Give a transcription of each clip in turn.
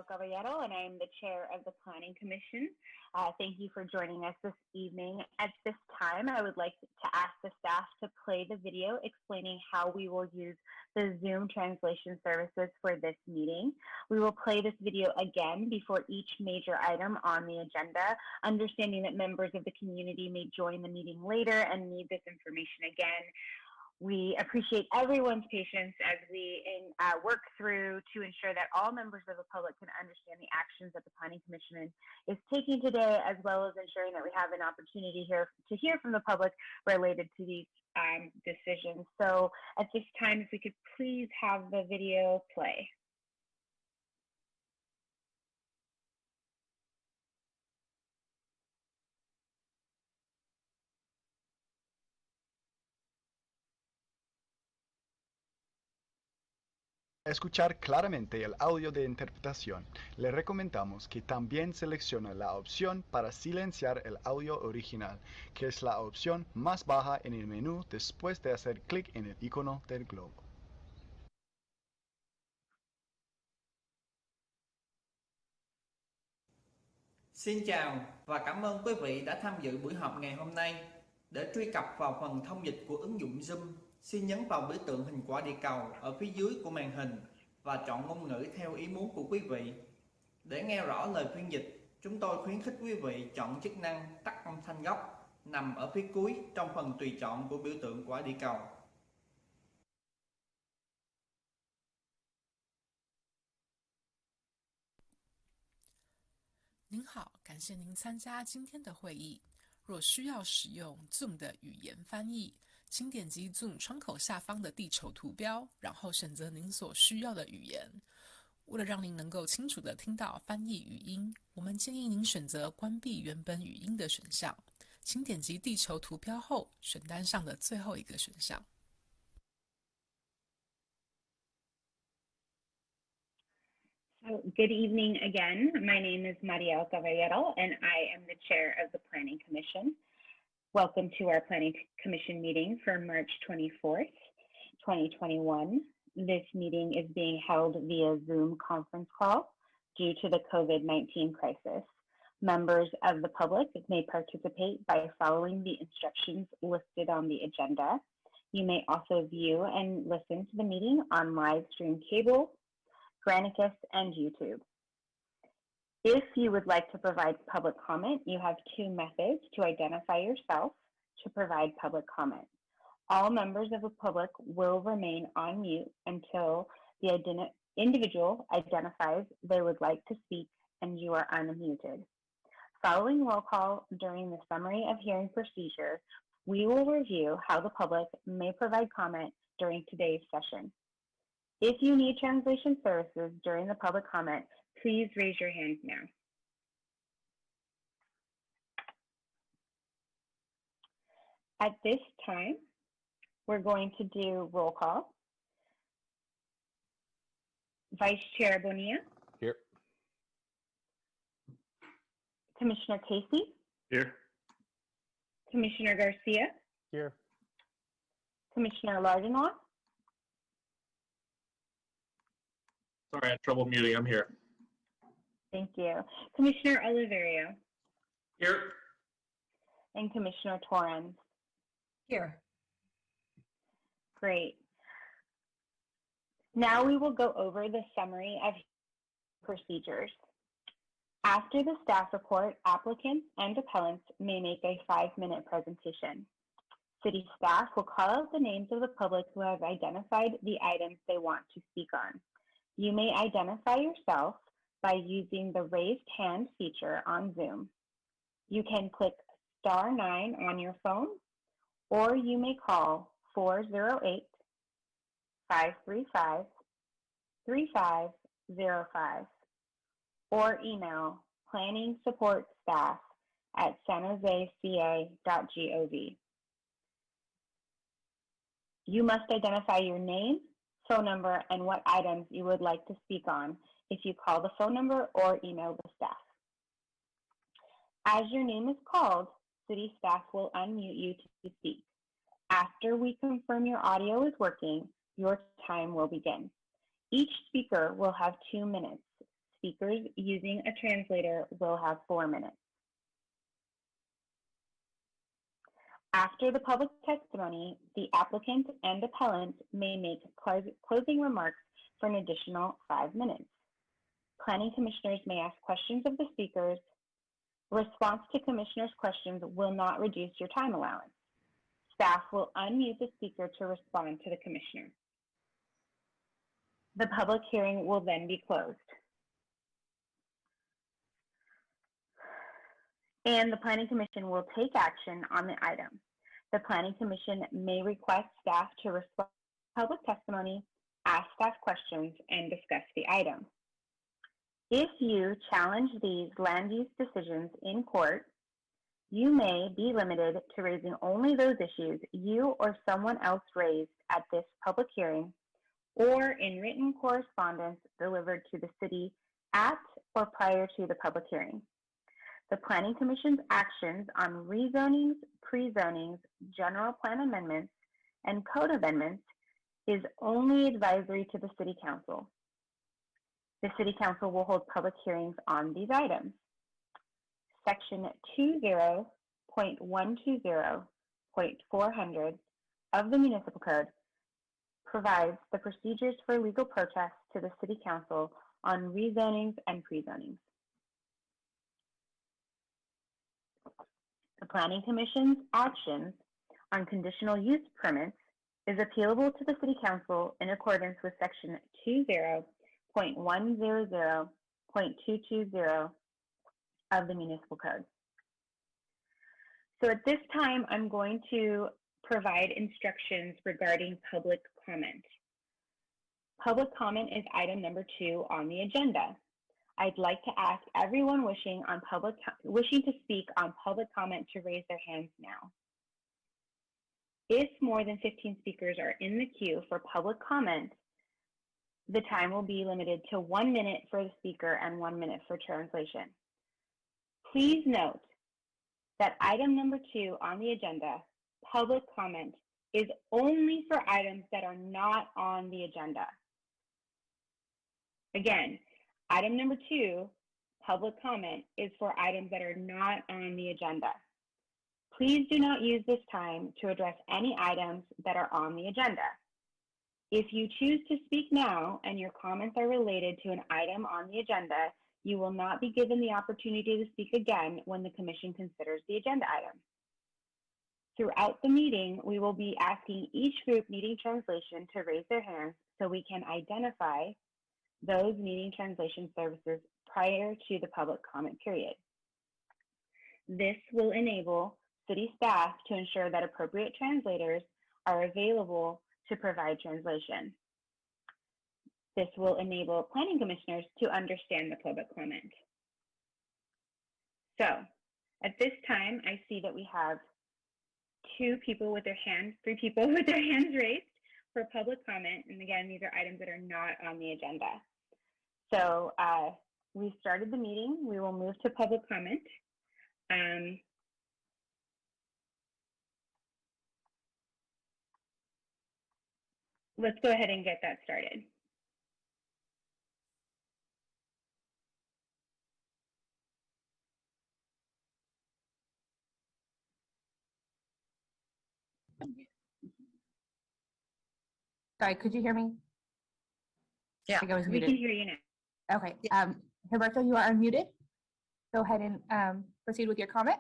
Caballero, and I am the chair of the Planning Commission. Thank you for joining us this evening. At this time, I would like to ask the staff to play the video explaining how we will use the Zoom translation services for this meeting. We will play this video again before each major item on the agenda, understanding that members of the community may join the meeting later and need this information again. We appreciate everyone's patience as we work through to ensure that all members of the public can understand the actions that the Planning Commission is taking today, as well as ensuring that we have an opportunity here to hear from the public related to these decisions. So at this time, if we could please have the video play. Escuchar claramente el audio de interpretación, le recomendamos que también seleccione la opción para silenciar el audio original, que es la opción más baja en el menú después de hacer clic en el icono del globo. Xin chào và cảm ơn quý vị đã tham dự buổi họp ngày hôm nay. Để truy cập vào phần thông dịch của ứng dụng Zoom, xin nhấn vào biểu tượng hình quả địa cầu ở phía dưới của màn hình và chọn ngôn ngữ theo ý muốn của quý vị. Để nghe rõ lời phiên dịch, chúng tôi khuyến khích quý vị chọn chức năng tắt âm thanh gốc nằm ở phía cuối trong phần tùy chọn của biểu tượng quả địa cầu.您好，感谢您参加今天的会议。若需要使用 Zoom 的语言翻译，请点击 Zoom 窗口下方的地球图标，然后选择您所需要的语言。为了让您能够清楚地听到翻译语音，我们建议您选择关闭原本语音的选项。请点击地球图标后，选单上的最后一个选项。So, good evening again. My name is Mariel Caballero, and I am the chair of the Planning Commission. Welcome to our Planning Commission meeting for March 24th, 2021. This meeting is being held via Zoom conference call due to the COVID-19 crisis. Members of the public may participate by following the instructions listed on the agenda. You may also view and listen to the meeting on live stream cable, Granicus, and YouTube. If you would like to provide public comment, you have two methods to identify yourself to provide public comment. All members of the public will remain on mute until the individual identifies they would like to speak and you are unmuted. Following roll call during the summary of hearing procedure, we will review how the public may provide comment during today's session. If you need translation services during the public comment, please raise your hand now. At this time, we're going to do roll call. Vice Chair Bonilla. Here. Commissioner Casey. Here. Commissioner Garcia. Here. Commissioner Lardinois. Sorry, I had trouble muting. I'm here. Thank you. Commissioner Oliverio. Here. And Commissioner Torrens. Here. Great. Now we will go over the summary of procedures. After the staff report, applicants and appellants may make a 5-minute presentation. City staff will call out the names of the public who have identified the items they want to speak on. You may identify yourself by using the raised hand feature on Zoom. You can click *9 on your phone, or you may call 408-535-3505 or email planningsupportstaff@sanjoseca.gov. You must identify your name, phone number, and what items you would like to speak on if you call the phone number or email the staff. As your name is called, city staff will unmute you to speak. After we confirm your audio is working, your time will begin. Each speaker will have 2 minutes. speakers using a translator will have 4 minutes. After the public testimony, the applicant and appellant may make closing remarks for an additional 5 minutes. Planning commissioners may ask questions of the speakers. Response to commissioners' questions will not reduce your time allowance. Staff will unmute the speaker to respond to the commissioner. The public hearing will then be closed. And the Planning Commission will take action on the item. The Planning Commission may request staff to respond to public testimony, ask staff questions, and discuss the item. If you challenge these land use decisions in court, you may be limited to raising only those issues you or someone else raised at this public hearing or in written correspondence delivered to the city at or prior to the public hearing. The Planning Commission's actions on rezonings, pre-zonings, general plan amendments, and code amendments is only advisory to the City Council. The City Council will hold public hearings on these items. Section 20.120.400 of the Municipal Code provides the procedures for legal protests to the City Council on rezonings and pre-zonings. The Planning Commission's actions on conditional use permits is appealable to the City Council in accordance with Section 20.100.220 of the Municipal Code. So at this time, I'm going to provide instructions regarding public comment. Public comment is item number 2 on the agenda. I'd like to ask everyone wishing to speak on public comment to raise their hands now. If more than 15 speakers are in the queue for public comment, the time will be limited to 1 minute for the speaker and 1 minute for translation. Please note that item number 2 on the agenda, public comment, is only for items that are not on the agenda. Again, item number 2, public comment, is for items that are not on the agenda. Please do not use this time to address any items that are on the agenda. If you choose to speak now and your comments are related to an item on the agenda, you will not be given the opportunity to speak again when the Commission considers the agenda item. Throughout the meeting, we will be asking each group needing translation to raise their hands so we can identify those needing translation services prior to the public comment period. This will enable City staff to ensure that appropriate translators are available to provide translation. This will enable planning commissioners to understand the public comment. So at this time, I see that we have 3 people with their hands raised for public comment. And again, these are items that are not on the agenda. So we started the meeting. We will move to public comment. Let's go ahead and get that started. Sorry, could you hear me? Yeah, I think I was We muted. can hear you now. Okay, Roberto, you are unmuted. Go ahead and proceed with your comment.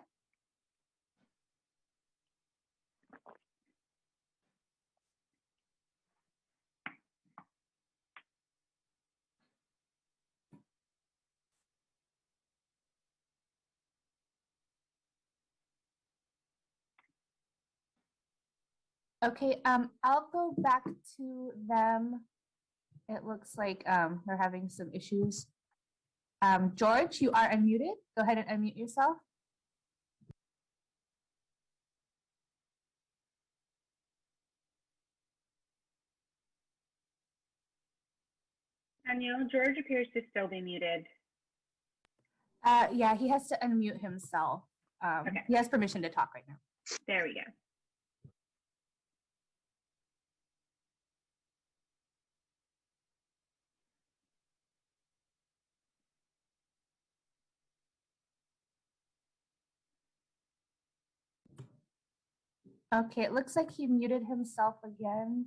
Okay, I'll go back to them. It looks like they're having some issues. George, you are unmuted. Go ahead and unmute yourself. Danielle, George appears to still be muted. Yeah, he has to unmute himself. Okay. He has permission to talk right now. There we go. Okay, it looks like he muted himself again.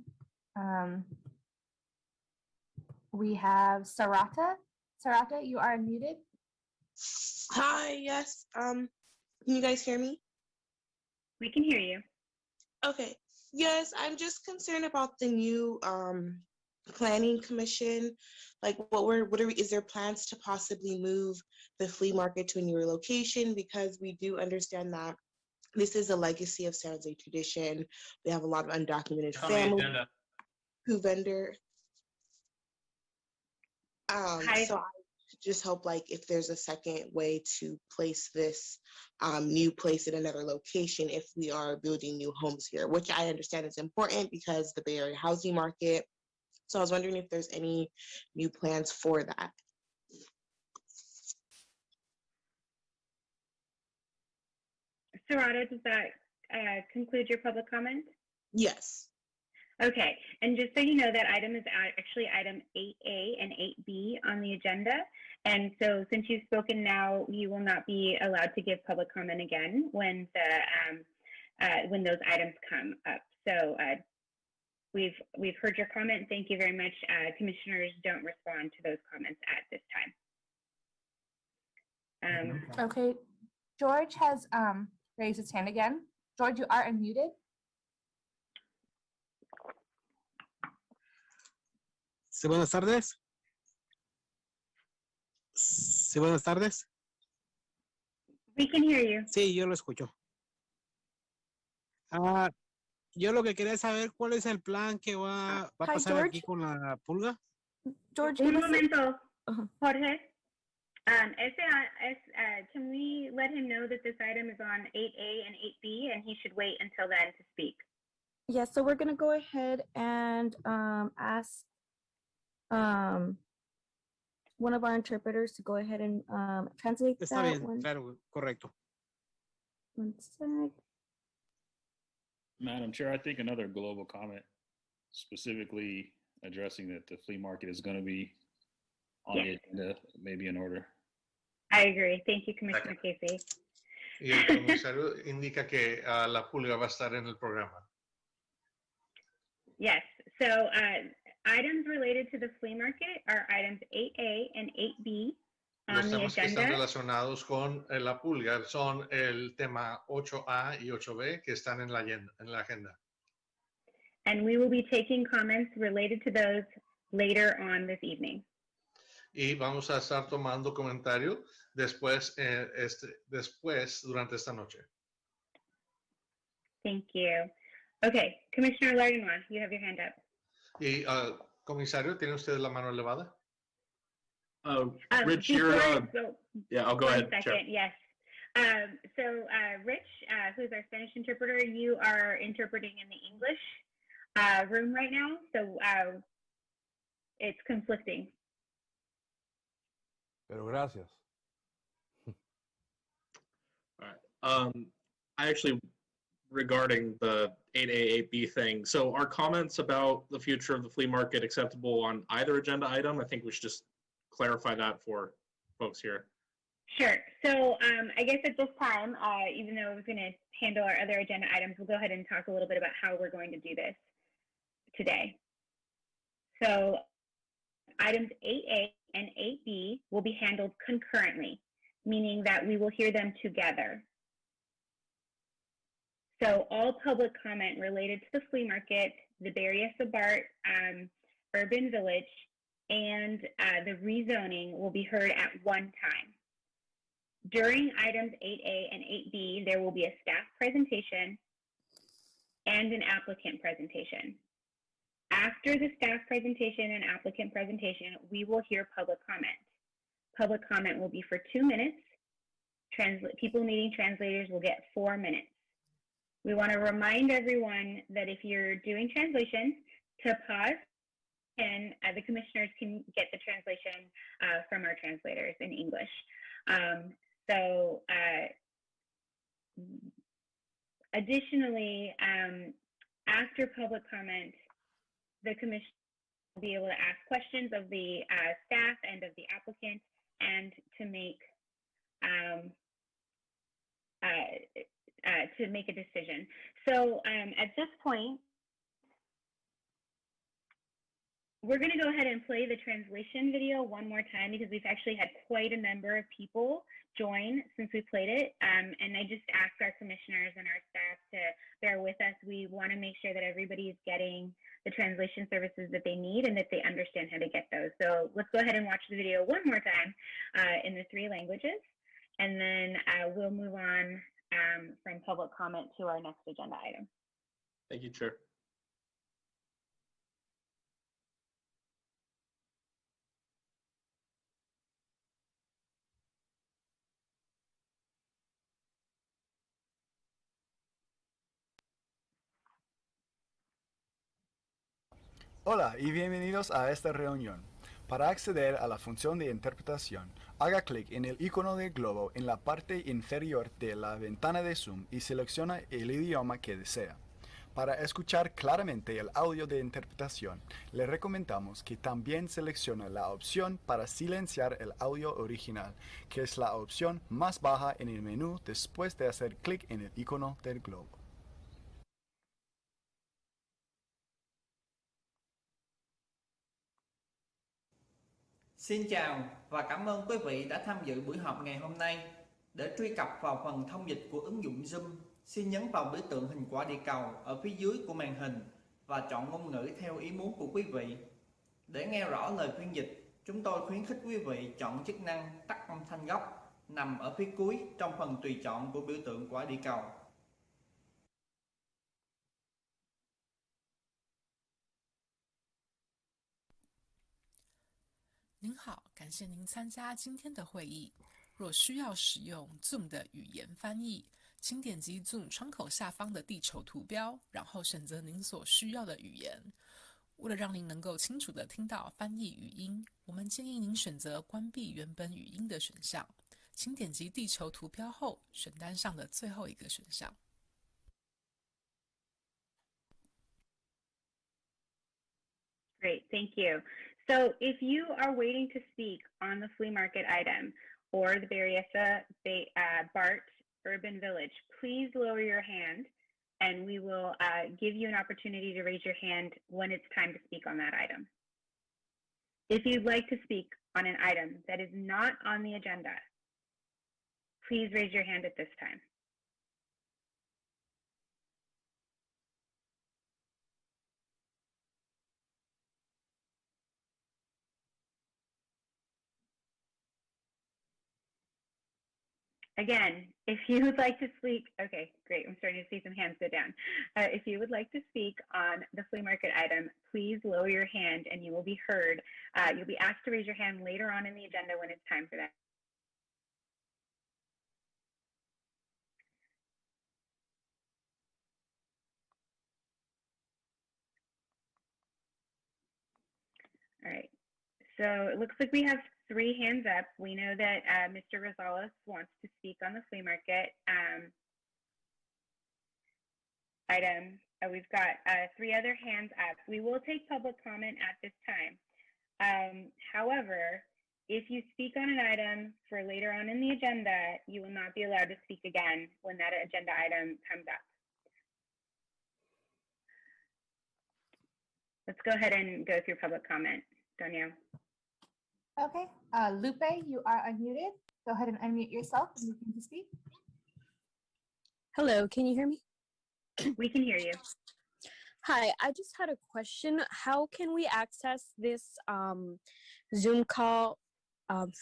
We have Sarata. Sarata, you are unmuted. Hi, yes. Can you guys hear me? We can hear you. Okay. Yes, I'm just concerned about the new planning commission. Like is there plans to possibly move the flea market to a newer location? Because we do understand that this is a legacy of San Jose tradition. We have a lot of undocumented It's on the families agenda. who vendor. Hi. So I just hope like if there's a second way to place this new place in another location if we are building new homes here, which I understand is important because the Bay Area housing market. So I was wondering if there's any new plans for that. Sarada, does that conclude your public comment? Yes. Okay, and just so you know, that item is actually item 8A and 8B on the agenda. And so since you've spoken now, you will not be allowed to give public comment again when those items come up. So we've heard your comment. Thank you very much. Commissioners don't respond to those comments at this time. Okay, George has raised his hand again. George, you are unmuted. Sí, buenas tardes. Sí, buenas tardes. We can hear you. Sí, yo lo escucho. Yo lo que quería saber cuál es el plan que va a Hi, pasar George. aquí con la pulga. George, Un give us momento, Uh-huh. Jorge. Can we let him know that this item is on 8A and 8B and he should wait until then to speak? Yeah, so we're gonna go ahead and ask one of our interpreters to go ahead and translate Está that. bien, claro, correcto. One sec. Madam Chair, I think another global comment specifically addressing that the flea market is going to be on the agenda, maybe in order. I agree. Thank you, Commissioner Casey. Y el comisario indica que la pulga va a estar en el programa. Yes, so items related to the flea market are items 8A and 8B Los on the temas que están agenda. relacionados con la pulga son el tema 8A y 8B que están en la agenda. And we will be taking comments related to those later on this evening. Y vamos a estar tomando comentarios después durante esta noche. Thank you. Okay, Commissioner Lardinois, you have your hand up. Y comisario, ¿tiene usted la mano elevada? Rich, before- you're, so- yeah, I'll go One ahead. second, Chair. yes. Rich, who's our Spanish interpreter, you are interpreting in the English room right now, so it's conflicting. Pero gracias. All right. I actually, regarding the 8A, 8B thing, so are comments about the future of the flea market acceptable on either agenda item? I think we should just clarify that for folks here. Sure. So I guess at this time, even though I was going to handle our other agenda items, we'll go ahead and talk a little bit about how we're going to do this today. So items 8A and 8B will be handled concurrently, meaning that we will hear them together. So all public comment related to the flea market, the Barrios Bart Urban Village, and the rezoning will be heard at one time. During items 8A and 8B, there will be a staff presentation and an applicant presentation. After the staff presentation and applicant presentation, we will hear public comment. Public comment will be for 2 minutes. People needing translators will get 4 minutes. We want to remind everyone that if you're doing translations, to pause, and the commissioners can get the translation from our translators in English. Additionally, after public comment, the commission will be able to ask questions of the staff and of the applicant, and to make to make a decision. So at this point, we're going to go ahead and play the translation video one more time because we've actually had quite a number of people join since we played it. And I just ask our commissioners and our staff to bear with us. We want to make sure that everybody is getting the translation services that they need and that they understand how to get those. So let's go ahead and watch the video one more time in the 3 languages. And then we'll move on from public comment to our next agenda item. Thank you, Chair. Hola y bienvenidos a esta reunión. Para acceder a la función de interpretación, haga clic en el icono del globo en la parte inferior de la ventana de Zoom y selecciona el idioma que desea. Para escuchar claramente el audio de interpretación, le recomendamos que también seleccione la opción para silenciar el audio original, que es la opción más baja en el menú después de hacer clic en el icono del globo. Xin chào và cảm ơn quý vị đã tham dự buổi họp ngày hôm nay. Để truy cập vào phần thông dịch của ứng dụng Zoom, xin nhấn vào biểu tượng hình quả địa cầu ở phía dưới của màn hình và chọn ngôn ngữ theo ý muốn của quý vị. Để nghe rõ lời phiên dịch, chúng tôi khuyến khích quý vị chọn chức năng tắt âm thanh gốc nằm ở phía cuối trong phần tùy chọn của biểu tượng quả địa cầu. 您好，感谢您参加今天的会议。若需要使用 Zoom 的语言翻译，请点击 Zoom 窗口下方的地球图标，然后选择您所需要的语言。为了让您能够清楚地听到翻译语音，我们建议您选择关闭原本语音的选项。请点击地球图标后，选单上的最后一个选项。Great, thank you. So if you are waiting to speak on the flea market item or the Berryessa BART Urban Village, please lower your hand and we will give you an opportunity to raise your hand when it's time to speak on that item. If you'd like to speak on an item that is not on the agenda, please raise your hand at this time. Again, if you would like to speak, okay, great. I'm starting to see some hands go down. If you would like to speak on the flea market item, please lower your hand and you will be heard. You'll be asked to raise your hand later on in the agenda when it's time for that. All right, so it looks like we have 3 hands up. We know that Mr. Rosales wants to speak on the flea market item. We've got 3 other hands up. We will take public comment at this time. However, if you speak on an item for later on in the agenda, you will not be allowed to speak again when that agenda item comes up. Let's go ahead and go through public comment. Danielle. Okay, Lupe, you are unmuted. Go ahead and unmute yourself and you can speak. Hello, can you hear me? We can hear you. Hi, I just had a question. How can we access this Zoom call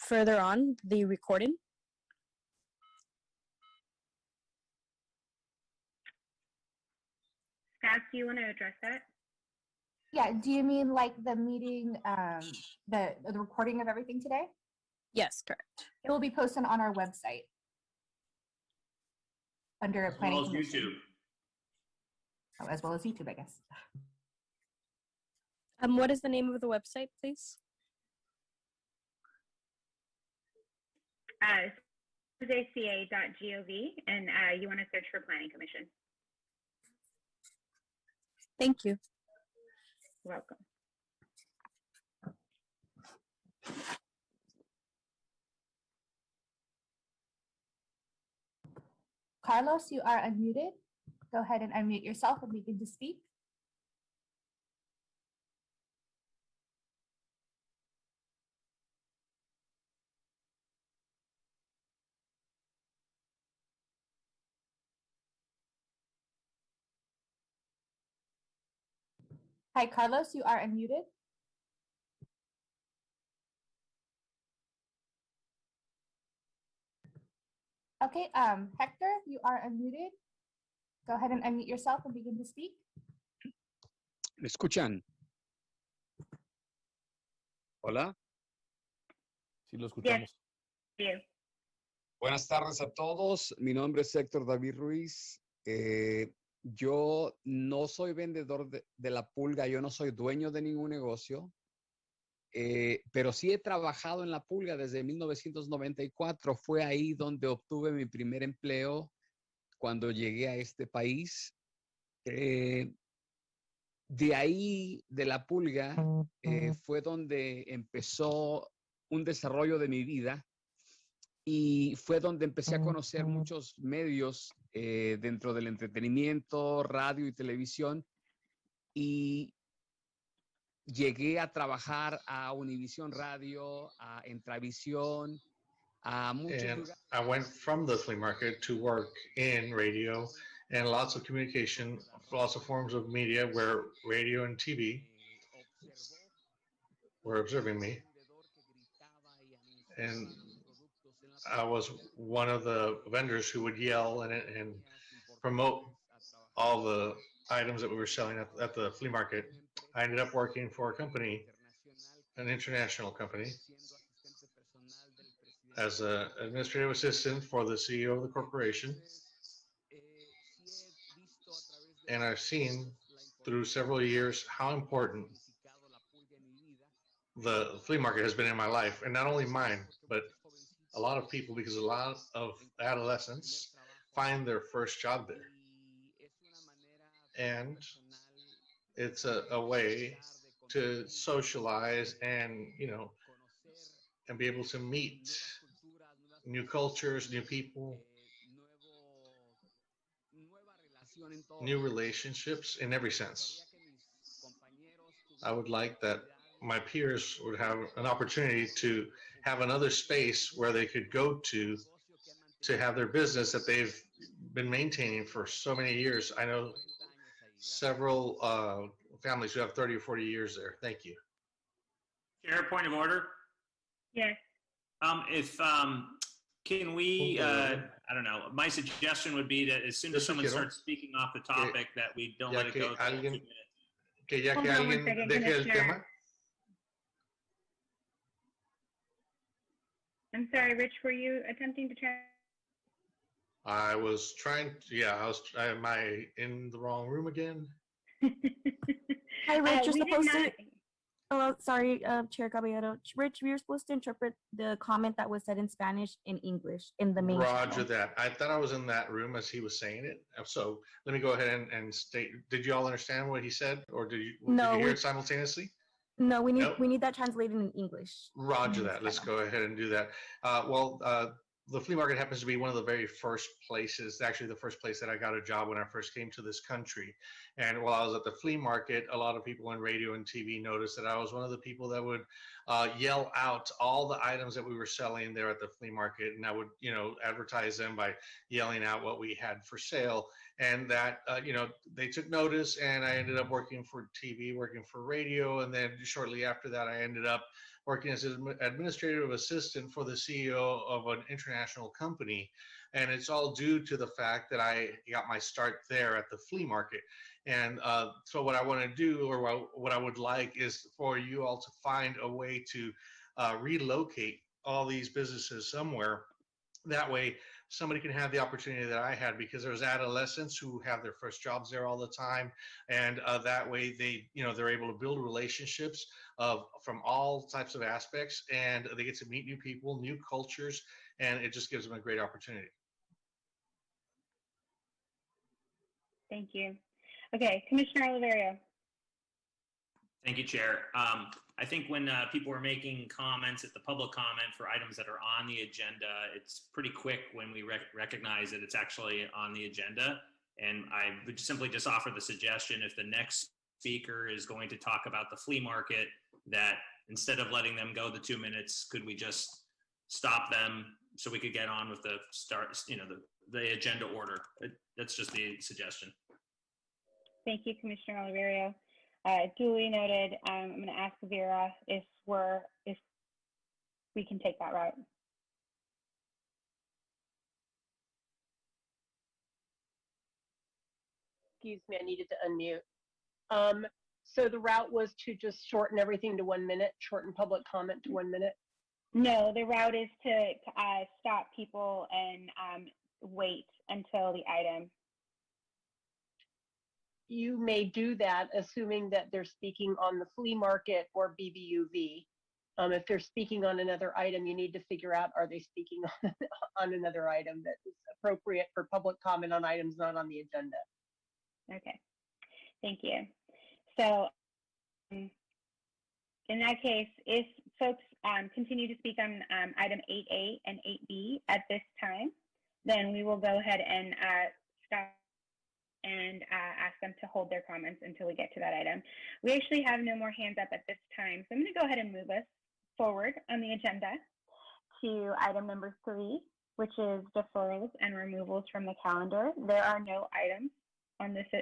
further on, the recording? Staff, do you want to address that? Yeah, do you mean like the meeting, the recording of everything today? Yes, correct. It will be posted on our website under Planning Commission. YouTube. Oh, as well as YouTube, I guess. What is the name of the website, please? Joseca.gov, and you want to search for Planning Commission. Thank you. You're welcome. Carlos, you are unmuted. Go ahead and unmute yourself and begin to speak. Hi, Carlos, you are unmuted. Okay, Hector, you are unmuted. Go ahead and unmute yourself and begin to speak. ¿Me escuchan? Hola. Sí, lo escuchamos. Yes. Buenas tardes a todos. Mi nombre es Héctor David Ruiz. Yo no soy vendedor de la pulga, yo no soy dueño de ningún negocio, pero sí he trabajado en la pulga desde 1994. Fue ahí donde obtuve mi primer empleo cuando llegué a este país. De ahí, de la pulga, fue donde empezó un desarrollo de mi vida y fue donde empecé a conocer muchos medios dentro del entretenimiento, radio y televisión, y llegué a trabajar a Univisión Radio, a Entravisión, a muchos And lugares. I went from the flea market to work in radio and lots of communication, lots of forms of media where radio and TV were observing me. And I was one of the vendors who would yell and promote all the items that we were selling at the flea market. I ended up working for a company, an international company, as an administrative assistant for the CEO of the corporation. And I've seen through several years how important the flea market has been in my life, and not only mine, but a lot of people, because a lot of adolescents find their first job there. And it's a way to socialize and, and be able to meet new cultures, new people, new relationships in every sense. I would like that my peers would have an opportunity to have another space where they could go to have their business that they've been maintaining for so many years. I know several families who have 30 or 40 years there. Thank you. Chair, point of order. Yes. Can we, I don't know, my suggestion would be that as soon as someone starts speaking off the topic, that we don't let it go. Que ya que alguien deje el tema. I'm sorry, Rich, were you attempting to try? I was trying to, am I in the wrong room again? Hi, Rich, you're supposed to. Oh, sorry, Chair Caballero. Rich, you're supposed to interpret the comment that was said in Spanish in English in the main Roger channel. that. I thought I was in that room as he was saying it. So let me go ahead and state, did you all understand what he said? Or did you hear it simultaneously? No, we need that translated in English. Roger that. Let's go ahead and do that. The flea market happens to be one of the very first places, actually the first place that I got a job when I first came to this country. And while I was at the flea market, a lot of people on radio and TV noticed that I was one of the people that would yell out all the items that we were selling there at the flea market. And I would, advertise them by yelling out what we had for sale. And that, they took notice, and I ended up working for TV, working for radio. And then shortly after that, I ended up working as an administrative assistant for the CEO of an international company. And it's all due to the fact that I got my start there at the flea market. And so what I want to do, or what I would like, is for you all to find a way to relocate all these businesses somewhere. That way, somebody can have the opportunity that I had, because there's adolescents who have their first jobs there all the time. And that way they're able to build relationships from all types of aspects, and they get to meet new people, new cultures, and it just gives them a great opportunity. Thank you. Okay, Commissioner Oliverio. Thank you, Chair. I think when people are making comments at the public comment for items that are on the agenda, it's pretty quick when we recognize that it's actually on the agenda. And I would simply just offer the suggestion, if the next speaker is going to talk about the flea market, that instead of letting them go the 2 minutes, could we just stop them so we could get on with the the agenda order? That's just the suggestion. Thank you, Commissioner Oliverio. Duly noted. I'm going to ask Vera if we can take that route. Excuse me, I needed to unmute. So the route was to just shorten everything to 1 minute, shorten public comment to 1 minute? No, the route is to stop people and wait until the item. You may do that, assuming that they're speaking on the flea market or BBUV. If they're speaking on another item, you need to figure out, are they speaking on another item that is appropriate for public comment on items not on the agenda? Okay, thank you. So in that case, if folks continue to speak on item 8A and 8B at this time, then we will go ahead and stop and ask them to hold their comments until we get to that item. We actually have no more hands up at this time, so I'm going to go ahead and move us forward on the agenda to item number 3, which is deferrals and removals from the calendar. There are no items on this for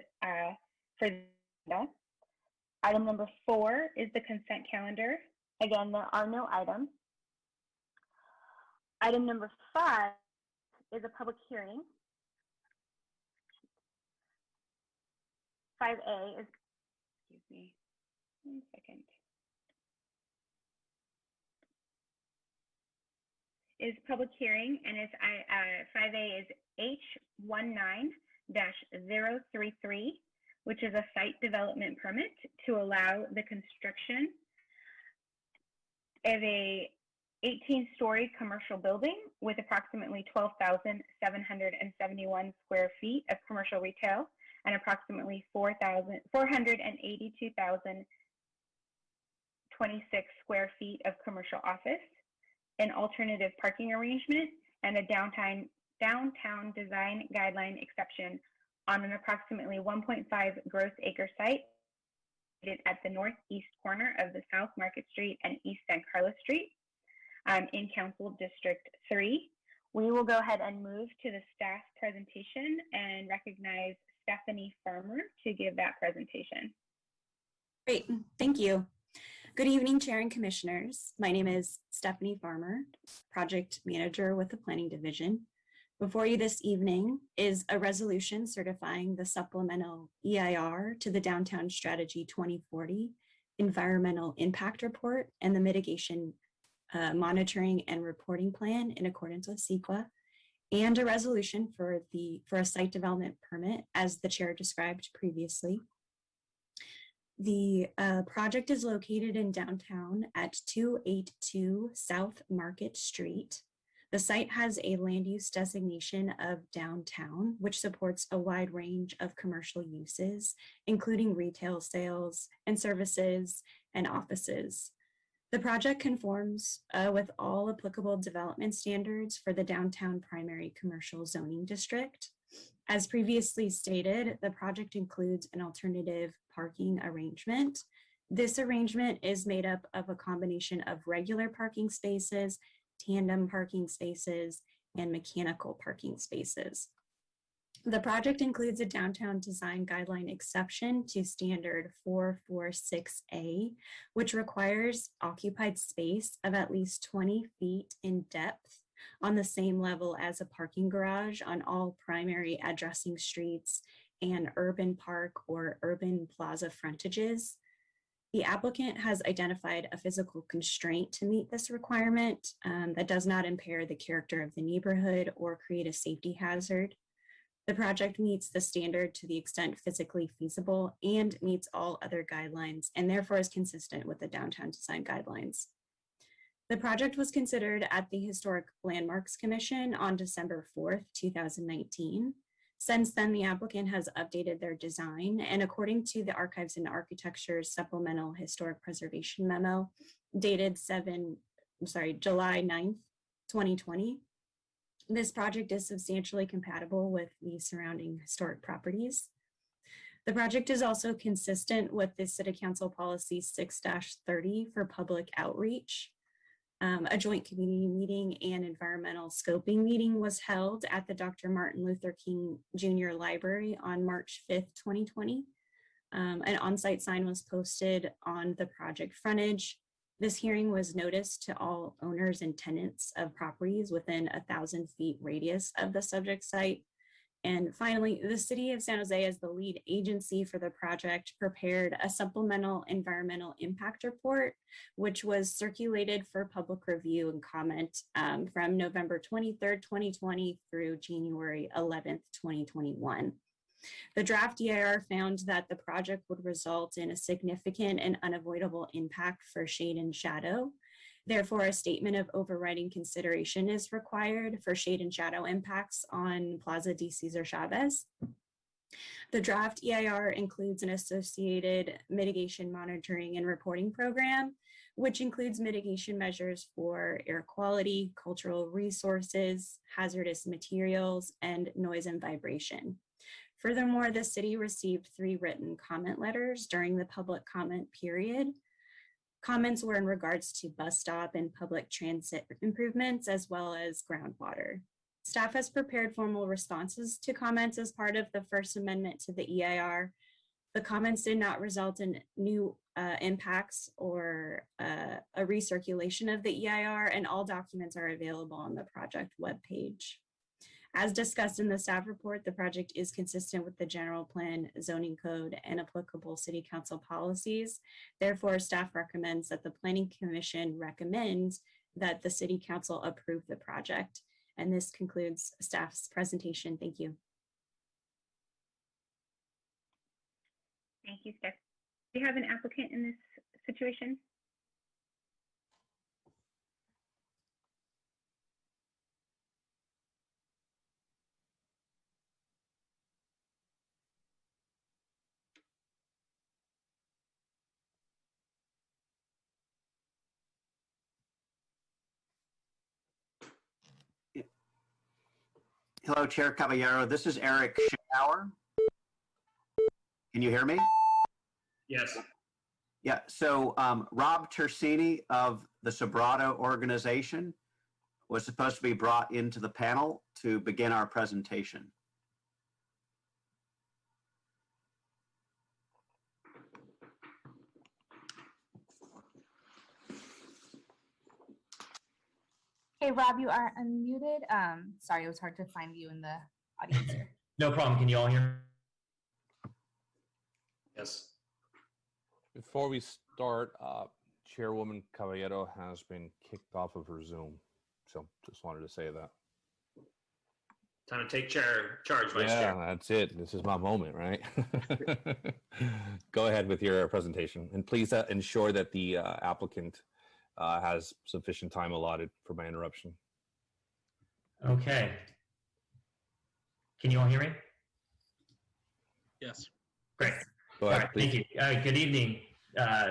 the agenda. Item number 4 is the consent calendar. Again, there are no items. Item number 5 is a public hearing. 5A is, excuse me, 1 second, is public hearing, and it's 5A is H19-033, which is a site development permit to allow the construction of a 18-story commercial building with approximately 12,771 square feet of commercial retail and approximately 482,026 square feet of commercial office, an alternative parking arrangement, and a downtown design guideline exception on an approximately 1.5 gross acre site at the northeast corner of the South Market Street and East San Carlos Street in Council District 3. We will go ahead and move to the staff presentation and recognize Stephanie Farmer to give that presentation. Great, thank you. Good evening, Chair and Commissioners. My name is Stephanie Farmer, Project Manager with the Planning Division. Before you this evening is a resolution certifying the supplemental EIR to the Downtown Strategy 2040 Environmental Impact Report and the Mitigation Monitoring and Reporting Plan in accordance with CEQA, and a resolution for a site development permit, as the chair described previously. The project is located in downtown at 282 South Market Street. The site has a land use designation of downtown, which supports a wide range of commercial uses, including retail sales and services and offices. The project conforms with all applicable development standards for the downtown primary commercial zoning district. As previously stated, the project includes an alternative parking arrangement. This arrangement is made up of a combination of regular parking spaces, tandem parking spaces, and mechanical parking spaces. The project includes a downtown design guideline exception to standard 446A, which requires occupied space of at least 20 feet in depth on the same level as a parking garage on all primary addressing streets and urban park or urban plaza frontages. The applicant has identified a physical constraint to meet this requirement that does not impair the character of the neighborhood or create a safety hazard. The project meets the standard to the extent physically feasible and meets all other guidelines, and therefore is consistent with the downtown design guidelines. The project was considered at the Historic Landmarks Commission on December 4th, 2019. Since then, the applicant has updated their design, and according to the Archives and Architecture's Supplemental Historic Preservation Memo, dated July 9th, 2020, this project is substantially compatible with the surrounding historic properties. The project is also consistent with the City Council Policy 6-30 for public outreach. A joint community meeting and environmental scoping meeting was held at the Dr. Martin Luther King Jr. Library on March 5th, 2020. An on-site sign was posted on the project frontage. This hearing was noticed to all owners and tenants of properties within 1,000 feet radius of the subject site. And finally, the City of San Jose, as the lead agency for the project, prepared a supplemental environmental impact report, which was circulated for public review and comment from November 23rd, 2020 through January 11th, 2021. The draft EIR found that the project would result in a significant and unavoidable impact for shade and shadow. Therefore, a statement of overriding consideration is required for shade and shadow impacts on Plaza de Cesar Chavez. The draft EIR includes an associated mitigation monitoring and reporting program, which includes mitigation measures for air quality, cultural resources, hazardous materials, and noise and vibration. Furthermore, the city received 3 written comment letters during the public comment period. Comments were in regards to bus stop and public transit improvements, as well as groundwater. Staff has prepared formal responses to comments as part of the First Amendment to the EIR. The comments did not result in new impacts or a recirculation of the EIR, and all documents are available on the project webpage. As discussed in the staff report, the project is consistent with the general plan, zoning code, and applicable city council policies. Therefore, staff recommends that the Planning Commission recommends that the city council approve the project. And this concludes staff's presentation. Thank you. Thank you, Steph. Do you have an applicant in this situation? Hello, Chair Caballero. This is Eric Schauer. Can you hear me? Yes. Yeah, so Rob Tersini of the Sobrato organization was supposed to be brought into the panel to begin our presentation. Hey, Rob, you are unmuted. Sorry, it was hard to find you in the audience here. No problem. Can you all hear me? Yes. Before we start, Chairwoman Caballero has been kicked off of her Zoom. So just wanted to say that. Time to take charge, Vice Yeah, Chair. that's it. This is my moment, right? Go ahead with your presentation. And please ensure that the applicant has sufficient time allotted for my interruption. Okay. Can you all hear me? Yes. Great. Go All ahead, right, please. thank you. Good evening,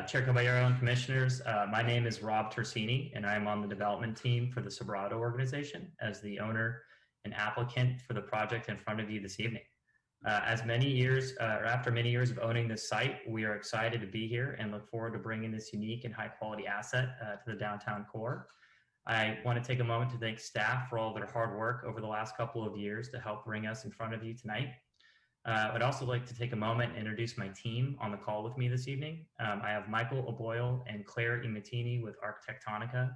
Chair Caballero and Commissioners. My name is Rob Tersini, and I'm on the development team for the Sobrato organization as the owner and applicant for the project in front of you this evening. After many years of owning this site, we are excited to be here and look forward to bringing this unique and high quality asset to the downtown core. I want to take a moment to thank staff for all their hard work over the last couple of years to help bring us in front of you tonight. I'd also like to take a moment and introduce my team on the call with me this evening. I have Michael O'Boyle and Claire Imatini with Architectonica,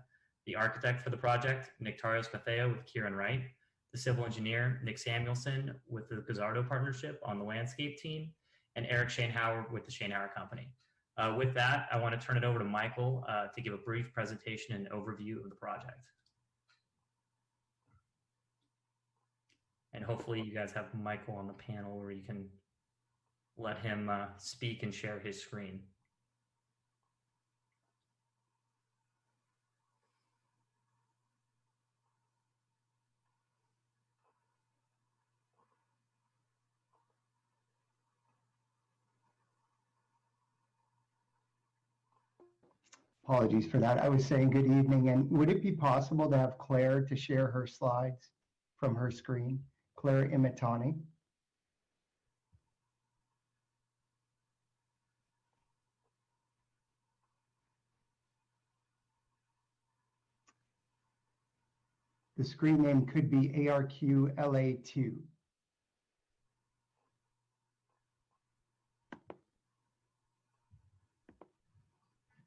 the architect for the project, Nectarios Matheo with Kieran Wright, the civil engineer, Nick Samuelson with the Gazzardo Partnership on the landscape team, and Eric Schoenhauer with the Schoenhauer Company. With that, I want to turn it over to Michael to give a brief presentation and overview of the project. And hopefully you guys have Michael on the panel where you can let him speak and share his screen. Apologies for that. I was saying good evening, and would it be possible to have Claire to share her slides from her screen? Claire Imitani. The screen name could be ARQLA2.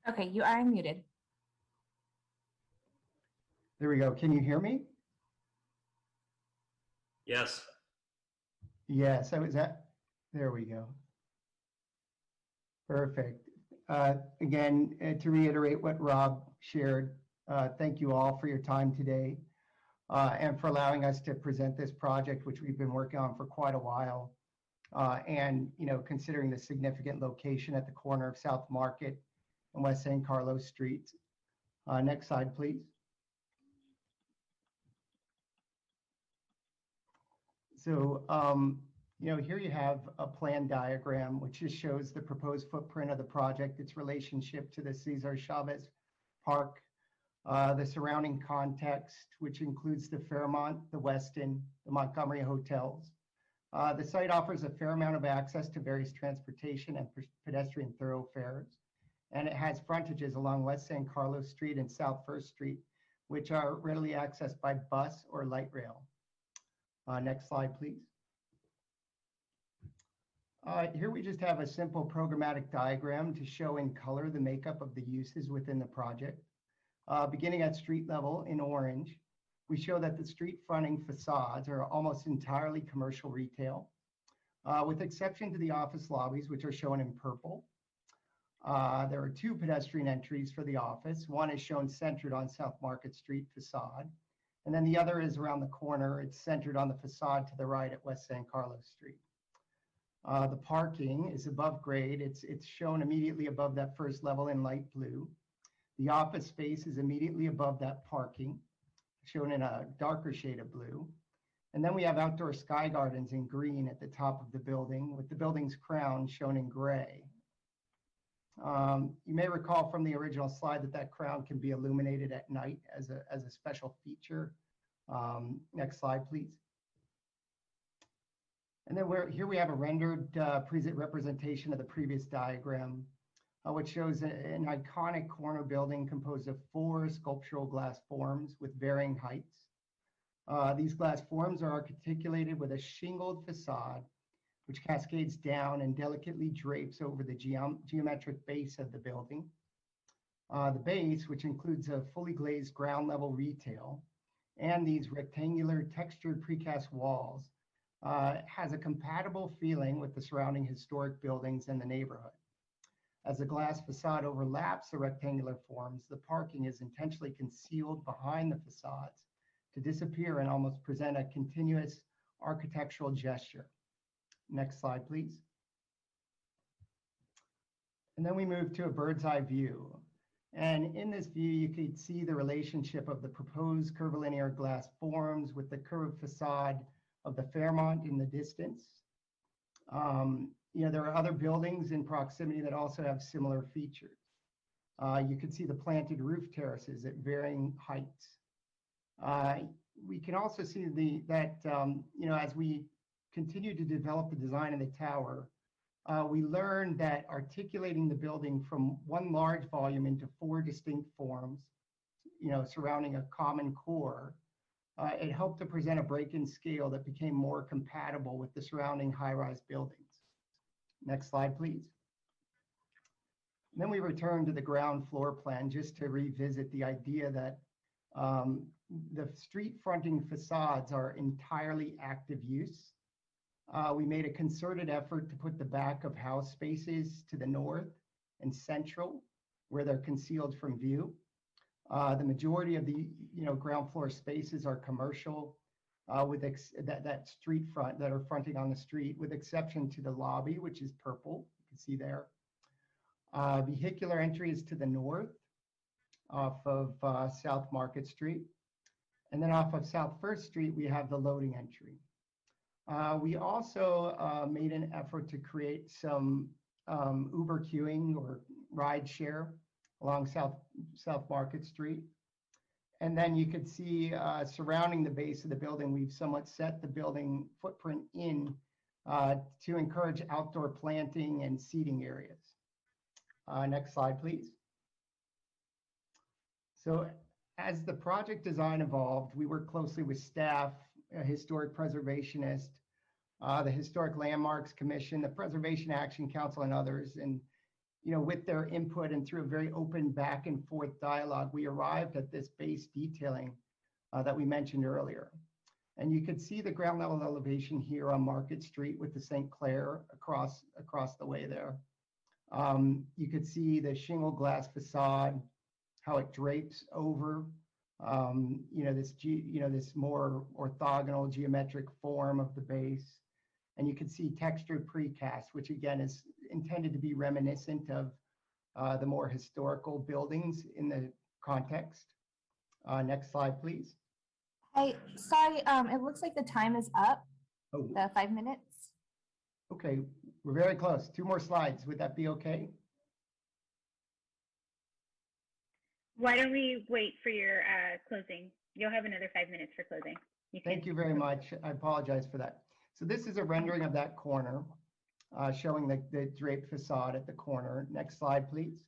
Okay, you are unmuted. There we go. Can you hear me? Yes. Yes, I was at, there we go. Perfect. Again, to reiterate what Rob shared, thank you all for your time today and for allowing us to present this project, which we've been working on for quite a while. And, considering the significant location at the corner of South Market and West San Carlos Streets. Next slide, please. So, here you have a plan diagram, which just shows the proposed footprint of the project, its relationship to the Cesar Chavez Park, the surrounding context, which includes the Fairmont, the Westin, the Montgomery hotels. The site offers a fair amount of access to various transportation and pedestrian thoroughfares, and it has frontages along West San Carlos Street and South First Street, which are readily accessed by bus or light rail. Next slide, please. Here we just have a simple programmatic diagram to show in color the makeup of the uses within the project. Beginning at street level in orange, we show that the street fronting facades are almost entirely commercial retail, with exception to the office lobbies, which are shown in purple. There are two pedestrian entries for the office. One is shown centered on South Market Street facade, and then the other is around the corner. It's centered on the facade to the right at West San Carlos Street. The parking is above grade. It's shown immediately above that first level in light blue. The office space is immediately above that parking, shown in a darker shade of blue. And then we have outdoor sky gardens in green at the top of the building, with the building's crown shown in gray. You may recall from the original slide that crown can be illuminated at night as a special feature. Next slide, please. And then here we have a rendered representation of the previous diagram, which shows an iconic corner building composed of 4 sculptural glass forms with varying heights. These glass forms are articulated with a shingled facade, which cascades down and delicately drapes over the geometric base of the building. The base, which includes a fully glazed ground level retail and these rectangular textured precast walls, has a compatible feeling with the surrounding historic buildings and the neighborhood. As the glass facade overlaps the rectangular forms, the parking is intentionally concealed behind the facades to disappear and almost present a continuous architectural gesture. Next slide, please. And then we move to a bird's eye view. And in this view, you can see the relationship of the proposed curvilinear glass forms with the curved facade of the Fairmont in the distance. There are other buildings in proximity that also have similar features. You can see the planted roof terraces at varying heights. We can also see that as we continue to develop the design of the tower, we learned that articulating the building from one large volume into 4 distinct forms, surrounding a common core, it helped to present a break-in scale that became more compatible with the surrounding high-rise buildings. Next slide, please. And then we return to the ground floor plan just to revisit the idea that the street fronting facades are entirely active use. We made a concerted effort to put the back of house spaces to the north and central, where they're concealed from view. The majority of the ground floor spaces are commercial with that street front that are fronting on the street, with exception to the lobby, which is purple. You can see there. Vehicular entry is to the north off of South Market Street. And then off of South First Street, we have the loading entry. We also made an effort to create some Uber queuing or ride share along South Market Street. And then you could see surrounding the base of the building, we've somewhat set the building footprint in to encourage outdoor planting and seating areas. Next slide, please. So as the project design evolved, we worked closely with staff, a historic preservationist, the Historic Landmarks Commission, the Preservation Action Council, and others. And with their input and through a very open back and forth dialogue, we arrived at this base detailing that we mentioned earlier. And you could see the ground level elevation here on Market Street with the St. Clair across the way there. You could see the shingle glass facade, how it drapes over, this more orthogonal geometric form of the base. And you can see textured precast, which again is intended to be reminiscent of the more historical buildings in the context. Next slide, please. Hey, sorry, it looks like the time is up, the 5 minutes. Okay, we're very close. 2 more slides. Would that be okay? Why don't we wait for your closing? You'll have another 5 minutes for closing. Thank you very much. I apologize for that. So this is a rendering of that corner, showing the draped facade at the corner. Next slide, please.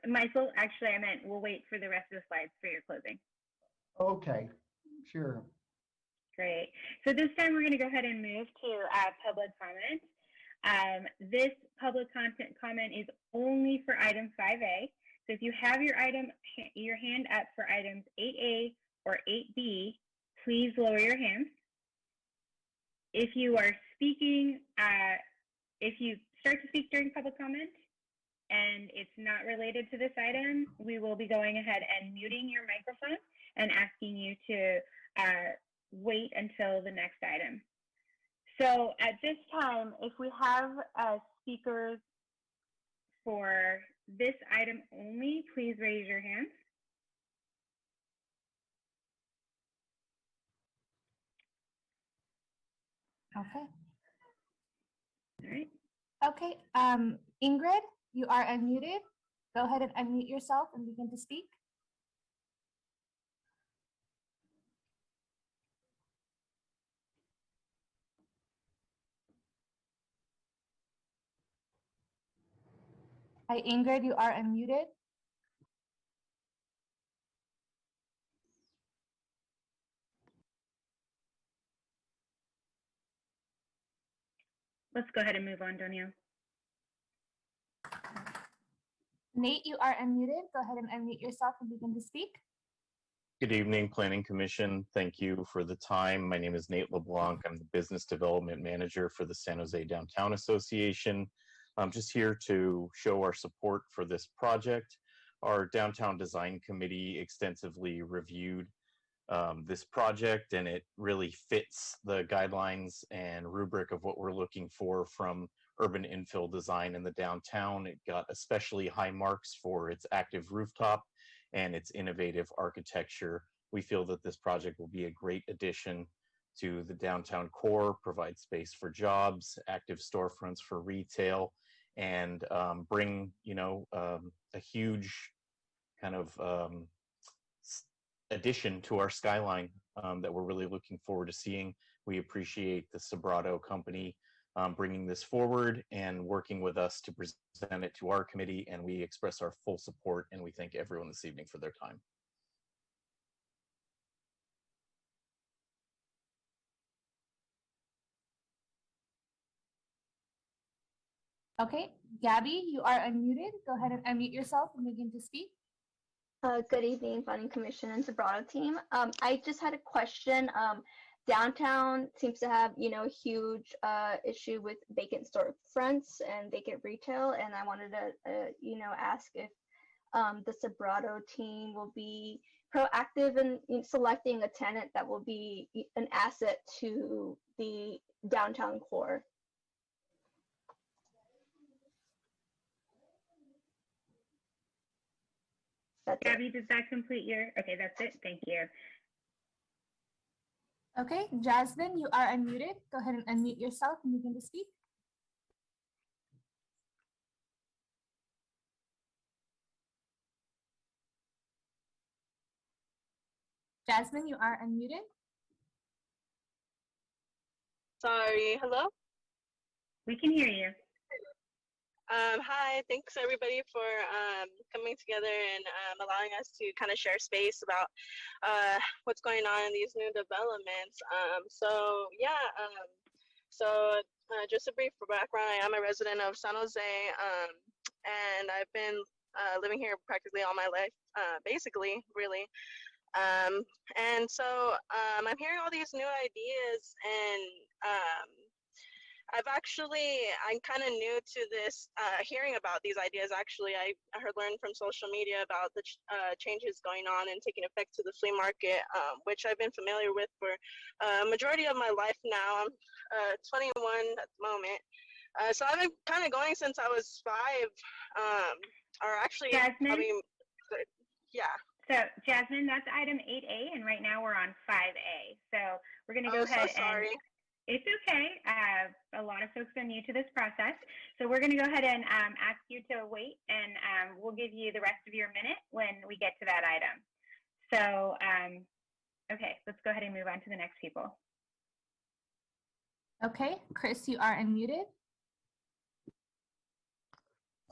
Michael, actually, I meant we'll wait for the rest of the slides for your closing. Okay, sure. Great. So this time we're going to go ahead and move to public comment. This public comment is only for item 5A. So if you have your hand up for items 8A or 8B, please lower your hands. If you are speaking, if you start to speak during public comment and it's not related to this item, we will be going ahead and muting your microphone and asking you to wait until the next item. So at this time, if we have speakers for this item only, please raise your hands. Okay. All right. Okay, Ingrid, you are unmuted. Go ahead and unmute yourself and begin to speak. Hi, Ingrid, you are unmuted. Let's go ahead and move on, Danielle. Nate, you are unmuted. Go ahead and unmute yourself and begin to speak. Good evening, Planning Commission. Thank you for the time. My name is Nate LeBlanc. I'm the Business Development Manager for the San Jose Downtown Association. I'm just here to show our support for this project. Our Downtown Design Committee extensively reviewed this project, and it really fits the guidelines and rubric of what we're looking for from urban infill design in the downtown. It got especially high marks for its active rooftop and its innovative architecture. We feel that this project will be a great addition to the downtown core, provide space for jobs, active storefronts for retail, and bring, a huge kind of addition to our skyline that we're really looking forward to seeing. We appreciate the Sobrato company bringing this forward and working with us to present it to our committee, and we express our full support, and we thank everyone this evening for their time. Okay, Gabby, you are unmuted. Go ahead and unmute yourself and begin to speak. Good evening, Planning Commission and Sobrato team. I just had a question. Downtown seems to have, a huge issue with vacant storefronts and vacant retail, and I wanted to, ask if the Sobrato team will be proactive in selecting a tenant that will be an asset to the downtown core. Gabby, does that complete your, okay, that's it, thank you. Okay, Jasmine, you are unmuted. Go ahead and unmute yourself and begin to speak. Jasmine, you are unmuted. Sorry, hello? We can hear you. Hi, thanks everybody for coming together and allowing us to kind of share space about what's going on in these new developments. Just a brief background, I am a resident of San Jose, and I've been living here practically all my life, basically, really. I'm hearing all these new ideas, and I'm kind of new to this, hearing about these ideas. Actually, I learned from social media about the changes going on and taking effect to the flea market, which I've been familiar with for a majority of my life now. I'm 21 at the moment. So I've been kind of going since I was 5, or actually, Jasmine? Yeah. So Jasmine, that's item 8A, and right now we're on 5A. So we're going to go ahead so sorry. and it's okay. A lot of folks are new to this process. So we're going to go ahead and ask you to wait, and we'll give you the rest of your minute when we get to that item. So, okay, let's go ahead and move on to the next people. Okay, Chris, you are unmuted.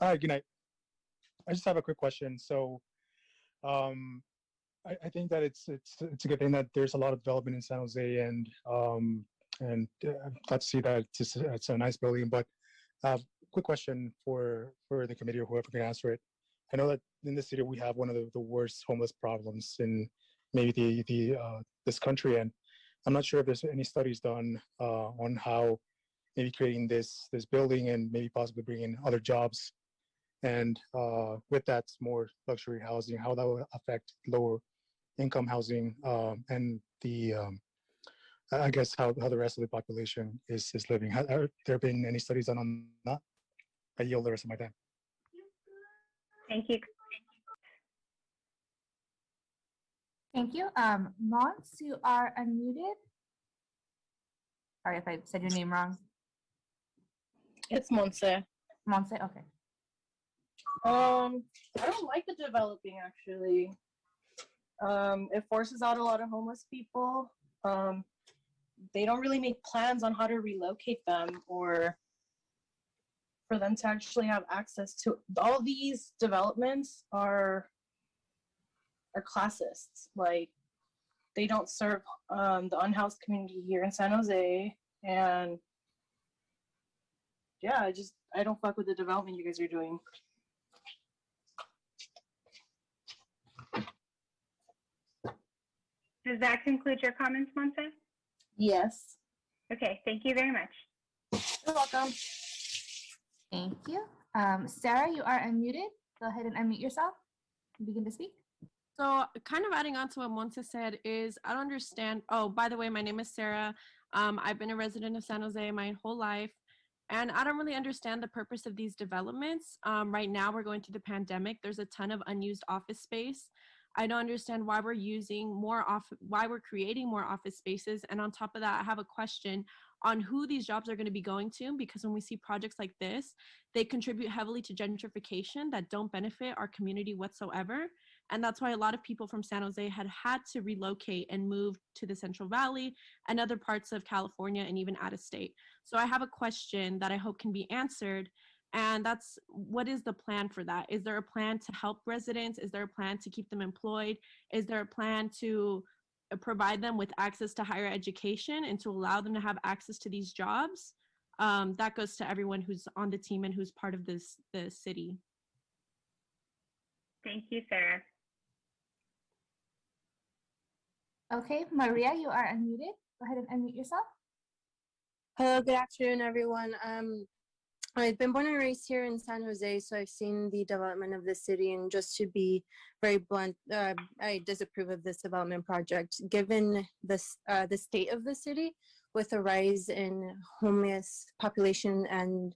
Hi, good night. I just have a quick question. So, I think that it's a good thing that there's a lot of development in San Jose, and I'm glad to see that it's a nice building. But quick question for the committee or whoever can answer it. I know that in the city we have one of the worst homeless problems in maybe this country, and I'm not sure if there's any studies done on how maybe creating this building and maybe possibly bringing other jobs, and with that more luxury housing, how that will affect lower income housing, and the I guess how the rest of the population is living. Have there been any studies done on that? I yield the rest of my time. Thank you. Thank you. Mons, you are unmuted. Sorry if I said your name wrong. It's Monse. Monse, okay. I don't like the developing, actually. It forces out a lot of homeless people. They don't really make plans on how to relocate them or for them to actually have access to all these developments are classists. Like, they don't serve the unhoused community here in San Jose, and yeah, I don't fuck with the development you guys are doing. Does that conclude your comments, Monse? Yes. Okay, thank you very much. You're welcome. Thank you. Sarah, you are unmuted. Go ahead and unmute yourself and begin to speak. So kind of adding on to what Monse said is, I don't understand. Oh, by the way, my name is Sarah. I've been a resident of San Jose my whole life, and I don't really understand the purpose of these developments. Right now, we're going through the pandemic. There's a ton of unused office space. I don't understand why why we're creating more office spaces. And on top of that, I have a question on who these jobs are going to be going to, because when we see projects like this, they contribute heavily to gentrification that don't benefit our community whatsoever. And that's why a lot of people from San Jose had to relocate and move to the Central Valley and other parts of California and even out of state. So I have a question that I hope can be answered. And that's, what is the plan for that? Is there a plan to help residents? Is there a plan to keep them employed? Is there a plan to provide them with access to higher education and to allow them to have access to these jobs? That goes to everyone who's on the team and who's part of the city. Thank you, Sarah. Okay, Maria, you are unmuted. Go ahead and unmute yourself. Hello, good afternoon, everyone. I've been born and raised here in San Jose, so I've seen the development of the city, and just to be very blunt, I disapprove of this development project. Given the state of the city, with a rise in homeless population and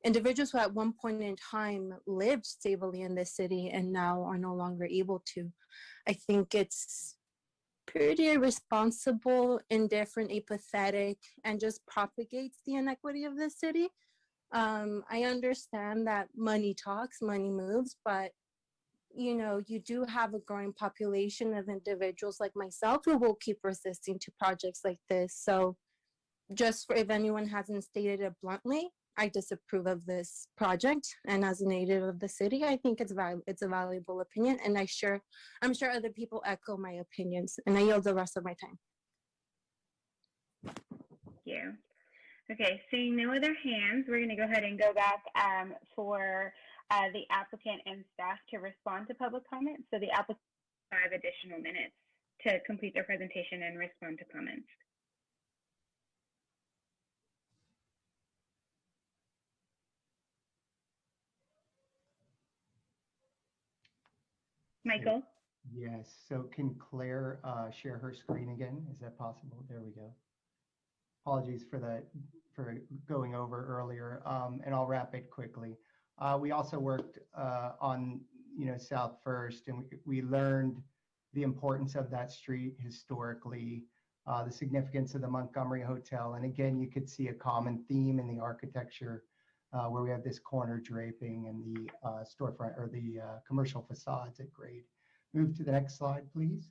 individuals who at one point in time lived stably in this city and now are no longer able to, I think it's pretty irresponsible, indifferent, apathetic, and just propagates the inequity of the city. I understand that money talks, money moves, but you do have a growing population of individuals like myself who will keep resisting to projects like this. So just for if anyone hasn't stated it bluntly, I disapprove of this project. And as a native of the city, I think it's a valuable opinion. And I'm sure other people echo my opinions. And I yield the rest of my time. Thank you. Okay, seeing no other hands, we're going to go ahead and go back for the applicant and staff to respond to public comment. So the applicant has 5 additional minutes to complete their presentation and respond to comments. Michael? Yes, so can Claire share her screen again? Is that possible? There we go. Apologies for going over earlier, and I'll wrap it quickly. We also worked on South First, and we learned the importance of that street historically, the significance of the Montgomery Hotel, and again, you could see a common theme in the architecture where we have this corner draping and the storefront or the commercial facades at grade. Move to the next slide, please.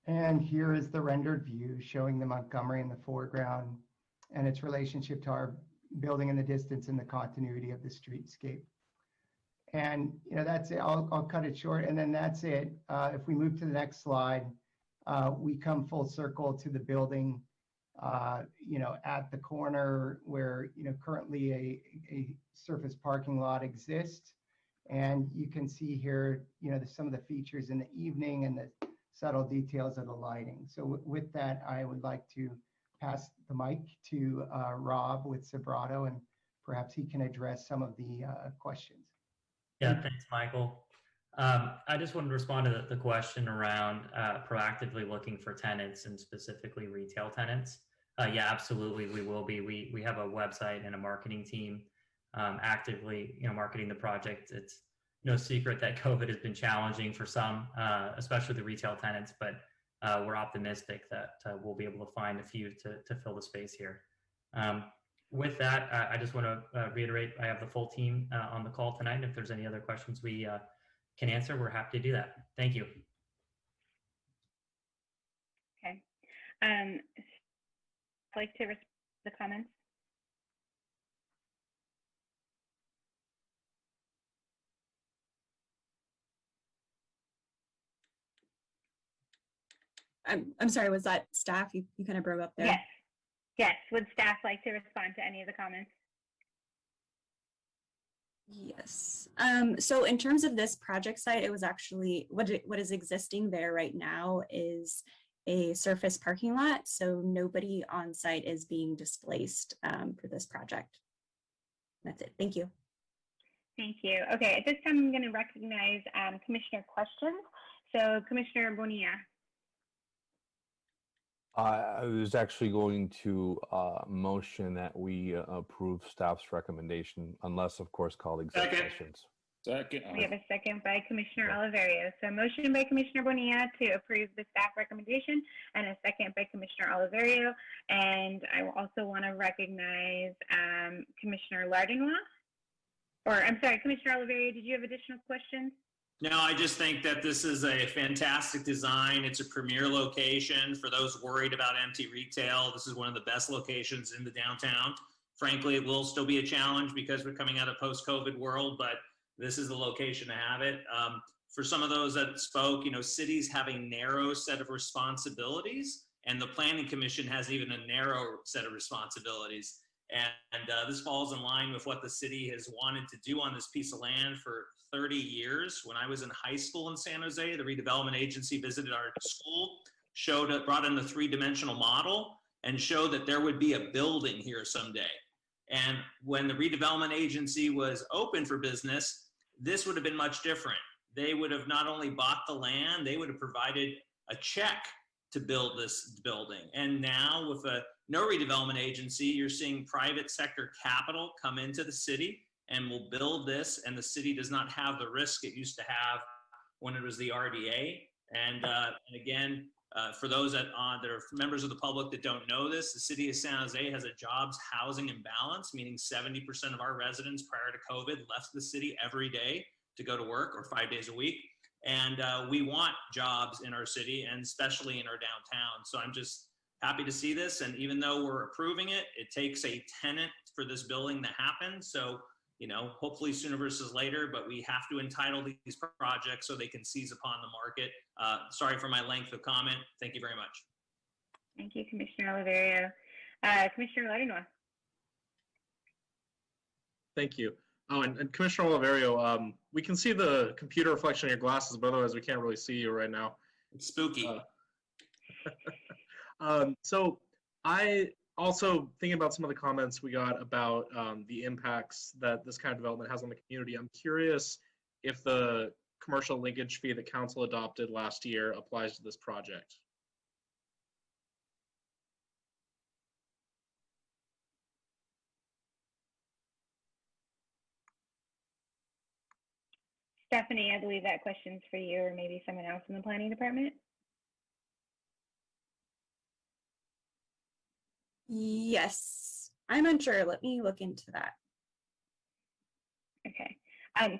And here is the rendered view showing the Montgomery in the foreground and its relationship to our building in the distance and the continuity of the streetscape. And that's it. I'll cut it short, and then that's it. If we move to the next slide, we come full circle to the building at the corner where currently a surface parking lot exists, and you can see here some of the features in the evening and the subtle details of the lighting. So with that, I would like to pass the mic to Rob with Sobrato, and perhaps he can address some of the questions. Yeah, thanks, Michael. I just wanted to respond to the question around proactively looking for tenants and specifically retail tenants. Yeah, absolutely, we will be. We have a website and a marketing team actively, marketing the project. It's no secret that COVID has been challenging for some, especially the retail tenants, but we're optimistic that we'll be able to find a few to fill the space here. With that, I just want to reiterate, I have the full team on the call tonight. And if there's any other questions we can answer, we're happy to do that. Thank you. Okay. I'd like to respond to the comments. I'm sorry, was that staff? You kind of broke up there. Yes. Yes. Would staff like to respond to any of the comments? Yes. So in terms of this project site, it was actually what is existing there right now is a surface parking lot. So nobody on site is being displaced for this project. That's it. Thank you. Thank you. Okay. At this time, I'm going to recognize Commissioner questions. So Commissioner Bonilla. I was actually going to motion that we approve staff's recommendation, unless, of course, colleagues have questions. Second. We have a second by Commissioner Oliverio. So motion by Commissioner Bonilla to approve the staff recommendation and a second by Commissioner Oliverio. And I will also want to recognize Commissioner Lardinois. Or I'm sorry, Commissioner Oliverio, did you have additional questions? No, I just think that this is a fantastic design. It's a premier location for those worried about empty retail. This is one of the best locations in the downtown. Frankly, it will still be a challenge because we're coming out of post-COVID world, but this is the location to have it. For some of those that spoke, cities have a narrow set of responsibilities, and the Planning Commission has even a narrow set of responsibilities. And this falls in line with what the city has wanted to do on this piece of land for 30 years. When I was in high school in San Jose, the redevelopment agency visited our school, brought in the 3-dimensional model, and showed that there would be a building here someday. And when the redevelopment agency was open for business, this would have been much different. They would have not only bought the land, they would have provided a check to build this building. And now with no redevelopment agency, you're seeing private sector capital come into the city and will build this, and the city does not have the risk it used to have when it was the RDA. And again, For those that are members of the public that don't know this, the city of San Jose has a jobs housing imbalance, meaning 70% of our residents prior to COVID left the city every day to go to work or 5 days a week. And we want jobs in our city and especially in our downtown. So I'm just happy to see this. And even though we're approving it, it takes a tenant for this building to happen. So, you know, hopefully sooner versus later, but we have to entitle these projects so they can seize upon the market. Sorry for my length of comment. Thank you very much. Thank you, Commissioner Oliverio. Commissioner Ladinois. Thank you. Oh, and Commissioner Oliverio, we can see the computer reflection in your glasses, but otherwise we can't really see you right now. It's spooky. So I also, thinking about some of the comments we got about the impacts that this kind of development has on the community, I'm curious if the commercial linkage fee that council adopted last year applies to this project. Stephanie, I believe that question's for you or maybe someone else in the planning department. Yes, I'm unsure. Let me look into that. Okay.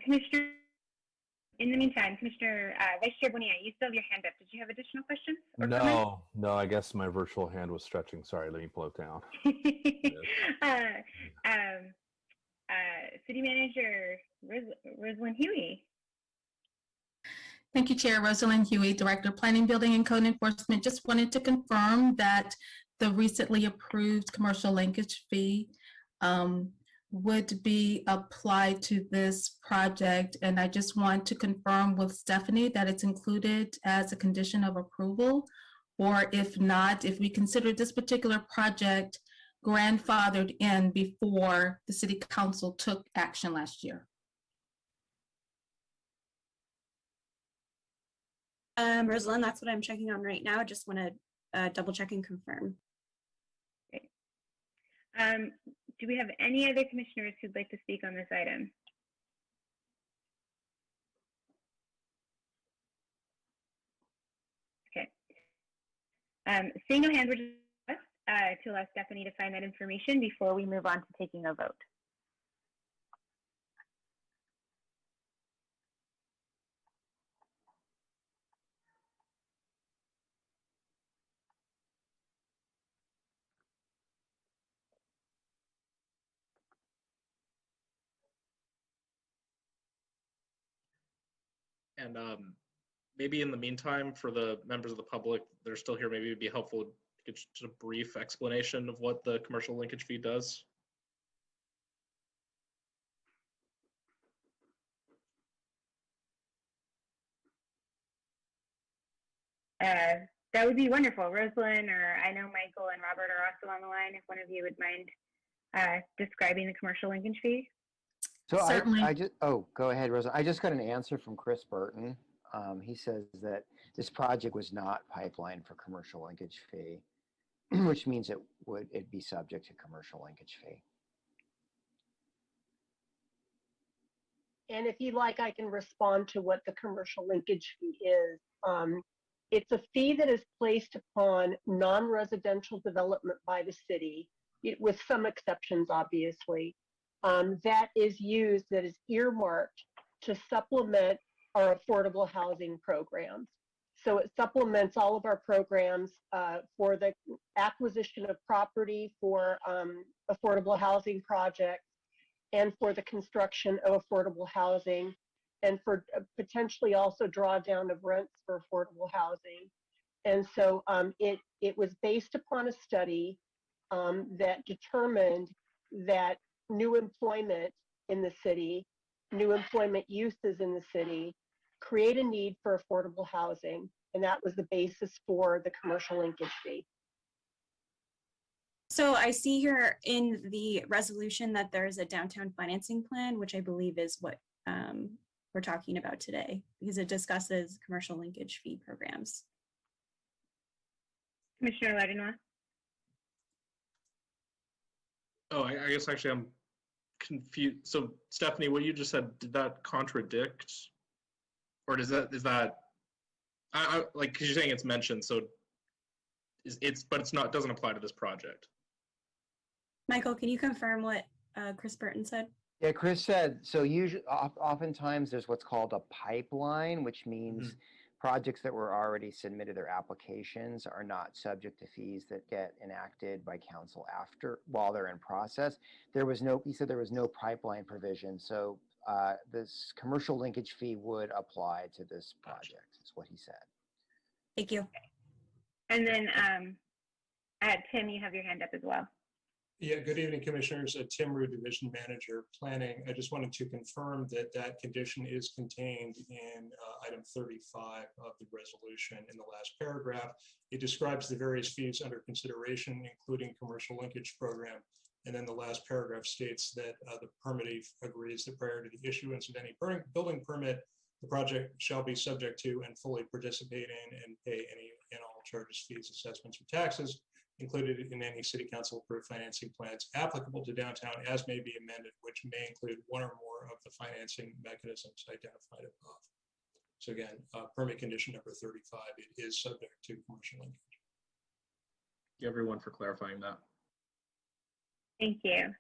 Commissioner, in the meantime, Commissioner Vice Chair Bonilla, you still have your hand up. Did you have additional questions? Or comments? No, I guess my virtual hand was stretching. Sorry, let me pull it down. City Manager Rosalind Huey. Thank you, Chair. Rosalind Huey, Director of Planning, Building, and Code Enforcement. Just wanted to confirm that the recently approved commercial linkage fee would be applied to this project. And I just want to confirm with Stephanie that it's included as a condition of approval, or if not, if we consider this particular project grandfathered in before the City Council took action last year. Rosalind, that's what I'm checking on right now. Just want to double check and confirm. Great. Do we have any other commissioners who'd like to speak on this item? Okay. Seeing no hands, we're just to allow Stephanie to find that information before we move on to taking a vote. And maybe in the meantime, for the members of the public that are still here, maybe it'd be helpful to get just a brief explanation of what the commercial linkage fee does. That would be wonderful. Rosalind, or I know Michael and Robert are also on the line, if one of you would mind describing the commercial linkage fee. So I just, oh, go ahead, Rosa. I just got an answer from Chris Burton. He says that this project was not pipelined for commercial linkage fee, which means it'd be subject to commercial linkage fee. And if you'd like, I can respond to what the commercial linkage fee is. It's a fee that is placed upon non-residential development by the city, with some exceptions, obviously. That is used, that is earmarked to supplement our affordable housing programs. So it supplements all of our programs for the acquisition of property for affordable housing projects and for the construction of affordable housing and for potentially also drawdown of rents for affordable housing. And so it was based upon a study that determined that new employment in the city, new employment uses in the city, create a need for affordable housing. And that was the basis for the commercial linkage fee. So I see here in the resolution that there's a downtown financing plan, which I believe is what we're talking about today, because it discusses commercial linkage fee programs. Commissioner Ladinois. Oh, I guess actually I'm confused. So Stephanie, what you just said, did that contradict, or is that, I like, because you're saying it's mentioned, so but it's not, doesn't apply to this project. Michael, can you confirm what Chris Burton said? Yeah, Chris said, so usually, oftentimes there's what's called a pipeline, which means projects that were already submitted their applications are not subject to fees that get enacted by council while they're in process. He said there was no pipeline provision. So this commercial linkage fee would apply to this project, is what he said. Thank you. And then Tim, you have your hand up as well. Yeah, good evening, Commissioners. Tim Rue, Division Manager, Planning. I just wanted to confirm that that condition is contained in item 35 of the resolution in the last paragraph. It describes the various fees under consideration, including commercial linkage program. And then the last paragraph states that the permittee agrees that prior to the issuance of any building permit, the project shall be subject to and fully participate in and pay any and all charges, fees, assessments, or taxes included in any city council approved financing plans applicable to downtown as may be amended, which may include one or more of the financing mechanisms identified above. So again, permit condition number 35, it is subject to commercial linkage. Thank you everyone for clarifying that. Thank you.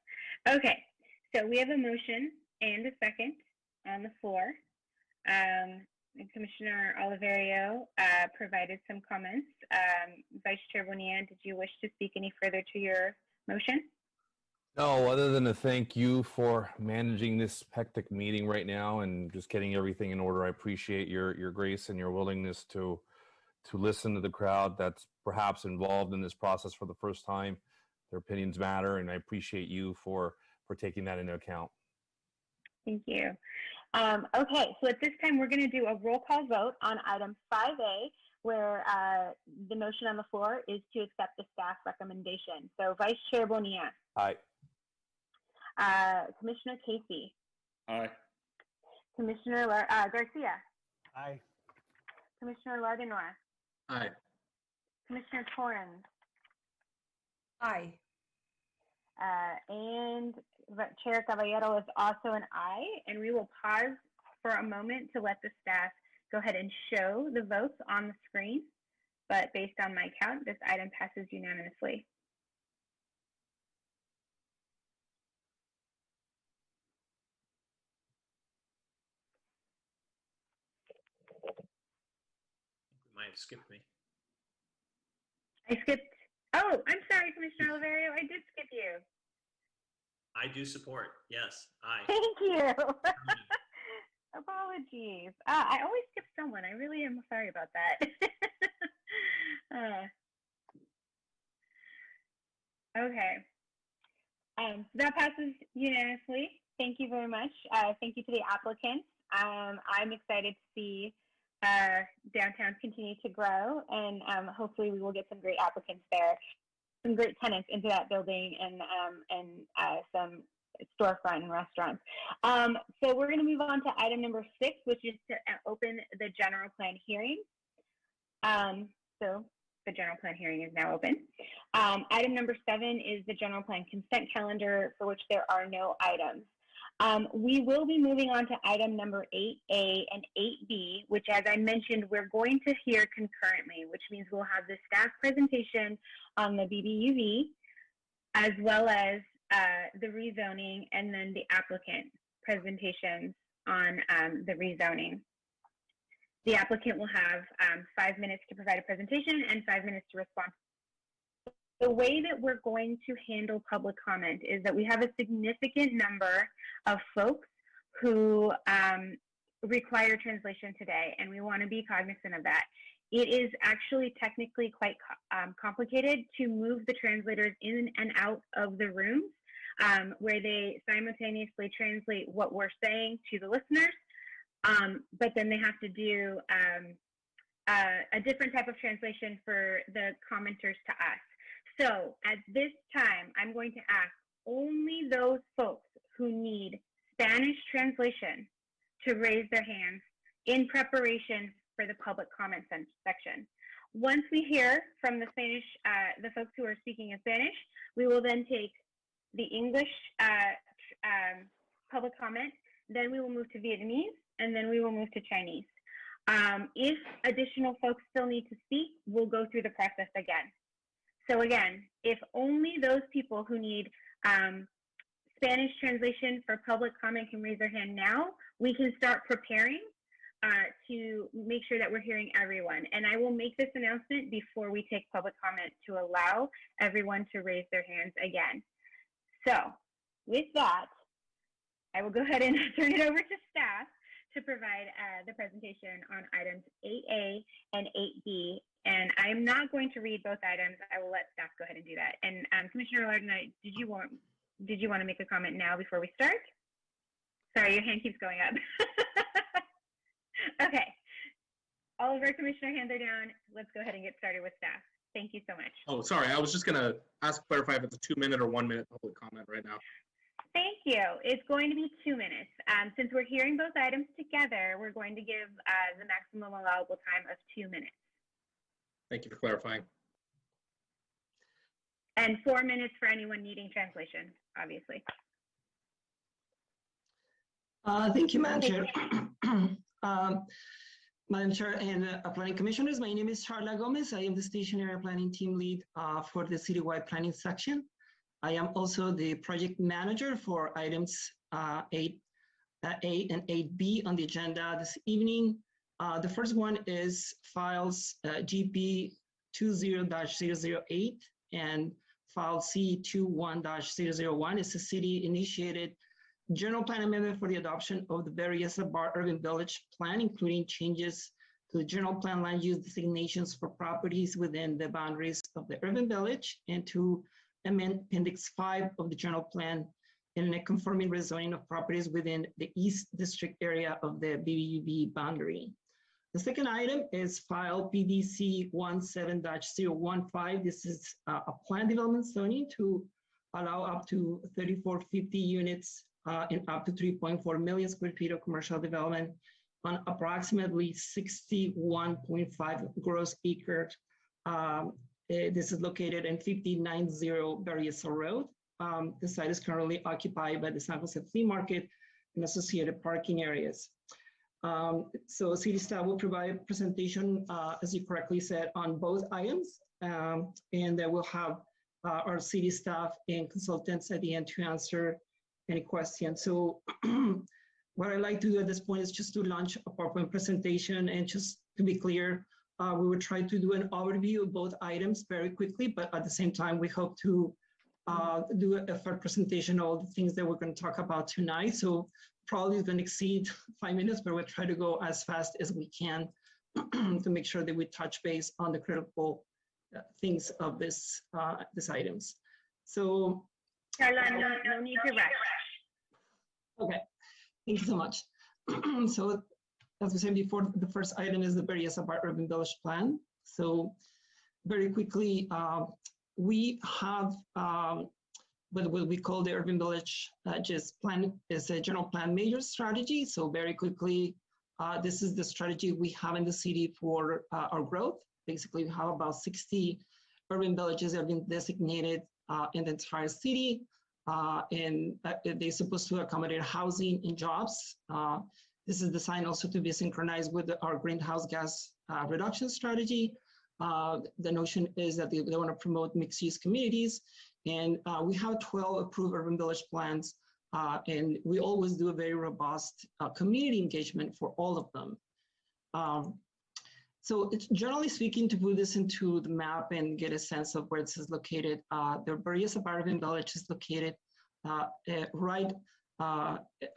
Okay, so we have a motion and a second on the floor. Commissioner Oliverio provided some comments. Vice Chair Bonilla, did you wish to speak any further to your motion? No, other than to thank you for managing this hectic meeting right now and just getting everything in order. I appreciate your grace and your willingness to listen to the crowd that's perhaps involved in this process for the first time. Their opinions matter, and I appreciate you for taking that into account. Thank you. Okay, so at this time, we're going to do a roll call vote on item 5A, where the motion on the floor is to accept the staff recommendation. So Vice Chair Bonilla. Aye. Commissioner Casey. Aye. Commissioner Garcia. Aye. Commissioner Lardenois. Aye. Commissioner Torrens. Aye. And Chair Caballero is also an aye, and we will pause for a moment to let the staff go ahead and show the votes on the screen. But based on my count, this item passes unanimously. You might have skipped me. I skipped. Oh, I'm sorry, Commissioner Oliverio. I did skip you. I do support. Yes. Aye. Thank you. Apologies. I always skip someone. I really am sorry about that. Okay. That passes unanimously. Thank you very much. Thank you to the applicants. I'm excited to see downtown continue to grow, and hopefully we will get some great applicants there, some great tenants into that building, and some storefront and restaurants. So we're going to move on to item number 6, which is to open the general plan hearing. So the general plan hearing is now open. Item number 7 is the general plan consent calendar, for which there are no items. We will be moving on to item number 8A and 8B, which, as I mentioned, we're going to hear concurrently, which means we'll have the staff presentation on the BBUV, as well as the rezoning, and then the applicant presentations on the rezoning. The applicant will have 5 minutes to provide a presentation and 5 minutes to respond. The way that we're going to handle public comment is that we have a significant number of folks who require translation today, and we want to be cognizant of that. It is actually technically quite complicated to move the translators in and out of the rooms, where they simultaneously translate what we're saying to the listeners, but then they have to do a different type of translation for the commenters to us. So at this time, I'm going to ask only those folks who need Spanish translation to raise their hands in preparation for the public comment section. Once we hear from the Spanish, the folks who are speaking in Spanish, we will then take the English public comment, then we will move to Vietnamese, and then we will move to Chinese. If additional folks still need to speak, we'll go through the process again. So again, if only those people who need Spanish translation for public comment can raise their hand now, we can start preparing to make sure that we're hearing everyone. And I will make this announcement before we take public comment to allow everyone to raise their hands again. So with that, I will go ahead and turn it over to staff to provide the presentation on items 8A and 8B. And I am not going to read both items. I will let staff go ahead and do that. And Commissioner Lardner, did you want to make a comment now before we start? Sorry, your hand keeps going up. Okay. All of our commissioner hands are down. Let's go ahead and get started with staff. Thank you so much. Oh, sorry. I was just going to clarify if it's a 2-minute or 1-minute public comment right now. Thank you. It's going to be 2 minutes. Since we're hearing both items together, we're going to give the maximum allowable time of 2 minutes. Thank you for clarifying. And 4 minutes for anyone needing translation, obviously. Thank you, Madam Chair. Madam Chair and Planning Commissioners, my name is Charla Gomez. I am the Station Area Planning Team Lead for the Citywide Planning Section. I am also the Project Manager for items 8A and 8B on the agenda this evening. The first one is files GP 20-008 and file C21-001. It's a city-initiated general plan amendment for the adoption of the Berryessa Bar Urban Village Plan, including changes to the general plan land use designations for properties within the boundaries of the urban village, and to amend Appendix 5 of the general plan in a conforming rezoning of properties within the East District area of the BBUB boundary. The second item is file PDC 17-015. This is a plan development zoning to allow up to 3,450 units and up to 3.4 million square feet of commercial development on approximately 61.5 gross acres. This is located in 590 Berryessa Road. The site is currently occupied by the San Jose Flea Market and associated parking areas. So city staff will provide a presentation, as you correctly said, on both items, and then we'll have our city staff and consultants at the end to answer any questions. So what I'd like to do at this point is just to launch a PowerPoint presentation, and just to be clear, we will try to do an overview of both items very quickly, but at the same time, we hope to do a fair presentation of all the things that we're going to talk about tonight. So probably going to exceed 5 minutes, but we'll try to go as fast as we can to make sure that we touch base on the critical things of this items. So Carla, no need to rush. Okay, thank you so much. So as we said before, the first item is the Berryessa Bar Urban Village Plan. So very quickly, we have what we call the Urban Village just plan is a general plan major strategy. So very quickly, this is the strategy we have in the city for our growth. Basically, we have about 60 urban villages that have been designated in the entire city, and they're supposed to accommodate housing and jobs. This is designed also to be synchronized with our greenhouse gas reduction strategy. The notion is that they want to promote mixed-use communities, and we have 12 approved urban village plans, and we always do a very robust community engagement for all of them. So it's generally speaking, to put this into the map and get a sense of where this is located, the Berryessa Bar Urban Village is located right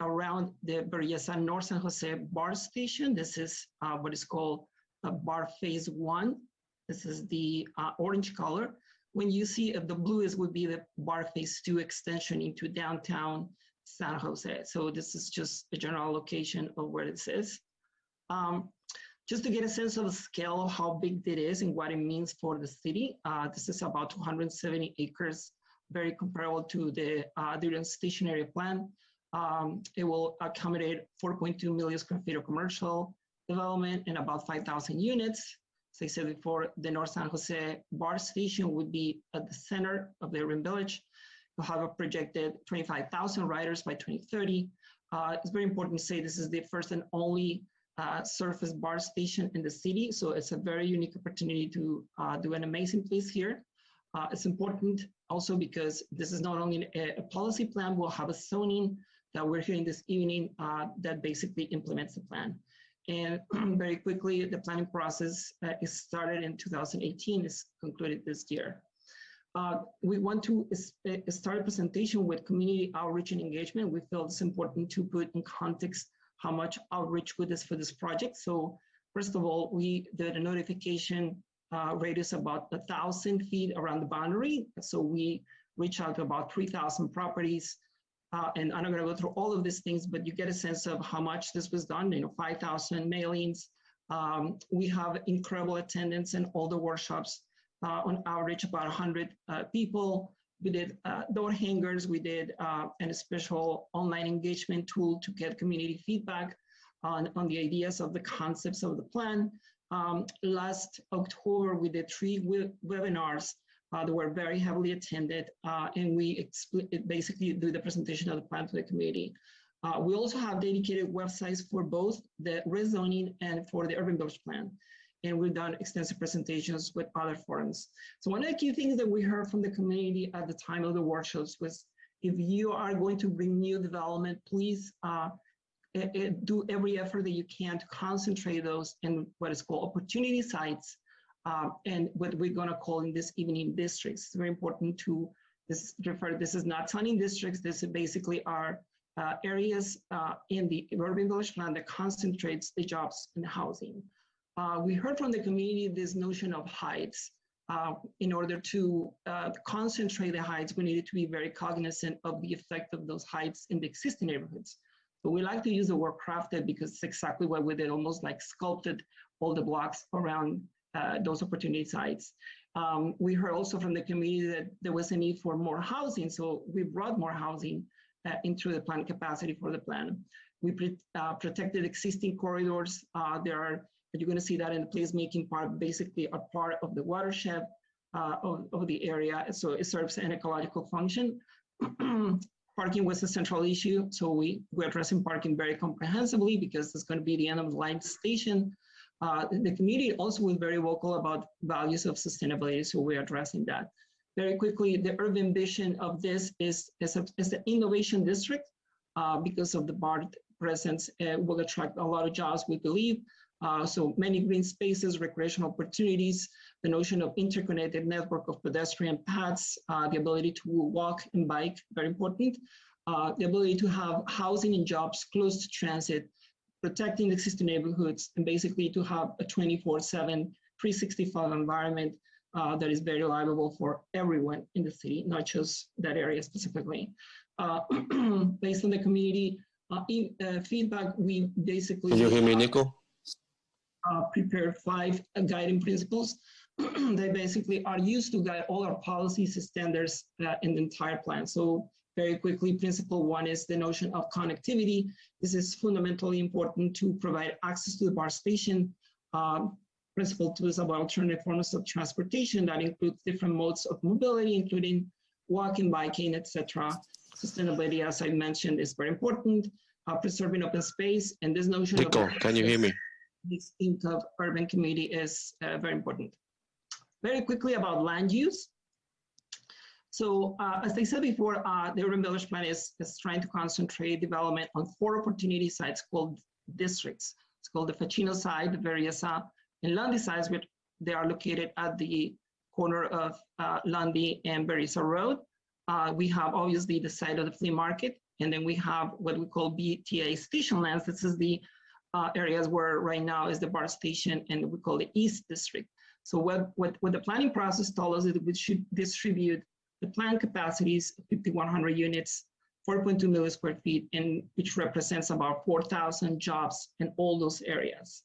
around the Berryessa North San Jose Bar Station. This is what is called Bar Phase 1. This is the orange color. When you see the blue would be the Bar Phase 2 extension into downtown San Jose. So this is just a general location of where this is. Just to get a sense of the scale of how big it is and what it means for the city, this is about 270 acres, very comparable to the Durham Station Area Plan. It will accommodate 4.2 million square feet of commercial development and about 5,000 units. As I said before, the North San Jose Bar Station would be at the center of the urban village. You'll have a projected 25,000 riders by 2030. It's very important to say this is the first and only surface bar station in the city. So it's a very unique opportunity to do an amazing place here. It's important also because this is not only a policy plan, we'll have a zoning that we're hearing this evening that basically implements the plan. And very quickly, the planning process is started in 2018, is concluded this year. We want to start a presentation with community outreach and engagement. We feel it's important to put in context how much outreach with this for this project. So first of all, we did a notification radius about 1,000 feet around the boundary. So we reach out to about 3,000 properties. And I'm not going to go through all of these things, but you get a sense of how much this was done, 5,000 mailings. We have incredible attendance in all the workshops. On average, about 100 people. We did door hangers. We did a special online engagement tool to get community feedback on the ideas of the concepts of the plan. Last October, we did 3 webinars that were very heavily attended, and we basically do the presentation of the plan to the community. We also have dedicated websites for both the rezoning and for the urban village plan. And we've done extensive presentations with other forums. So one of the key things that we heard from the community at the time of the workshops was, if you are going to bring new development, please do every effort that you can to concentrate those in what is called opportunity sites, and what we're gonna call in this evening districts. It's very important to this is not zoning districts, this basically are areas in the urban village plan that concentrates the jobs and housing. We heard from the community this notion of heights. In order to concentrate the heights, we needed to be very cognizant of the effect of those heights in the existing neighborhoods. So we like to use the word crafted because it's exactly what we did, almost like sculpted all the blocks around those opportunity sites. We heard also from the community that there was a need for more housing, so we brought more housing into the plan capacity for the plan. We protected existing corridors. You're going to see that in the placemaking part, basically a part of the watershed of the area. So it serves an ecological function. Parking was a central issue. So we're addressing parking very comprehensively because it's going to be the end of the line station. The community also was very vocal about values of sustainability. So we're addressing that. Very quickly, the urban vision of this is the innovation district because of the BART presence will attract a lot of jobs, we believe. So many green spaces, recreational opportunities, the notion of interconnected network of pedestrian paths, the ability to walk and bike, very important. The ability to have housing and jobs close to transit, protecting existing neighborhoods, and basically to have a 24/7, 365 environment that is very reliable for everyone in the city, not just that area specifically. Based on the community feedback, we basically— Can you hear me, Nico? Prepare 5 guiding principles. They basically are used to guide all our policies and standards in the entire plan. So very quickly, principle 1 is the notion of connectivity. This is fundamentally important to provide access to the BART station. Principle 2 is about alternative forms of transportation that includes different modes of mobility, including walking, biking, etc. Sustainability, as I mentioned, is very important. Preserving open space, and this notion Nico, of— can you hear me? This think of urban community is very important. Very quickly about land use. So as I said before, the urban village plan is trying to concentrate development on 4 opportunity sites called districts. It's called the Facino site, the Berryessa, and Lundy sites, which they are located at the corner of Lundy and Berryessa Road. We have obviously the site of the flea market, and then we have what we call BTA station lands. This is the areas where right now is the BART station, and we call it East District. So what the planning process told us is that we should distribute the planned capacities, 5,100 units, 4.2 million square feet, and which represents about 4,000 jobs in all those areas.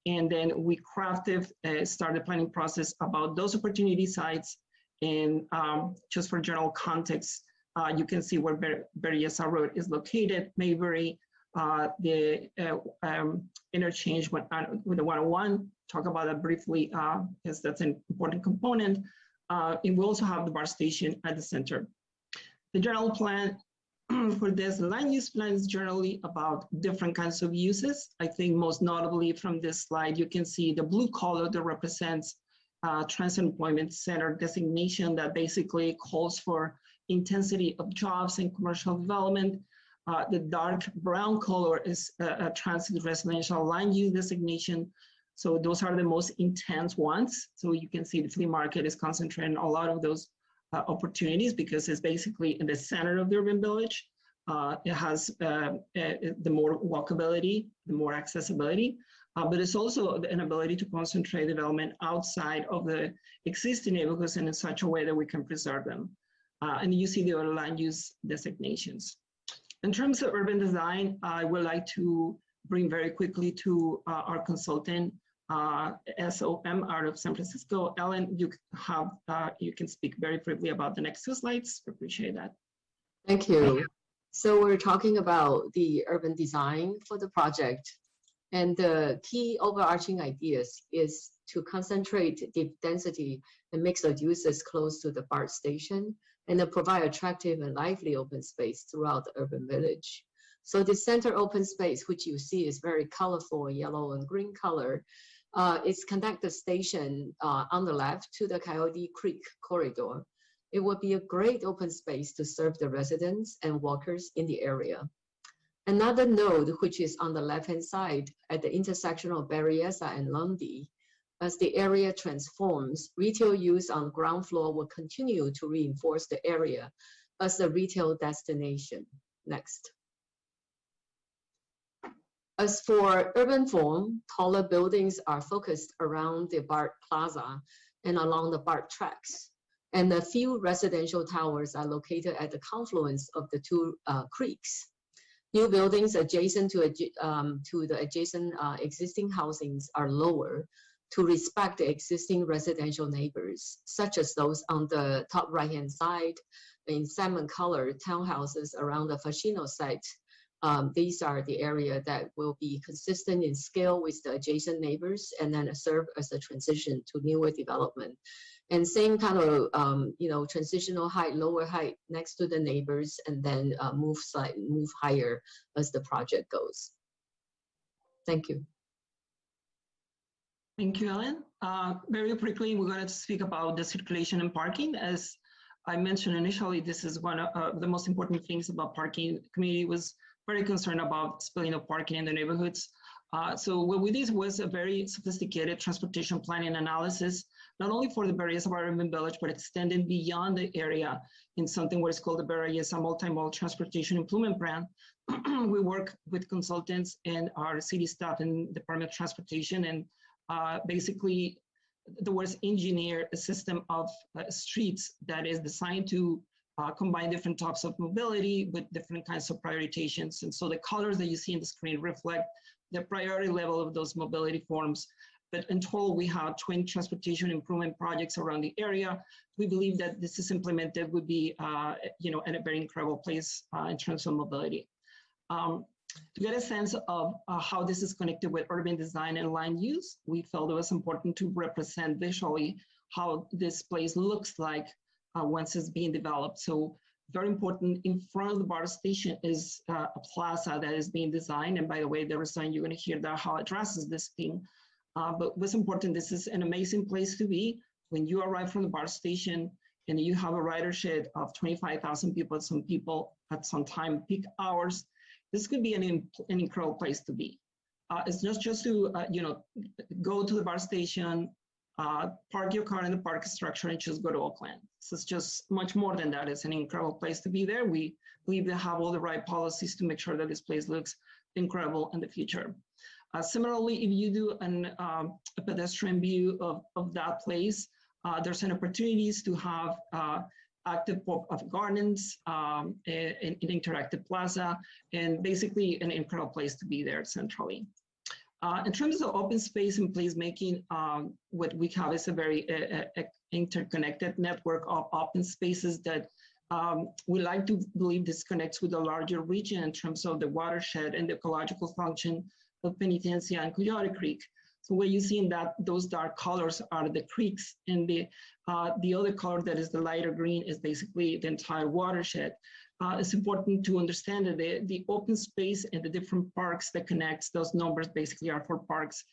And then we crafted, started the planning process about those opportunity sites. And just for general context, you can see where Berryessa Road is located, Maybury, the interchange with the 101, talk about that briefly, because that's an important component. And we also have the BART station at the center. The general plan for this land use plan is generally about different kinds of uses. I think most notably from this slide, you can see the blue color that represents transit employment center designation that basically calls for intensity of jobs and commercial development. The dark brown color is a transit residential land use designation. So those are the most intense ones. So you can see the flea market is concentrating a lot of those opportunities because it's basically in the center of the urban village. It has the more walkability, the more accessibility, but it's also an ability to concentrate development outside of the existing neighborhoods and in such a way that we can preserve them. And you see the other land use designations. In terms of urban design, I would like to bring very quickly to our consultant, SOM out of San Francisco. Ellen, you can speak very briefly about the next two slides. Appreciate that. Thank you. So we're talking about the urban design for the project. And the key overarching ideas is to concentrate deep density and mix of uses close to the BART station and then provide attractive and lively open space throughout the urban village. So the center open space, which you see is very colorful, yellow and green color, it's connect the station on the left to the Coyote Creek corridor. It would be a great open space to serve the residents and walkers in the area. Another node, which is on the left-hand side at the intersection of Berryessa and Lundy, as the area transforms, retail use on ground floor will continue to reinforce the area as a retail destination. Next. As for urban form, taller buildings are focused around the BART Plaza and along the BART tracks. And a few residential towers are located at the confluence of the two creeks. New buildings adjacent to the adjacent existing housings are lower to respect the existing residential neighbors, such as those on the top right-hand side in salmon-colored townhouses around the Fascino site. These are the area that will be consistent in scale with the adjacent neighbors and then serve as a transition to newer development. And same kind of, transitional height, lower height next to the neighbors, and then move higher as the project goes. Thank you. Thank you, Ellen. Very quickly, we're going to speak about the circulation and parking. As I mentioned initially, this is one of the most important things about parking. The community was very concerned about splitting of parking in the neighborhoods. So what we did was a very sophisticated transportation planning analysis, not only for the Berryessa Urban Village, but extended beyond the area in something what is called the Berryessa Multimodal Transportation Improvement Plan. We work with consultants and our city staff in Department of Transportation, and basically the words engineer a system of streets that is designed to combine different types of mobility with different kinds of prioritizations. And so the colors that you see in the screen reflect the priority level of those mobility forms. But in total, we have 20 transportation improvement projects around the area. We believe that this is implemented would be, in a very incredible place in terms of mobility. To get a sense of how this is connected with urban design and land use, we felt it was important to represent visually how this place looks like once it's being developed. So very important, in front of the BART station is a plaza that is being designed. And by the way, the design, you're going to hear that how it addresses this thing. But what's important, this is an amazing place to be. When you arrive from the BART station and you have a ridership of 25,000 people, some people at some time peak hours, this could be an incredible place to be. It's not just to, go to the BART station, park your car in the parking structure and just go to Oakland. So it's just much more than that. It's an incredible place to be there. We believe they have all the right policies to make sure that this place looks incredible in the future. Similarly, if you do a pedestrian view of that place, there's an opportunities to have active pop-up gardens, an interactive plaza, and basically an incredible place to be there centrally. In terms of open space and placemaking, what we have is a very interconnected network of open spaces that we like to believe this connects with a larger region in terms of the watershed and the ecological function of Penitencia and Coyote Creek. So what you see in those dark colors are the creeks, and the other color that is the lighter green is basically the entire watershed. It's important to understand that the open space and the different parks that connects those numbers basically are for parks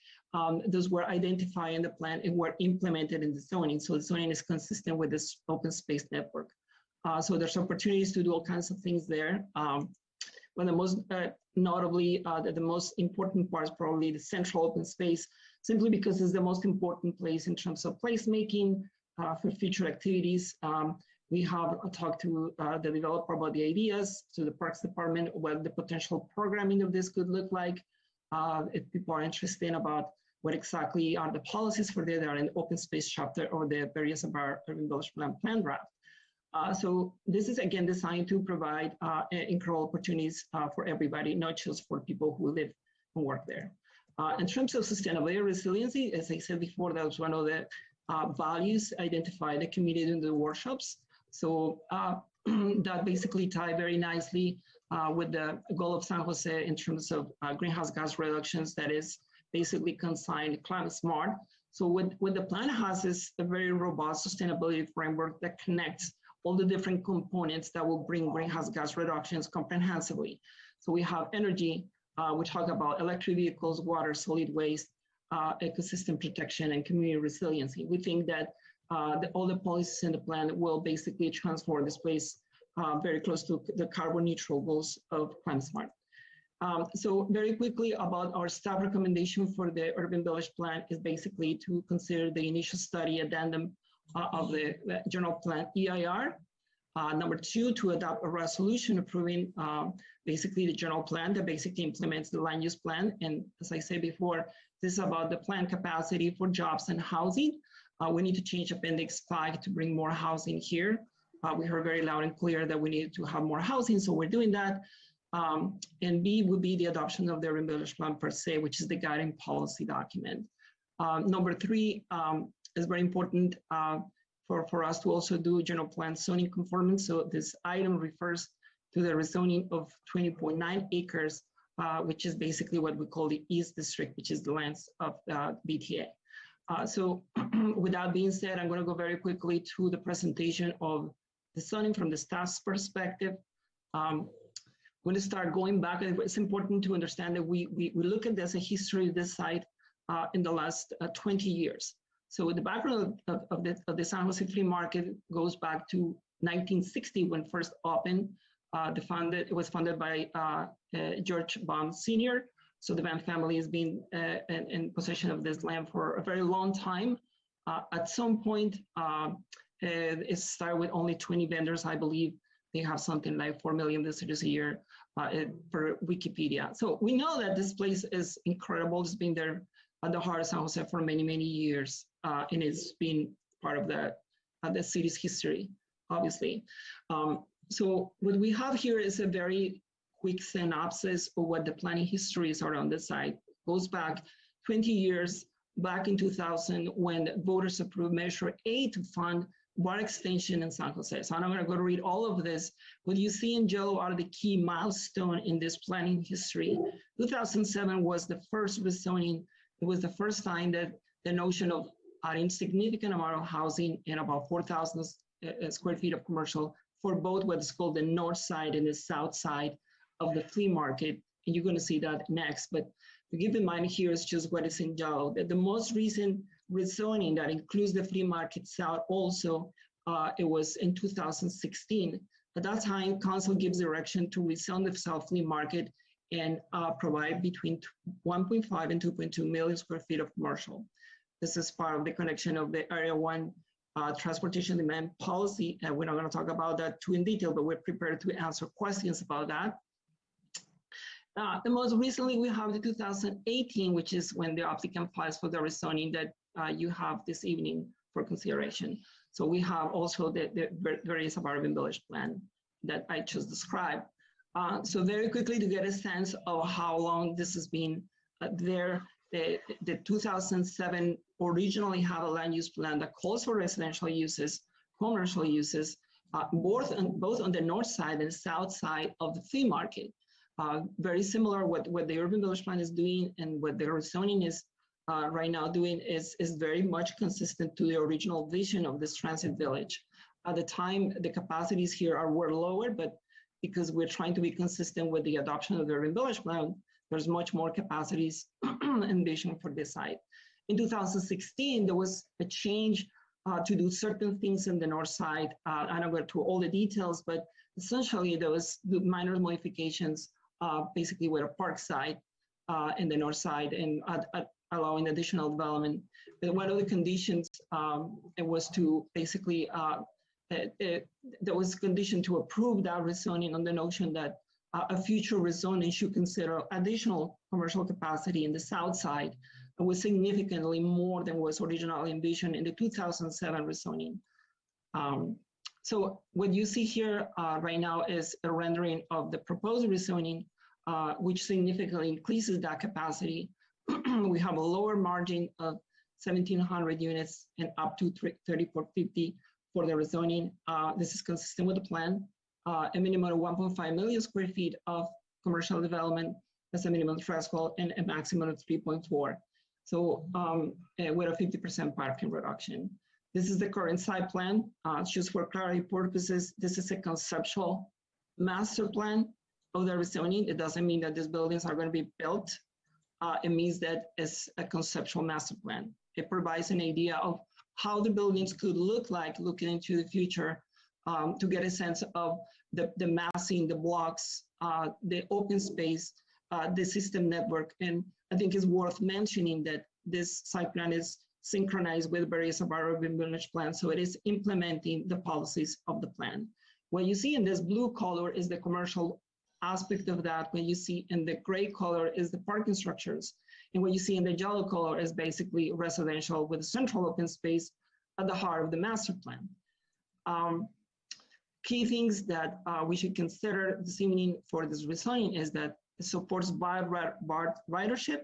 those were identified in the plan and were implemented in the zoning. So the zoning is consistent with this open space network. So there's opportunities to do all kinds of things there. But the most notably, the most important part is probably the central open space, simply because it's the most important place in terms of placemaking for future activities. We have talked to the developer about the ideas, to the Parks Department, what the potential programming of this could look like. If people are interested about what exactly are the policies for that, they are in the open space chapter or the various of our urban village plan draft. So this is again designed to provide incredible opportunities for everybody, not just for people who live and work there. In terms of sustainability and resiliency, as I said before, that was one of the values identified the community in the workshops. So that basically tied very nicely with the goal of San Jose in terms of greenhouse gas reductions that is basically consigned climate smart. So what the plan has is a very robust sustainability framework that connects all the different components that will bring greenhouse gas reductions comprehensively. So we have energy, we talk about electric vehicles, water, solid waste, ecosystem protection, and community resiliency. We think that all the policies in the plan will basically transform this place very close to the carbon neutral goals of Climate Smart. So very quickly about our staff recommendation for the Urban Village Plan is basically to consider the initial study addendum of the general plan EIR. Number two, to adopt a resolution approving basically the general plan that basically implements the land use plan. And as I said before, this is about the plan capacity for jobs and housing. We need to change Appendix 5 to bring more housing here. We heard very loud and clear that we need to have more housing, so we're doing that. And B would be the adoption of the Urban Village Plan per se, which is the guiding policy document. Number three is very important for us to also do general plan zoning conformance. So this item refers to the rezoning of 20.9 acres, which is basically what we call the East District, which is the lands of BTA. So with that being said, I'm going to go very quickly to the presentation of the zoning from the staff's perspective. I'm going to start going back. It's important to understand that we look at this, a history of this site in the last 20 years. So the background of the San Jose Flea Market goes back to 1960 when first opened. It was funded by George Baum Sr. So the Baum family has been in possession of this land for a very long time. At some point, it started with only 20 vendors, I believe. They have something like 4 million visitors a year per Wikipedia. So we know that this place is incredible. It's been there at the heart of San Jose for many, many years. And it's been part of the city's history, obviously. So what we have here is a very quick synopsis of what the planning history is around the site. It goes back 20 years, back in 2000, when voters approved Measure A to fund water extension in San Jose. So I'm not going to go to read all of this. What you see in yellow are the key milestones in this planning history. 2007 was the first rezoning. It was the first time that the notion of adding significant amount of housing and about 4,000 square feet of commercial for both what is called the north side and the south side of the flea market. And you're going to see that next. But to keep in mind here is just what is in yellow. The most recent rezoning that includes the flea market south also, it was in 2016. At that time, council gives direction to rezone the south flea market and provide between 1.5 and 2.2 million square feet of commercial. This is part of the connection of the Area 1 transportation demand policy. And we're not going to talk about that too in detail, but we're prepared to answer questions about that. The most recently, we have the 2018, which is when the applicant files for the rezoning that you have this evening for consideration. So we have also the various of our urban village plan that I just described. So very quickly to get a sense of how long this has been there, the 2007 originally had a land use plan that calls for residential uses, commercial uses, both on the north side and south side of the flea market. Very similar what the urban village plan is doing and what the rezoning is right now doing is very much consistent to the original vision of this transit village. At the time, the capacities here were lower, but because we're trying to be consistent with the adoption of the urban village plan, there's much more capacities envisioned for this site. In 2016, there was a change to do certain things in the north side. I don't go to all the details, but essentially there was minor modifications, basically with a park side in the north side and allowing additional development. But one of the conditions it was to basically, there was a condition to approve that rezoning on the notion that a future rezoning should consider additional commercial capacity in the south side. It was significantly more than was originally envisioned in the 2007 rezoning. So what you see here right now is a rendering of the proposed rezoning, which significantly increases that capacity. We have a lower margin of 1,700 units and up to 3,450 for the rezoning. This is consistent with the plan. A minimum of 1.5 million square feet of commercial development as a minimum threshold and a maximum of 3.4. So with a 50% parking reduction. This is the current site plan. Just for clarity purposes, this is a conceptual master plan of the rezoning. It doesn't mean that these buildings are going to be built. It means that it's a conceptual master plan. It provides an idea of how the buildings could look like looking into the future, to get a sense of the massing, the blocks, the open space, the system network. And I think it's worth mentioning that this site plan is synchronized with various of our urban village plans. So it is implementing the policies of the plan. What you see in this blue color is the commercial aspect of that. What you see in the gray color is the parking structures. And what you see in the yellow color is basically residential with central open space at the heart of the master plan. Key things that we should consider this evening for this rezoning is that it supports wide ridership,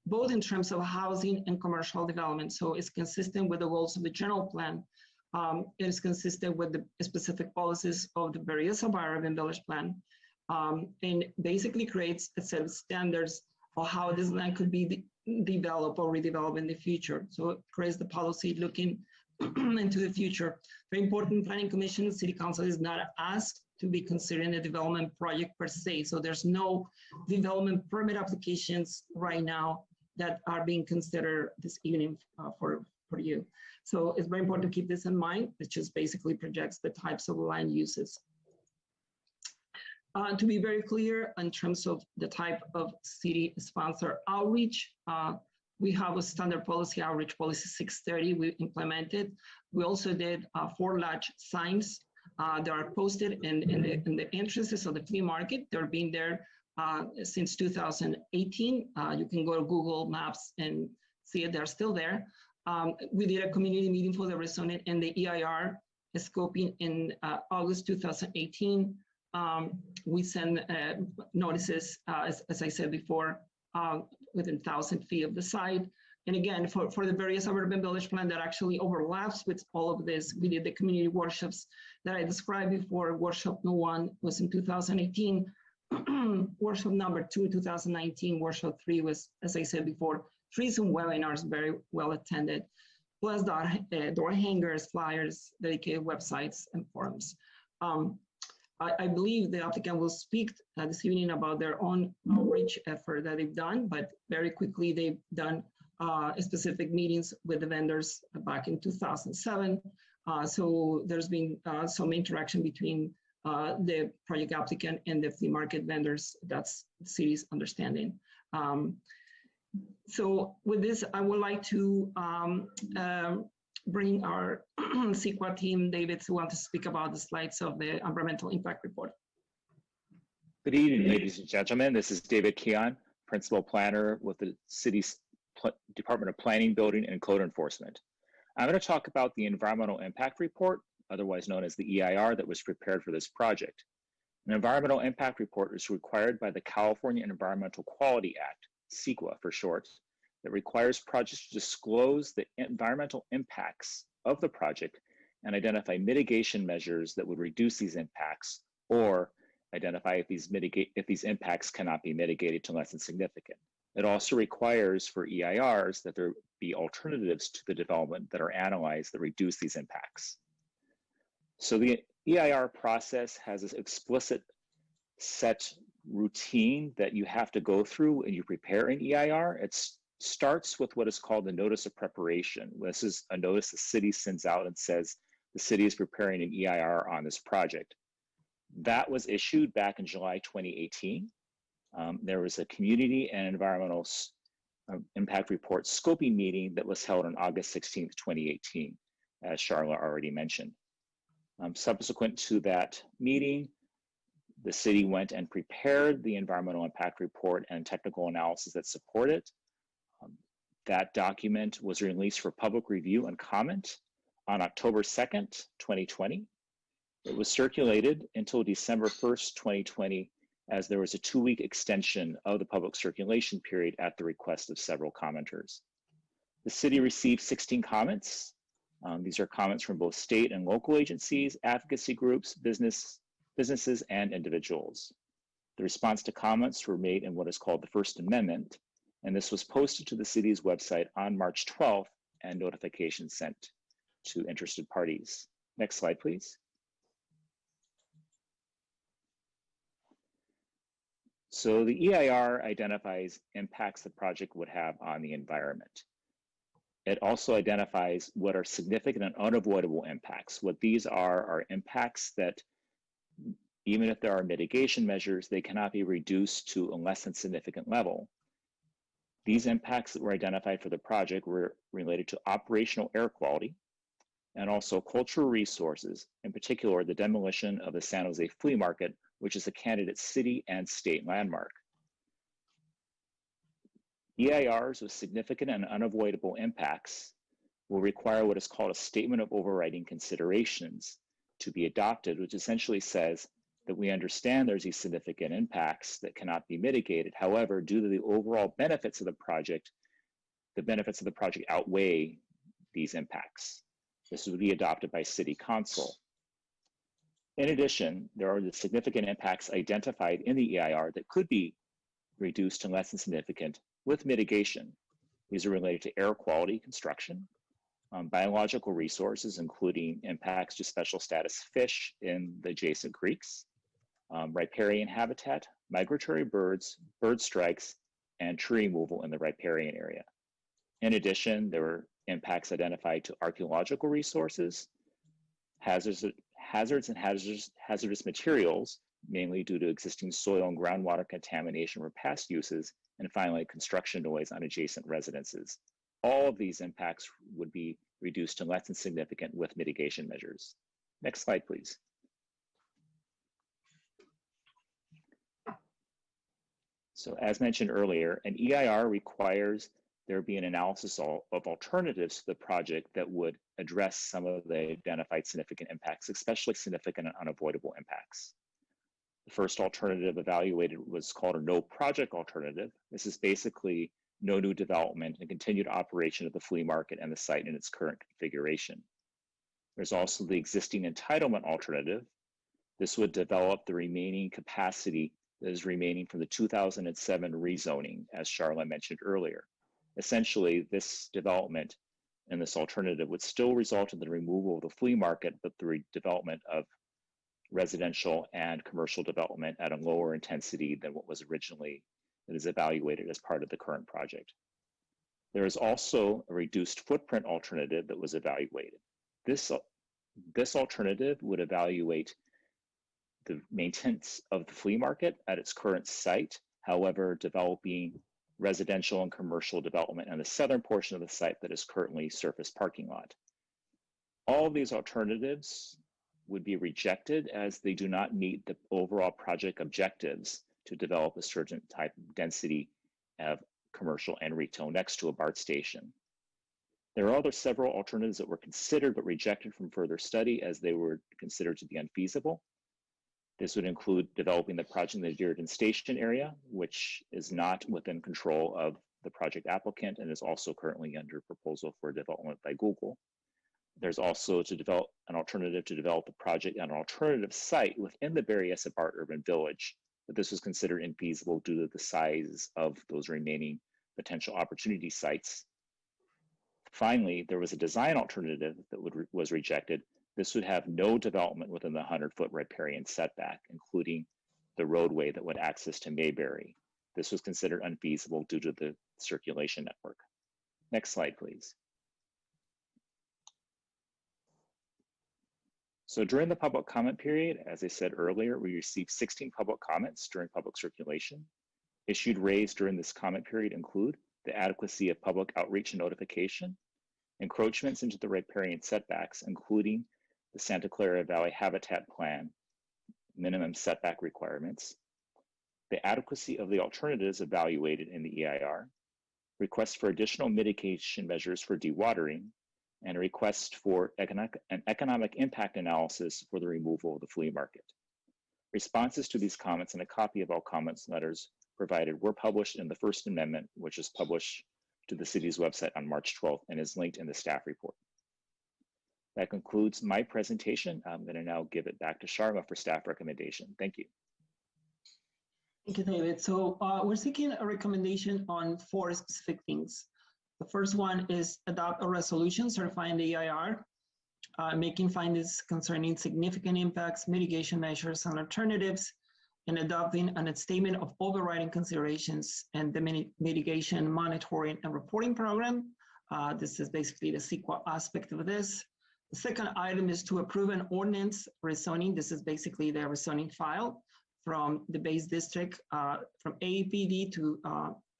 both in terms of housing and commercial development. So it's consistent with the goals of the general plan. It is consistent with the specific policies of the various of our urban village plan, and basically creates a set of standards of how this land could be developed or redeveloped in the future. So it creates the policy looking into the future. Very important, Planning Commission and City Council is not asked to be considering a development project per se. So there's no development permit applications right now that are being considered this evening for you. So it's very important to keep this in mind. It just basically projects the types of land uses. To be very clear in terms of the type of city sponsor outreach, we have a standard policy outreach policy 630 we implemented. We also did 4 large signs that are posted in the entrances of the flea market. They're been there since 2018. You can go to Google Maps and see it, they're still there. We did a community meeting for the rezoning and the EIR scoping in August 2018. We send notices, as I said before, within 1,000 feet of the site. And again, for the various urban village plan that actually overlaps with all of this, we did the community workshops that I described before. Workshop number 1 was in 2018. Workshop number 2, 2019. Workshop 3 was, as I said before, 3 Zoom webinars, very well attended, plus door hangers, flyers, dedicated websites, and forums. I believe the applicant will speak this evening about their own outreach effort that they've done, but very quickly they've done specific meetings with the vendors back in 2007. So there's been some interaction between the project applicant and the flea market vendors. That's the city's understanding. So with this, I would like to bring our CEQA team, David, who want to speak about the slides of the environmental impact report. Good evening, ladies and gentlemen. This is David Keon, Principal Planner with the City's Department of Planning, Building, and Code Enforcement. I'm going to talk about the environmental impact report, otherwise known as the EIR, that was prepared for this project. An environmental impact report is required by the California Environmental Quality Act, CEQA for short, that requires projects to disclose the environmental impacts of the project and identify mitigation measures that would reduce these impacts, or identify if these impacts cannot be mitigated to less than significant. It also requires for EIRs that there be alternatives to the development that are analyzed that reduce these impacts. So the EIR process has this explicit set routine that you have to go through when you prepare an EIR. It starts with what is called the notice of preparation. This is a notice the city sends out and says the city is preparing an EIR on this project. That was issued back in July 2018. There was a community and environmental impact report scoping meeting that was held on August 16th, 2018, as Charlotte already mentioned. Subsequent to that meeting, the city went and prepared the environmental impact report and technical analysis that support it. That document was released for public review and comment on October 2nd, 2020. It was circulated until December 1st, 2020, as there was a 2-week extension of the public circulation period at the request of several commenters. The city received 16 comments. These are comments from both state and local agencies, advocacy groups, businesses, and individuals. The response to comments were made in what is called the First Amendment, and this was posted to the city's website on March 12th and notifications sent to interested parties. Next slide, please. So the EIR identifies impacts the project would have on the environment. It also identifies what are significant and unavoidable impacts. What these are impacts that even if there are mitigation measures, they cannot be reduced to a less than significant level. These impacts that were identified for the project were related to operational air quality and also cultural resources, in particular the demolition of the San Jose Flea Market, which is a candidate city and state landmark. EIRs with significant and unavoidable impacts will require what is called a statement of overriding considerations to be adopted, which essentially says that we understand there's these significant impacts that cannot be mitigated. However, due to the overall benefits of the project outweigh these impacts. This would be adopted by City Council. In addition, there are the significant impacts identified in the EIR that could be reduced to less than significant with mitigation. These are related to air quality, construction, biological resources, including impacts to special status fish in the adjacent creeks, riparian habitat, migratory birds, bird strikes, and tree removal in the riparian area. In addition, there were impacts identified to archaeological resources, hazardous materials, mainly due to existing soil and groundwater contamination for past uses, and finally, construction noise on adjacent residences. All of these impacts would be reduced to less than significant with mitigation measures. Next slide, please. So as mentioned earlier, an EIR requires there be an analysis of alternatives to the project that would address some of the identified significant impacts, especially significant and unavoidable impacts. The first alternative evaluated was called a no project alternative. This is basically no new development and continued operation of the flea market and the site in its current configuration. There's also the existing entitlement alternative. This would develop the remaining capacity that is remaining from the 2007 rezoning, as Charlotte mentioned earlier. Essentially, this development and this alternative would still result in the removal of the flea market, but the redevelopment of residential and commercial development at a lower intensity than what was originally that is evaluated as part of the current project. There is also a reduced footprint alternative that was evaluated. This alternative would evaluate the maintenance of the flea market at its current site, however, developing residential and commercial development on the southern portion of the site that is currently surface parking lot. All of these alternatives would be rejected as they do not meet the overall project objectives to develop a certain type of density of commercial and retail next to a BART station. There are several alternatives that were considered but rejected from further study as they were considered to be unfeasible. This would include developing the project in the Dearden Station area, which is not within control of the project applicant and is also currently under proposal for development by Google. There's also to develop an alternative to develop the project on an alternative site within the Berryessa BART urban village, but this was considered infeasible due to the size of those remaining potential opportunity sites. Finally, there was a design alternative that was rejected. This would have no development within the 100-foot riparian setback, including the roadway that would access to Mayberry. This was considered unfeasible due to the circulation network. Next slide, please. So during the public comment period, as I said earlier, we received 16 public comments during public circulation. Issues raised during this comment period include the adequacy of public outreach and notification, encroachments into the riparian setbacks, including the Santa Clara Valley Habitat Plan minimum setback requirements, the adequacy of the alternatives evaluated in the EIR, requests for additional mitigation measures for dewatering, and a request for an economic impact analysis for the removal of the flea market. Responses to these comments and a copy of all comments letters provided were published in the First Amendment, which is published to the city's website on March 12th and is linked in the staff report. That concludes my presentation. I'm going to now give it back to Sharma for staff recommendation. Thank you. Thank you, David. So we're seeking a recommendation on 4 specific things. The first one is adopt a resolution certifying the EIR, making findings concerning significant impacts, mitigation measures, and alternatives, and adopting a statement of overriding considerations and the mitigation monitoring and reporting program. This is basically the CEQA aspect of this. The second item is to approve an ordinance rezoning. This is basically the rezoning file from the base district from APD to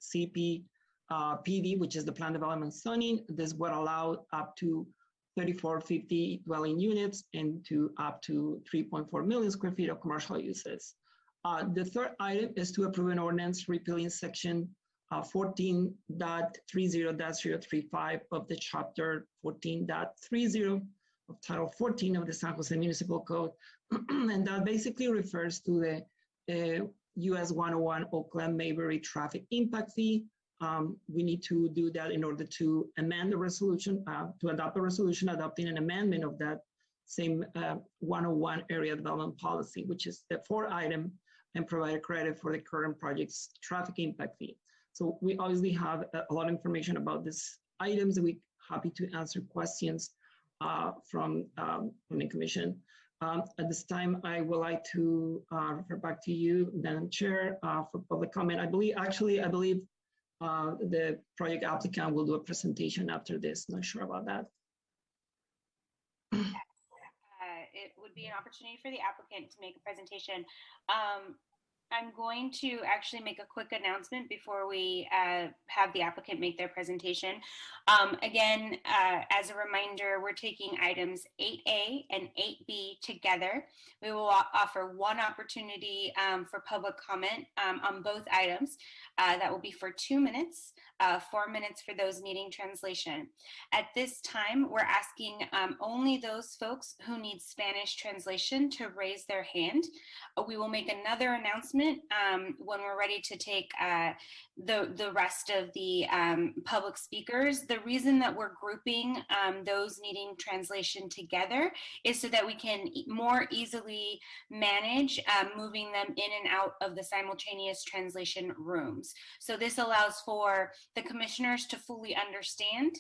CPPD, which is the plan development zoning. This would allow up to 3,450 dwelling units and to up to 3.4 million square feet of commercial uses. The third item is to approve an ordinance repealing section 14.30-035 of the chapter 14.30 of Title 14 of the San Jose Municipal Code. And that basically refers to the US 101 Oakland Mayberry traffic impact fee. We need to do that in order to amend the resolution, to adopt a resolution adopting an amendment of that same 101 area development policy, which is the fourth item, and provide a credit for the current project's traffic impact fee. So we obviously have a lot of information about these items, and we're happy to answer questions from the commission. At this time, I would like to refer back to you, Madam Chair, for public comment. I believe the project applicant will do a presentation after this. Not sure about that. It would be an opportunity for the applicant to make a presentation. I'm going to actually make a quick announcement before we have the applicant make their presentation. Again, as a reminder, we're taking items 8A and 8B together. We will offer one opportunity for public comment on both items. That will be for 2 minutes, 4 minutes for those needing translation. At this time, we're asking only those folks who need Spanish translation to raise their hand. We will make another announcement when we're ready to take the rest of the public speakers. The reason that we're grouping those needing translation together is so that we can more easily manage moving them in and out of the simultaneous translation rooms. So this allows for the commissioners to fully understand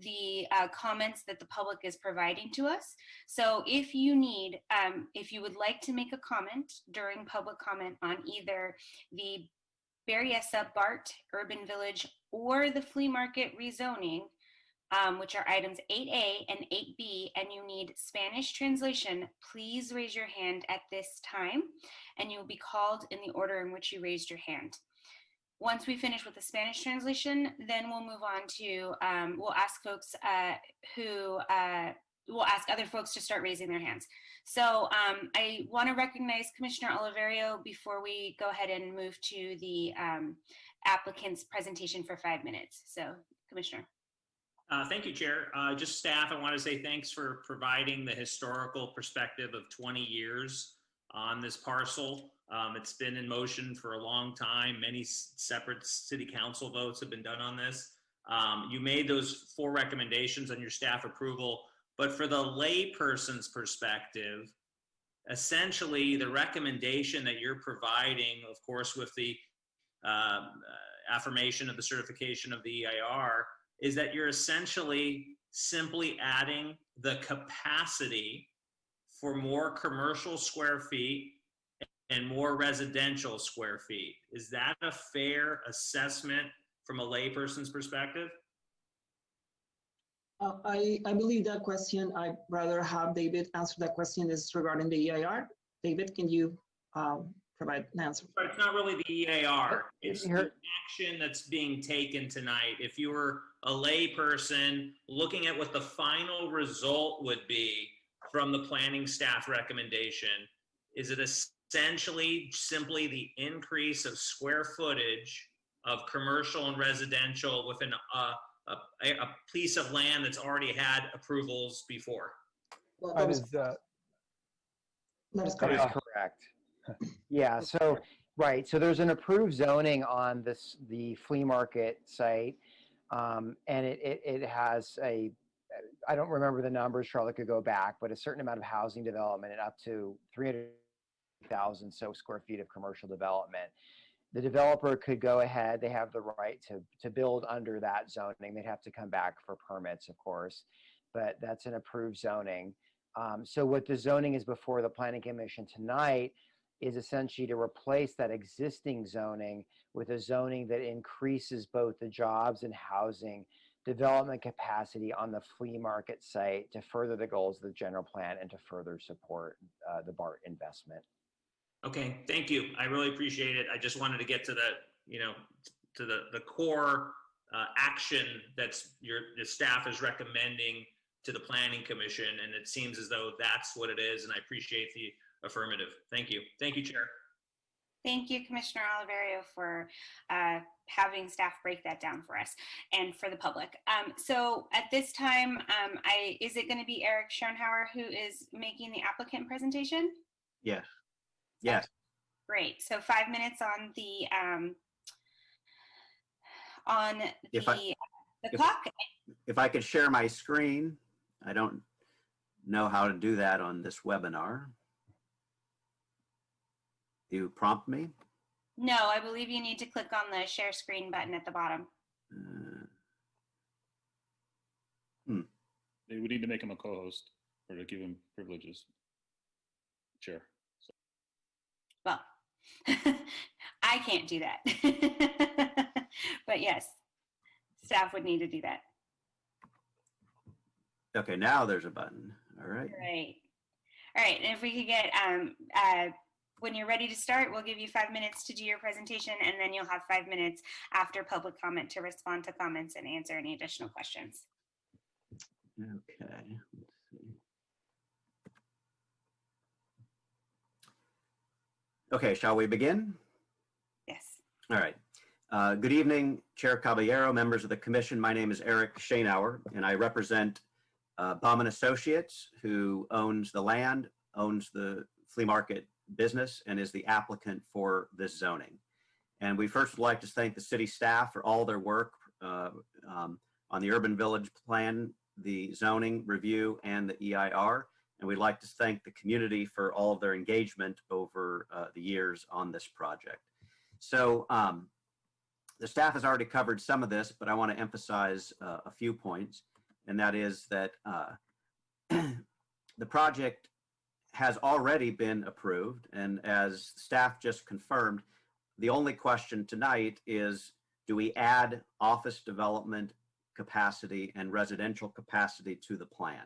the comments that the public is providing to us. So if you need, if you would like to make a comment during public comment on either the Berryessa BART Urban Village or the flea market rezoning, which are items 8A and 8B, and you need Spanish translation, please raise your hand at this time, and you will be called in the order in which you raised your hand. Once we finish with the Spanish translation, then we'll move on to, we'll ask folks we'll ask other folks to start raising their hands. So I want to recognize Commissioner Oliverio before we go ahead and move to the applicant's presentation for 5 minutes. So, Commissioner. Thank you, Chair. Just staff, I want to say thanks for providing the historical perspective of 20 years on this parcel. It's been in motion for a long time. Many separate city council votes have been done on this. You made those 4 recommendations on your staff approval, but for the layperson's perspective, essentially the recommendation that you're providing, of course, with the affirmation of the certification of the EIR, is that you're essentially simply adding the capacity for more commercial square feet and more residential square feet. Is that a fair assessment from a layperson's perspective? I believe that question, I'd rather have David answer that question, is regarding the EIR. David, can you provide an answer? But it's not really the EAR. It's the action that's being taken tonight. If you were a layperson looking at what the final result would be from the planning staff recommendation, is it essentially simply the increase of square footage of commercial and residential within a piece of land that's already had approvals before? Well, That is correct. Yeah, so, right, so there's an approved zoning on the flea market site, and it has I don't remember the numbers, Charlotte could go back, but a certain amount of housing development and up to 300,000 square feet of commercial development. The developer could go ahead, they have the right to build under that zoning. They'd have to come back for permits, of course, but that's an approved zoning. So what the zoning is before the Planning Commission tonight is essentially to replace that existing zoning with a zoning that increases both the jobs and housing development capacity on the flea market site to further the goals of the general plan and to further support the BART investment. Okay, thank you. I really appreciate it. I just wanted to get to the core action that's the staff is recommending to the Planning Commission, and it seems as though that's what it is, and I appreciate the affirmative. Thank you. Thank you, Chair. Thank you, Commissioner Oliverio, for having staff break that down for us and for the public. So at this time, is it going to be Eric Schoenhauer who is making the applicant presentation? Yes. Yes. Great. So 5 minutes on the clock. If I could share my screen, I don't know how to do that on this webinar. Do you prompt me? No, I believe you need to click on the share screen button at the bottom. They would need to make him a co-host or to give him privileges. Chair. So. Well, I can't do that. But yes, staff would need to do that. Okay, now there's a button. All right. Great. All right, and if we could get, when you're ready to start, we'll give you 5 minutes to do your presentation, and then you'll have 5 minutes after public comment to respond to comments and answer any additional questions. Okay, let's see. Okay, shall we begin? Yes. All right. Good evening, Chair Caballero, members of the commission. My name is Eric Schoenhauer, and I represent Bauman Associates, who owns the land, owns the flea market business, and is the applicant for this zoning. And we first would like to thank the city staff for all their work on the urban village plan, the zoning review, and the EIR. And we'd like to thank the community for all of their engagement over the years on this project. So the staff has already covered some of this, but I want to emphasize a few points. And that is that the project has already been approved. And as staff just confirmed, the only question tonight is, do we add office development capacity and residential capacity to the plan?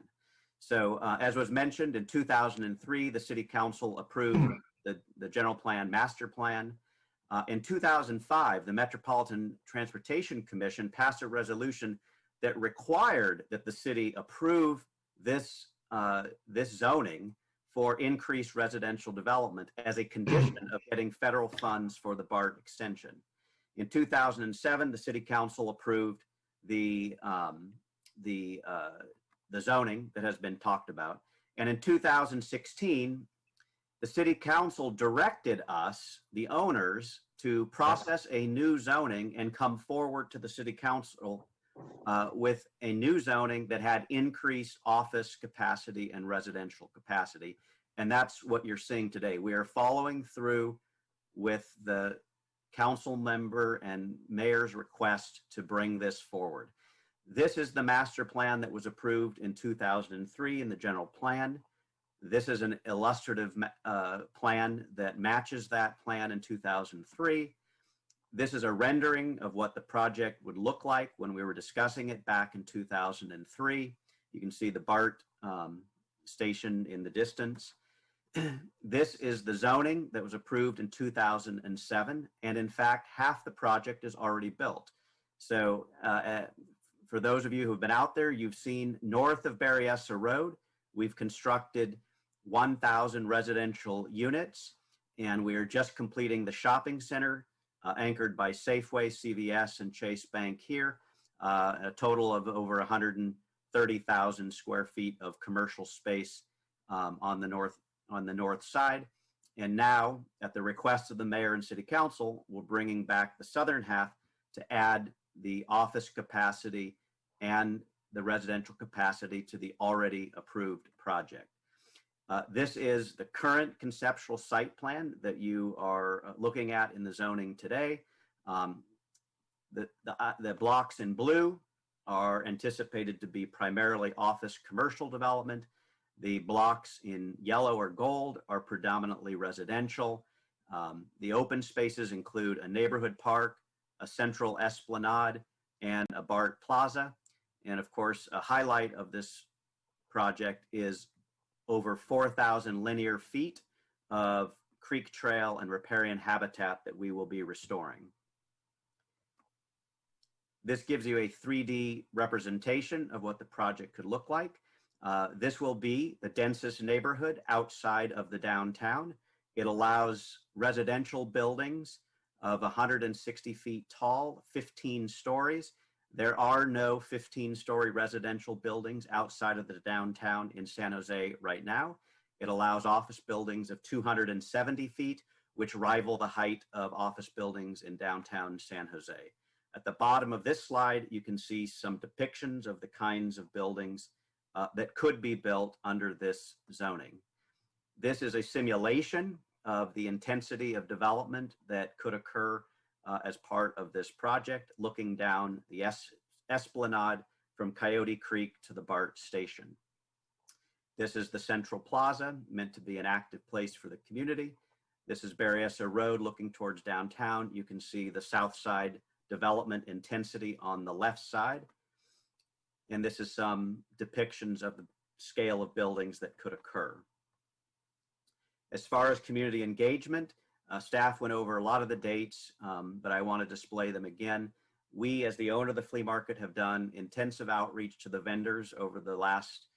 So as was mentioned, in 2003, the City Council approved the general plan master plan. In 2005, the Metropolitan Transportation Commission passed a resolution that required that the city approve this zoning for increased residential development as a condition of getting federal funds for the BART extension. In 2007, the City Council approved the zoning that has been talked about. And in 2016, the City Council directed us, the owners, to process a new zoning and come forward to the City Council with a new zoning that had increased office capacity and residential capacity. And that's what you're seeing today. We are following through with the council member and mayor's request to bring this forward. This is the master plan that was approved in 2003 in the general plan. This is an illustrative plan that matches that plan in 2003. This is a rendering of what the project would look like when we were discussing it back in 2003. You can see the BART station in the distance. This is the zoning that was approved in 2007. And in fact, half the project is already built. So for those of you who've been out there, you've seen north of Berryessa Road, we've constructed 1,000 residential units, and we are just completing the shopping center anchored by Safeway, CVS, and Chase Bank here, a total of over 130,000 square feet of commercial space on the north side. And now, at the request of the mayor and city council, we're bringing back the southern half to add the office capacity and the residential capacity to the already approved project. This is the current conceptual site plan that you are looking at in the zoning today. The blocks in blue are anticipated to be primarily office commercial development. The blocks in yellow or gold are predominantly residential. The open spaces include a neighborhood park, a central esplanade, and a BART plaza. And of course, a highlight of this project is over 4,000 linear feet of creek trail and riparian habitat that we will be restoring. This gives you a 3D representation of what the project could look like. This will be the densest neighborhood outside of the downtown. It allows residential buildings of 160 feet tall, 15 stories. There are no 15-story residential buildings outside of the downtown in San Jose right now. It allows office buildings of 270 feet, which rival the height of office buildings in downtown San Jose. At the bottom of this slide, you can see some depictions of the kinds of buildings that could be built under this zoning. This is a simulation of the intensity of development that could occur as part of this project, looking down the esplanade from Coyote Creek to the BART station. This is the Central Plaza, meant to be an active place for the community. This is Berryessa Road looking towards downtown. You can see the south side development intensity on the left side. And this is some depictions of the scale of buildings that could occur. As far as community engagement, staff went over a lot of the dates, but I want to display them again. We, as the owner of the flea market, have done intensive outreach to the vendors over the last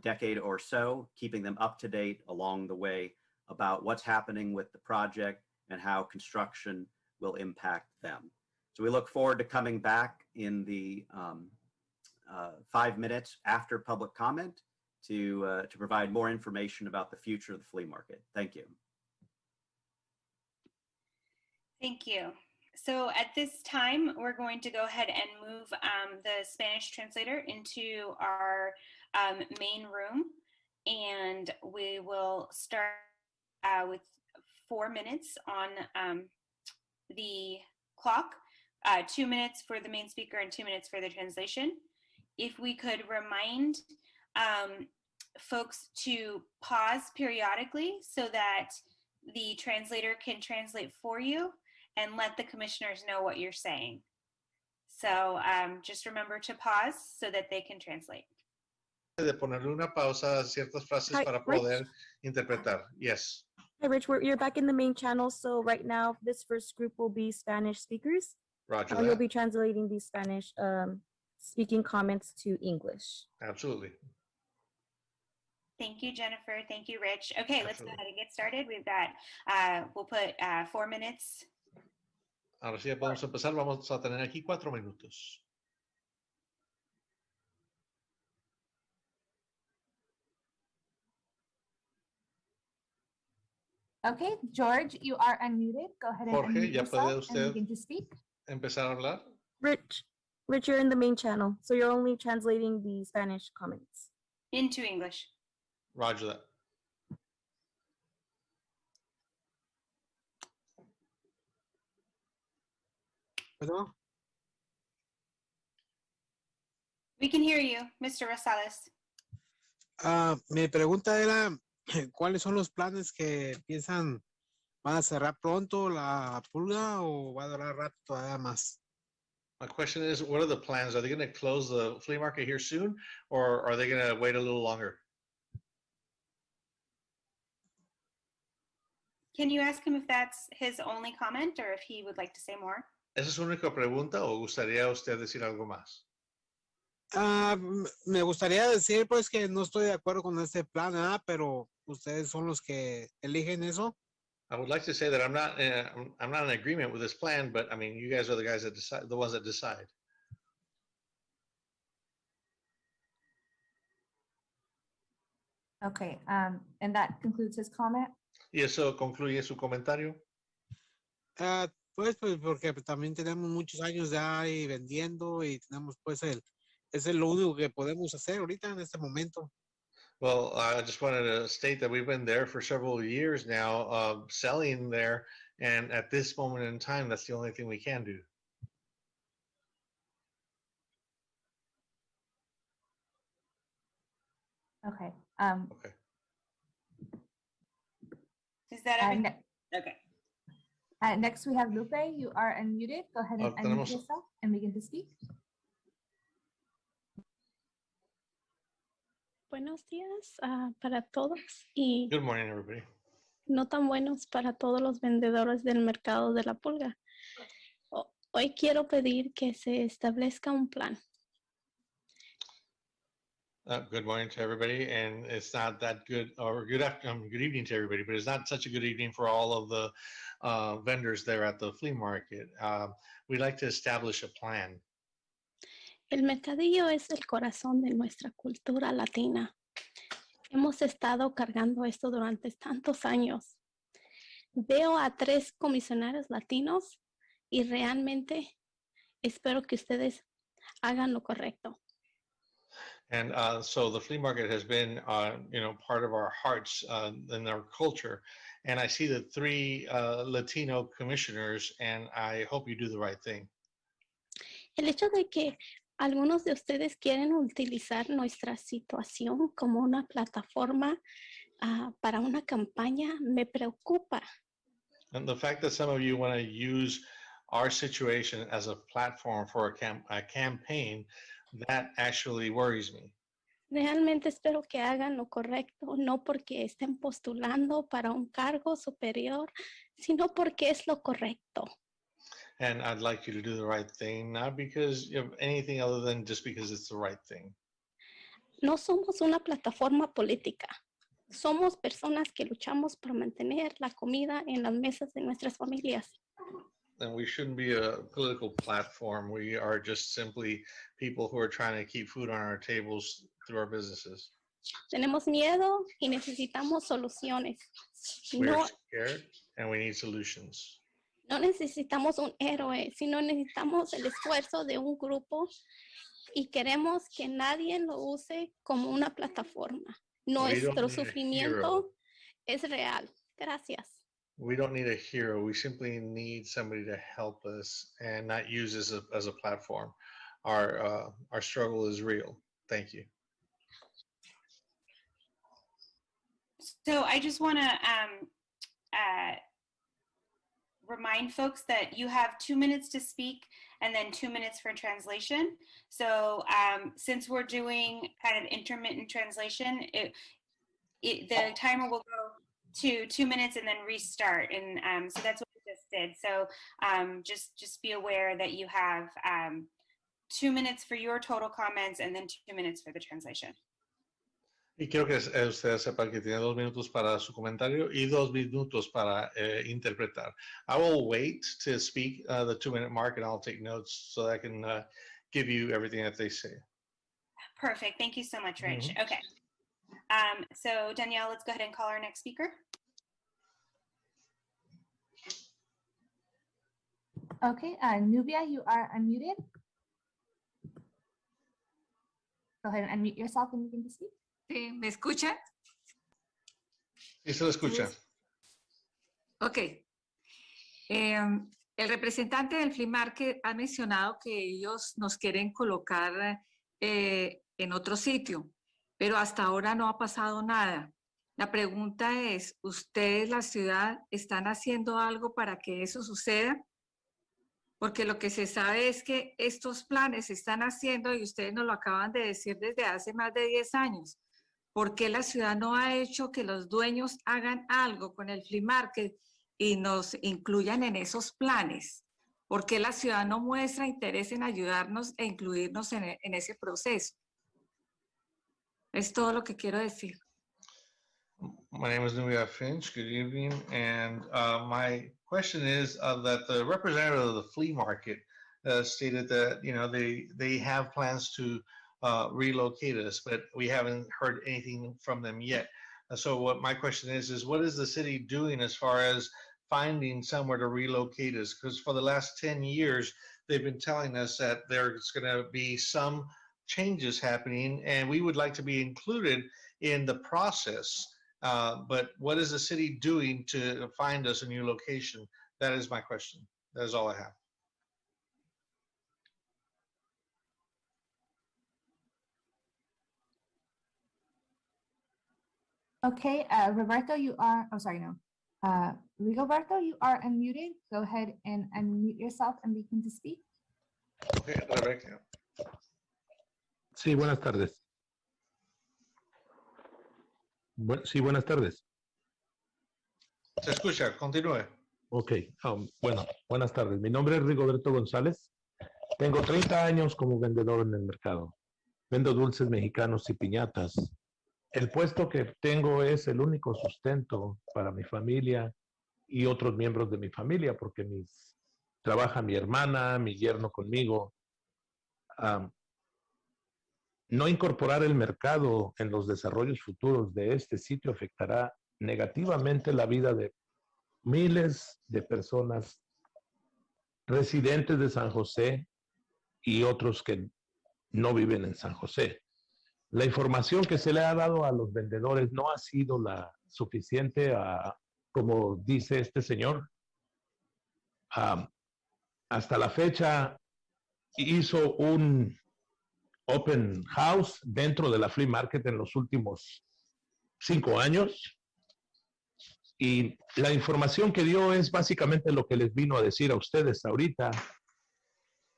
decade or so, keeping them up to date along the way about what's happening with the project and how construction will impact them. So we look forward to coming back in the 5 minutes after public comment to provide more information about the future of the flea market. Thank you. Thank you. So at this time, we're going to go ahead and move the Spanish translator into our main room, and we will start with 4 minutes on the clock, 2 minutes for the main speaker and 2 minutes for the translation. If we could remind folks to pause periodically so that the translator can translate for you and let the commissioners know what you're saying. So just remember to pause so that they can translate. De ponerle una pausa a ciertas frases Hi, para Rich? poder interpretar. Yes. Hi, Rich. You're back in the main channel. So right now, this first group will be Spanish speakers. Roger You'll that. be translating these Spanish speaking comments to English. Absolutely. Thank you, Jennifer. Thank you, Rich. Okay, let's go Absolutely. ahead and get started. We've got, we'll put 4 minutes. Ahora sí, vamos a empezar. Vamos a tener aquí 4 minutos. Okay, George, you are unmuted. Go ahead and Jorge, unmute ¿ya puede yourself and usted begin to speak. empezar a hablar? Rich, you're in the main channel. So you're only translating the Spanish comments. Into English. Roger that. Perdón. We can hear you, Mr. Rosales. Mi pregunta era ¿cuáles son los planes que piensan? ¿Van a cerrar pronto la pulga o va a durar rato todavía más? My question is, what are the plans? Are they going to close the flea market here soon, or are they going to wait a little longer? Can you ask him if that's his only comment or if he would like to say more? ¿Esa es su única pregunta o gustaría usted decir algo más? Me gustaría decir pues que no estoy de acuerdo con este plan, pero ustedes son los que eligen eso. I would like to say that I'm not in agreement with this plan, but I mean, you guys are the guys that decide, the ones that decide. Okay, and that concludes his comment. Y eso concluye su comentario. Pues porque también tenemos muchos años ya ahí vendiendo y tenemos pues es lo único que podemos hacer ahorita en este momento. Well, I just wanted to state that we've been there for several years now, selling there, and at this moment in time, that's the only thing we can do. Okay. Okay. Is that everything? Okay. Next, we have Lupe. You are unmuted. Go ahead and unmute yourself and begin to speak. Buenos días para todos y Good morning, everybody. no tan buenos para todos los vendedores del mercado de la pulga. Hoy quiero pedir que se establezca un plan. Good morning to everybody, and it's not that good, or good afternoon, good evening to everybody, but it's not such a good evening for all of the vendors there at the flea market. We'd like to establish a plan. El mercadillo es el corazón de nuestra cultura latina. Hemos estado cargando esto durante tantos años. Veo a 3 comisionarios latinos y realmente espero que ustedes hagan lo correcto. And so the flea market has been, part of our hearts and our culture. And I see the 3 Latino commissioners, and I hope you do the right thing. El hecho de que algunos de ustedes quieren utilizar nuestra situación como una plataforma para una campaña me preocupa. And the fact that some of you want to use our situation as a platform for a campaign, that actually worries me. Realmente espero que hagan lo correcto, no porque estén postulando para un cargo superior, sino porque es lo correcto. And I'd like you to do the right thing, not because of anything other than just because it's the right thing. No somos una plataforma política. Somos personas que luchamos por mantener la comida en las mesas de nuestras familias. And we shouldn't be a political platform. We are just simply people who are trying to keep food on our tables through our businesses. Tenemos miedo y necesitamos soluciones. We're scared and we need solutions. No necesitamos un héroe, sino necesitamos el esfuerzo de un grupo y queremos que nadie lo use como una plataforma. Nuestro sufrimiento es real. Gracias. We don't need a hero. We simply need somebody to help us and not use this as a platform. Our struggle is real. Thank you. So I just want to remind folks that you have 2 minutes to speak and then 2 minutes for translation. So since we're doing kind of intermittent translation, the timer will go to 2 minutes and then restart. And so that's what we just did. So just be aware that you have 2 minutes for your total comments and then 2 minutes for the translation. Y quiero que ustedes sepan que tiene 2 minutos para su comentario y 2 minutos para interpretar. I will wait to speak the 2-minute mark and I'll take notes so that I can give you everything that they say. Perfect. Thank you so much, Rich. Okay. So Danielle, let's go ahead and call our next speaker. Okay, Nubia, you are unmuted. Go ahead and unmute yourself and begin to speak. Sí, ¿me escucha? Sí, se lo escucha. Ok. El representante del Flea Market ha mencionado que ellos nos quieren colocar en otro sitio, pero hasta ahora no ha pasado nada. La pregunta es, ¿ustedes, la ciudad, están haciendo algo para que eso suceda? Porque lo que se sabe es que estos planes se están haciendo y ustedes nos lo acaban de decir desde hace más de 10 años. ¿Por qué la ciudad no ha hecho que los dueños hagan algo con el flea market y nos incluyan en esos planes? ¿Por qué la ciudad no muestra interés en ayudarnos e incluirnos en ese proceso? Es todo lo que quiero decir. My name is Nubia Finch. Good evening. And my question is that the representative of the flea market stated that, you know, they have plans to relocate us, but we haven't heard anything from them yet. So what my question is what is the city doing as far as finding somewhere to relocate us? Because for the last 10 years, they've been telling us that there's going to be some changes happening, and we would like to be included in the process. But what is the city doing to find us a new location? That is my question. That is all I have. Okay, Roberto, you are, oh, sorry, no. Rigoberto, you are unmuted. Go ahead and unmute yourself and begin to speak. Okay, Rebecca. Sí, buenas tardes. Sí, buenas tardes. Se escucha, continúe. Ok, bueno, buenas tardes. Mi nombre es Rigoberto González. Tengo 30 años como vendedor en el mercado. Vendo dulces mexicanos y piñatas. El puesto que tengo es el único sustento para mi familia y otros miembros de mi familia, porque trabaja mi hermana, mi yerno conmigo. No incorporar el mercado en los desarrollos futuros de este sitio afectará negativamente la vida de miles de personas residentes de San José y otros que no viven en San José. La información que se le ha dado a los vendedores no ha sido la suficiente, como dice este señor. Hasta la fecha hizo un open house dentro de la flea market en los últimos 5 años. Y la información que dio es básicamente lo que les vino a decir a ustedes ahorita,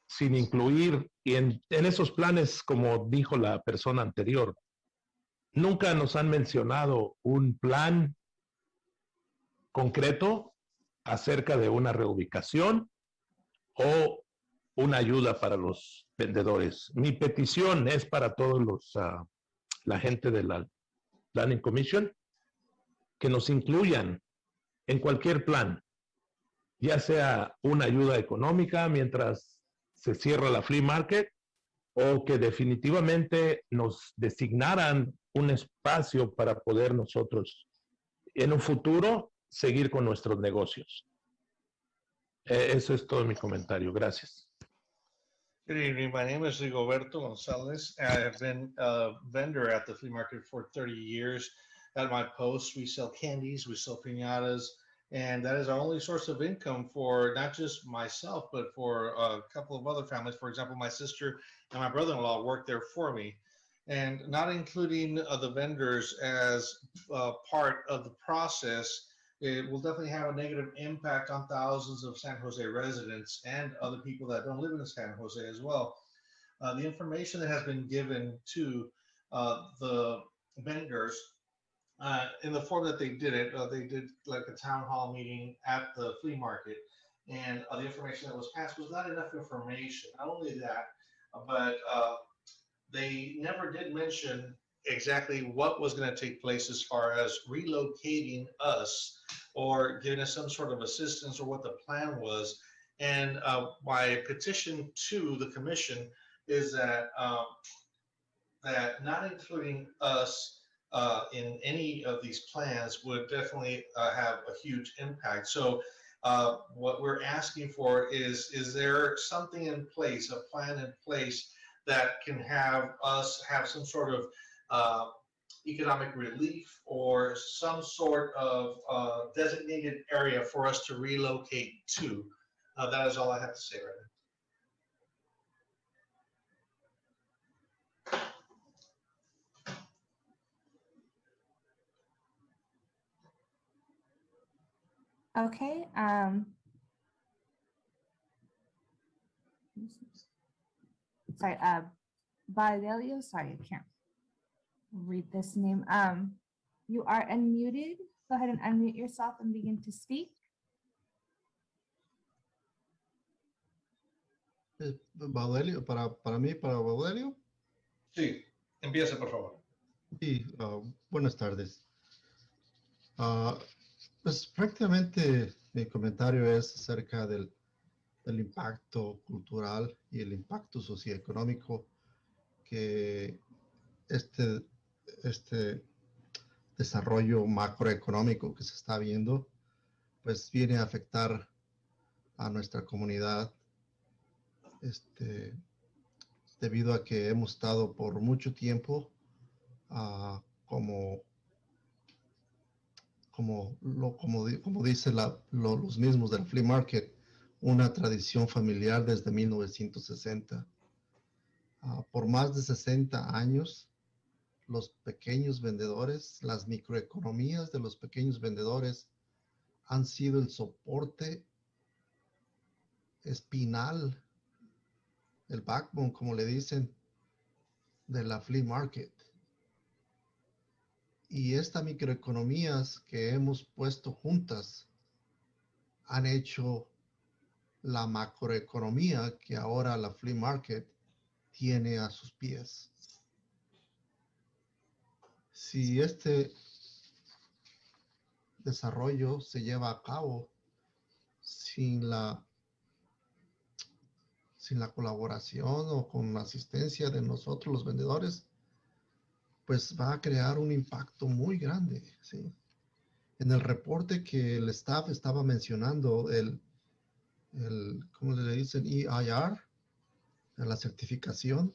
sin incluir, y en esos planes, como dijo la persona anterior, nunca nos han mencionado un plan concreto acerca de una reubicación o una ayuda para los vendedores. Mi petición es para todos la gente de la Planning Commission, que nos incluyan en cualquier plan, ya sea una ayuda económica mientras se cierra la flea market, o que definitivamente nos designaran un espacio para poder nosotros en un futuro seguir con nuestros negocios. Eso es todo mi comentario. Gracias. Good evening. My name is Rigoberto Gonzalez. I have been a vendor at the flea market for 30 years. At my post, we sell candies, we sell piñatas, and that is our only source of income for not just myself, but for a couple of other families. For example, my sister and my brother-in-law work there for me. And not including the vendors as part of the process, it will definitely have a negative impact on thousands of San Jose residents and other people that don't live in San Jose as well. The information that has been given to the vendors in the form that they did like a town hall meeting at the flea market, and the information that was passed was not enough information. Not only that, but they never did mention exactly what was going to take place as far as relocating us or giving us some sort of assistance or what the plan was. And my petition to the commission is that that not including us in any of these plans would definitely have a huge impact. So what we're asking for is there something in place, a plan in place that can have us have some sort of economic relief or some sort of designated area for us to relocate to. That is all I have to say right now. Okay. Sorry, Valerio, sorry, I can't read this name. You are unmuted. Go ahead and unmute yourself and begin to speak. Valerio, para mí, para Valerio. Sí, empiece, por favor. Sí, buenas tardes. Pues prácticamente mi comentario es acerca del impacto cultural y el impacto socioeconómico que este desarrollo macroeconómico que se está viendo, pues viene a afectar a nuestra comunidad, debido a que hemos estado por mucho tiempo como dice los mismos del flea market, una tradición familiar desde 1960. Por más de 60 años, los pequeños vendedores, las microeconomías de los pequeños vendedores han sido el soporte espinal, el backbone, como le dicen, de la flea market. Y estas microeconomías que hemos puesto juntas han hecho la macroeconomía que ahora la flea market tiene a sus pies. Si este desarrollo se lleva a cabo sin la colaboración o con la asistencia de nosotros los vendedores, pues va a crear un impacto muy grande, ¿sí? En el reporte que el staff estaba mencionando, ¿cómo le dicen? EIR, la certificación,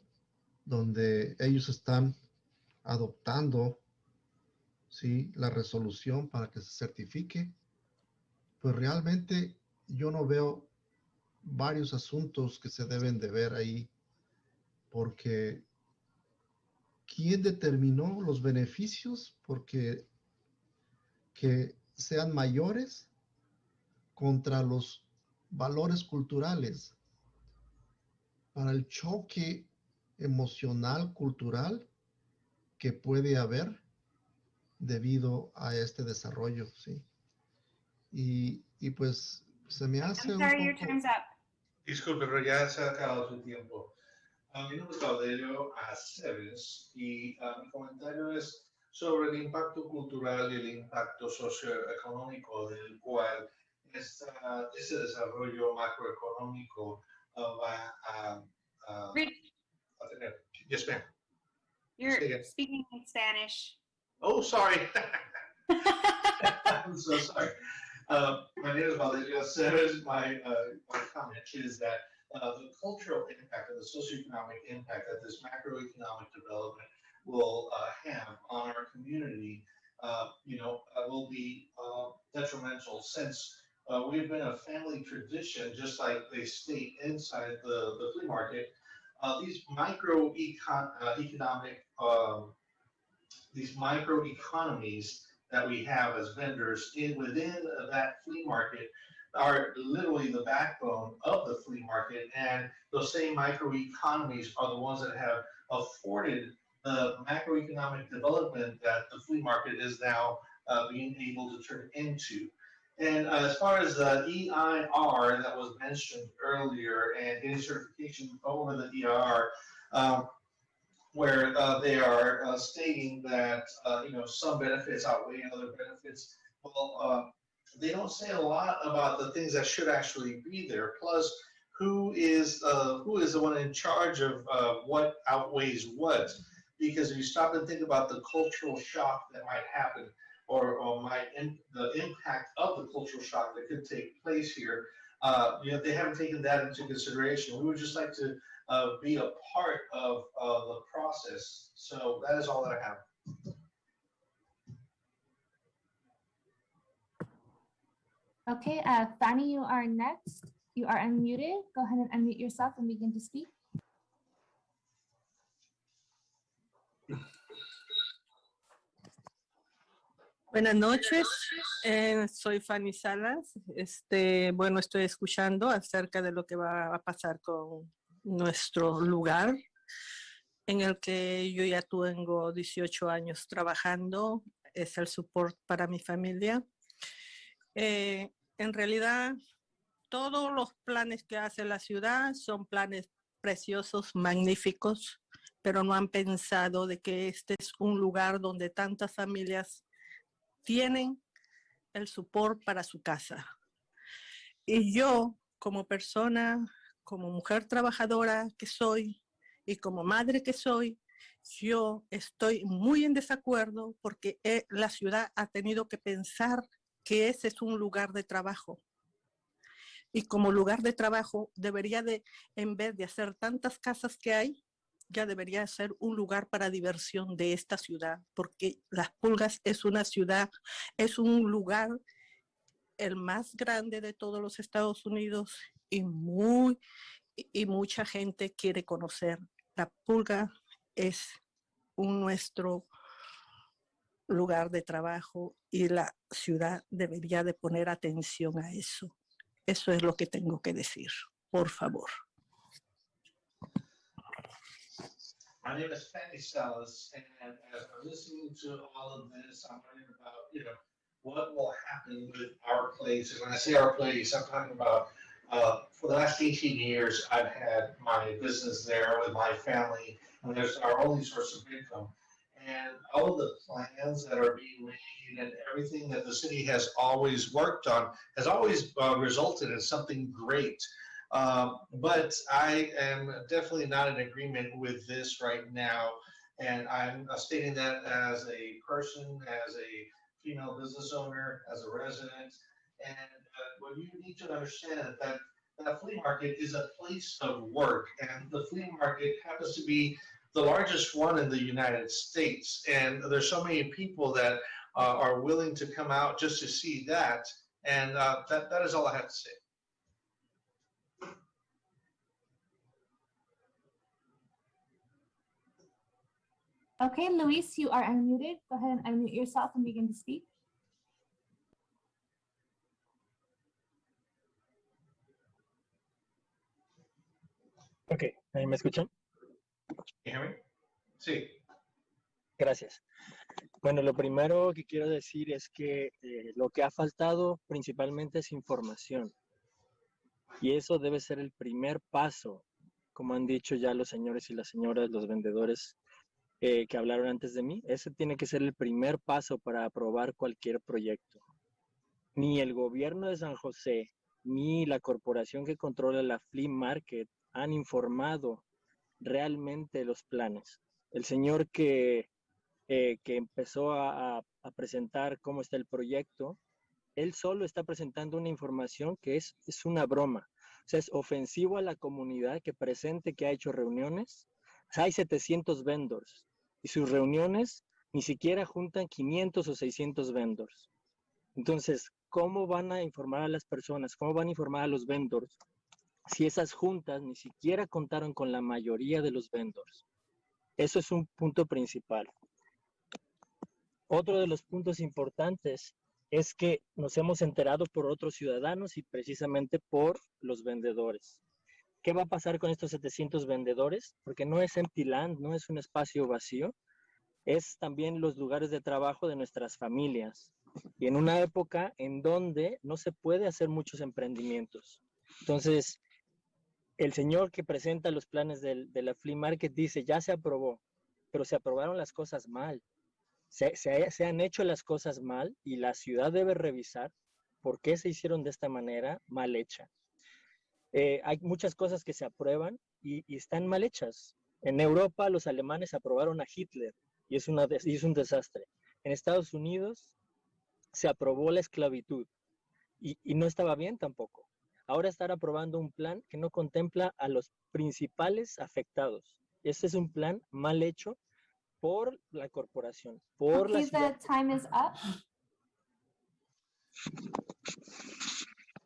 donde ellos están adoptando, ¿sí?, la resolución para que se certifique, pues realmente yo no veo varios asuntos que se deben de ver ahí, porque ¿quién determinó los beneficios? Porque que sean mayores contra los valores culturales para el choque emocional, cultural que puede haber debido a este desarrollo, ¿sí? Y pues se me hace I'm un sorry, your poco... time's up. Disculpe, pero ya se ha acabado su tiempo. Mi nombre es Valerio Aceves y mi comentario es sobre el impacto cultural y el impacto socioeconómico del cual ese desarrollo macroeconómico va a tener. Yes, ma'am. You're speaking in Spanish. Oh, sorry. I'm so sorry. My name is Valerio Aceves. My comment is that the cultural impact and the socioeconomic impact that this macroeconomic development will have on our community, will be detrimental since we've been a family tradition, just like they state inside the flea market. These microeconomies that we have as vendors within that flea market are literally the backbone of the flea market, and those same microeconomies are the ones that have afforded the macroeconomic development that the flea market is now being able to turn into. And as far as the EIR that was mentioned earlier and getting certification over the EIR, where they are stating that some benefits outweigh other benefits. Well, they don't say a lot about the things that should actually be there. Plus, who is the one in charge of what outweighs what? Because if you stop and think about the cultural shock that might happen, or the impact of the cultural shock that could take place here, they haven't taken that into consideration. We would just like to be a part of the process. So that is all that I have. Okay, Fanny, you are next. You are unmuted. Go ahead and unmute yourself and begin to speak. Buenas noches, soy Fanny Salas. Bueno, estoy escuchando acerca de lo que va a pasar con nuestro lugar, en el que yo ya tengo 18 años trabajando. Es el support para mi familia. En realidad, todos los planes que hace la ciudad son planes preciosos, magníficos, pero no han pensado de que este es un lugar donde tantas familias tienen el support para su casa. Y yo, como persona, como mujer trabajadora que soy y como madre que soy, yo estoy muy en desacuerdo porque la ciudad ha tenido que pensar que ese es un lugar de trabajo. Y como lugar de trabajo debería de, en vez de hacer tantas casas que hay, ya debería ser un lugar para diversión de esta ciudad, porque Las Pulgas es una ciudad, es un lugar el más grande de todos los Estados Unidos y mucha gente quiere conocer. La Pulga es nuestro lugar de trabajo y la ciudad debería de poner atención a eso. Eso es lo que tengo que decir, por favor. My name is Fanny Salas, and as I'm listening to all of this, I'm wondering about, what will happen with our place. And when I say our place, I'm talking about for the last 18 years, I've had my business there with my family, and there's our only source of income. And all of the plans that are being made and everything that the city has always worked on has always resulted in something great. But I am definitely not in agreement with this right now. And I'm stating that as a person, as a female business owner, as a resident. And what you need to understand that that flea market is a place of work. And the flea market happens to be the largest one in the United States. And there's so many people that are willing to come out just to see that. And that is all I have to say. Okay, Luis, you are unmuted. Go ahead and unmute yourself and begin to speak. Ok, ¿ahí me escuchan? Sí. Gracias. Bueno, lo primero que quiero decir es que lo que ha faltado principalmente es información. Y eso debe ser el primer paso, como han dicho ya los señores y las señoras, los vendedores que hablaron antes de mí. Ese tiene que ser el primer paso para aprobar cualquier proyecto. Ni el gobierno de San José, ni la corporación que controla la flea market han informado realmente los planes. El señor que empezó a presentar cómo está el proyecto, él solo está presentando una información que es una broma. O sea, es ofensivo a la comunidad que presente que ha hecho reuniones. O sea, hay 700 vendors y sus reuniones ni siquiera juntan 500 o 600 vendors. Entonces, ¿cómo van a informar a las personas? ¿Cómo van a informar a los vendors si esas juntas ni siquiera contaron con la mayoría de los vendors? Eso es un punto principal. Otro de los puntos importantes es que nos hemos enterado por otros ciudadanos y precisamente por los vendedores. ¿Qué va a pasar con estos 700 vendedores? Porque no es empty land, no es un espacio vacío, es también los lugares de trabajo de nuestras familias. Y en una época en donde no se puede hacer muchos emprendimientos. Entonces, el señor que presenta los planes de la flea market dice, ya se aprobó, pero se aprobaron las cosas mal. Se han hecho las cosas mal y la ciudad debe revisar por qué se hicieron de esta manera mal hecha. Hay muchas cosas que se aprueban y están mal hechas. En Europa los alemanes aprobaron a Hitler y es un desastre. En Estados Unidos se aprobó la esclavitud y no estaba bien tampoco. Ahora están aprobando un plan que no contempla a los principales afectados. Este es un plan mal hecho por la corporación, por la ciudad. The time is up.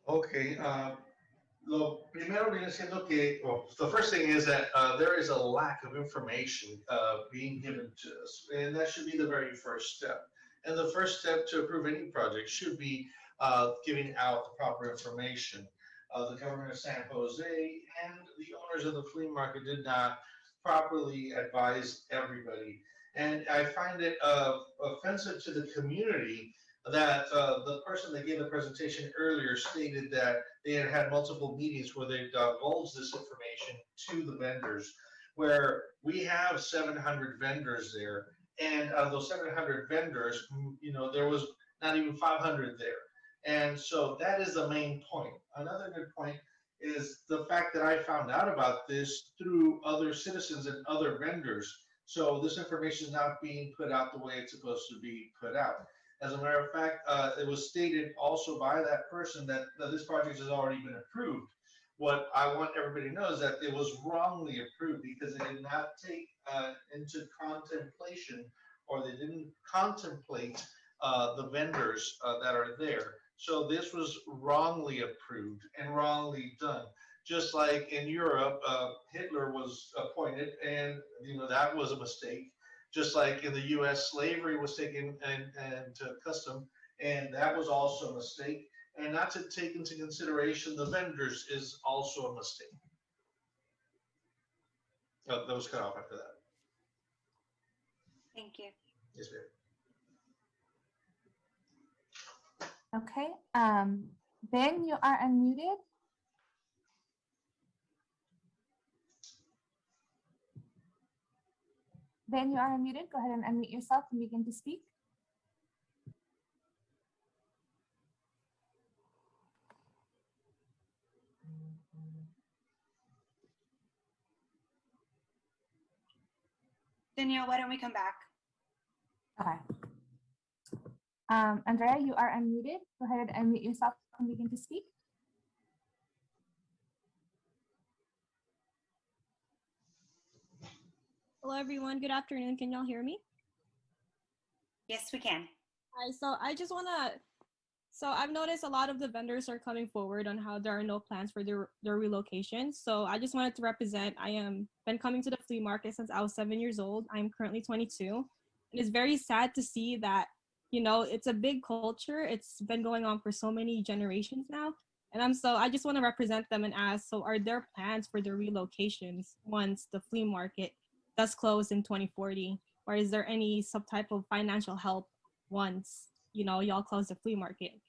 Okay. Lo primero viene siendo que, well, the first thing is that there is a lack of information being given to us, and that should be the very first step. And the first step to approve any project should be giving out the proper information. The government of San Jose and the owners of the flea market did not properly advise everybody. And I find it offensive to the community that the person that gave the presentation earlier stated that they had had multiple meetings where they divulged this information to the vendors, where we have 700 vendors there. And of those 700 vendors, there was not even 500 there. And so that is the main point. Another good point is the fact that I found out about this through other citizens and other vendors. So this information is not being put out the way it's supposed to be put out. As a matter of fact, it was stated also by that person that this project has already been approved. What I want everybody to know is that it was wrongly approved because it did not take into contemplation, or they didn't contemplate the vendors that are there. So this was wrongly approved and wrongly done. Just like in Europe, Hitler was appointed, and that was a mistake. Just like in the U.S., slavery was taken into custom, and that was also a mistake. And not to take into consideration the vendors is also a mistake. Oh, that was cut off after that. Thank you. Yes, ma'am. Okay, Ben, you are unmuted. Ben, you are unmuted. Go ahead and unmute yourself and begin to speak. Danielle, why don't we come back? Okay. Andrea, you are unmuted. Go ahead and unmute yourself and begin to speak. Hello, everyone. Good afternoon. Can y'all hear me? Yes, we can. Hi, so I just want to, I've noticed a lot of the vendors are coming forward on how there are no plans for their relocation. So I just wanted to represent, been coming to the flea market since I was 7 years old. I'm currently 22. And it's very sad to see that, it's a big culture. It's been going on for so many generations now. And I just want to represent them and ask, so are there plans for their relocations once the flea market does close in 2040? Or is there any some type of financial help once, y'all close the flea market?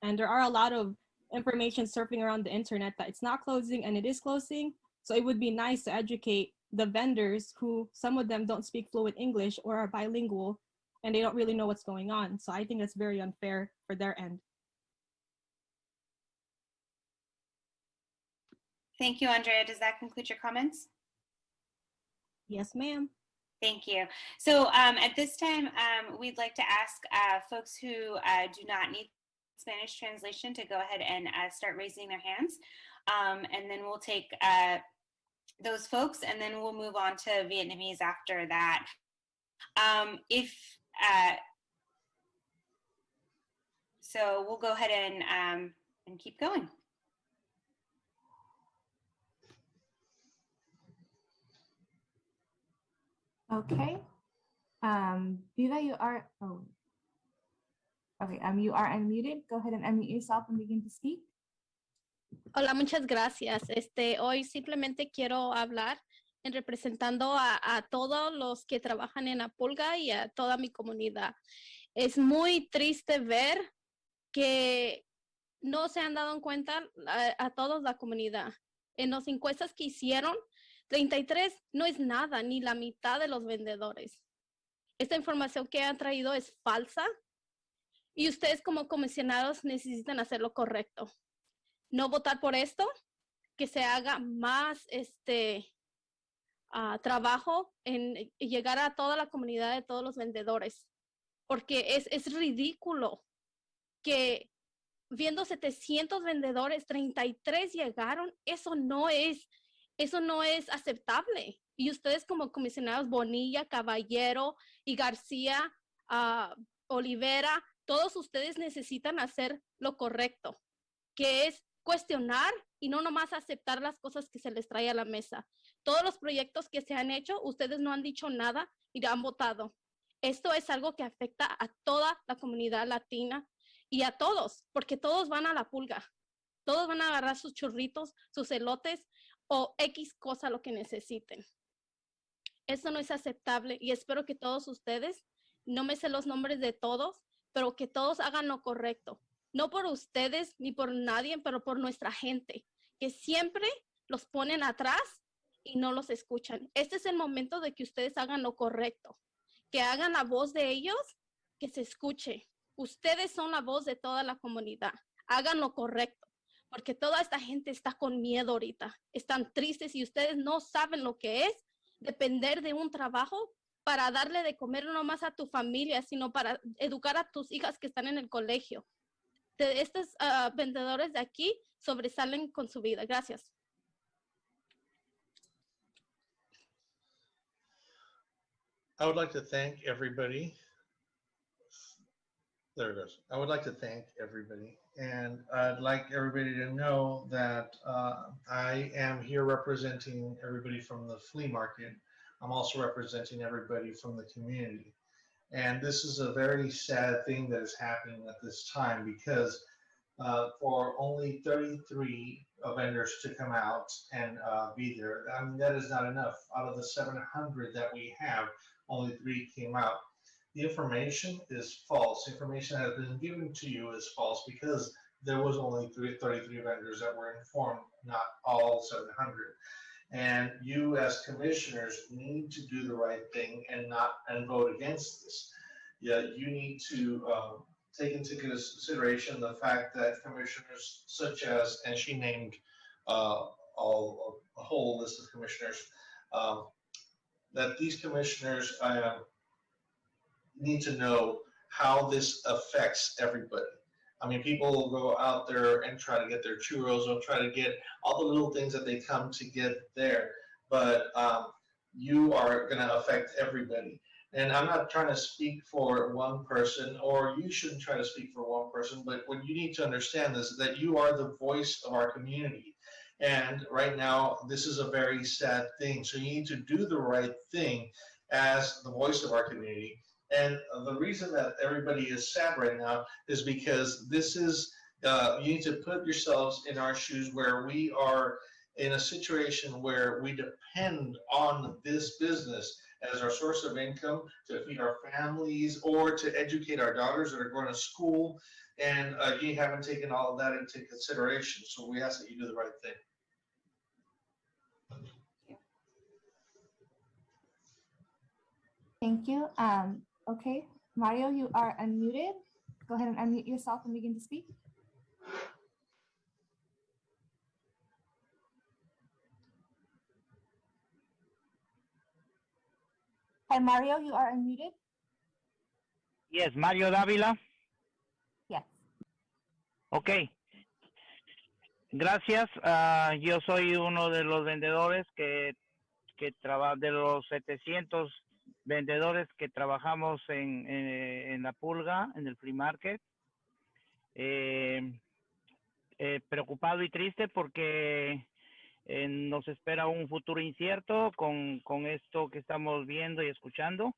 And there are a lot of information surfing around the internet that it's not closing and it is closing. So it would be nice to educate the vendors who, some of them don't speak fluent English or are bilingual, and they don't really know what's going on. So I think that's very unfair for their end. Thank you, Andrea. Does that conclude your comments? Yes, ma'am. Thank you. So at this time, we'd like to ask folks who do not need Spanish translation to go ahead and start raising their hands. And then we'll take those folks, and then we'll move on to Vietnamese after that. So we'll go ahead and keep going. Okay. Viva, you are, okay, you are unmuted. Go ahead and unmute yourself and begin to speak. Hola, muchas gracias. Hoy simplemente quiero hablar representando a todos los que trabajan en la pulga y a toda mi comunidad. Es muy triste ver que no se han dado cuenta a toda la comunidad. En las encuestas que hicieron, 33 no es nada, ni la mitad de los vendedores. Esta información que han traído es falsa y ustedes como comisionados necesitan hacer lo correcto. No votar por esto, que se haga más trabajo en llegar a toda la comunidad de todos los vendedores, porque es ridículo que viendo 700 vendedores, 33 llegaron. Eso no es aceptable. Y ustedes como comisionados Bonilla, Caballero y García, Olivera, todos ustedes necesitan hacer lo correcto, que es cuestionar y no nomás aceptar las cosas que se les trae a la mesa. Todos los proyectos que se han hecho, ustedes no han dicho nada y han votado. Esto es algo que afecta a toda la comunidad latina y a todos, porque todos van a la pulga. Todos van a agarrar sus churritos, sus elotes o X cosa lo que necesiten. Eso no es aceptable y espero que todos ustedes, no me sé los nombres de todos, pero que todos hagan lo correcto. No por ustedes ni por nadie, pero por nuestra gente, que siempre los ponen atrás y no los escuchan. Este es el momento de que ustedes hagan lo correcto, que hagan la voz de ellos, que se escuche. Ustedes son la voz de toda la comunidad. Hagan lo correcto, porque toda esta gente está con miedo ahorita. Están tristes y ustedes no saben lo que es depender de un trabajo para darle de comer no más a tu familia, sino para educar a tus hijas que están en el colegio. Estos vendedores de aquí sobresalen con su vida. Gracias. I would like to thank everybody. There it goes. I would like to thank everybody. And I'd like everybody to know that I am here representing everybody from the flea market. I'm also representing everybody from the community. And this is a very sad thing that is happening at this time because for only 33 vendors to come out and be there, I mean, that is not enough. Out of the 700 that we have, only 3 came out. The information is false. Information that has been given to you is false because there was only 33 vendors that were informed, not all 700. And you as commissioners need to do the right thing and vote against this. Yeah, you need to take into consideration the fact that commissioners such as, and she named a whole list of commissioners, that these commissioners need to know how this affects everybody. I mean, people will go out there and try to get their churros or try to get all the little things that they come to get there, but you are going to affect everybody. And I'm not trying to speak for one person, or you shouldn't try to speak for one person, but what you need to understand is that you are the voice of our community. And right now, this is a very sad thing. So you need to do the right thing as the voice of our community. And the reason that everybody is sad right now is because this is, you need to put yourselves in our shoes where we are in a situation where we depend on this business as our source of income to feed our families or to educate our daughters that are going to school. And you haven't taken all of that into consideration. So we ask that you do the right thing. Thank you. Okay, Mario, you are unmuted. Go ahead and unmute yourself and begin to speak. Hi, Mario, you are unmuted. Yes, Mario Dávila. Yes. Ok. Gracias. Yo soy uno de los vendedores que trabaja, de los 700 vendedores que trabajamos en la pulga, en el flea market. Preocupado y triste porque nos espera un futuro incierto con esto que estamos viendo y escuchando.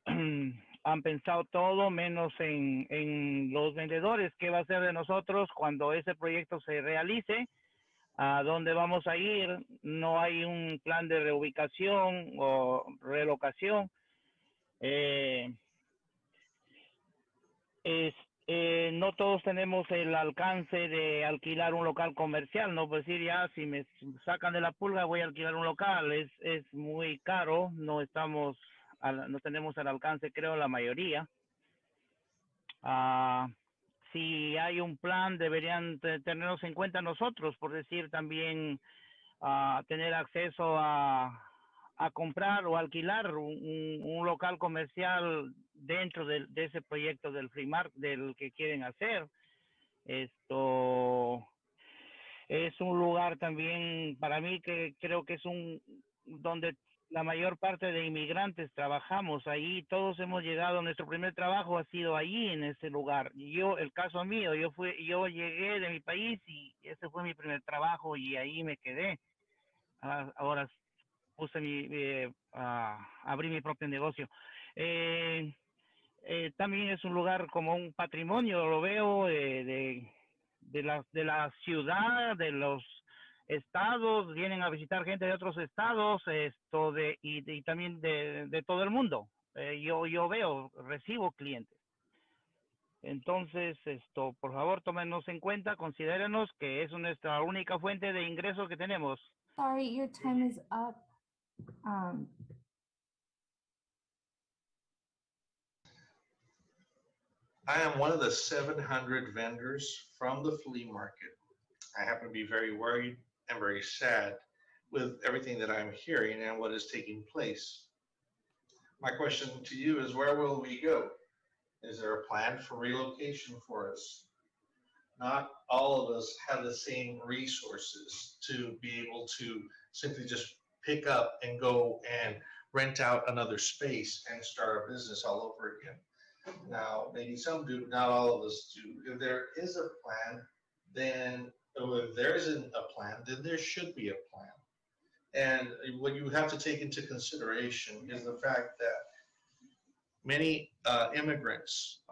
Han pensado todo menos en los vendedores. ¿Qué va a ser de nosotros cuando ese proyecto se realice? ¿A dónde vamos a ir? No hay un plan de reubicación o relocación. No todos tenemos el alcance de alquilar un local comercial, ¿no? Pues decir, ya si me sacan de la pulga voy a alquilar un local, es muy caro, no tenemos el alcance, creo, la mayoría. Si hay un plan, deberían tenernos en cuenta nosotros, por decir también tener acceso a comprar o alquilar un local comercial dentro de ese proyecto del free market, del que quieren hacer. Esto es un lugar también para mí que creo que es donde la mayor parte de inmigrantes trabajamos. Ahí todos hemos llegado, nuestro primer trabajo ha sido allí en ese lugar. El caso mío, yo llegué de mi país y ese fue mi primer trabajo y ahí me quedé. Ahora abrí mi propio negocio. También es un lugar como un patrimonio, lo veo, de la ciudad, de los estados, vienen a visitar gente de otros estados, y también de todo el mundo. Yo veo, recibo clientes. Entonces, por favor, tómenos en cuenta, considérenos que es nuestra única fuente de ingreso que tenemos. Sorry, your time is up. I am one of the 700 vendors from the flea market. I happen to be very worried and very sad with everything that I'm hearing and what is taking place. My question to you is, where will we go? Is there a plan for relocation for us? Not all of us have the same resources to be able to simply just pick up and go and rent out another space and start a business all over again. Now, maybe some do, not all of us do. If there is a plan, then, or if there isn't a plan, then there should be a plan. And what you have to take into consideration is the fact that many immigrants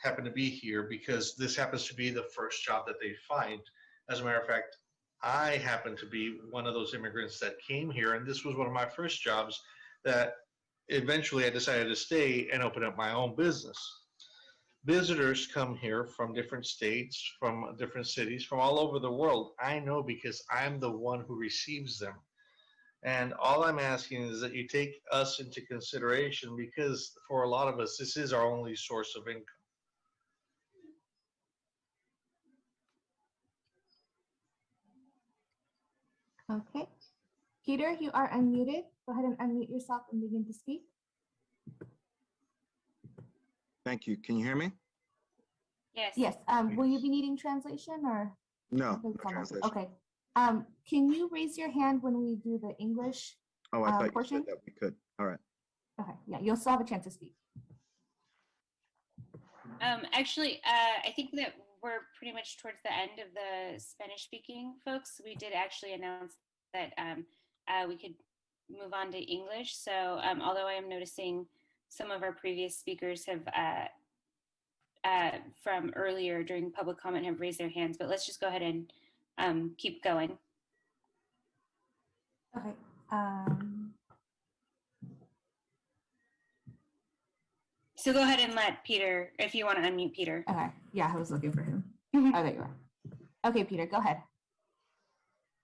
happen to be here because this happens to be the first job that they find. As a matter of fact, I happen to be one of those immigrants that came here, and this was one of my first jobs that eventually I decided to stay and open up my own business. Visitors come here from different states, from different cities, from all over the world. I know because I'm the one who receives them. And all I'm asking is that you take us into consideration because for a lot of us, this is our only source of income. Okay. Peter, you are unmuted. Go ahead and unmute yourself and begin to speak. Thank you. Can you hear me? Yes. Yes. Will you be needing translation or? No, no translation. Okay. Can you raise your hand when we do the English Oh, I thought portion? you said that we could. All right. Okay. Yeah, you'll still have a chance to speak. Actually, I think that we're pretty much towards the end of the Spanish-speaking folks. We did actually announce that we could move on to English. So although I am noticing some of our previous speakers have from earlier during public comment have raised their hands, but let's just go ahead and keep going. Okay. So go ahead and let Peter, if you want to unmute Peter. Okay. Yeah, I was looking for him. Oh, there you are. Okay, Peter, go ahead.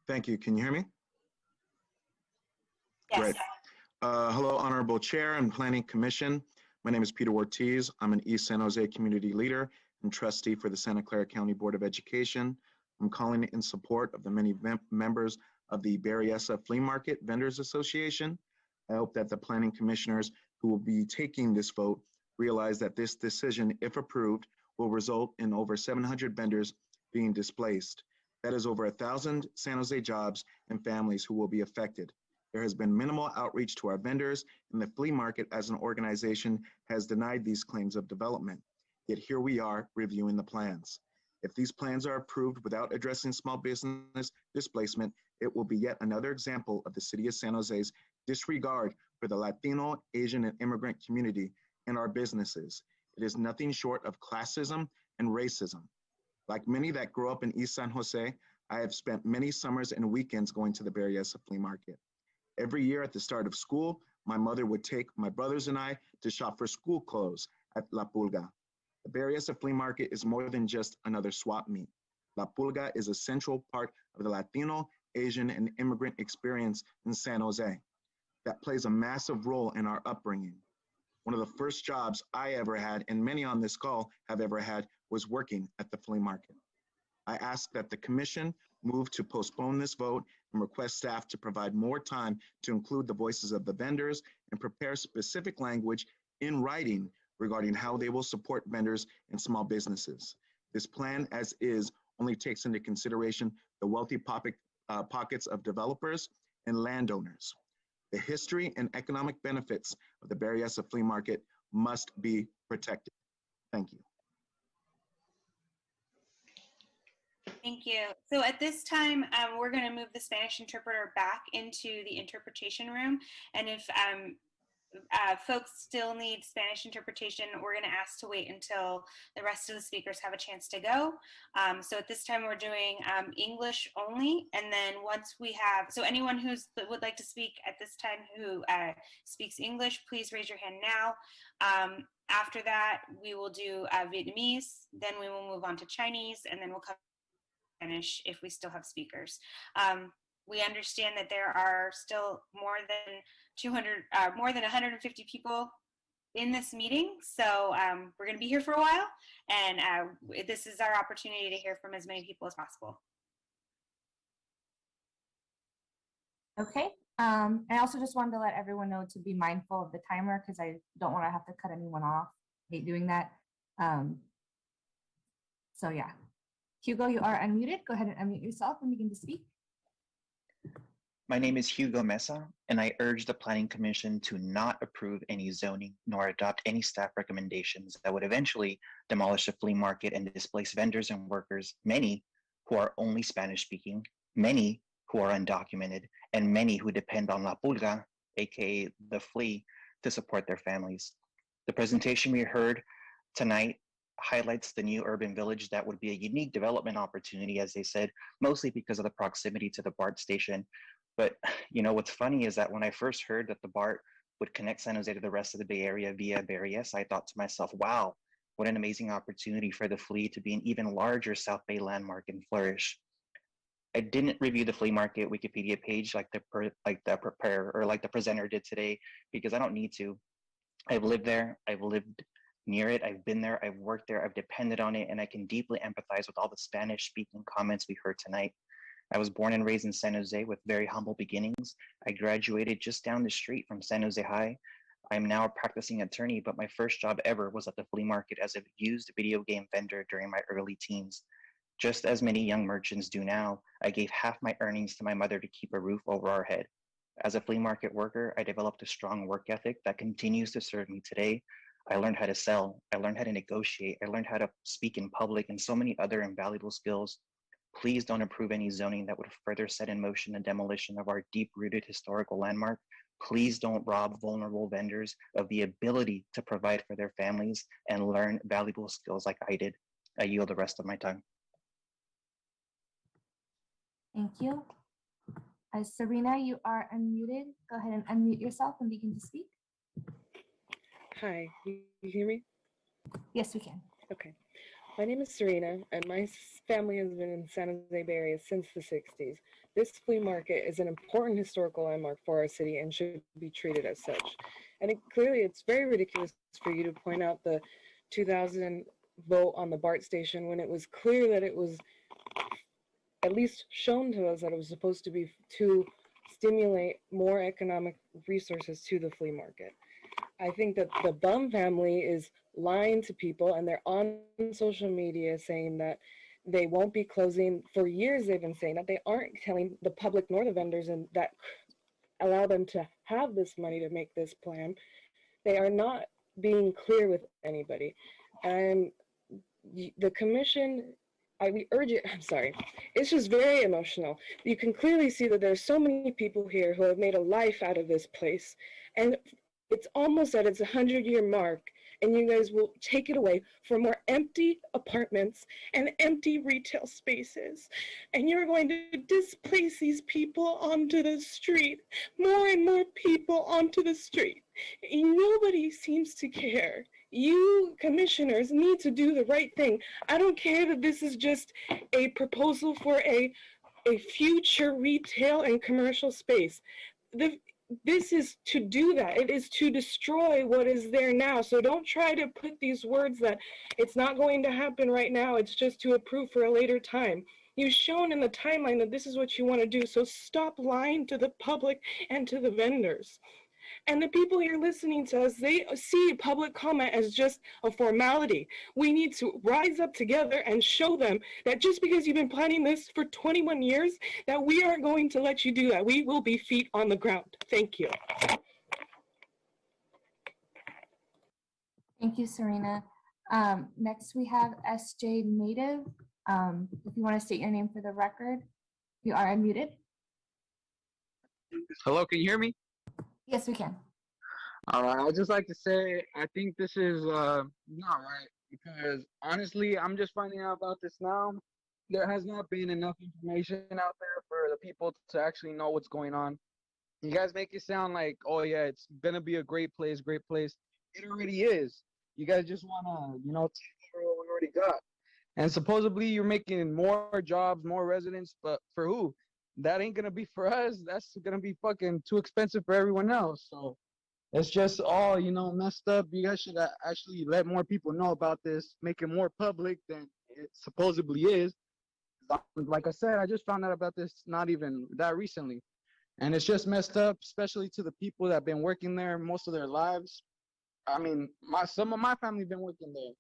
Thank you. Can you hear me? Yes. Great. Hello, Honorable Chair and Planning Commission. My name is Peter Ortiz. I'm an East San Jose community leader and trustee for the Santa Clara County Board of Education. I'm calling in support of the many members of the Berryessa Flea Market Vendors Association. I hope that the planning commissioners who will be taking this vote realize that this decision, if approved, will result in over 700 vendors being displaced. That is over 1,000 San Jose jobs and families who will be affected. There has been minimal outreach to our vendors, and the flea market as an organization has denied these claims of development. Yet here we are reviewing the plans. If these plans are approved without addressing small business displacement, it will be yet another example of the City of San Jose's disregard for the Latino, Asian, and immigrant community and our businesses. It is nothing short of classism and racism. Like many that grew up in East San Jose, I have spent many summers and weekends going to the Berryessa Flea Market. Every year at the start of school, my mother would take my brothers and I to shop for school clothes at La Pulga. The Berryessa Flea Market is more than just another swap meet. La Pulga is a central part of the Latino, Asian, and immigrant experience in San Jose. That plays a massive role in our upbringing. One of the first jobs I ever had, and many on this call have ever had, was working at the flea market. I ask that the commission move to postpone this vote and request staff to provide more time to include the voices of the vendors and prepare specific language in writing regarding how they will support vendors and small businesses. This plan as is only takes into consideration the wealthy pockets of developers and landowners. The history and economic benefits of the Berryessa Flea Market must be protected. Thank you. Thank you. So at this time, we're going to move the Spanish interpreter back into the interpretation room. And if folks still need Spanish interpretation, we're going to ask to wait until the rest of the speakers have a chance to go. So at this time, we're doing English only. And then once we have, so anyone that would like to speak at this time who speaks English, please raise your hand now. After that, we will do Vietnamese, then we will move on to Chinese, and then we'll come to Spanish if we still have speakers. We understand that there are still more than 150 people in this meeting, so we're going to be here for a while, and this is our opportunity to hear from as many people as possible. Okay. I also just wanted to let everyone know to be mindful of the timer because I don't want to have to cut anyone off. I hate doing that. So yeah. Hugo, you are unmuted. Go ahead and unmute yourself and begin to speak. My name is Hugo Mesa, and I urge the Planning Commission to not approve any zoning nor adopt any staff recommendations that would eventually demolish the flea market and displace vendors and workers, many who are only Spanish speaking, many who are undocumented, and many who depend on La Pulga, aka the flea, to support their families. The presentation we heard tonight highlights the new urban village that would be a unique development opportunity, as they said, mostly because of the proximity to the BART station. But you know, what's funny is that when I first heard that the BART would connect San Jose to the rest of the Bay Area via Berryessa, I thought to myself, wow, what an amazing opportunity for the flea to be an even larger South Bay landmark and flourish. I didn't review the flea market Wikipedia page like the presenter did today, because I don't need to. I've lived there, I've lived near it, I've been there, I've worked there, I've depended on it, and I can deeply empathize with all the Spanish speaking comments we heard tonight. I was born and raised in San Jose with very humble beginnings. I graduated just down the street from San Jose High. I'm now a practicing attorney, but my first job ever was at the flea market as a used video game vendor during my early teens. Just as many young merchants do now, I gave half my earnings to my mother to keep a roof over our head. As a flea market worker, I developed a strong work ethic that continues to serve me today. I learned how to sell, I learned how to negotiate, I learned how to speak in public, and so many other invaluable skills. Please don't approve any zoning that would further set in motion the demolition of our deep-rooted historical landmark. Please don't rob vulnerable vendors of the ability to provide for their families and learn valuable skills like I did. I yield the rest of my time. Thank you. Serena, you are unmuted. Go ahead and unmute yourself and begin to speak. Hi, you hear me? Yes, we can. Okay. My name is Serena, and my family has been in San Jose Bay Area since the 60s. This flea market is an important historical landmark for our city and should be treated as such. And it's very ridiculous for you to point out the 2000 vote on the BART station when it was clear that it was at least shown to us that it was supposed to be to stimulate more economic resources to the flea market. I think that the Bum family is lying to people, and they're on social media saying that they won't be closing. For years they've been saying that they aren't telling the public nor the vendors and that allow them to have this money to make this plan. They are not being clear with anybody. And the commission, we urge it, I'm sorry, it's just very emotional. You can clearly see that there's so many people here who have made a life out of this place. And it's almost at its 100-year mark, and you guys will take it away for more empty apartments and empty retail spaces. And you're going to displace these people onto the street, more and more people onto the street. And nobody seems to care. You commissioners need to do the right thing. I don't care that this is just a proposal for a future retail and commercial space. This is to do that. It is to destroy what is there now. So don't try to put these words that it's not going to happen right now. It's just to approve for a later time. You've shown in the timeline that this is what you want to do. So stop lying to the public and to the vendors. And the people here listening to us, they see public comment as just a formality. We need to rise up together and show them that just because you've been planning this for 21 years, that we aren't going to let you do that. We will be feet on the ground. Thank you. Thank you, Serena. Next, we have SJ Native. If you want to state your name for the record, you are unmuted. Hello, can you hear me? Yes, we can. I'd just like to say I think this is not right because honestly, I'm just finding out about this now. There has not been enough information out there for the people to actually know what's going on. You guys make it sound like, oh yeah, it's gonna be a great place, great place. It already is. You guys just wanna, take over what we already got. And supposedly you're making more jobs, more residents, but for who? That ain't gonna be for us. That's gonna be fucking too expensive for everyone else. So it's just all, messed up. You guys should actually let more people know about this, make it more public than it supposedly is. Like I said, I just found out about this not even that recently. And it's just messed up, especially to the people that have been working there most of their lives. I mean, some of my family been working there.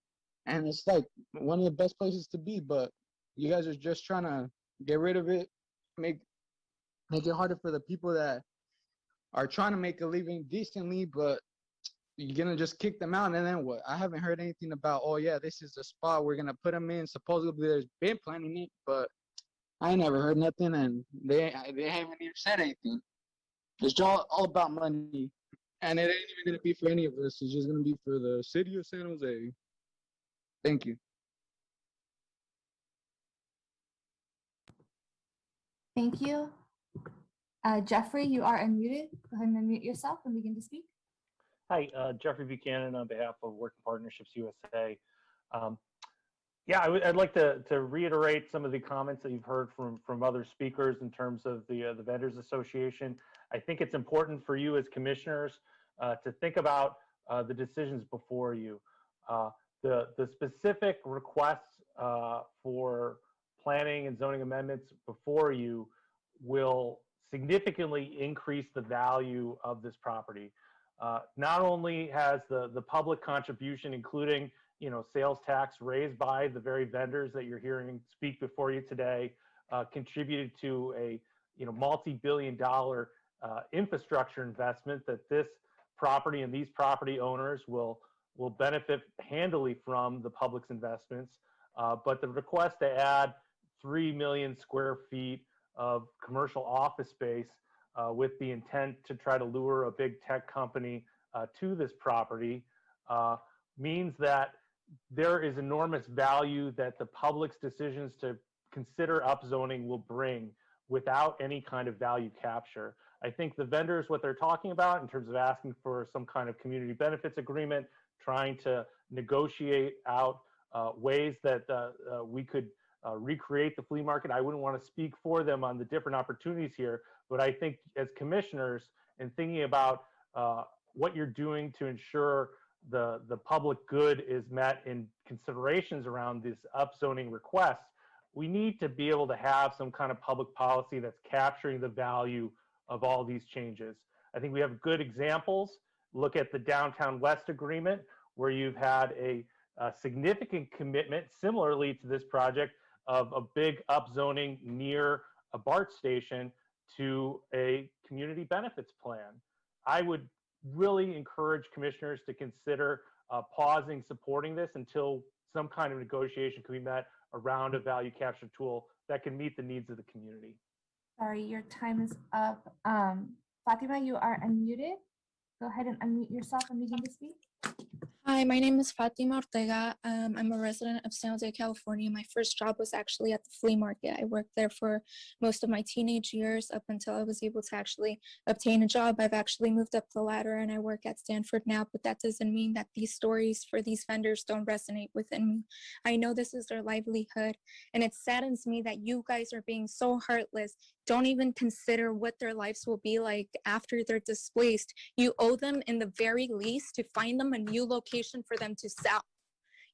And it's like one of the best places to be, but you guys are just trying to get rid of it, make it harder for the people that are trying to make a living decently, but you're gonna just kick them out, and then what? I haven't heard anything about, oh yeah, this is the spot we're gonna put them in. Supposedly there's been planning it, but I ain't never heard nothing, and they haven't even said anything. It's all about money, and it ain't even gonna be for any of us. It's just gonna be for the city of San Jose. Thank you. Thank you. Jeffrey, you are unmuted. Go ahead and unmute yourself and begin to speak. Hi, Jeffrey Buchanan on behalf of Working Partnerships USA. Yeah, I'd like to reiterate some of the comments that you've heard from other speakers in terms of the Vendors Association. I think it's important for you as commissioners to think about the decisions before you. The specific requests for planning and zoning amendments before you will significantly increase the value of this property. Not only has the public contribution, including sales tax raised by the very vendors that you're hearing speak before you today, contributed to a multi-billion-dollar infrastructure investment that this property and these property owners will benefit handily from the public's investments. But the request to add 3 million square feet of commercial office space with the intent to try to lure a big tech company to this property means that there is enormous value that the public's decisions to consider upzoning will bring without any kind of value capture. I think the vendors, what they're talking about in terms of asking for some kind of community benefits agreement, trying to negotiate out ways that we could recreate the flea market. I wouldn't want to speak for them on the different opportunities here, but I think as commissioners and thinking about what you're doing to ensure the public good is met in considerations around this upzoning request, we need to be able to have some kind of public policy that's capturing the value of all these changes. I think we have good examples. Look at the Downtown West Agreement, where you've had a significant commitment, similarly to this project, of a big upzoning near a BART station to a community benefits plan. I would really encourage commissioners to consider pausing supporting this until some kind of negotiation can be met around a value capture tool that can meet the needs of the community. Sorry, your time is up. Fatima, you are unmuted. Go ahead and unmute yourself and begin to speak. Hi, my name is Fatima Ortega. I'm a resident of San Jose, California. My first job was actually at the flea market. I worked there for most of my teenage years up until I was able to actually obtain a job. I've actually moved up the ladder and I work at Stanford now, but that doesn't mean that these stories for these vendors don't resonate within me. I know this is their livelihood, and it saddens me that you guys are being so heartless. Don't even consider what their lives will be like after they're displaced. You owe them, in the very least, to find them a new location for them to sell.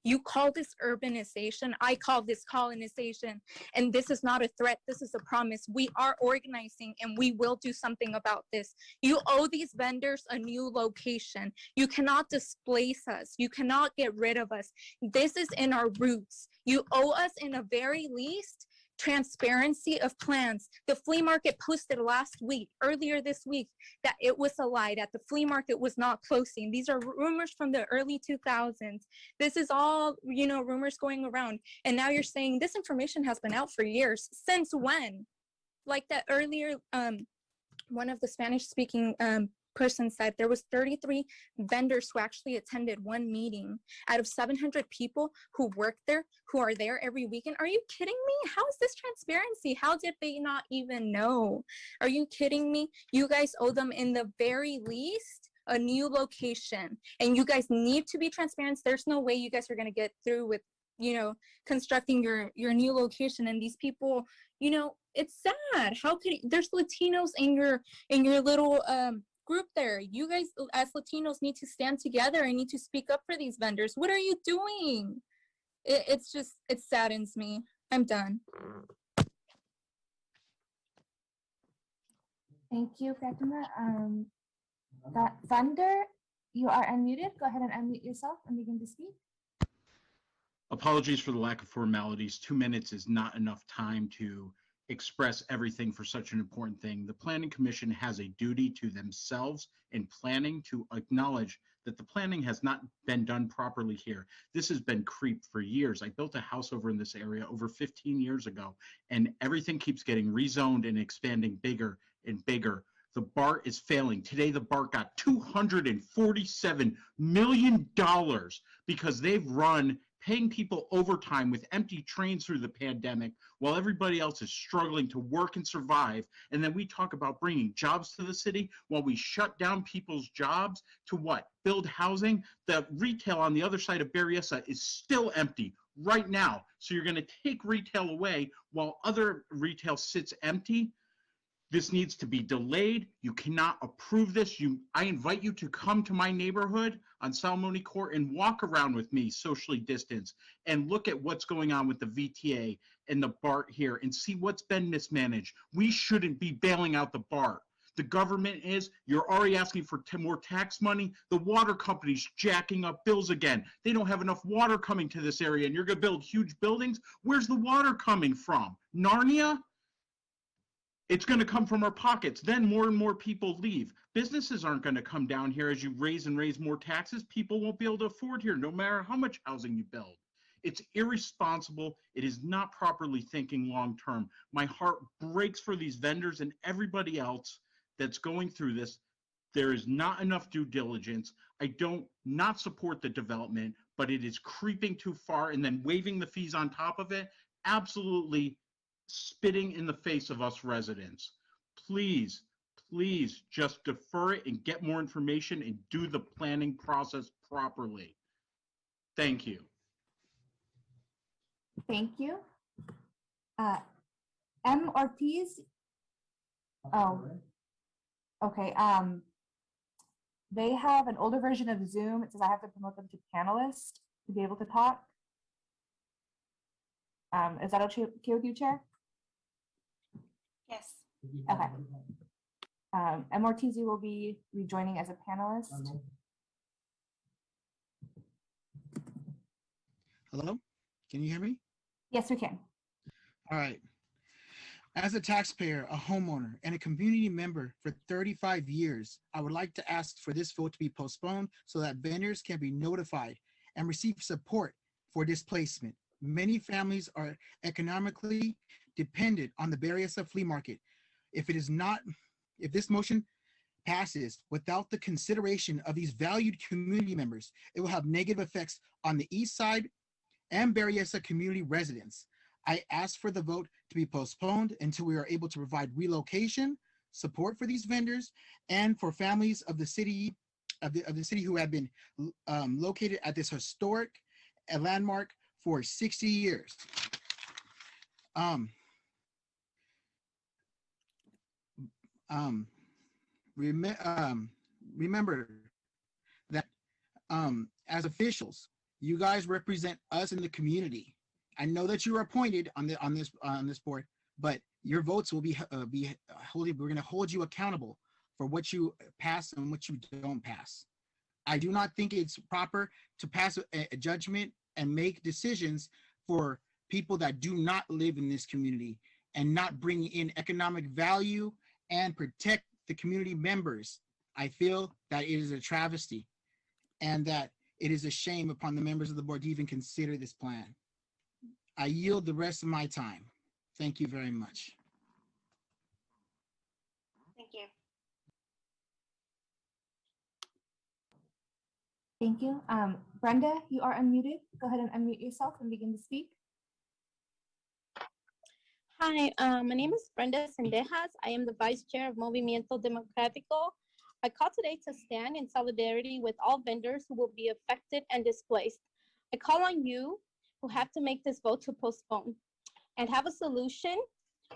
You call this urbanization, I call this colonization, and this is not a threat, this is a promise. We are organizing and we will do something about this. You owe these vendors a new location. You cannot displace us. You cannot get rid of us. This is in our roots. You owe us, in the very least, transparency of plans. The flea market posted earlier this week, that it was a lie, that the flea market was not closing. These are rumors from the early 2000s. This is all, rumors going around. And now you're saying this information has been out for years. Since when? Like that earlier, one of the Spanish speaking person said, there was 33 vendors who actually attended one meeting out of 700 people who work there, who are there every weekend. Are you kidding me? How is this transparency? How did they not even know? Are you kidding me? You guys owe them in the very least a new location, and you guys need to be transparent. There's no way you guys are going to get through with, you know, constructing your new location, and these people, you know, it's sad. How could there's Latinos in your little group there? You guys as Latinos need to stand together and need to speak up for these vendors. What are you doing? It's just, it saddens me. I'm done. Thank you, Fatima. Thunder, you are unmuted. Go ahead and unmute yourself and begin to speak. Apologies for the lack of formalities. 2 minutes is not enough time to express everything for such an important thing. The Planning Commission has a duty to themselves in planning to acknowledge that the planning has not been done properly here. This has been creep for years. I built a house over in this area over 15 years ago, and everything keeps getting rezoned and expanding bigger and bigger. The BART is failing. Today, the BART got $247 million because they've run paying people overtime with empty trains through the pandemic while everybody else is struggling to work and survive. And then we talk about bringing jobs to the city while we shut down people's jobs to what? Build housing. The retail on the other side of Berryessa is still empty right now. So you're going to take retail away while other retail sits empty. This needs to be delayed. You cannot approve this. I invite you to come to my neighborhood on Salmoni Court and walk around with me socially distanced and look at what's going on with the VTA and the BART here and see what's been mismanaged. We shouldn't be bailing out the BART. The government is. You're already asking for more tax money. The water company's jacking up bills again. They don't have enough water coming to this area, and you're going to build huge buildings. Where's the water coming from? Narnia? It's going to come from our pockets. Then more and more people leave. Businesses aren't going to come down here as you raise more taxes. People won't be able to afford here, no matter how much housing you build. It's irresponsible. It is not properly thinking long term. My heart breaks for these vendors and everybody else that's going through this. There is not enough due diligence. I don't not support the development, but it is creeping too far, and then waiving the fees on top of it. Absolutely spitting in the face of us residents. Please, please just defer it and get more information and do the planning process properly. Thank you. Thank you. M. Ortiz. Oh, okay. They have an older version of Zoom. It says I have to promote them to panelists to be able to talk. Is that okay with you, Chair? Yes. Okay. M. Ortiz will be rejoining as a panelist. Hello, can you hear me? Yes, we can. All right. As a taxpayer, a homeowner, and a community member for 35 years, I would like to ask for this vote to be postponed so that vendors can be notified and receive support for displacement. Many families are economically dependent on the Berryessa flea market. If this motion passes without the consideration of these valued community members, it will have negative effects on the East Side and Berryessa community residents. I ask for the vote to be postponed until we are able to provide relocation, support for these vendors, and for families of the city who have been located at this historic landmark for 60 years. Remember that as officials, you guys represent us in the community. I know that you are appointed on this board, but your votes will be we're going to hold you accountable for what you pass and what you don't pass. I do not think it's proper to pass a judgment and make decisions for people that do not live in this community and not bring in economic value and protect the community members. I feel that it is a travesty and that it is a shame upon the members of the board to even consider this plan. I yield the rest of my time. Thank you very much. Thank you. Thank you. Brenda, you are unmuted. Go ahead and unmute yourself and begin to speak. Hi, my name is Brenda Sendejas. I am the Vice Chair of Movimiento Democrático. I call today to stand in solidarity with all vendors who will be affected and displaced. I call on you who have to make this vote to postpone and have a solution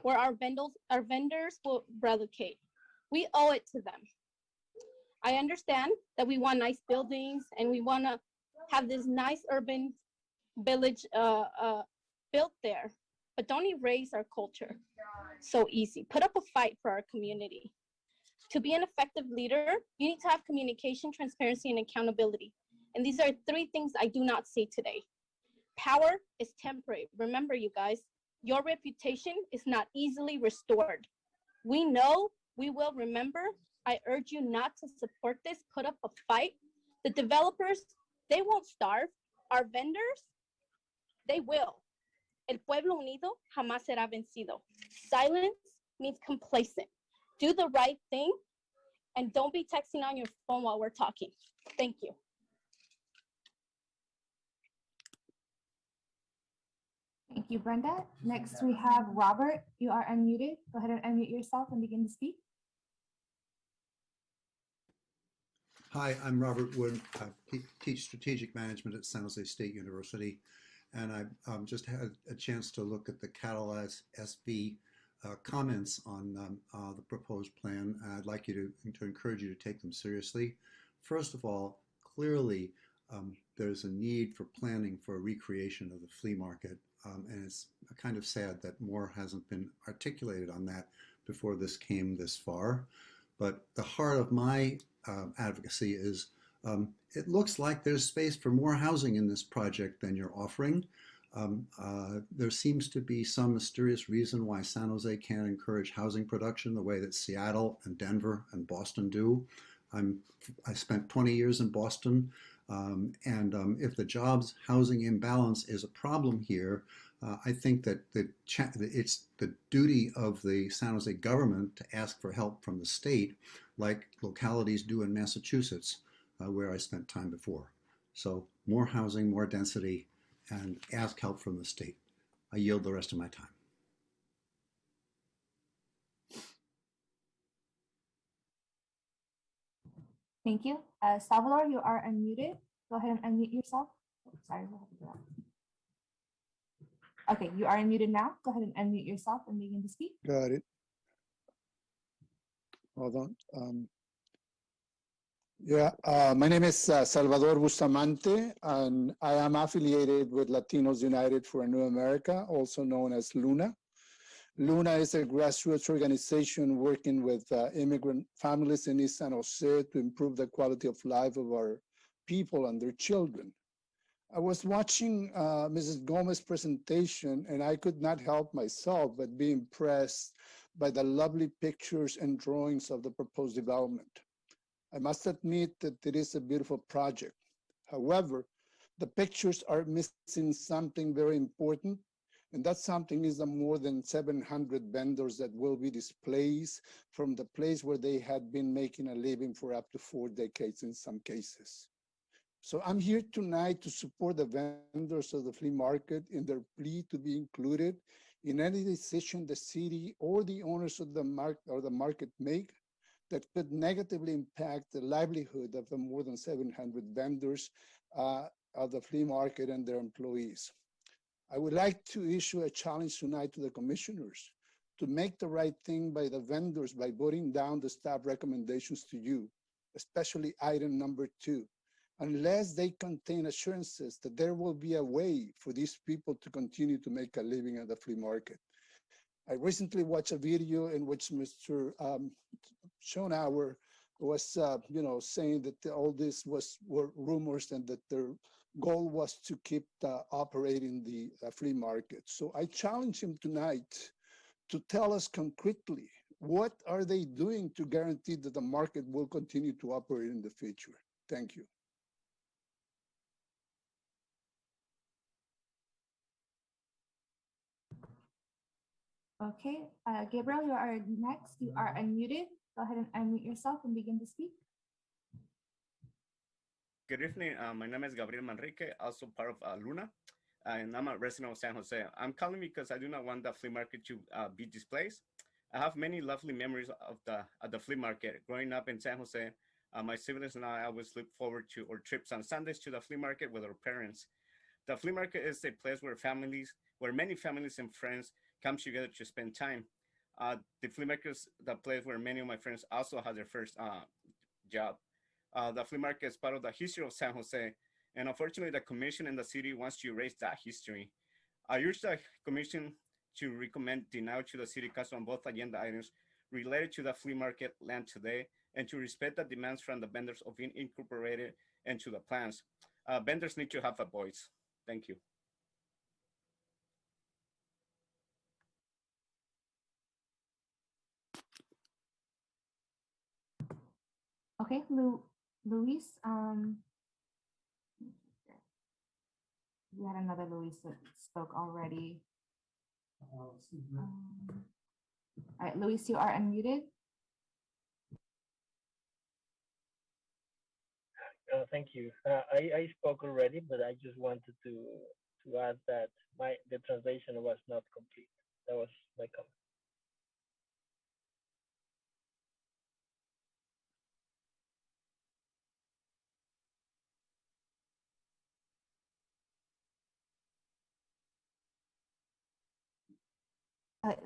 where our vendors will relocate. We owe it to them. I understand that we want nice buildings and we want to have this nice urban village built there, but don't erase our culture so easy. Put up a fight for our community. To be an effective leader, you need to have communication, transparency, and accountability. And these are 3 things I do not see today. Power is temporary. Remember, you guys, your reputation is not easily restored. We know, we will remember. I urge you not to support this. Put up a fight. The developers, they won't starve. Our vendors, they will. El pueblo unido jamás será vencido. Silence means complacent. Do the right thing and don't be texting on your phone while we're talking. Thank you. Thank you, Brenda. Next, we have Robert. You are unmuted. Go ahead and unmute yourself and begin to speak. Hi, I'm Robert Wood. I teach strategic management at San Jose State University, and I just had a chance to look at the Catalyst SV comments on the proposed plan. I'd like you to encourage you to take them seriously. First of all, clearly there's a need for planning for a recreation of the flea market, and it's kind of sad that more hasn't been articulated on that before this came this far. But the heart of my advocacy is it looks like there's space for more housing in this project than you're offering. There seems to be some mysterious reason why San Jose can't encourage housing production the way that Seattle and Denver and Boston do. I spent 20 years in Boston, and if the jobs housing imbalance is a problem here, I think that it's the duty of the San Jose government to ask for help from the state, like localities do in Massachusetts, where I spent time before. So more housing, more density, and ask help from the state. I yield the rest of my time. Thank you. Salvador, you are unmuted. Go ahead and unmute yourself. Oh, sorry, we'll have to do that. Okay, you are unmuted now. Go ahead and unmute yourself and begin to speak. Got it. Hold on. My name is Salvador Bustamante, and I am affiliated with Latinos United for a New America, also known as LUNA. LUNA is a grassroots organization working with immigrant families in East San Jose to improve the quality of life of our people and their children. I was watching Mrs. Gomez's presentation, and I could not help myself but be impressed by the lovely pictures and drawings of the proposed development. I must admit that it is a beautiful project. However, the pictures are missing something very important, and that something is the more than 700 vendors that will be displaced from the place where they had been making a living for up to 4 decades in some cases. So I'm here tonight to support the vendors of the flea market in their plea to be included in any decision the city or the owners of the market make that could negatively impact the livelihood of the more than 700 vendors of the flea market and their employees. I would like to issue a challenge tonight to the commissioners to make the right thing by the vendors by voting down the staff recommendations to you, especially item number 2, unless they contain assurances that there will be a way for these people to continue to make a living at the flea market. I recently watched a video in which Mr. Schonauer was, saying that all this were rumors and that their goal was to keep operating the flea market. So I challenge him tonight to tell us concretely, what are they doing to guarantee that the market will continue to operate in the future? Thank you. Okay, Gabriel, you are next. You are unmuted. Go ahead and unmute yourself and begin to speak. Good evening. My name is Gabriel Manrique, also part of Luna, and I'm a resident of San Jose. I'm calling because I do not want the flea market to be displaced. I have many lovely memories of the flea market. Growing up in San Jose, my siblings and I always look forward to our trips on Sundays to the flea market with our parents. The flea market is a place where many families and friends come together to spend time. The flea market is the place where many of my friends also had their first job. The flea market is part of the history of San Jose, and unfortunately, the commission and the city wants to erase that history. I urge the commission to recommend denial to the city council on both agenda items related to the flea market land today, and to respect the demands from the vendors of being incorporated into the plans. Vendors need to have a voice. Thank you. Okay, Luis, we had another Luis that spoke already. All right, Luis, you are unmuted. Thank you. I spoke already, but I just wanted to add that the translation was not complete. That was my comment.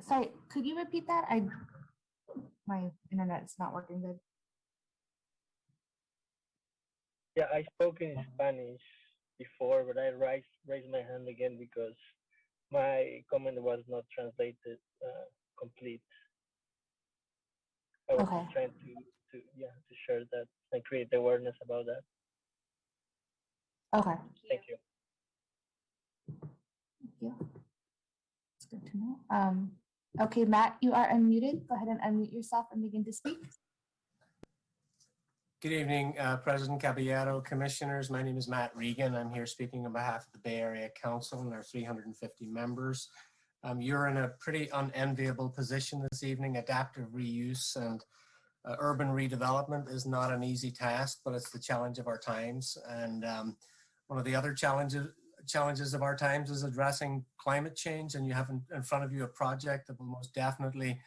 Sorry, could you repeat that? My internet's not working good. Yeah, I spoke in Spanish before, but I raised my hand again because my comment was not translated complete. I was just trying to share that and create awareness about that. Okay. Thank you. Thank you. It's good to know. Okay, Matt, you are unmuted. Go ahead and unmute yourself and begin to speak. Good evening, President Caballero, Commissioners. My name is Matt Regan. I'm here speaking on behalf of the Bay Area Council and our 350 members. You're in a pretty unenviable position this evening. Adaptive reuse and urban redevelopment is not an easy task, but it's the challenge of our times. And one of the other challenges of our times is addressing climate change, and you have in front of you a project that will most definitely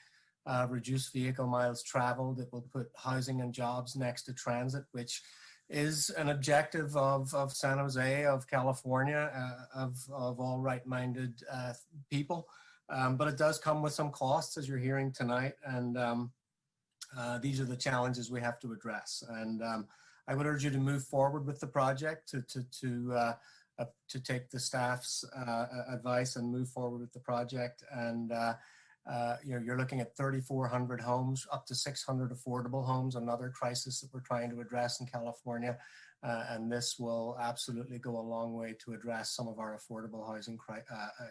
reduce vehicle miles traveled. It will put housing and jobs next to transit, which is an objective of San Jose, of California, of all right-minded people. But it does come with some costs, as you're hearing tonight, and these are the challenges we have to address. And I would urge you to move forward with the project, to take the staff's advice and move forward with the project. And you're looking at 3,400 homes, up to 600 affordable homes, another crisis that we're trying to address in California. And this will absolutely go a long way to address some of our affordable housing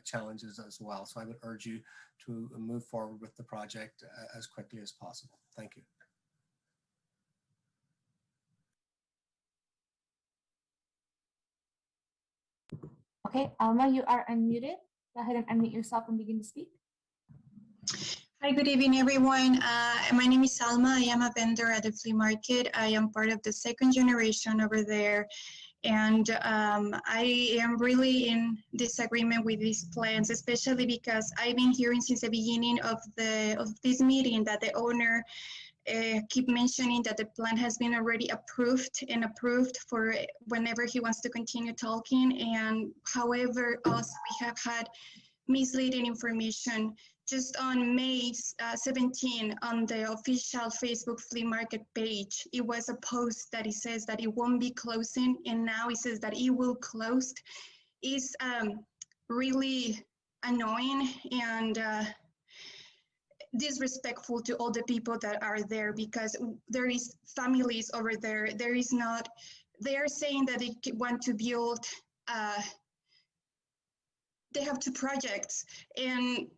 challenges as well. So I would urge you to move forward with the project as quickly as possible. Thank you. Okay, Alma, you are unmuted. Go ahead and unmute yourself and begin to speak. Hi, good evening, everyone. My name is Salma. I am a vendor at the flea market. I am part of the second generation over there. And I am really in disagreement with these plans, especially because I've been hearing since the beginning of this meeting that the owner keep mentioning that the plan has been already approved for whenever he wants to continue talking. And however, also we have had misleading information. Just on May 17, on the official Facebook flea market page, it was a post that it says that it won't be closing, and now it says that it will close. It's really annoying and disrespectful to all the people that are there, because there is families over there. They're saying that they want to build, they have 2 projects, and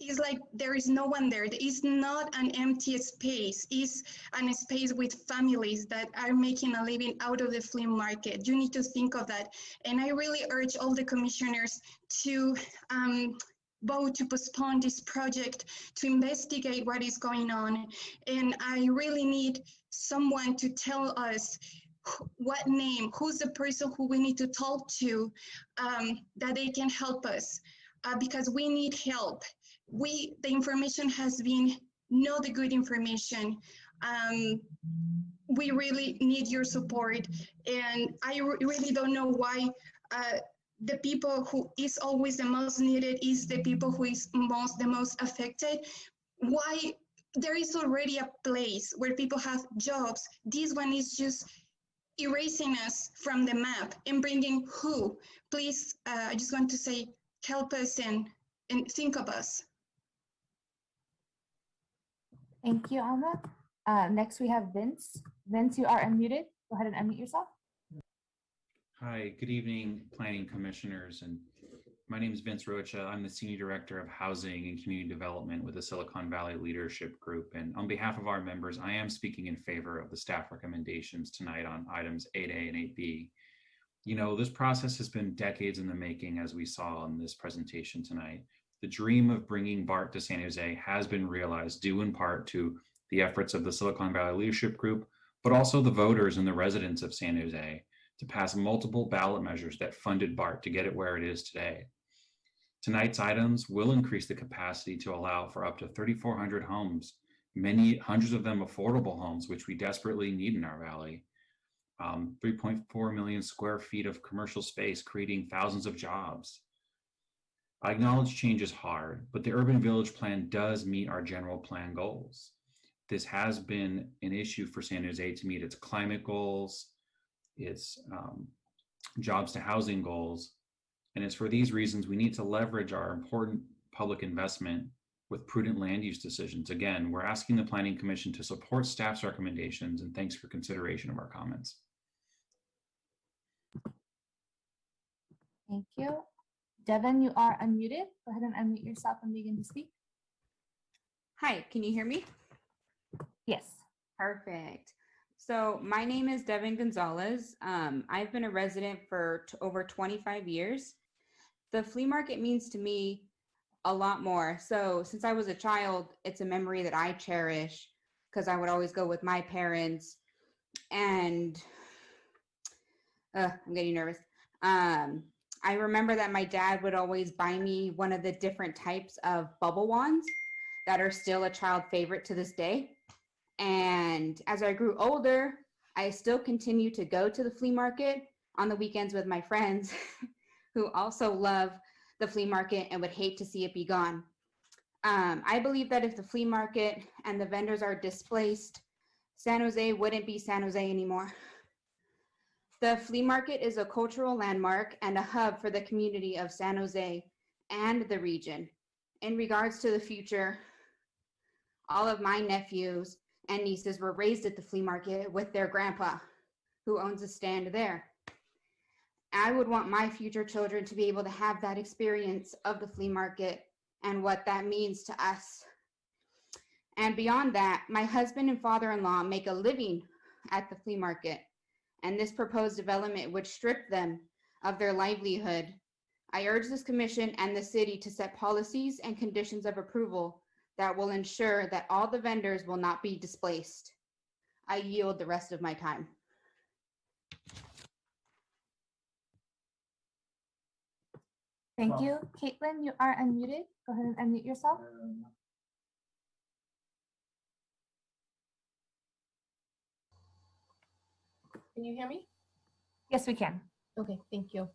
it's like there is no one there. It's not an empty space. It's a space with families that are making a living out of the flea market. You need to think of that. And I really urge all the commissioners to vote to postpone this project, to investigate what is going on. And I really need someone to tell us what name, who's the person who we need to talk to, that they can help us, because we need help. The information has been not the good information. We really need your support, and I really don't know why the people who is always the most needed is the people who is the most affected. Why there is already a place where people have jobs. This one is just erasing us from the map and bringing who? Please, I just want to say, help us and think of us. Thank you, Alma. Next, we have Vince. Vince, you are unmuted. Go ahead and unmute yourself. Hi, good evening, Planning Commissioners. And my name is Vince Rocha. I'm the Senior Director of Housing and Community Development with the Silicon Valley Leadership Group. And on behalf of our members, I am speaking in favor of the staff recommendations tonight on items 8A and 8B. You know, this process has been decades in the making, as we saw in this presentation tonight. The dream of bringing BART to San Jose has been realized due in part to the efforts of the Silicon Valley Leadership Group, but also the voters and the residents of San Jose to pass multiple ballot measures that funded BART to get it where it is today. Tonight's items will increase the capacity to allow for up to 3,400 homes, many hundreds of them affordable homes, which we desperately need in our valley. 3.4 million square feet of commercial space, creating thousands of jobs. I acknowledge change is hard, but the Urban Village Plan does meet our general plan goals. This has been an issue for San Jose to meet its climate goals, its jobs to housing goals. And it's for these reasons we need to leverage our important public investment with prudent land use decisions. Again, we're asking the Planning Commission to support staff's recommendations, and thanks for consideration of our comments. Thank you. Devin, you are unmuted. Go ahead and unmute yourself and begin to speak. Hi, can you hear me? Yes. Perfect. So my name is Devin Gonzalez. I've been a resident for over 25 years. The flea market means to me a lot more. So since I was a child, it's a memory that I cherish because I would always go with my parents, and I'm getting nervous. I remember that my dad would always buy me one of the different types of bubble wands that are still a child favorite to this day. And as I grew older, I still continue to go to the flea market on the weekends with my friends who also love the flea market and would hate to see it be gone. I believe that if the flea market and the vendors are displaced, San Jose wouldn't be San Jose anymore. The flea market is a cultural landmark and a hub for the community of San Jose and the region. In regards to the future, all of my nephews and nieces were raised at the flea market with their grandpa, who owns a stand there. I would want my future children to be able to have that experience of the flea market and what that means to us. And beyond that, my husband and father-in-law make a living at the flea market, and this proposed development would strip them of their livelihood. I urge this commission and the city to set policies and conditions of approval that will ensure that all the vendors will not be displaced. I yield the rest of my time. Thank you. Caitlin, you are unmuted. Go ahead and unmute yourself. Can you hear me? Yes, we can. Okay, thank you.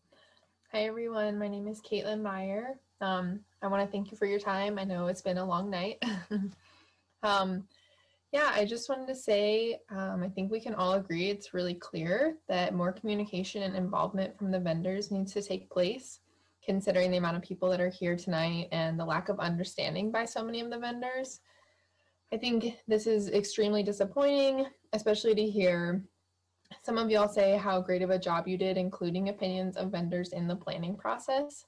Hi, everyone. My name is Caitlin Meyer. I want to thank you for your time. I know it's been a long night. Yeah, I just wanted to say, I think we can all agree it's really clear that more communication and involvement from the vendors needs to take place, considering the amount of people that are here tonight and the lack of understanding by so many of the vendors. I think this is extremely disappointing, especially to hear some of y'all say how great of a job you did including opinions of vendors in the planning process.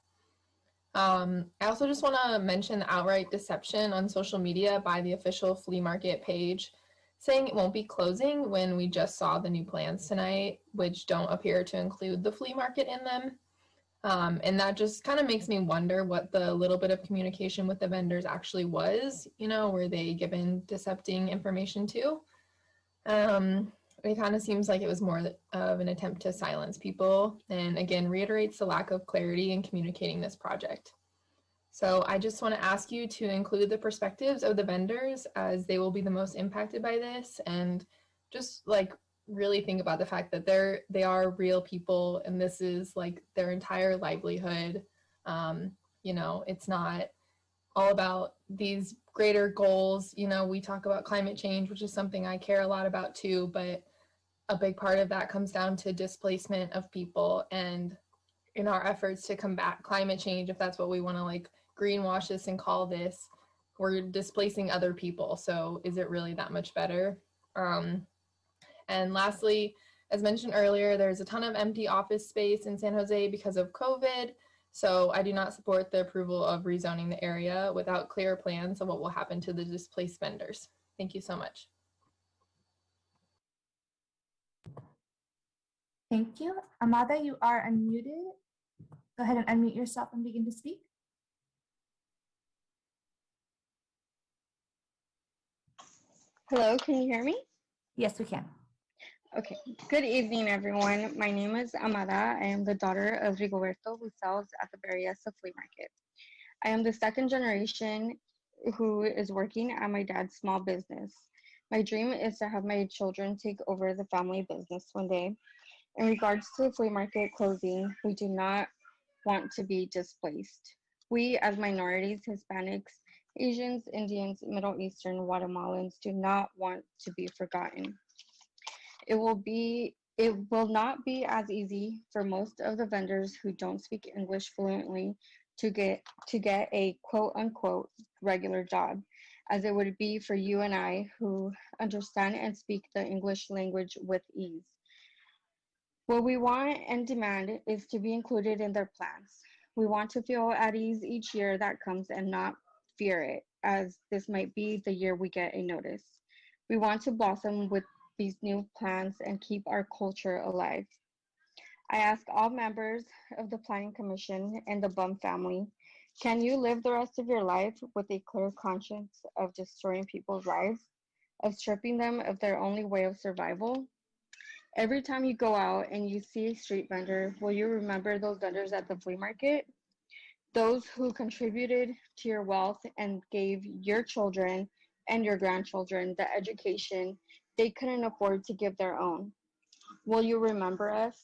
I also just want to mention the outright deception on social media by the official flea market page, saying it won't be closing when we just saw the new plans tonight, which don't appear to include the flea market in them. And that just kind of makes me wonder what the little bit of communication with the vendors actually was. You know, were they given decepting information too? it kind of seems like it was more of an attempt to silence people, and again reiterates the lack of clarity in communicating this project. So I just want to ask you to include the perspectives of the vendors, as they will be the most impacted by this, and just like really think about the fact that they are real people and this is like their entire livelihood. You know, it's not all about these greater goals. You know, we talk about climate change, which is something I care a lot about too, but a big part of that comes down to displacement of people. And in our efforts to combat climate change, if that's what we want to like greenwash this and call this, we're displacing other people. So is it really that much better? And lastly, as mentioned earlier, there's a ton of empty office space in San Jose because of COVID. So I do not support the approval of rezoning the area without clear plans of what will happen to the displaced vendors. Thank you so much. Thank you. Amada, you are unmuted. Go ahead and unmute yourself and begin to speak. Hello, can you hear me? Yes, we can. Okay, good evening, everyone. My name is Amada. I am the daughter of Rigoberto, who sells at the Berryessa Flea Market. I am the second generation who is working at my dad's small business. My dream is to have my children take over the family business one day. In regards to the flea market closing, we do not want to be displaced. We, as minorities, Hispanics, Asians, Indians, Middle Eastern, Guatemalans, do not want to be forgotten. It will not be as easy for most of the vendors who don't speak English fluently to get a quote unquote regular job, as it would be for you and I who understand and speak the English language with ease. What we want and demand is to be included in their plans. We want to feel at ease each year that comes and not fear it, as this might be the year we get a notice. We want to blossom with these new plans and keep our culture alive. I ask all members of the Planning Commission and the Bum family, can you live the rest of your life with a clear conscience of destroying people's lives, of stripping them of their only way of survival? Every time you go out and you see a street vendor, will you remember those vendors at the flea market? Those who contributed to your wealth and gave your children and your grandchildren the education they couldn't afford to give their own. Will you remember us?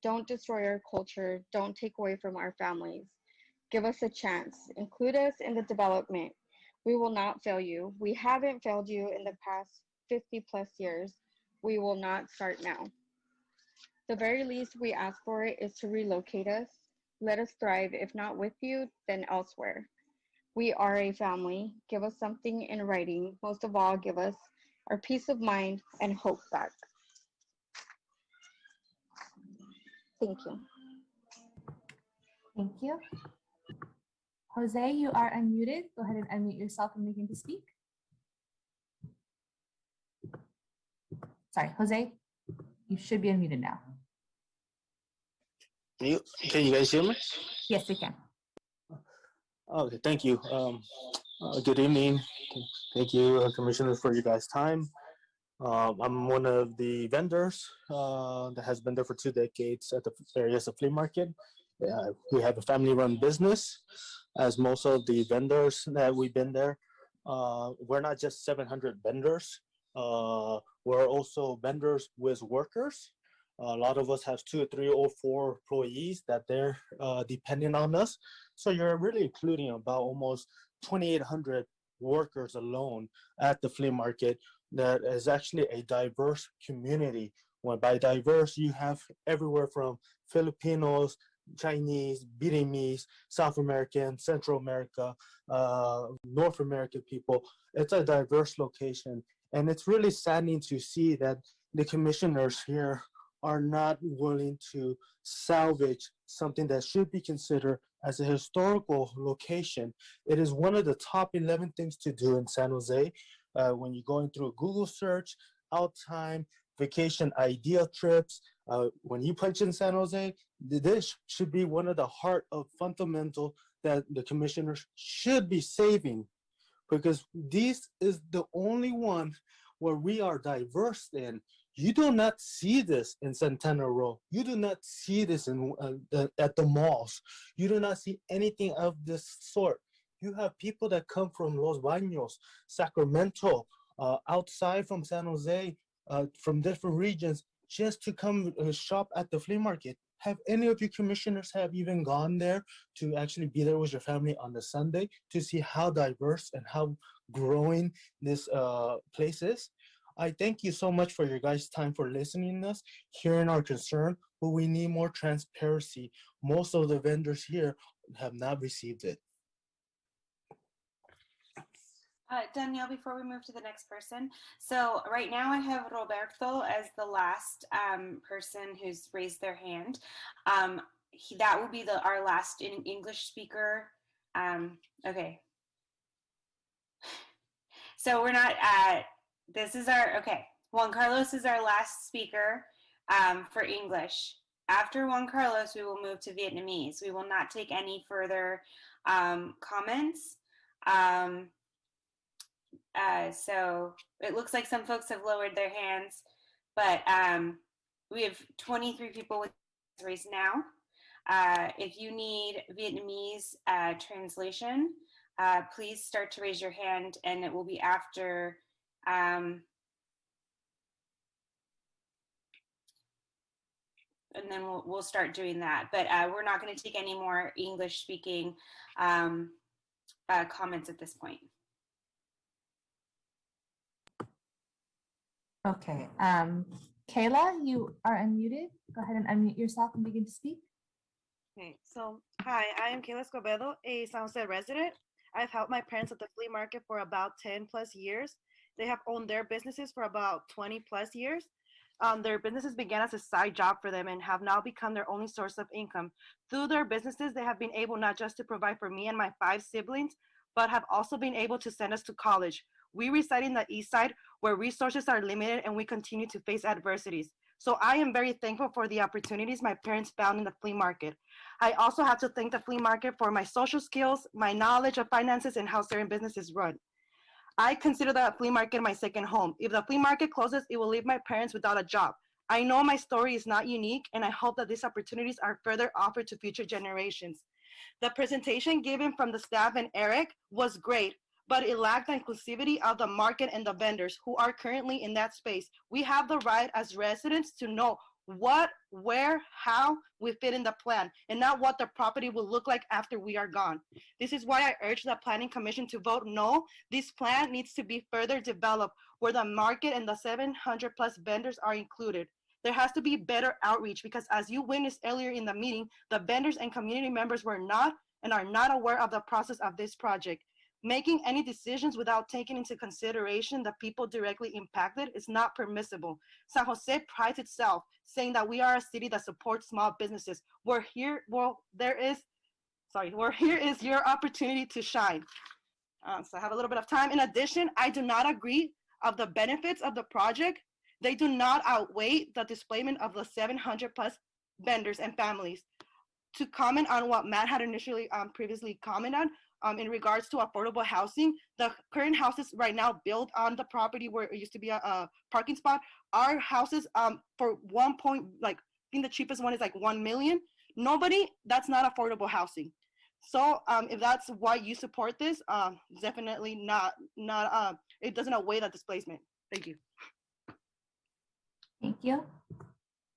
Don't destroy our culture. Don't take away from our families. Give us a chance. Include us in the development. We will not fail you. We haven't failed you in the past 50 plus years. We will not start now. The very least we ask for is to relocate us. Let us thrive, if not with you, then elsewhere. We are a family. Give us something in writing. Most of all, give us our peace of mind and hope back. Thank you. Thank you. Jose, you are unmuted. Go ahead and unmute yourself and begin to speak. Sorry, Jose, you should be unmuted now. Can you guys hear me? Yes, we can. Okay, thank you. Good evening. Thank you, commissioners, for your guys' time. I'm one of the vendors that has been there for 2 decades at the Berryessa Flea Market. We have a family-run business, as most of the vendors that we've been there. We're not just 700 vendors. We're also vendors with workers. A lot of us have 2 or 3 or 4 employees that they're depending on us. So you're really including about almost 2,800 workers alone at the flea market. That is actually a diverse community. When by diverse, you have everywhere from Filipinos, Chinese, Vietnamese, South American, Central America, North American people. It's a diverse location. And it's really saddening to see that the commissioners here are not willing to salvage something that should be considered as a historical location. It is one of the top 11 things to do in San Jose. When you're going through a Google search, out time, vacation idea trips, when you punch in San Jose, this should be one of the heart of fundamental that the commissioners should be saving, because this is the only one where we are diverse in. You do not see this in Santana Row. You do not see this in at the malls. You do not see anything of this sort. You have people that come from Los Baños, Sacramento, outside from San Jose, from different regions, just to come shop at the flea market. Have any of you commissioners have even gone there to actually be there with your family on the Sunday to see how diverse and how growing this place is? I thank you so much for your guys' time for listening to us, hearing our concern, but we need more transparency. Most of the vendors here have not received it. Danielle, before we move to the next person. So right now I have Roberto as the last person who's raised their hand. That will be our last English speaker. Okay. So we're not, this is our, okay. Juan Carlos is our last speaker for English. After Juan Carlos, we will move to Vietnamese. We will not take any further comments. So it looks like some folks have lowered their hands, but we have 23 people with raised now. If you need Vietnamese translation, please start to raise your hand, and it will be after and then we'll start doing that. But we're not going to take any more English speaking comments at this point. Okay, Kayla, you are unmuted. Go ahead and unmute yourself and begin to speak. Okay, so hi, I am Kayla Escobedo, a San Jose resident. I've helped my parents at the flea market for about 10 plus years. They have owned their businesses for about 20 plus years. Their businesses began as a side job for them and have now become their only source of income. Through their businesses, they have been able not just to provide for me and my 5 siblings, but have also been able to send us to college. We reside in the East Side where resources are limited and we continue to face adversities. So I am very thankful for the opportunities my parents found in the flea market. I also have to thank the flea market for my social skills, my knowledge of finances, and how certain businesses run. I consider the flea market my second home. If the flea market closes, it will leave my parents without a job. I know my story is not unique, and I hope that these opportunities are further offered to future generations. The presentation given from the staff and Eric was great, but it lacked the inclusivity of the market and the vendors who are currently in that space. We have the right as residents to know what, where, how we fit in the plan, and not what the property will look like after we are gone. This is why I urge the Planning Commission to vote no. This plan needs to be further developed where the market and the 700 plus vendors are included. There has to be better outreach because as you witnessed earlier in the meeting, the vendors and community members were not and are not aware of the process of this project. Making any decisions without taking into consideration the people directly impacted is not permissible. San Jose prides itself saying that we are a city that supports small businesses. We're here is your opportunity to shine. So I have a little bit of time. In addition, I do not agree of the benefits of the project. They do not outweigh the displacement of the 700 plus vendors and families. To comment on what Matt had initially previously commented on, in regards to affordable housing, the current houses right now built on the property where it used to be a parking spot are houses for I think the cheapest one is like 1 million. That's not affordable housing. So if that's why you support this, definitely not it doesn't outweigh that displacement. Thank you. Thank you.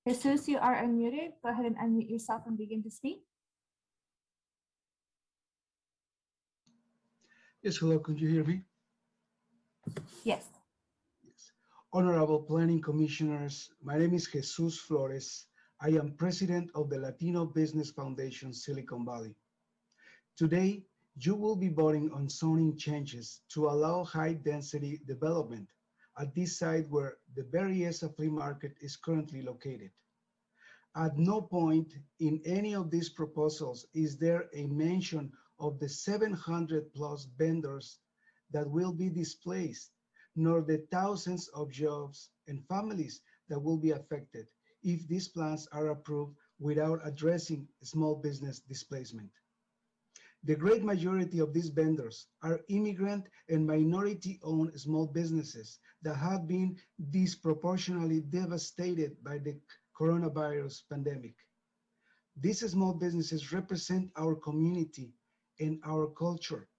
Jesus, you are unmuted. Go ahead and unmute yourself and begin to speak. Yes, hello, could you hear me? Yes. Honorable Planning Commissioners, my name is Jesus Flores. I am President of the Latino Business Foundation, Silicon Valley. Today, you will be voting on zoning changes to allow high-density development at this site where the Berryessa Flea Market is currently located. At no point in any of these proposals is there a mention of the 700 plus vendors that will be displaced, nor the thousands of jobs and families that will be affected if these plans are approved without addressing small business displacement. The great majority of these vendors are immigrant and minority-owned small businesses that have been disproportionately devastated by the coronavirus pandemic. These small businesses represent our community and our culture.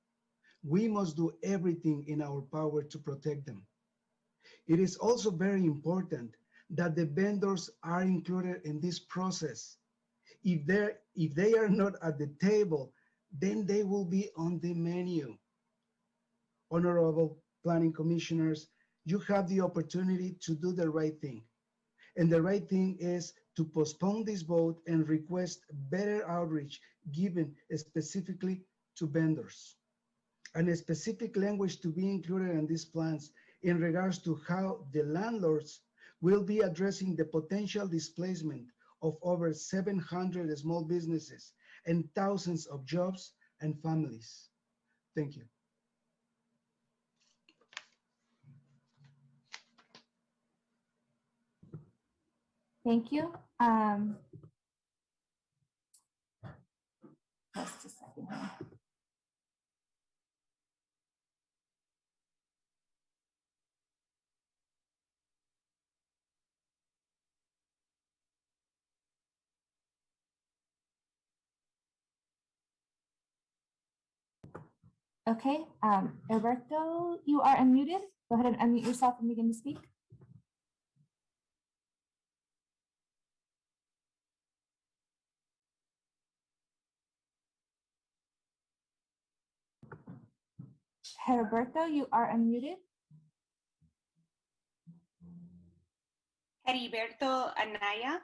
We must do everything in our power to protect them. It is also very important that the vendors are included in this process. If they are not at the table, then they will be on the menu. Honorable Planning Commissioners, you have the opportunity to do the right thing. And the right thing is to postpone this vote and request better outreach given specifically to vendors. And a specific language to be included in these plans in regards to how the landlords will be addressing the potential displacement of over 700 small businesses and thousands of jobs and families. Thank you. Thank you. Just a second here. Okay, Alberto, you are unmuted. Go ahead and unmute yourself and begin to speak. Heriberto, you are unmuted. Heriberto Anaya.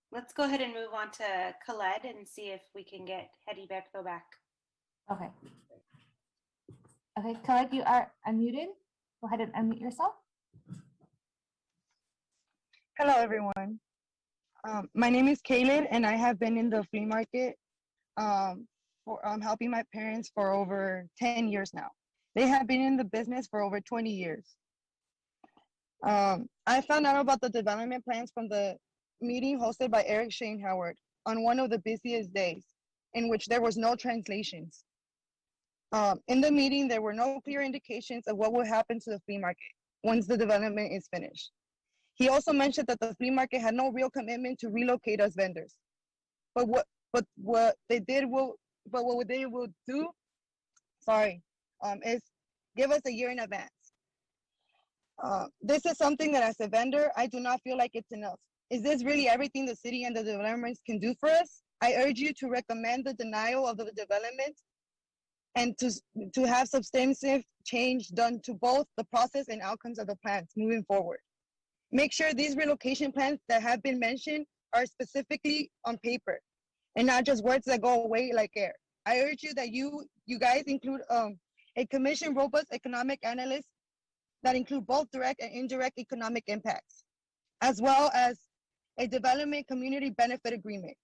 Let's go ahead and move on to Khaled and see if we can get Heriberto back. Okay. Okay, Khaled, you are unmuted. Go ahead and unmute yourself. Hello, everyone. My name is Caleb, and I have been in the flea market helping my parents for over 10 years now. They have been in the business for over 20 years. I found out about the development plans from the meeting hosted by Eric Shane Howard on one of the busiest days, in which there was no translations. In the meeting, there were no clear indications of what will happen to the flea market once the development is finished. He also mentioned that the flea market had no real commitment to relocate us vendors. But what they will do, is give us a year in advance. This is something that as a vendor, I do not feel like it's enough. Is this really everything the city and the developments can do for us? I urge you to recommend the denial of the development and to have substantive change done to both the process and outcomes of the plans moving forward. Make sure these relocation plans that have been mentioned are specifically on paper and not just words that go away like air. I urge you that you guys include a commission robust economic analyst that include both direct and indirect economic impacts, as well as a development community benefit agreement,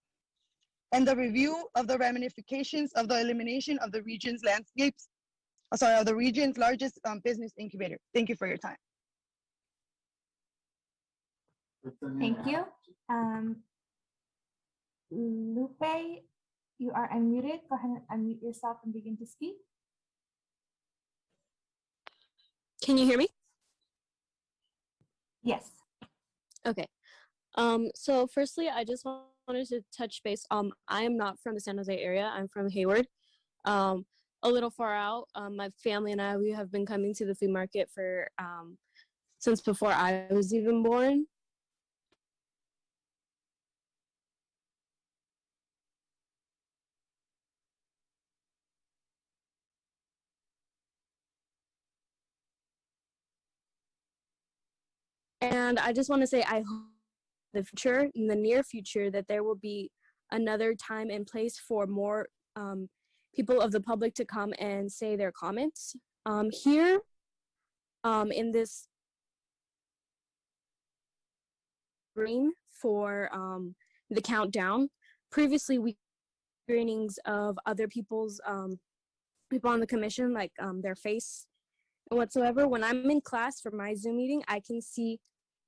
and the review of the ramifications of the elimination of the region's of the region's largest business incubator. Thank you for your time. Thank you. Lupe, you are unmuted. Go ahead and unmute yourself and begin to speak. Can you hear me? Yes. Okay. So firstly, I just wanted to touch base. I am not from the San Jose area. I'm from Hayward. A little far out. My family and I, we have been coming to the flea market for since before I was even born. And I just want to say, I hope in the near future, that there will be another time and place for more people of the public to come and say their comments. Here, in this screen for the countdown, previously we screenings of other people's people on the commission, like their face and whatsoever. When I'm in class for my Zoom meeting, I can see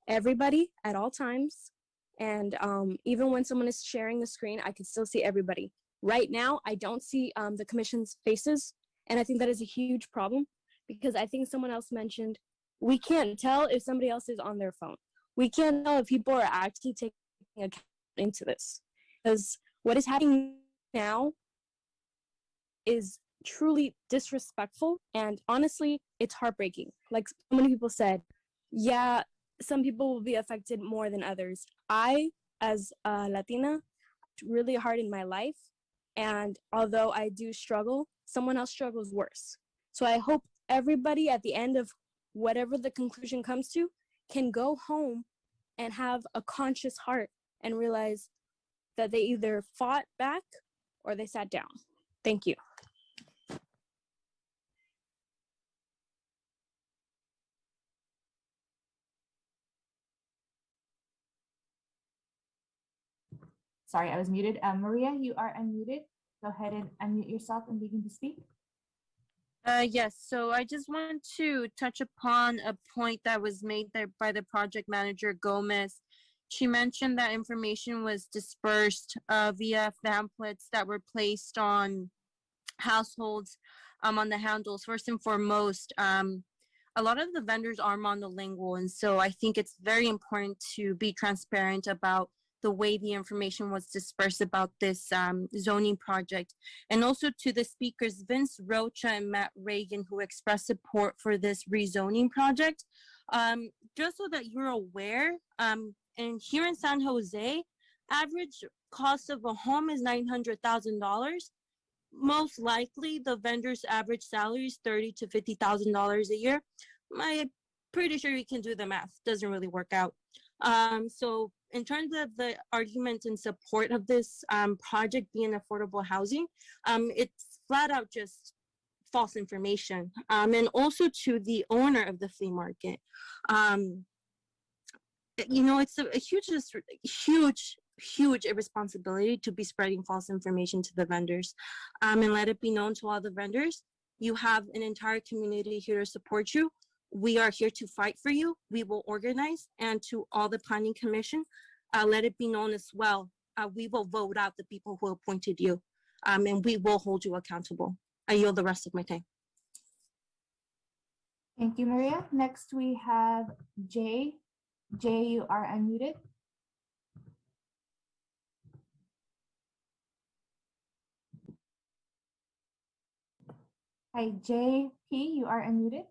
everybody at all times. And even when someone is sharing the screen, I can still see everybody. Right now, I don't see the commission's faces. And I think that is a huge problem because I think someone else mentioned, we can't tell if somebody else is on their phone. We can't tell if people are actually taking account into this. Because what is happening now is truly disrespectful. And honestly, it's heartbreaking. Like so many people said, yeah, some people will be affected more than others. I, as a Latina, really hard in my life. And although I do struggle, someone else struggles worse. So I hope everybody at the end of whatever the conclusion comes to can go home and have a conscious heart and realize that they either fought back or they sat down. Thank you. Sorry, I was muted. Maria, you are unmuted. Go ahead and unmute yourself and begin to speak. Yes, so I just want to touch upon a point that was made there by the project manager, Gomez. She mentioned that information was dispersed via pamphlets that were placed on households on the handles. First and foremost, a lot of the vendors are monolingual, and so I think it's very important to be transparent about the way the information was dispersed about this zoning project. And also to the speakers, Vince Rocha and Matt Reagan, who expressed support for this rezoning project. Just so that you're aware, and here in San Jose, average cost of a home is $900,000. Most likely, the vendor's average salary is $30,000 to $50,000 a year. I'm pretty sure you can do the math. Doesn't really work out. So in terms of the argument in support of this project being affordable housing, it's flat out just false information. And also to the owner of the flea market, you know, it's a huge irresponsibility to be spreading false information to the vendors. And let it be known to all the vendors, you have an entire community here to support you. We are here to fight for you. We will organize. And to all the planning commission, let it be known as well, we will vote out the people who appointed you, and we will hold you accountable. I yield the rest of my time. Thank you, Maria. Next, we have Jay. Jay, you are unmuted. Hi, JP, you are unmuted.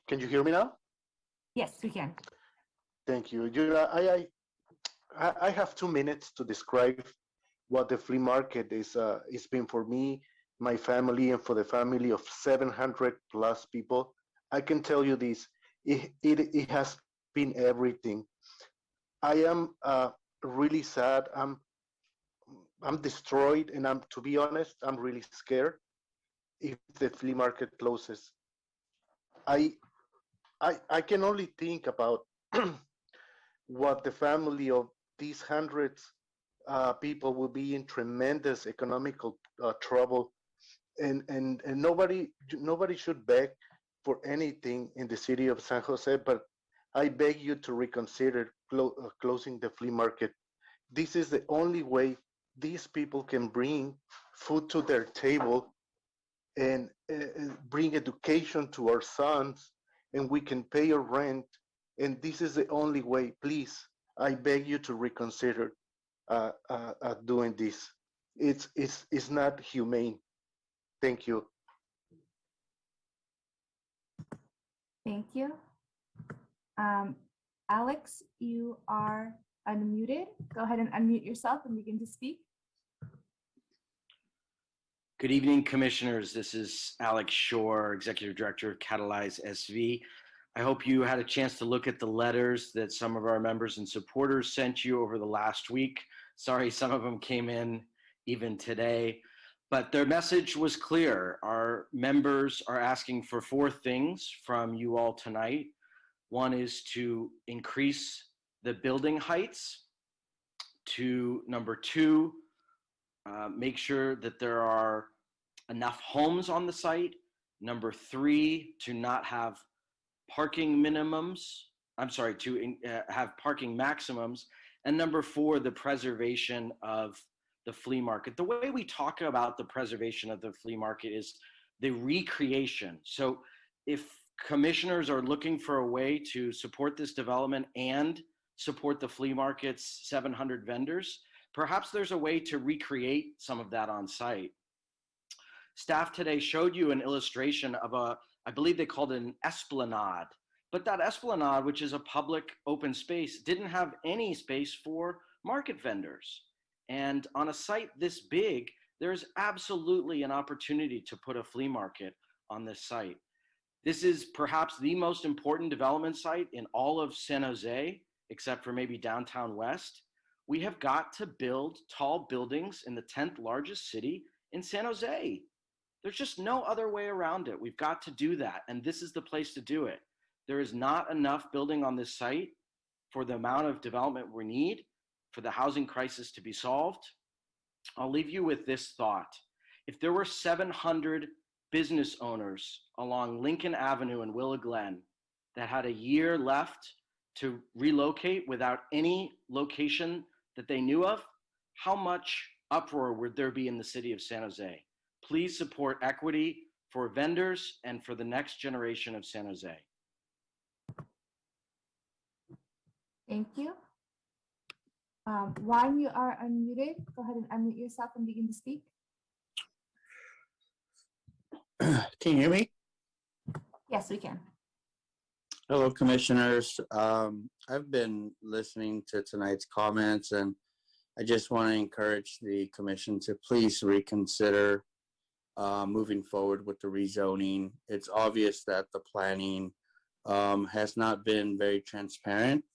Can you hear me now? Yes, we can. Thank you. I have 2 minutes to describe what the flea market is. It's been for me, my family, and for the family of 700 plus people. I can tell you this: it has been everything. I am really sad. I'm destroyed, and to be honest, I'm really scared if the flea market closes. I can only think about what the family of these hundreds people will be in tremendous economical trouble, and nobody should beg for anything in the city of San Jose. But I beg you to reconsider closing the flea market. This is the only way these people can bring food to their table and bring education to our sons, and we can pay our rent. And this is the only way. Please, I beg you to reconsider doing this. It's not humane. Thank you. Thank you. Alex, you are unmuted. Go ahead and unmute yourself and begin to speak. Good evening, commissioners. This is Alex Shore, Executive Director of Catalyze SV. I hope you had a chance to look at the letters that some of our members and supporters sent you over the last week. Sorry, some of them came in even today, but their message was clear. Our members are asking for 4 things from you all tonight. One is to increase the building heights. Number 2, make sure that there are enough homes on the site. Number 3, to not have parking minimums. To have parking maximums. And number 4, the preservation of the flea market. The way we talk about the preservation of the flea market is the recreation. So if commissioners are looking for a way to support this development and support the flea market's 700 vendors, perhaps there's a way to recreate some of that on site. Staff today showed you an illustration of I believe they called it an esplanade, but that esplanade, which is a public open space, didn't have any space for market vendors. And on a site this big, there's absolutely an opportunity to put a flea market on this site. This is perhaps the most important development site in all of San Jose, except for maybe downtown West. We have got to build tall buildings in the 10th largest city in San Jose. There's just no other way around it. We've got to do that, and this is the place to do it. There is not enough building on this site for the amount of development we need for the housing crisis to be solved. I'll leave you with this thought. If there were 700 business owners along Lincoln Avenue in Willow Glen that had a year left to relocate without any location that they knew of, how much uproar would there be in the city of San Jose? Please support equity for vendors and for the next generation of San Jose. Thank you. Juan, you are unmuted. Go ahead and unmute yourself and begin to speak. Can you hear me? Yes, we can. Hello, commissioners. I've been listening to tonight's comments, and I just want to encourage the commission to please reconsider moving forward with the rezoning. It's obvious that the planning has not been very transparent.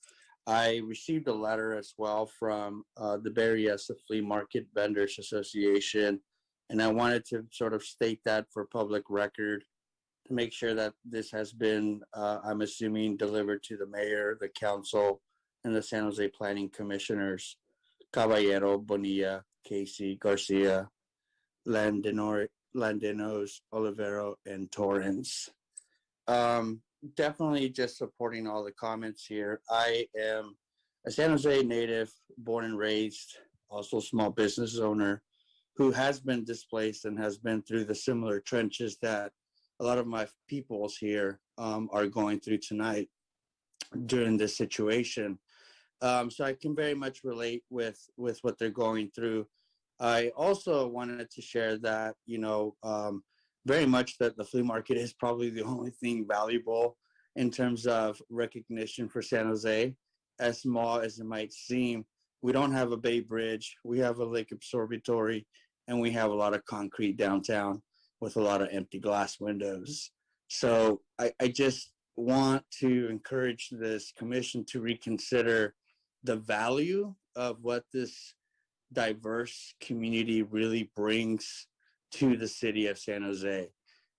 I received a letter as well from the Berryessa Flea Market Vendors Association, and I wanted to sort of state that for public record to make sure that this has been, I'm assuming, delivered to the mayor, the council, and the San Jose Planning Commissioners, Caballero, Bonilla, Casey, Garcia, Landenos, Olivero, and Torrance. Definitely just supporting all the comments here. I am a San Jose native, born and raised, also small business owner who has been displaced and has been through the similar trenches that a lot of my peoples here are going through tonight during this situation. So I can very much relate with what they're going through. I also wanted to share that, very much that the flea market is probably the only thing valuable in terms of recognition for San Jose. As small as it might seem, we don't have a Bay Bridge, we have a lake observatory, and we have a lot of concrete downtown with a lot of empty glass windows. So I just want to encourage this commission to reconsider the value of what this diverse community really brings to the city of San Jose.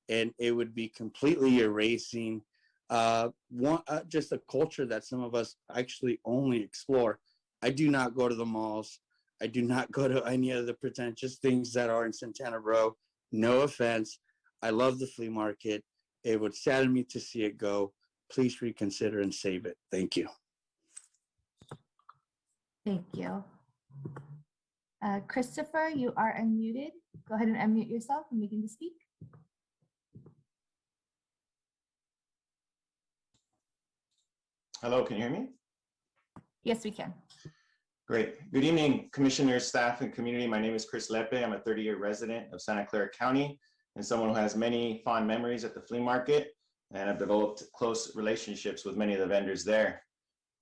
And it would be completely erasing just a culture that some of us actually only explore. I do not go to the malls. I do not go to any of the pretentious things that are in Santana Row. No offense. I love the flea market. It would sadden me to see it go. Please reconsider and save it. Thank you. Thank you. Christopher, you are unmuted. Go ahead and unmute yourself and begin to speak. Hello, can you hear me? Yes, we can. Great. Good evening, commissioners, staff, and community. My name is Chris Lepe. I'm a 30-year resident of Santa Clara County and someone who has many fond memories at the flea market, and I've developed close relationships with many of the vendors there.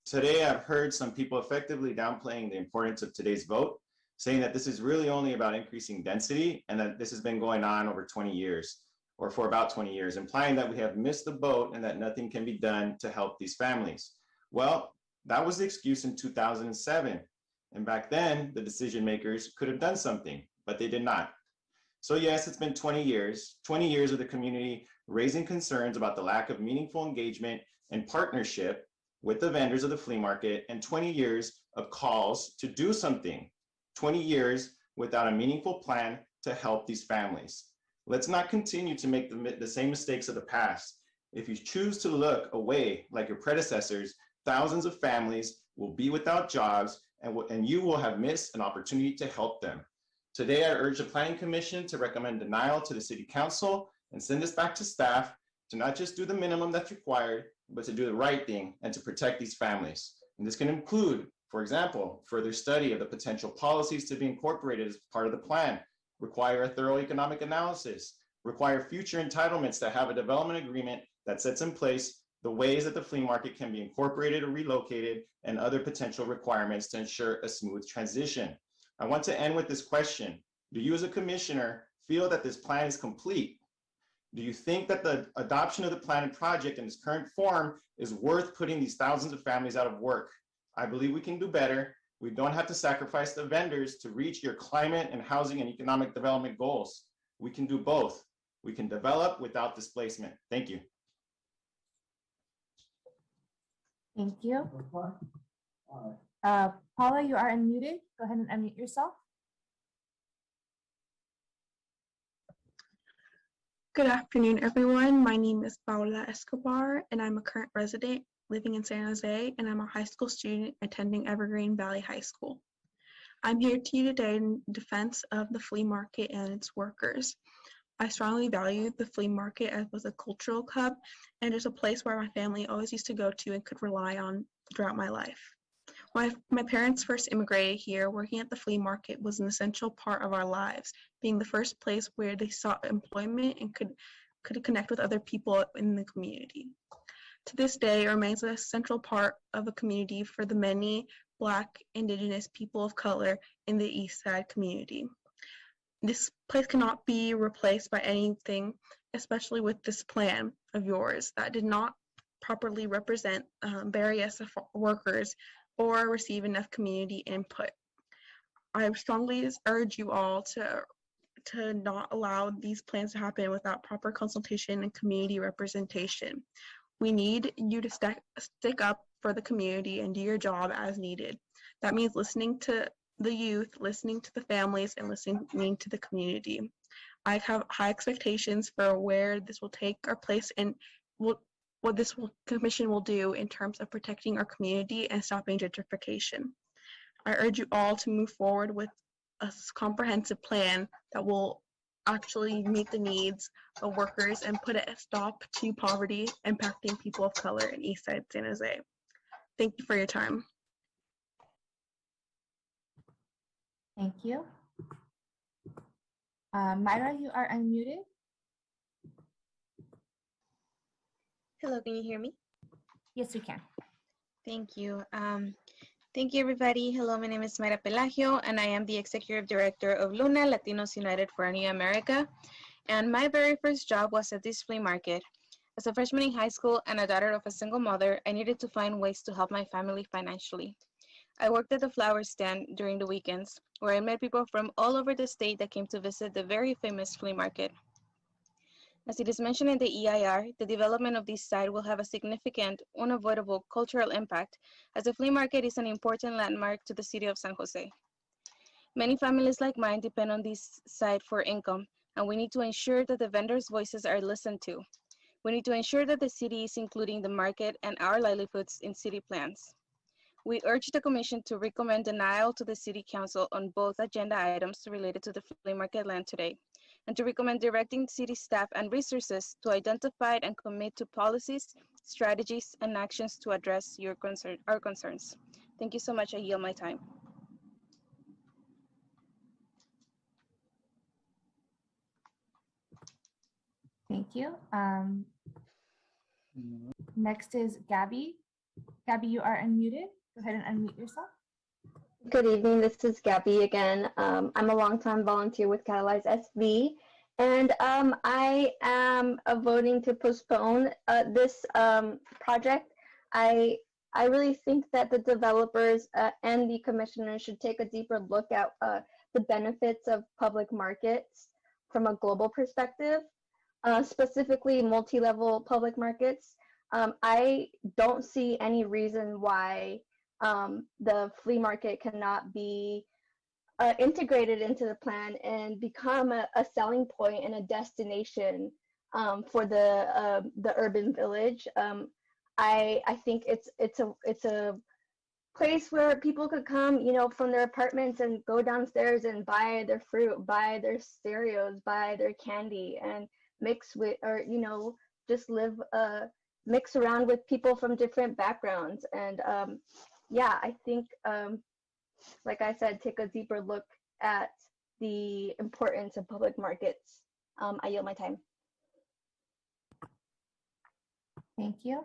Today, I've heard some people effectively downplaying the importance of today's vote, saying that this is really only about increasing density and that this has been going on over 20 years or for about 20 years, implying that we have missed the boat and that nothing can be done to help these families. Well, that was the excuse in 2007. And back then, the decision makers could have done something, but they did not. So yes, it's been 20 years of the community raising concerns about the lack of meaningful engagement and partnership with the vendors of the flea market, and 20 years of calls to do something, 20 years without a meaningful plan to help these families. Let's not continue to make the same mistakes of the past. If you choose to look away like your predecessors, thousands of families will be without jobs and you will have missed an opportunity to help them. Today, I urge the Planning Commission to recommend denial to the City Council and send this back to staff to not just do the minimum that's required, but to do the right thing and to protect these families. And this can include, for example, further study of the potential policies to be incorporated as part of the plan, require a thorough economic analysis, require future entitlements that have a development agreement that sets in place the ways that the flea market can be incorporated or relocated, and other potential requirements to ensure a smooth transition. I want to end with this question. Do you as a commissioner feel that this plan is complete? Do you think that the adoption of the plan and project in its current form is worth putting these thousands of families out of work? I believe we can do better. We don't have to sacrifice the vendors to reach your climate and housing and economic development goals. We can do both. We can develop without displacement. Thank you. Thank you. Paula, you are unmuted. Go ahead and unmute yourself. Good afternoon, everyone. My name is Paula Escobar, and I'm a current resident living in San Jose, and I'm a high school student attending Evergreen Valley High School. I'm here to you today in defense of the flea market and its workers. I strongly value the flea market as a cultural hub, and it's a place where my family always used to go to and could rely on throughout my life. When my parents first immigrated here, working at the flea market was an essential part of our lives, being the first place where they sought employment and could connect with other people in the community. To this day, it remains a central part of a community for the many Black, Indigenous people of color in the East Side community. This place cannot be replaced by anything, especially with this plan of yours that did not properly represent Bay Area workers or receive enough community input. I strongly urge you all to not allow these plans to happen without proper consultation and community representation. We need you to stick up for the community and do your job as needed. That means listening to the youth, listening to the families, and listening to the community. I have high expectations for where this will take our place and what this commission will do in terms of protecting our community and stopping gentrification. I urge you all to move forward with a comprehensive plan that will actually meet the needs of workers and put a stop to poverty impacting people of color in Eastside San Jose. Thank you for your time. Thank you. Myra, you are unmuted. Hello, can you hear me? Yes, we can. Thank you. Thank you, everybody. Hello, my name is Mayra Pelagio, and I am the Executive Director of Luna, Latinos United for a New America. And my very first job was at this flea market. As a freshman in high school and a daughter of a single mother, I needed to find ways to help my family financially. I worked at the flower stand during the weekends, where I met people from all over the state that came to visit the very famous flea market. As it is mentioned in the EIR, the development of this site will have a significant, unavoidable cultural impact, as the flea market is an important landmark to the city of San Jose. Many families like mine depend on this site for income, and we need to ensure that the vendors' voices are listened to. We need to ensure that the city is including the market and our livelihoods in city plans. We urge the Commission to recommend denial to the City Council on both agenda items related to the flea market land today, and to recommend directing city staff and resources to identify and commit to policies, strategies, and actions to address our concerns. Thank you so much. I yield my time. Thank you. Next is Gabby. Gabby, you are unmuted. Go ahead and unmute yourself. Good evening, this is Gabby again. I'm a longtime volunteer with Catalyze SV, and I am voting to postpone this project. I really think that the developers and the commissioners should take a deeper look at the benefits of public markets from a global perspective, specifically multi-level public markets. I don't see any reason why the flea market cannot be integrated into the plan and become a selling point and a destination for the urban village. I think it's a place where people could come, you know, from their apartments and go downstairs and buy their fruit, buy their cereals, buy their candy, and mix with, or you know, just live mix around with people from different backgrounds. And yeah, I think like I said, take a deeper look at the importance of public markets. I yield my time. Thank you.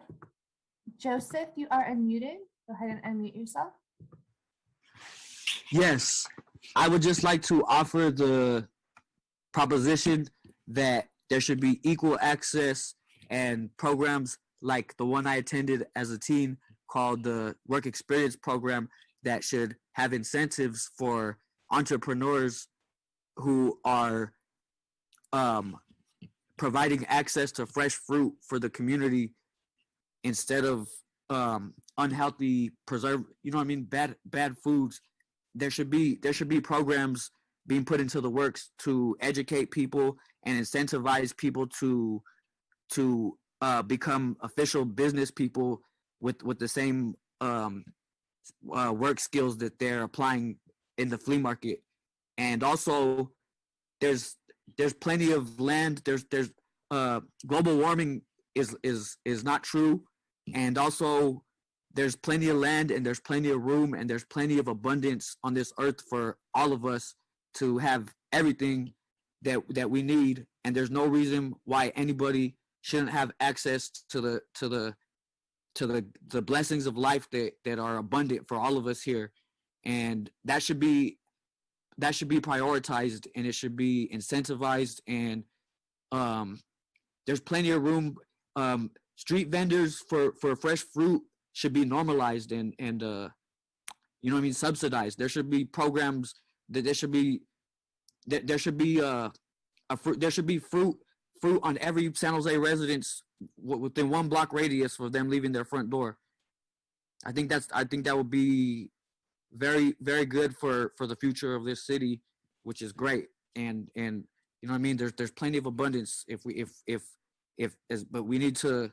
Joseph, you are unmuted. Go ahead and unmute yourself. Yes, I would just like to offer the proposition that there should be equal access and programs like the one I attended as a teen called the Work Experience Program that should have incentives for entrepreneurs who are providing access to fresh fruit for the community instead of unhealthy preserved, you know what I mean, bad foods. There should be programs being put into the works to educate people and incentivize people to become official business people with the same work skills that they're applying in the flea market. And also there's plenty of land. There's global warming is not true. And also there's plenty of land and there's plenty of room and there's plenty of abundance on this earth for all of us to have everything that we need. And there's no reason why anybody shouldn't have access to the blessings of life that are abundant for all of us here. And that should be prioritized and it should be incentivized. And there's plenty of room. Street vendors for fresh fruit should be normalized and you know what I mean, subsidized. There should be programs that there should be fruit on every San Jose residence within 1 block radius for them leaving their front door. I think that would be very, very good for the future of this city, which is great. And you know what I mean, there's plenty of abundance but we need to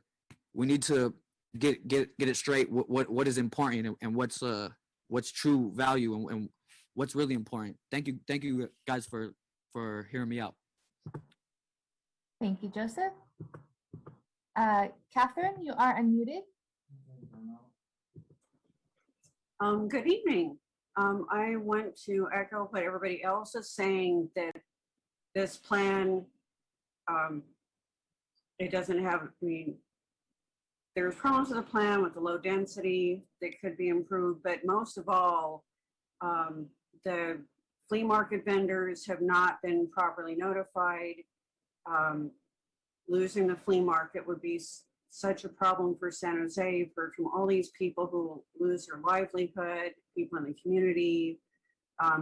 get it straight what is important and what's true value and what's really important. Thank you guys for hearing me out. Thank you, Joseph. Catherine, you are unmuted. Good evening. I want to echo what everybody else is saying, that this plan, it doesn't have, I mean, there's problems with the plan with the low density that could be improved, but most of all, the flea market vendors have not been properly notified. Losing the flea market would be such a problem for San Jose, from all these people who lose their livelihood, people in the community,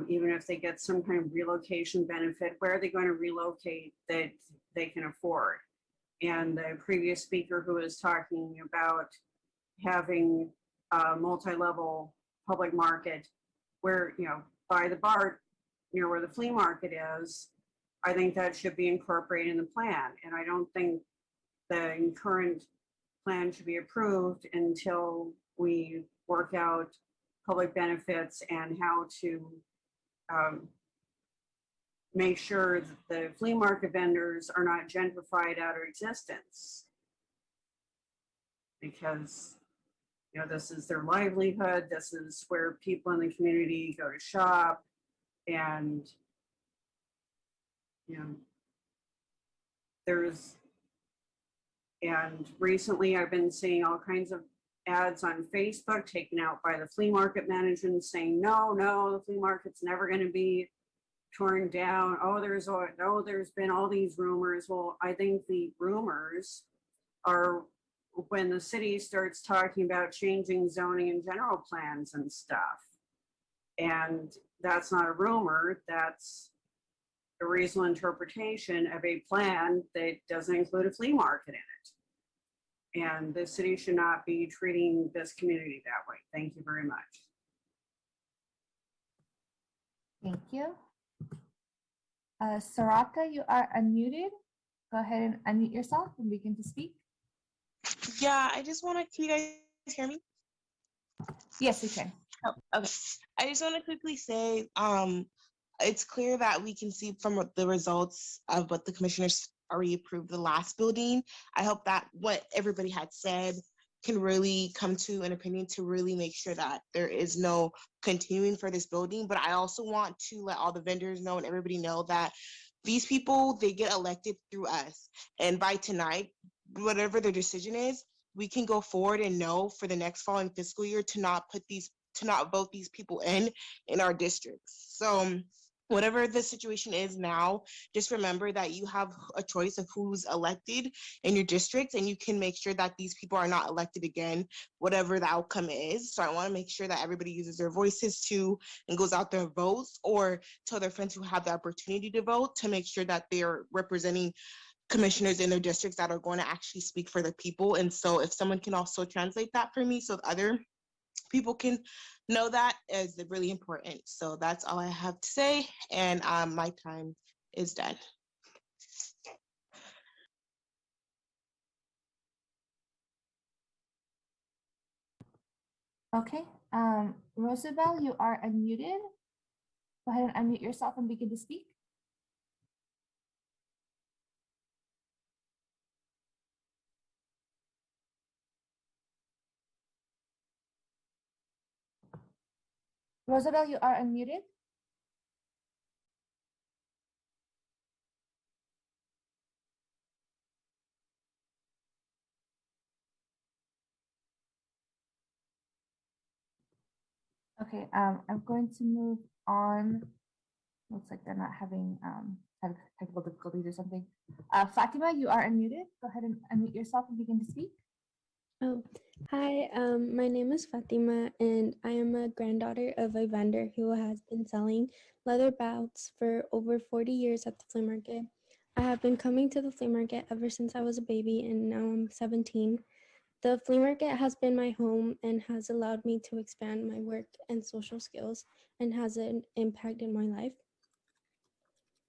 even if they get some kind of relocation benefit, where are they going to relocate that they can afford? And the previous speaker who was talking about having a multi-level public market where, you know, by the BART, near where the flea market is, I think that should be incorporated in the plan. And I don't think the current plan should be approved until we work out public benefits and how to make sure that the flea market vendors are not gentrified out of existence. Because, you know, this is their livelihood, this is where people in the community go to shop, and you know, and recently I've been seeing all kinds of ads on Facebook taken out by the flea market management saying, no, the flea market's never going to be torn down. There's been all these rumors. Well, I think the rumors are when the city starts talking about changing zoning and general plans and stuff. And that's not a rumor, that's a reasonable interpretation of a plan that doesn't include a flea market in it. And the city should not be treating this community that way. Thank you very much. Thank you. Saraka, you are unmuted. Go ahead and unmute yourself and begin to speak. Yeah, I just want to, can you guys hear me? Yes, we can. Oh, okay. I just want to quickly say, it's clear that we can see from the results of what the commissioners already approved the last building. I hope that what everybody had said can really come to an opinion to really make sure that there is no continuing for this building. But I also want to let all the vendors know and everybody know that these people, they get elected through us. And by tonight, whatever their decision is, we can go forward and know for the next following fiscal year to not vote these people in our districts. So whatever the situation is now, just remember that you have a choice of who's elected in your district, and you can make sure that these people are not elected again, whatever the outcome is. So I want to make sure that everybody uses their voices too and goes out there and votes, or tell their friends who have the opportunity to vote to make sure that they're representing commissioners in their districts that are going to actually speak for the people. And so if someone can also translate that for me so other people can know, that is really important. So that's all I have to say, and my time is done. Okay, Rosabelle, you are unmuted. Go ahead and unmute yourself and begin to speak. Rosabelle, you are unmuted. Okay, I'm going to move on. Looks like they're not having technical difficulties or something. Fatima, you are unmuted. Go ahead and unmute yourself and begin to speak. Oh, hi. My name is Fatima, and I am a granddaughter of a vendor who has been selling leather belts for over 40 years at the flea market. I have been coming to the flea market ever since I was a baby, and now I'm 17. The flea market has been my home and has allowed me to expand my work and social skills and has an impact in my life.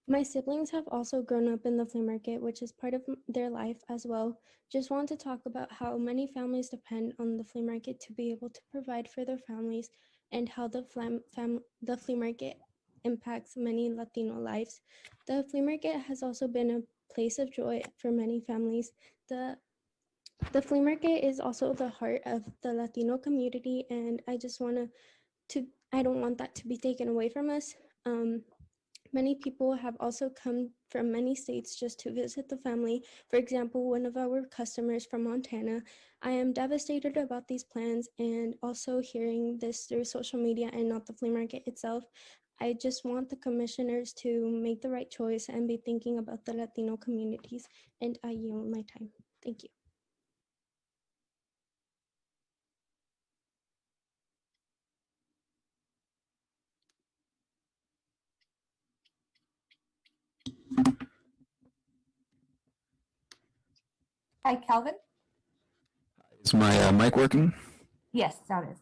My siblings have also grown up in the flea market, which is part of their life as well. Just want to talk about how many families depend on the flea market to be able to provide for their families, and how the flea market impacts many Latino lives. The flea market has also been a place of joy for many families. The flea market is also the heart of the Latino community, and I just I don't want that to be taken away from us. Many people have also come from many states just to visit the family. For example, one of our customers from Montana. I am devastated about these plans, and also hearing this through social media and not the flea market itself. I just want the commissioners to make the right choice and be thinking about the Latino communities, and I yield my time. Thank you. Hi, Calvin. Is my mic working? Yes, now it is.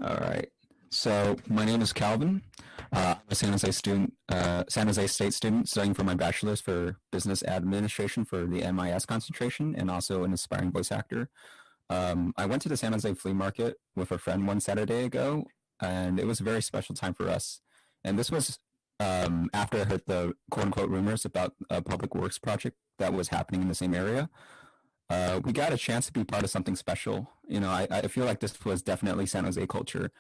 All right. So my name is Calvin. I'm a San Jose student, San Jose State student, studying for my bachelor's for business administration for the MIS concentration, and also an aspiring voice actor. I went to the San Jose flea market with a friend one Saturday ago, and it was a very special time for us. And this was after I heard the quote-unquote rumors about a public works project that was happening in the same area. We got a chance to be part of something special. You know, I feel like this was definitely San Jose culture.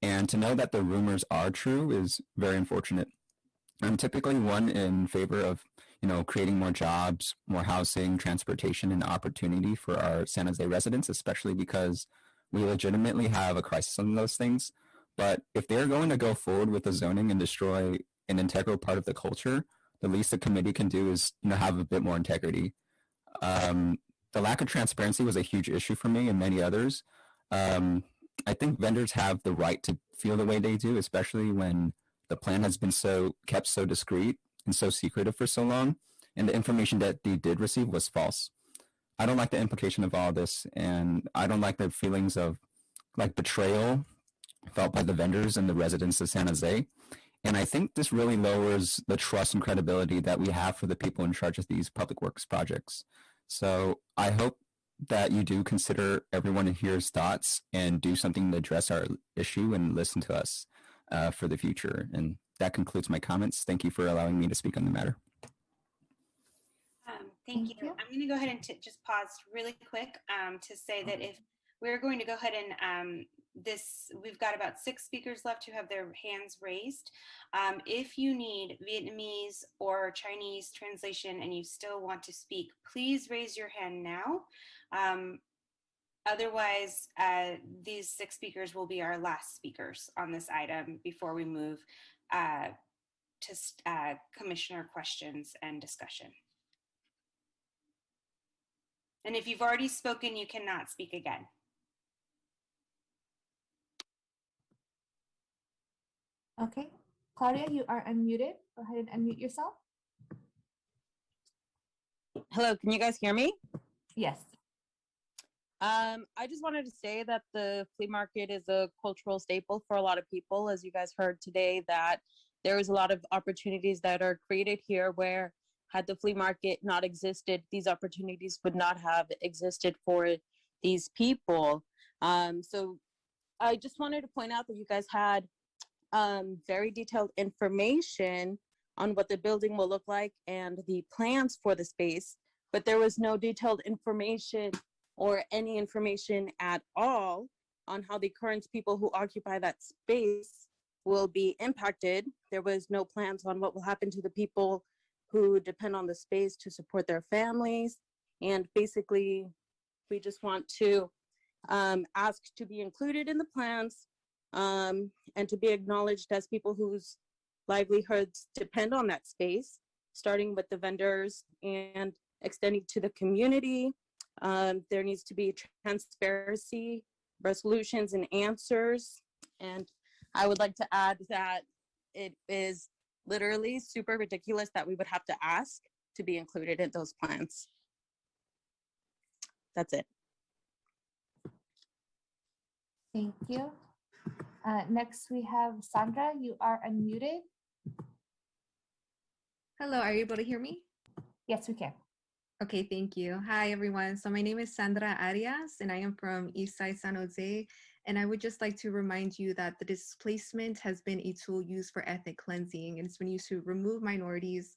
And to know that the rumors are true is very unfortunate. I'm typically one in favor of, you know, creating more jobs, more housing, transportation, and opportunity for our San Jose residents, especially because we legitimately have a crisis on those things. But if they're going to go forward with the zoning and destroy an integral part of the culture, the least the committee can do is, you know, have a bit more integrity. The lack of transparency was a huge issue for me and many others. I think vendors have the right to feel the way they do, especially when the plan has been kept so discreet and so secretive for so long, and the information that they did receive was false. I don't like the implication of all this, and I don't like the feelings of like betrayal felt by the vendors and the residents of San Jose. And I think this really lowers the trust and credibility that we have for the people in charge of these public works projects. So I hope that you do consider everyone in here's thoughts and do something to address our issue and listen to us for the future. And that concludes my comments. Thank you for allowing me to speak on the matter. Thank you. I'm going to go ahead and just pause really quick to say that if we're going to go ahead and we've got about 6 speakers left who have their hands raised. If you need Vietnamese or Chinese translation and you still want to speak, please raise your hand now. Otherwise, these 6 speakers will be our last speakers on this item before we move to commissioner questions and discussion. And if you've already spoken, you cannot speak again. Okay, Claudia, you are unmuted. Go ahead and unmute yourself. Hello, can you guys hear me? Yes. I just wanted to say that the flea market is a cultural staple for a lot of people. As you guys heard today, that there is a lot of opportunities that are created here where had the flea market not existed, these opportunities would not have existed for these people. So I just wanted to point out that you guys had very detailed information on what the building will look like and the plans for the space, but there was no detailed information or any information at all on how the current people who occupy that space will be impacted. There was no plans on what will happen to the people who depend on the space to support their families. And basically, we just want to ask to be included in the plans and to be acknowledged as people whose livelihoods depend on that space, starting with the vendors and extending to the community. There needs to be transparency, resolutions, and answers. And I would like to add that it is literally super ridiculous that we would have to ask to be included in those plans. That's it. Thank you. Next, we have Sandra. You are unmuted. Hello, are you able to hear me? Yes, we can. Okay, thank you. Hi, everyone. So my name is Sandra Arias, and I am from Eastside San Jose. And I would just like to remind you that the displacement has been a tool used for ethnic cleansing, and it's been used to remove minorities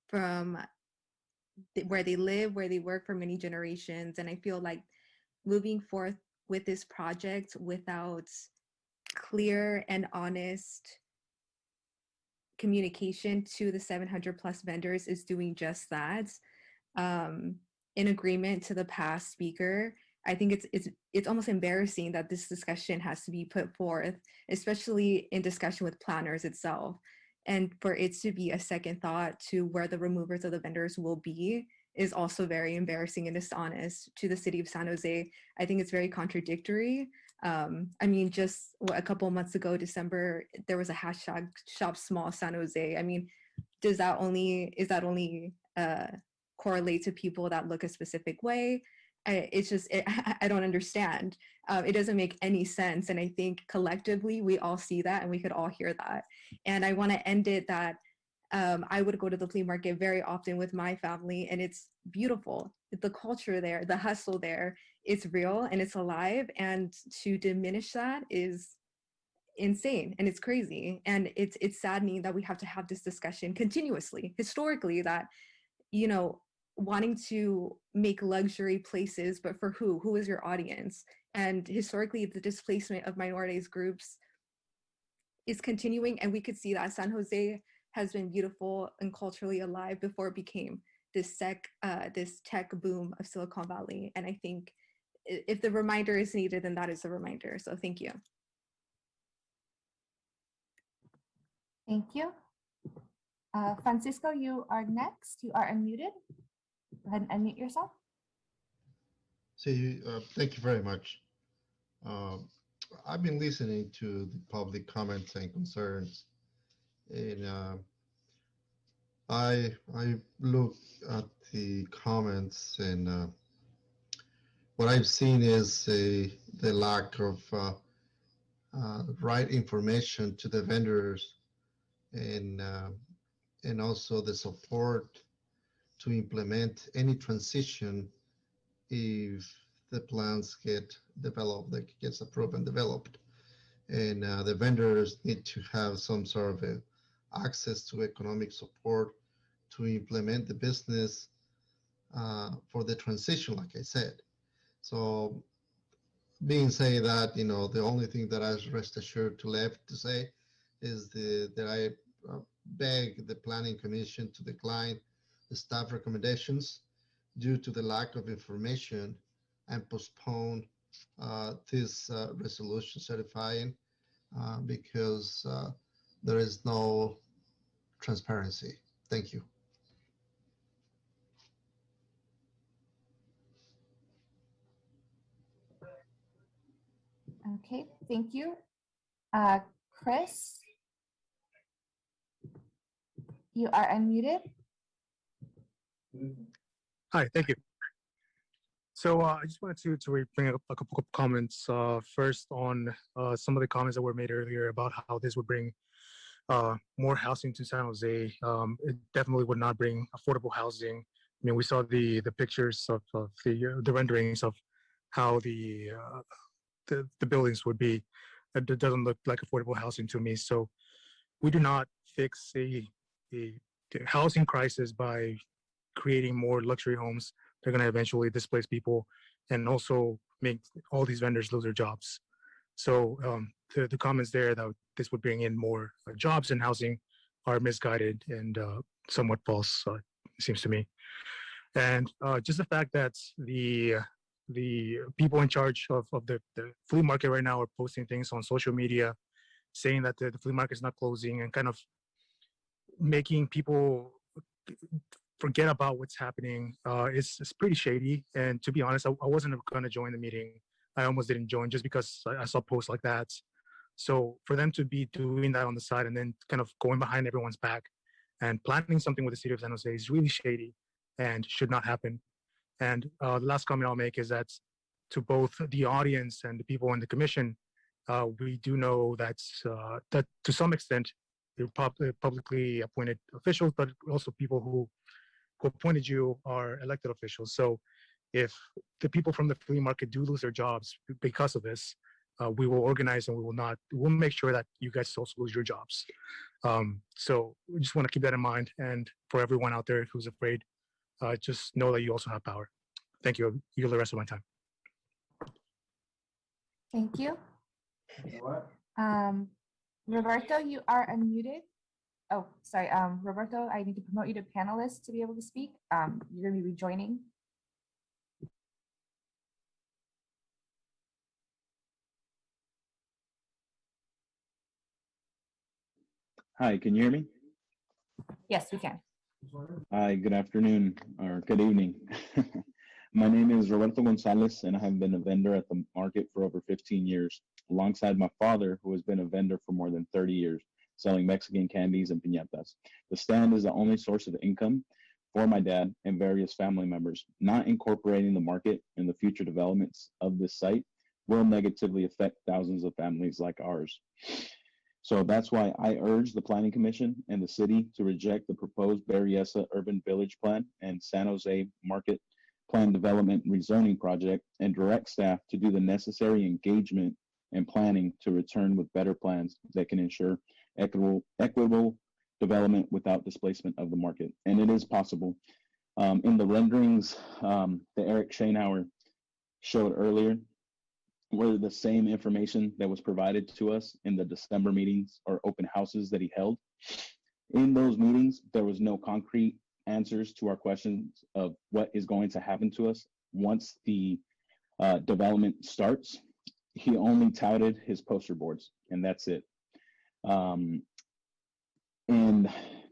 from where they live, where they work for many generations. And I feel like moving forth with this project without clear and honest communication to the 700 plus vendors is doing just that. In agreement to the past speaker, I think it's almost embarrassing that this discussion has to be put forth, especially in discussion with planners itself, and for it to be a second thought to where the removers of the vendors will be is also very embarrassing and dishonest to the city of San Jose. I think it's very contradictory. I mean, just a couple of months ago, December, there was a hashtag Shop Small San Jose. I mean, is that only correlate to people that look a specific way? I don't understand. It doesn't make any sense. And I think collectively we all see that and we could all hear that. And I want to end it that I would go to the flea market very often with my family, and it's beautiful. The culture there, the hustle there, it's real and it's alive. And to diminish that is insane and it's crazy. And it's saddening that we have to have this discussion continuously, historically, that, you know, wanting to make luxury places, but for who? Who is your audience? And historically, the displacement of minorities groups is continuing, and we could see that San Jose has been beautiful and culturally alive before it became this tech boom of Silicon Valley. And I think if the reminder is needed, then that is the reminder. So thank you. Thank you. Francisco, you are next. You are unmuted. Go ahead and unmute yourself. Thank you very much. I've been listening to the public comments and concerns, and I look at the comments, and what I've seen is the lack of right information to the vendors and also the support to implement any transition if the plans get developed, that gets approved and developed. And the vendors need to have some sort of access to economic support to implement the business for the transition, like I said. So being said that, the only thing that I rest assured to left to say is that I beg the Planning Commission to decline the staff recommendations due to the lack of information and postpone this resolution certifying because there is no transparency. Thank you. Okay, thank you. Chris, you are unmuted. Hi, thank you. So I just wanted to bring up a couple of comments. First on some of the comments that were made earlier about how this would bring more housing to San Jose. It definitely would not bring affordable housing. I mean, we saw the pictures of the renderings of how the buildings would be. It doesn't look like affordable housing to me. So we do not fix the housing crisis by creating more luxury homes. They're going to eventually displace people and also make all these vendors lose their jobs. So the comments there that this would bring in more jobs and housing are misguided and somewhat false, it seems to me. And just the fact that the people in charge of the flea market right now are posting things on social media saying that the flea market is not closing and kind of making people forget about what's happening is pretty shady. And to be honest, I wasn't going to join the meeting. I almost didn't join just because I saw posts like that. So for them to be doing that on the side and then kind of going behind everyone's back and planning something with the city of San Jose is really shady and should not happen. And the last comment I'll make is that to both the audience and the people in the commission, we do know that to some extent, they're publicly appointed officials, but also people who appointed you are elected officials. So if the people from the flea market do lose their jobs because of this, we will organize and we'll make sure that you guys also lose your jobs. So we just want to keep that in mind. And for everyone out there who's afraid, just know that you also have power. Thank you. You yield the rest of my time. Thank you. Roberto, you are unmuted. Oh, sorry. Roberto, I need to promote you to panelist to be able to speak. You're going to be rejoining. Hi, can you hear me? Yes, we can. Hi, good afternoon or good evening. My name is Roberto Gonzalez, and I have been a vendor at the market for over 15 years, alongside my father, who has been a vendor for more than 30 years, selling Mexican candies and piñatas. The stand is the only source of income for my dad and various family members. Not incorporating the market and the future developments of this site will negatively affect thousands of families like ours. So that's why I urge the Planning Commission and the city to reject the proposed Berryessa Urban Village Plan and San Jose Market Plan Development Rezoning Project and direct staff to do the necessary engagement and planning to return with better plans that can ensure equitable development without displacement of the market. And it is possible. In the renderings that Eric Schoenhauer showed earlier, were the same information that was provided to us in the December meetings or open houses that he held. In those meetings, there was no concrete answers to our questions of what is going to happen to us once the development starts. He only touted his poster boards, and that's it. And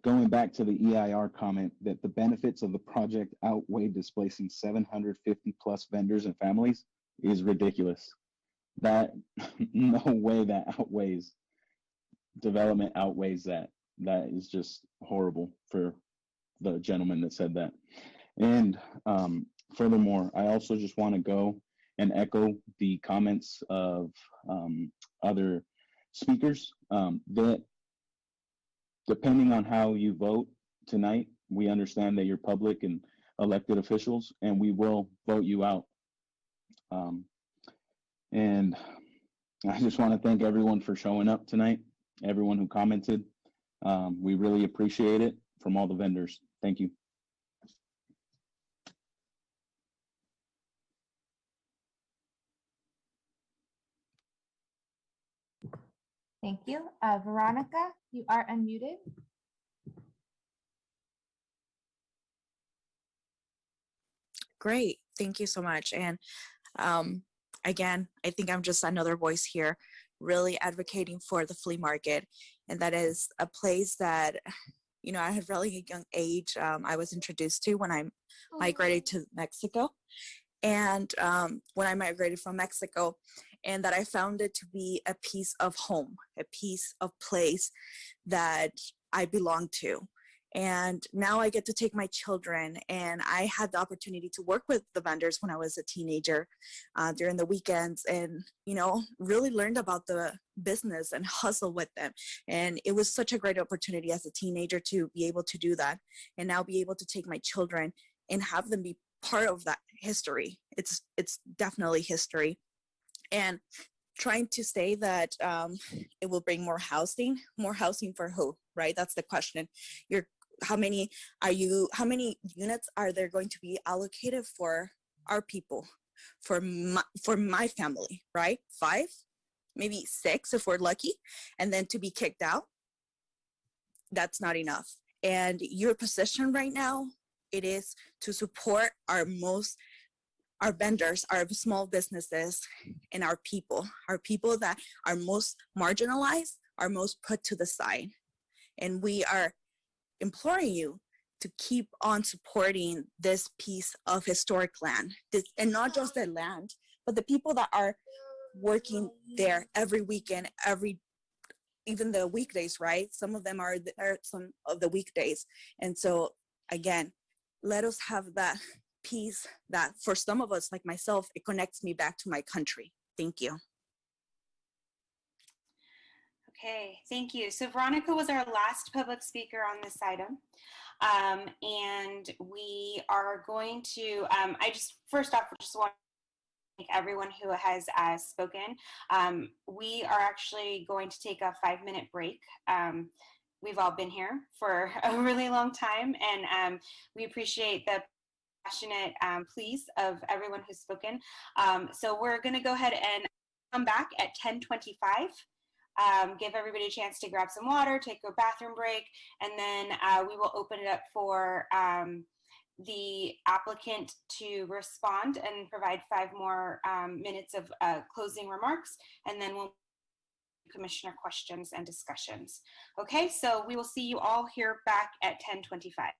going back to the EIR comment that the benefits of the project outweigh displacing 750 plus vendors and families is ridiculous. That no way that outweighs development outweighs that. That is just horrible for the gentleman that said that. And furthermore, I also just want to go and echo the comments of other speakers that depending on how you vote tonight, we understand that you're public and elected officials, and we will vote you out. And I just want to thank everyone for showing up tonight, everyone who commented. We really appreciate it from all the vendors. Thank you. Thank you. Veronica, you are unmuted. Great. Thank you so much. And again, I think I'm just another voice here really advocating for the flea market. And that is a place that, you know, at a really young age, I was introduced to when I migrated to Mexico. And when I migrated from Mexico, and that I found it to be a piece of home, a piece of place that I belong to. And now I get to take my children, and I had the opportunity to work with the vendors when I was a teenager during the weekends, and, you know, really learned about the business and hustle with them. And it was such a great opportunity as a teenager to be able to do that, and now be able to take my children and have them be part of that history. It's definitely history. And trying to say that it will bring more housing for who, right? That's the question. How many units are there going to be allocated for our people, for my family, right? 5, maybe 6 if we're lucky, and then to be kicked out? That's not enough. And your position right now, it is to support our vendors, our small businesses, and our people that are most marginalized, are most put to the side. And we are imploring you to keep on supporting this piece of historic land, and not just the land, but the people that are working there every weekend, even the weekdays, right? Some of them are there some of the weekdays. And so again, let us have that piece that for some of us, like myself, it connects me back to my country. Thank you. Okay, thank you. So Veronica was our last public speaker on this item. And we are going to, first off, just want to thank everyone who has spoken. We are actually going to take a 5-minute break. We've all been here for a really long time, and we appreciate the passionate pleas of everyone who's spoken. So we're going to go ahead and come back at 10:25. Give everybody a chance to grab some water, take a bathroom break, and then we will open it up for the applicant to respond and provide 5 more minutes of closing remarks, and then we'll commissioner questions and discussions. Okay, so we will see you all here back at 10:25.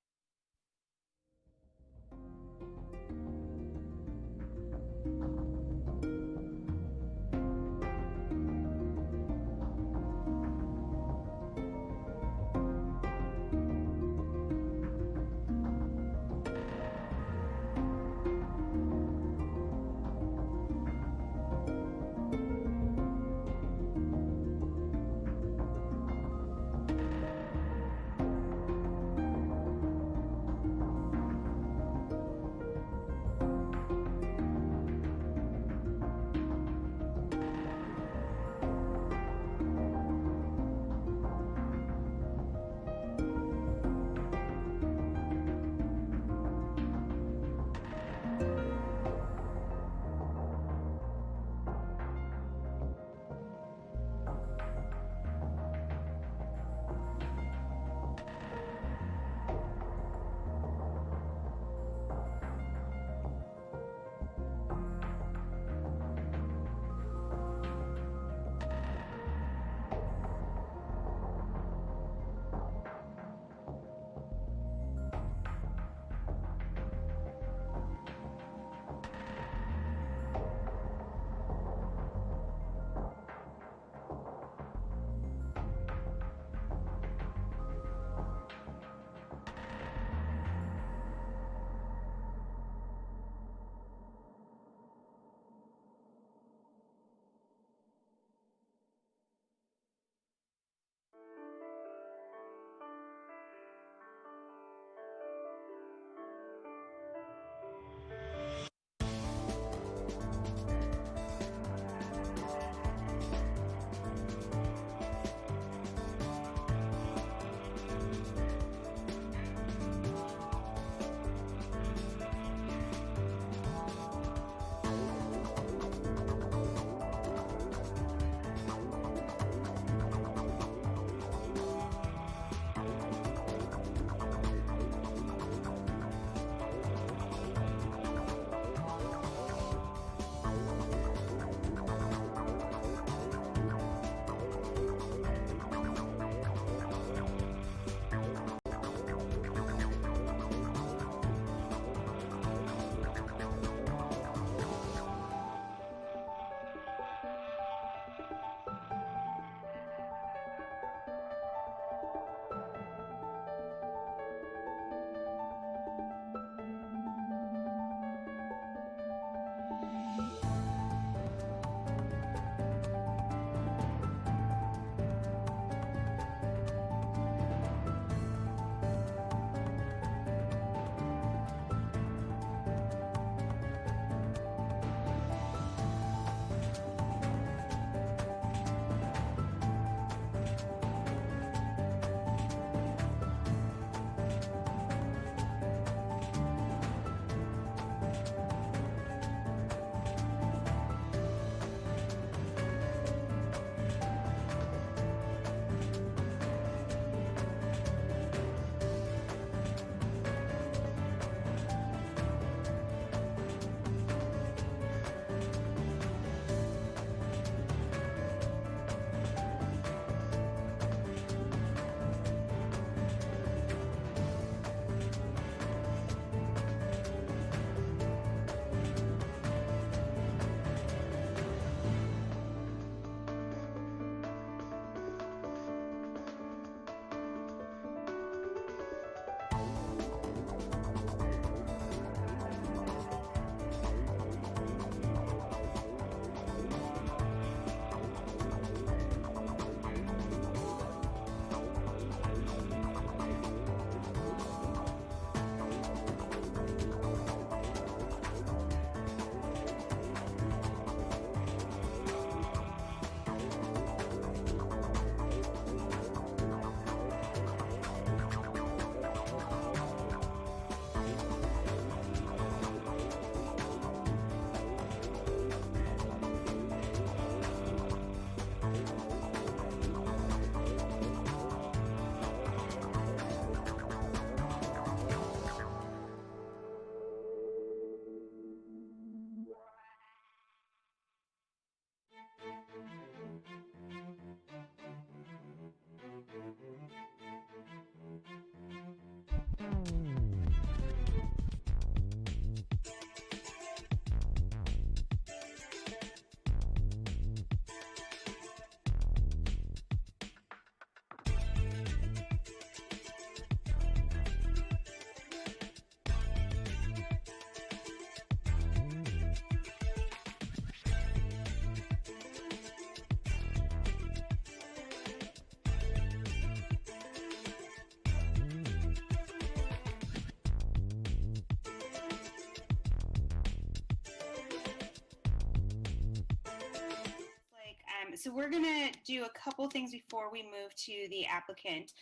So we're gonna do a couple things before we move to the applicant.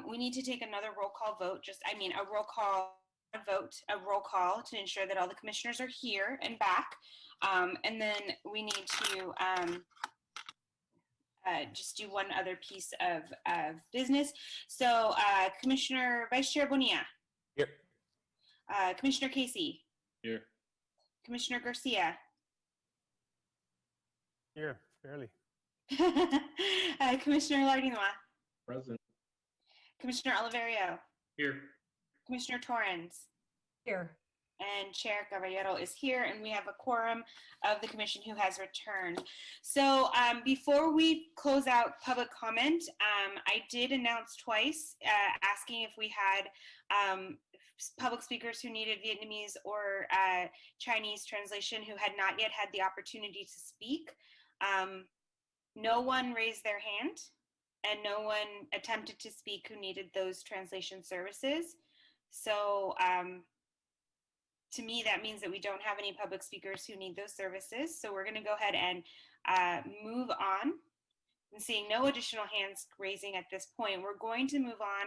We need to take another roll call vote, a roll call to ensure that all the commissioners are here and back. And then we need to just do one other piece of business. So Commissioner Vice Chair Bonilla. Here. Commissioner Casey. Here. Commissioner Garcia. Here, fairly. Commissioner Lardinois. Present. Commissioner Oliverio. Here. Commissioner Torrens. Here. And Chair Caballero is here, and we have a quorum of the commission who has returned. So before we close out public comment, I did announce twice asking if we had public speakers who needed Vietnamese or Chinese translation who had not yet had the opportunity to speak. No one raised their hand, and no one attempted to speak who needed those translation services. So to me, that means that we don't have any public speakers who need those services. So we're going to go ahead and move on. And seeing no additional hands raising at this point, we're going to move on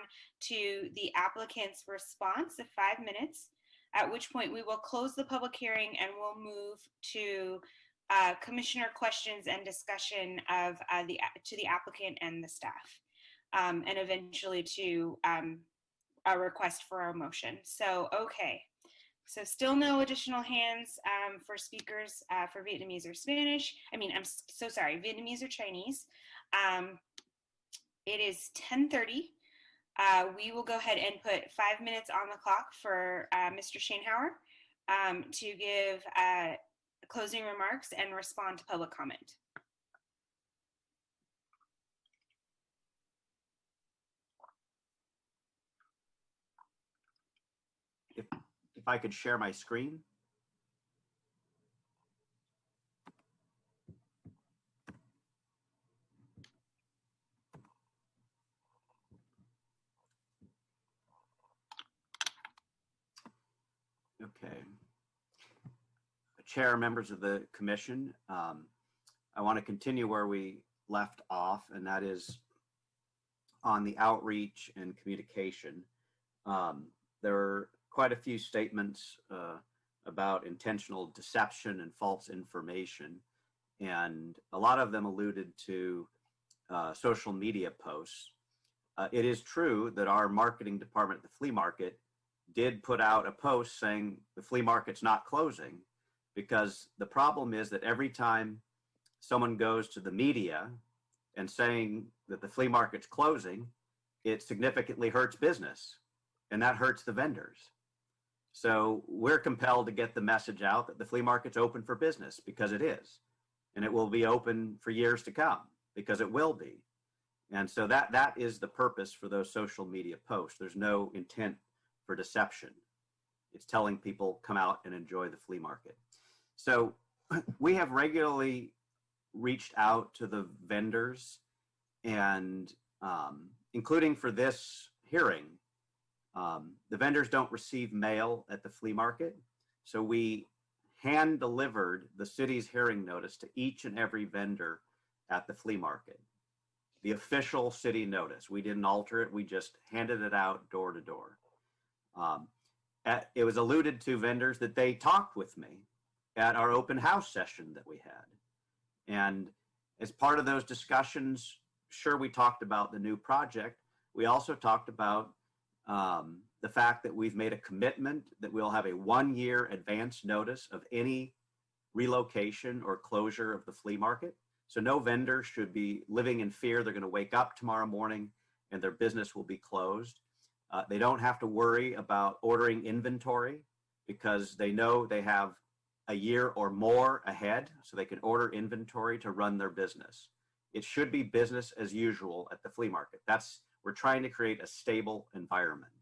to the applicant's response of 5 minutes, at which point we will close the public hearing and we'll move to commissioner questions and discussion of to the applicant and the staff, and eventually to a request for our motion. So, okay. So still no additional hands for speakers for Vietnamese or Spanish. I'm so sorry, Vietnamese or Chinese. It is 10:30. We will go ahead and put 5 minutes on the clock for Mr. Schoenhauer to give closing remarks and respond to public comment. If I could share my screen. Okay. Chair, members of the commission, I want to continue where we left off, and that is on the outreach and communication. There are quite a few statements about intentional deception and false information, and a lot of them alluded to social media posts. It is true that our marketing department at the flea market did put out a post saying the flea market's not closing, because the problem is that every time someone goes to the media and saying that the flea market's closing, it significantly hurts business, and that hurts the vendors. So we're compelled to get the message out that the flea market's open for business, because it is, and it will be open for years to come, because it will be. And so that is the purpose for those social media posts. There's no intent for deception. It's telling people come out and enjoy the flea market. So we have regularly reached out to the vendors, and including for this hearing, the vendors don't receive mail at the flea market. So we hand delivered the city's hearing notice to each and every vendor at the flea market. The official city notice. We didn't alter it. We just handed it out door to door. It was alluded to vendors that they talked with me at our open house session that we had. And as part of those discussions, sure, we talked about the new project. We also talked about the fact that we've made a commitment that we'll have a 1-year advance notice of any relocation or closure of the flea market. So no vendor should be living in fear they're going to wake up tomorrow morning and their business will be closed. They don't have to worry about ordering inventory, because they know they have a year or more ahead, so they can order inventory to run their business. It should be business as usual at the flea market. We're trying to create a stable environment.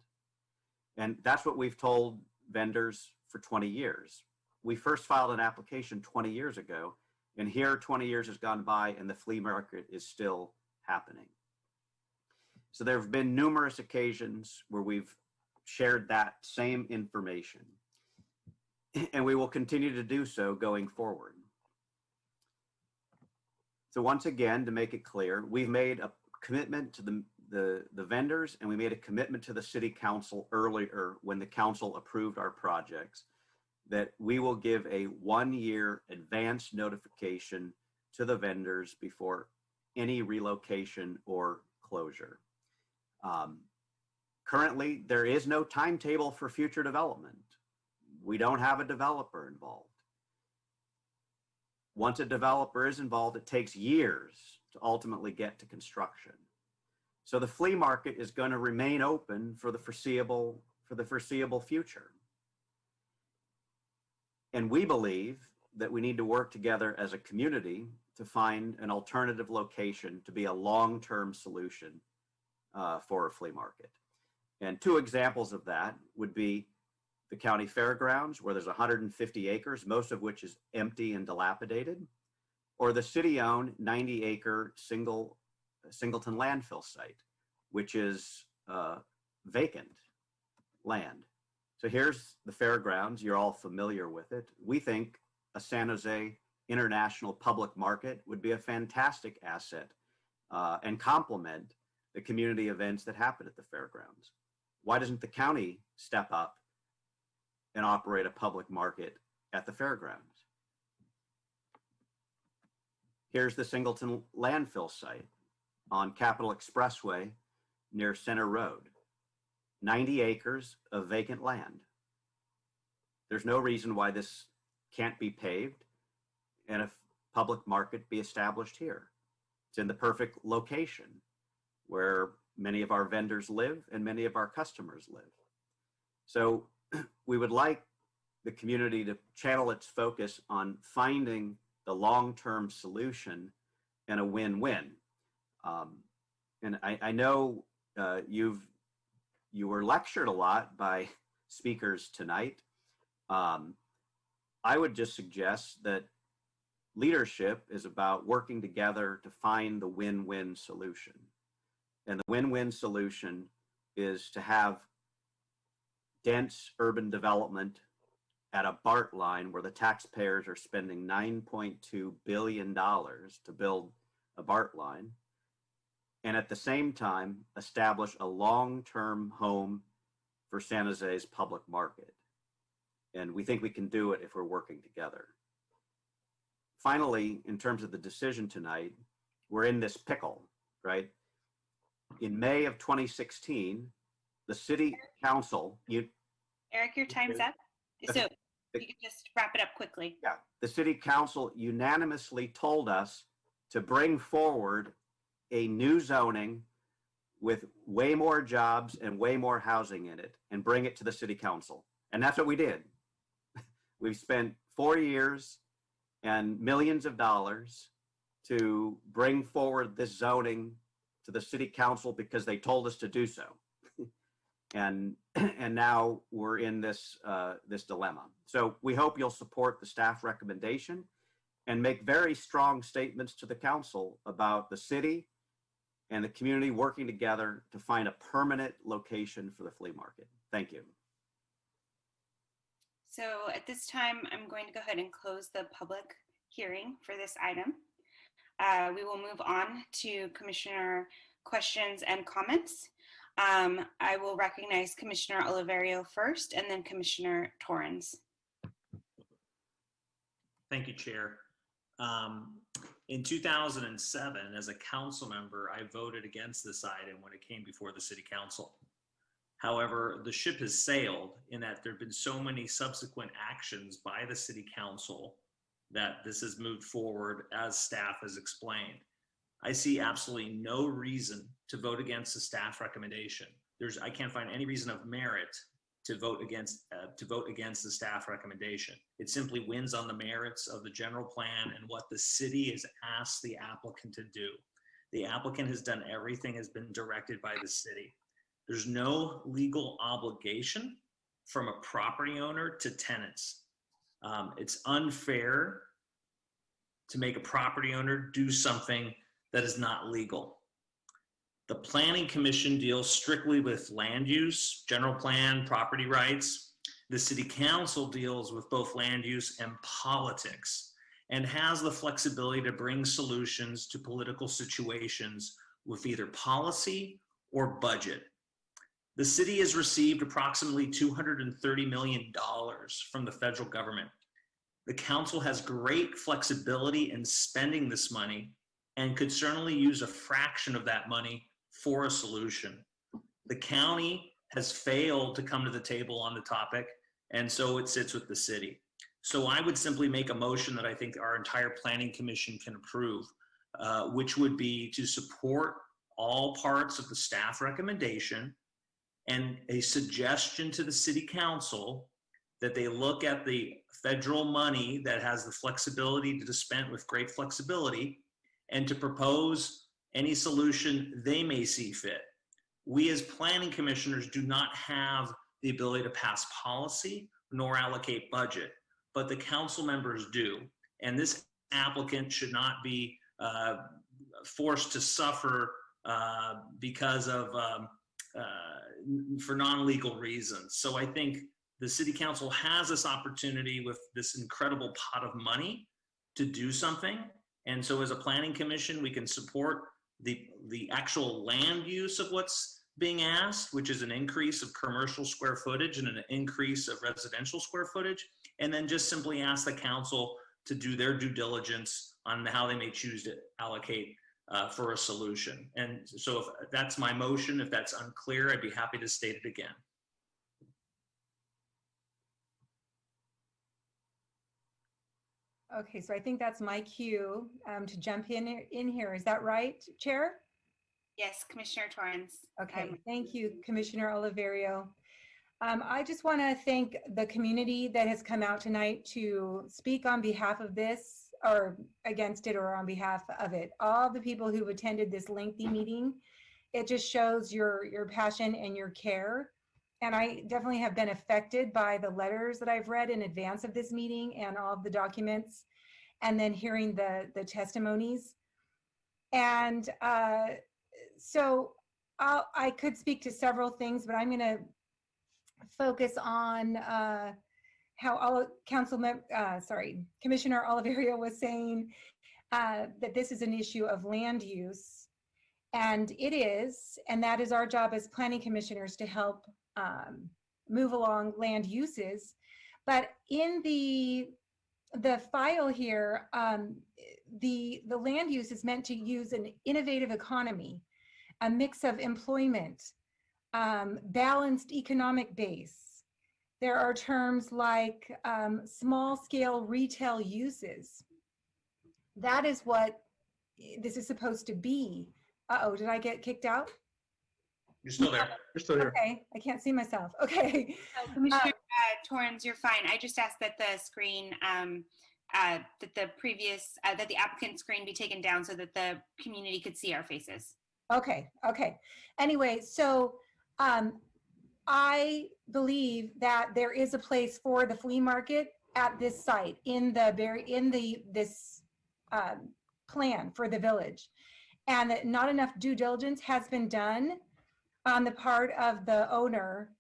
And that's what we've told vendors for 20 years. We first filed an application 20 years ago, and here 20 years has gone by and the flea market is still happening. So there have been numerous occasions where we've shared that same information, and we will continue to do so going forward. So once again, to make it clear, we've made a commitment to the vendors, and we made a commitment to the city council earlier when the council approved our projects, that we will give a 1-year advance notification to the vendors before any relocation or closure. Currently, there is no timetable for future development. We don't have a developer involved. Once a developer is involved, it takes years to ultimately get to construction. So the flea market is going to remain open for the foreseeable future. And we believe that we need to work together as a community to find an alternative location to be a long-term solution for a flea market. And 2 examples of that would be the county fairgrounds, where there's 150 acres, most of which is empty and dilapidated, or the city-owned 90-acre Singleton landfill site, which is vacant land. So here's the fairgrounds. You're all familiar with it. We think a San Jose International Public Market would be a fantastic asset and complement the community events that happen at the fairgrounds. Why doesn't the county step up and operate a public market at the fairgrounds? Here's the Singleton landfill site on Capitol Expressway near Center Road. 90 acres of vacant land. There's no reason why this can't be paved and a public market be established here. It's in the perfect location where many of our vendors live and many of our customers live. So we would like the community to channel its focus on finding the long-term solution and a win-win. And I know you were lectured a lot by speakers tonight. I would just suggest that leadership is about working together to find the win-win solution. And the win-win solution is to have dense urban development at a BART line where the taxpayers are spending $9.2 billion to build a BART line, and at the same time establish a long-term home for San Jose's public market. And we think we can do it if we're working together. Finally, in terms of the decision tonight, we're in this pickle, right? In May of 2016, the city council, Eric, your time's up. So you can just wrap it up quickly. Yeah, the city council unanimously told us to bring forward a new zoning with way more jobs and way more housing in it and bring it to the city council. And that's what we did. We've spent 4 years and millions of dollars to bring forward this zoning to the city council because they told us to do so. And now we're in this dilemma. So we hope you'll support the staff recommendation and make very strong statements to the council about the city and the community working together to find a permanent location for the flea market. Thank you. So at this time, I'm going to go ahead and close the public hearing for this item. We will move on to Commissioner questions and comments. I will recognize Commissioner Oliverio first and then Commissioner Torrens. Thank you, Chair. In 2007, as a council member, I voted against this item when it came before the City Council. However, the ship has sailed in that there have been so many subsequent actions by the City Council that this has moved forward as staff has explained. I see absolutely no reason to vote against the staff recommendation. I can't find any reason of merit to vote against the staff recommendation. It simply wins on the merits of the general plan and what the city has asked the applicant to do. The applicant has done everything has been directed by the city. There's no legal obligation from a property owner to tenants. It's unfair to make a property owner do something that is not legal. The Planning Commission deals strictly with land use, general plan, property rights. The City Council deals with both land use and politics. and has the flexibility to bring solutions to political situations with either policy or budget. The city has received approximately $230 million from the federal government. The council has great flexibility in spending this money and could certainly use a fraction of that money for a solution. The county has failed to come to the table on the topic, and so it sits with the city. So I would simply make a motion that I think our entire planning commission can approve, which would be to support all parts of the staff recommendation and a suggestion to the city council that they look at the federal money that has the flexibility to dispense with great flexibility and to propose any solution they may see fit. We as planning commissioners do not have the ability to pass policy nor allocate budget, but the council members do. And this applicant should not be forced to suffer because of for non-legal reasons. So I think the city council has this opportunity with this incredible pot of money to do something. And so as a planning commission, we can support the actual land use of what's being asked, which is an increase of commercial square footage and an increase of residential square footage. And then just simply ask the council to do their due diligence on how they may choose to allocate for a solution. And so if that's my motion, if that's unclear, I'd be happy to state it again. Okay, so I think that's my cue to jump in here. Is that right, Chair? Yes, Commissioner Torrance. Okay, thank you, Commissioner Oliverio. I just want to thank the community that has come out tonight to speak on behalf of this or against it or on behalf of it. All the people who've attended this lengthy meeting, it just shows your passion and your care. And I definitely have been affected by the letters that I've read in advance of this meeting and all of the documents, and then hearing the testimonies. And so I could speak to several things, but I'm going to focus on how Commissioner Oliverio was saying that this is an issue of land use, and it is, and that is our job as planning commissioners to help move along land uses. But in the file here, the land use is meant to use an innovative economy, a mix of employment, balanced economic base. There are terms like small scale retail uses. That is what this is supposed to be. Uh-oh, did I get kicked out? You're still there. You're still here. Okay, I can't see myself. Okay. So Commissioner Torrance, you're fine. I just asked that the screen, that the applicant screen be taken down so that the community could see our faces. Okay. Anyway, so I believe that there is a place for the flea market at this site in this plan for the village, and that not enough due diligence has been done on the part of the owner.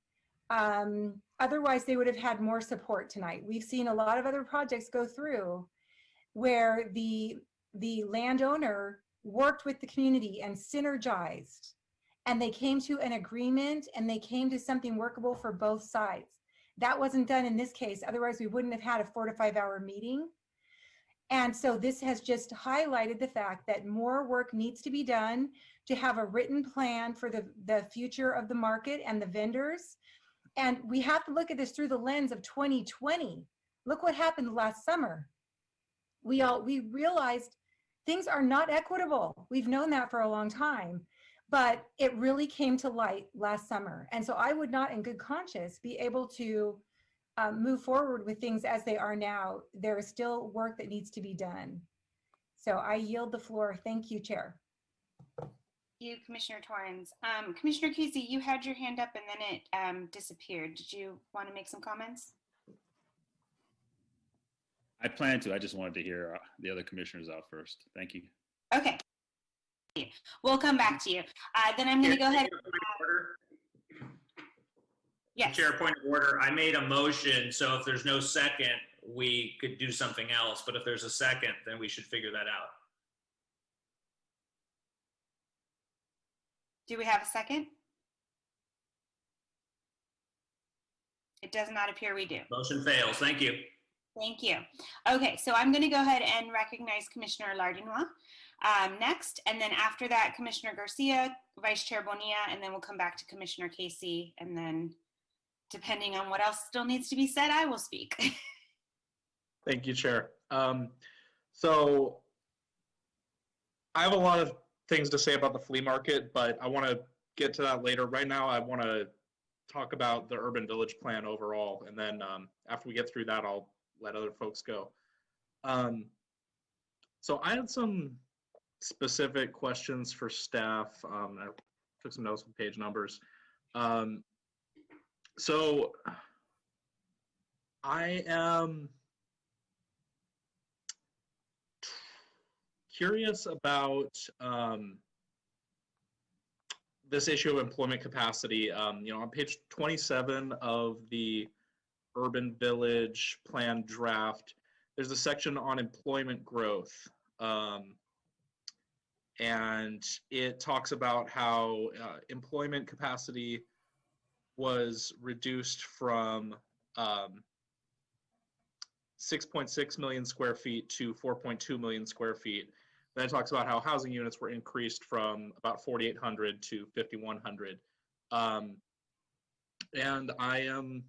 Otherwise, they would have had more support tonight. We've seen a lot of other projects go through where the landowner worked with the community and synergized, and they came to an agreement and they came to something workable for both sides. That wasn't done in this case. Otherwise, we wouldn't have had a 4 to 5 hour meeting. And so this has just highlighted the fact that more work needs to be done to have a written plan for the future of the market and the vendors. And we have to look at this through the lens of 2020. Look what happened last summer. We realized things are not equitable. We've known that for a long time, but it really came to light last summer. And so I would not in good conscience be able to move forward with things as they are now. There is still work that needs to be done. So I yield the floor. Thank you, Chair. Thank you, Commissioner Torrance. Commissioner Kesey, you had your hand up and then it disappeared. Did you want to make some comments? I plan to. I just wanted to hear the other commissioners out first. Thank you. Okay. We'll come back to you. Then I'm going to go ahead. Yes. Chair, point of order. I made a motion, so if there's no second, we could do something else. But if there's a second, then we should figure that out. Do we have a second? It does not appear we do. Motion fails. Thank you. Thank you. Okay, so I'm going to go ahead and recognize Commissioner Lardinois next, and then after that, Commissioner Garcia, Vice Chair Bonilla, and then we'll come back to Commissioner Casey, and then depending on what else still needs to be said, I will speak. Thank you, Chair. So I have a lot of things to say about the flea market, but I want to get to that later. Right now, I want to talk about the urban village plan overall, and then after we get through that, I'll let other folks go. So I had some specific questions for staff. I took some notes with page numbers. So I am curious about this issue of employment capacity. On page 27 of the Urban Village Plan draft, there's a section on employment growth. And it talks about how employment capacity was reduced from 6.6 million square feet to 4.2 million square feet. Then it talks about how housing units were increased from about 4,800 to 5,100. And I'm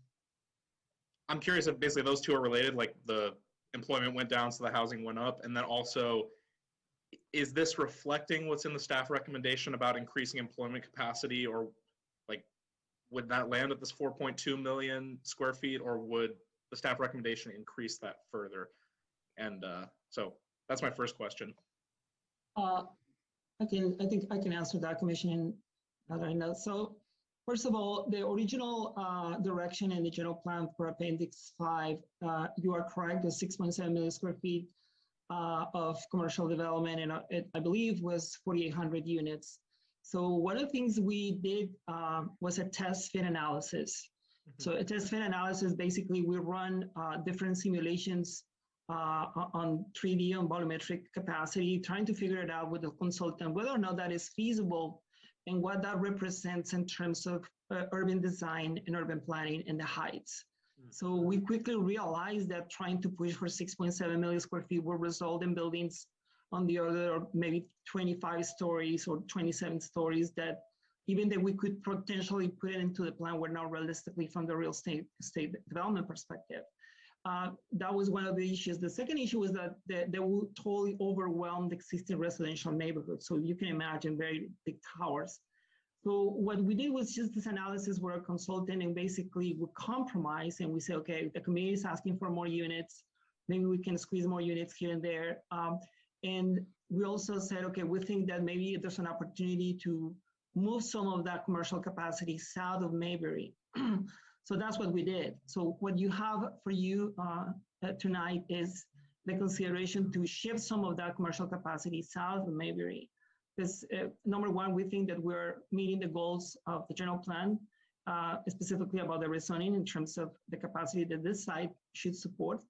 curious if basically those two are related, like the employment went down, so the housing went up. And then also, is this reflecting what's in the staff recommendation about increasing employment capacity, or like, would that land at this 4.2 million square feet, or would the staff recommendation increase that further? And so that's my first question. I think I can answer that, Commissioner Nadarina. So first of all, the original direction in the general plan for Appendix 5, you are correct, the 6.7 million square feet of commercial development, and it, I believe, was 4,800 units. So one of the things we did was a test fit analysis. So a test fit analysis, basically we run different simulations on 3D, on volumetric capacity, trying to figure it out with the consultant, whether or not that is feasible and what that represents in terms of urban design and urban planning and the heights. So we quickly realized that trying to push for 6.7 million square feet will result in buildings on the order of maybe 25 stories or 27 stories that even that we could potentially put it into the plan, were not realistically from the real estate development perspective. That was one of the issues. The second issue was that they would totally overwhelm the existing residential neighborhood. So you can imagine very big towers. So what we did was just this analysis where a consultant and basically we compromise and we say, okay, the community is asking for more units. Maybe we can squeeze more units here and there. And we also said, okay, we think that maybe there's an opportunity to move some of that commercial capacity south of Mayberry. So that's what we did. So what you have for you tonight is the consideration to shift some of that commercial capacity south of Mayberry. Because number one, we think that we're meeting the goals of the general plan, specifically about the rezoning in terms of the capacity that this site should support.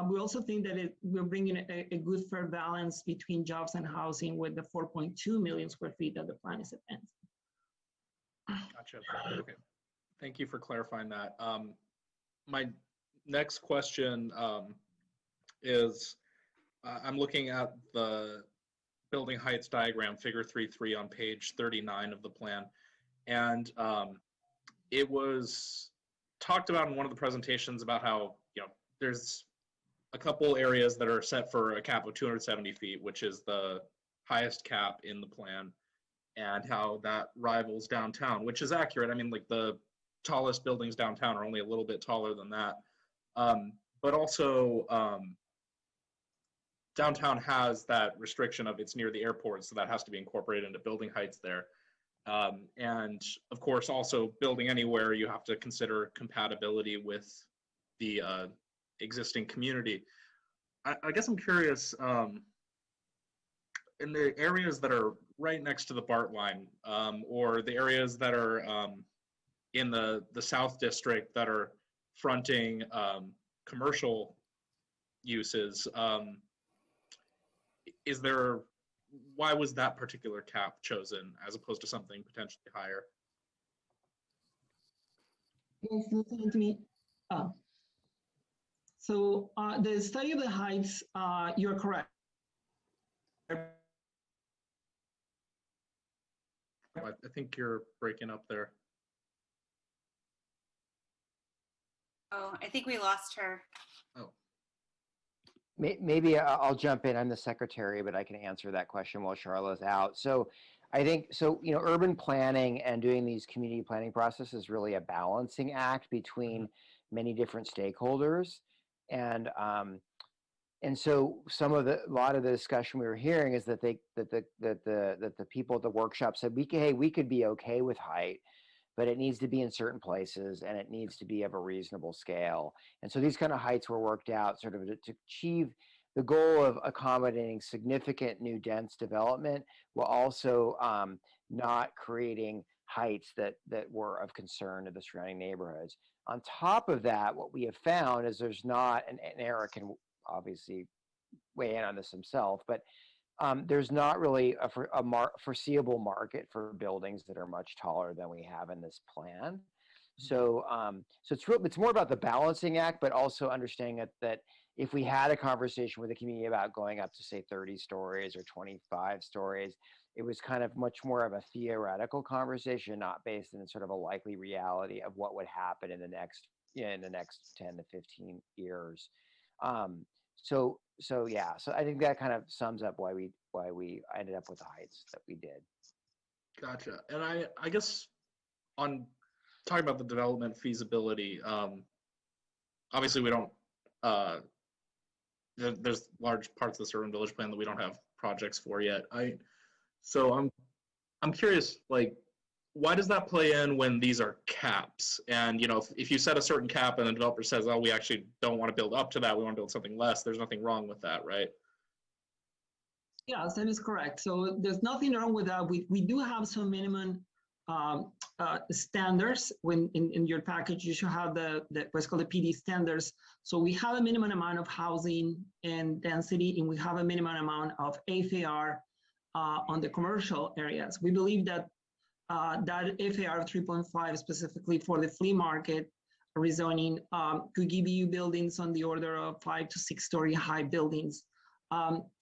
We also think that we're bringing a good fair balance between jobs and housing with the 4.2 million square feet that the plan is advancing. Gotcha. Okay. Thank you for clarifying that. My next question is, I'm looking at the building heights diagram, figure 3.3 on page 39 of the plan. And it was talked about in one of the presentations about how, there's a couple areas that are set for a cap of 270 feet, which is the highest cap in the plan, and how that rivals downtown, which is accurate. I mean, like the tallest buildings downtown are only a little bit taller than that. But also, downtown has that restriction of it's near the airport, so that has to be incorporated into building heights there. And of course, also building anywhere, you have to consider compatibility with the existing community. I guess I'm curious, in the areas that are right next to the BART line, or the areas that are in the South District that are fronting commercial uses. Why was that particular cap chosen as opposed to something potentially higher? Yes, listening to me. So the study of the heights, you're correct. I think you're breaking up there. Oh, I think we lost her. Oh. Maybe I'll jump in. I'm the secretary, but I can answer that question while Charlotte's out. So I think, urban planning and doing these community planning processes is really a balancing act between many different stakeholders. And so a lot of the discussion we were hearing is that the people at the workshop said, we could be okay with height, but it needs to be in certain places and it needs to be of a reasonable scale. And so these kind of heights were worked out sort of to achieve the goal of accommodating significant new dense development while also not creating heights that were of concern to the surrounding neighborhoods. On top of that, what we have found is there's not, and Eric can obviously weigh in on this himself, but there's not really a foreseeable market for buildings that are much taller than we have in this plan. So, it's more about the balancing act, but also understanding that if we had a conversation with the community about going up to say 30 stories or 25 stories, it was kind of much more of a theoretical conversation, not based in sort of a likely reality of what would happen in the next 10 to 15 years. So I think that kind of sums up why we ended up with the heights that we did. Gotcha. And I guess on talking about the development feasibility, obviously we don't, there's large parts of the urban village plan that we don't have projects for yet. So I'm curious, like, why does that play in when these are caps? And, if you set a certain cap and the developer says, oh, we actually don't want to build up to that, we want to build something less, there's nothing wrong with that, right? Yes, that is correct. So there's nothing wrong with that. We do have some minimum standards. When in your package, you should have the what's called the PD standards. So we have a minimum amount of housing and density, and we have a minimum amount of FAR on the commercial areas. We believe that that FAR of 3.5 specifically for the flea market rezoning could give you buildings on the order of 5 to 6 story high buildings.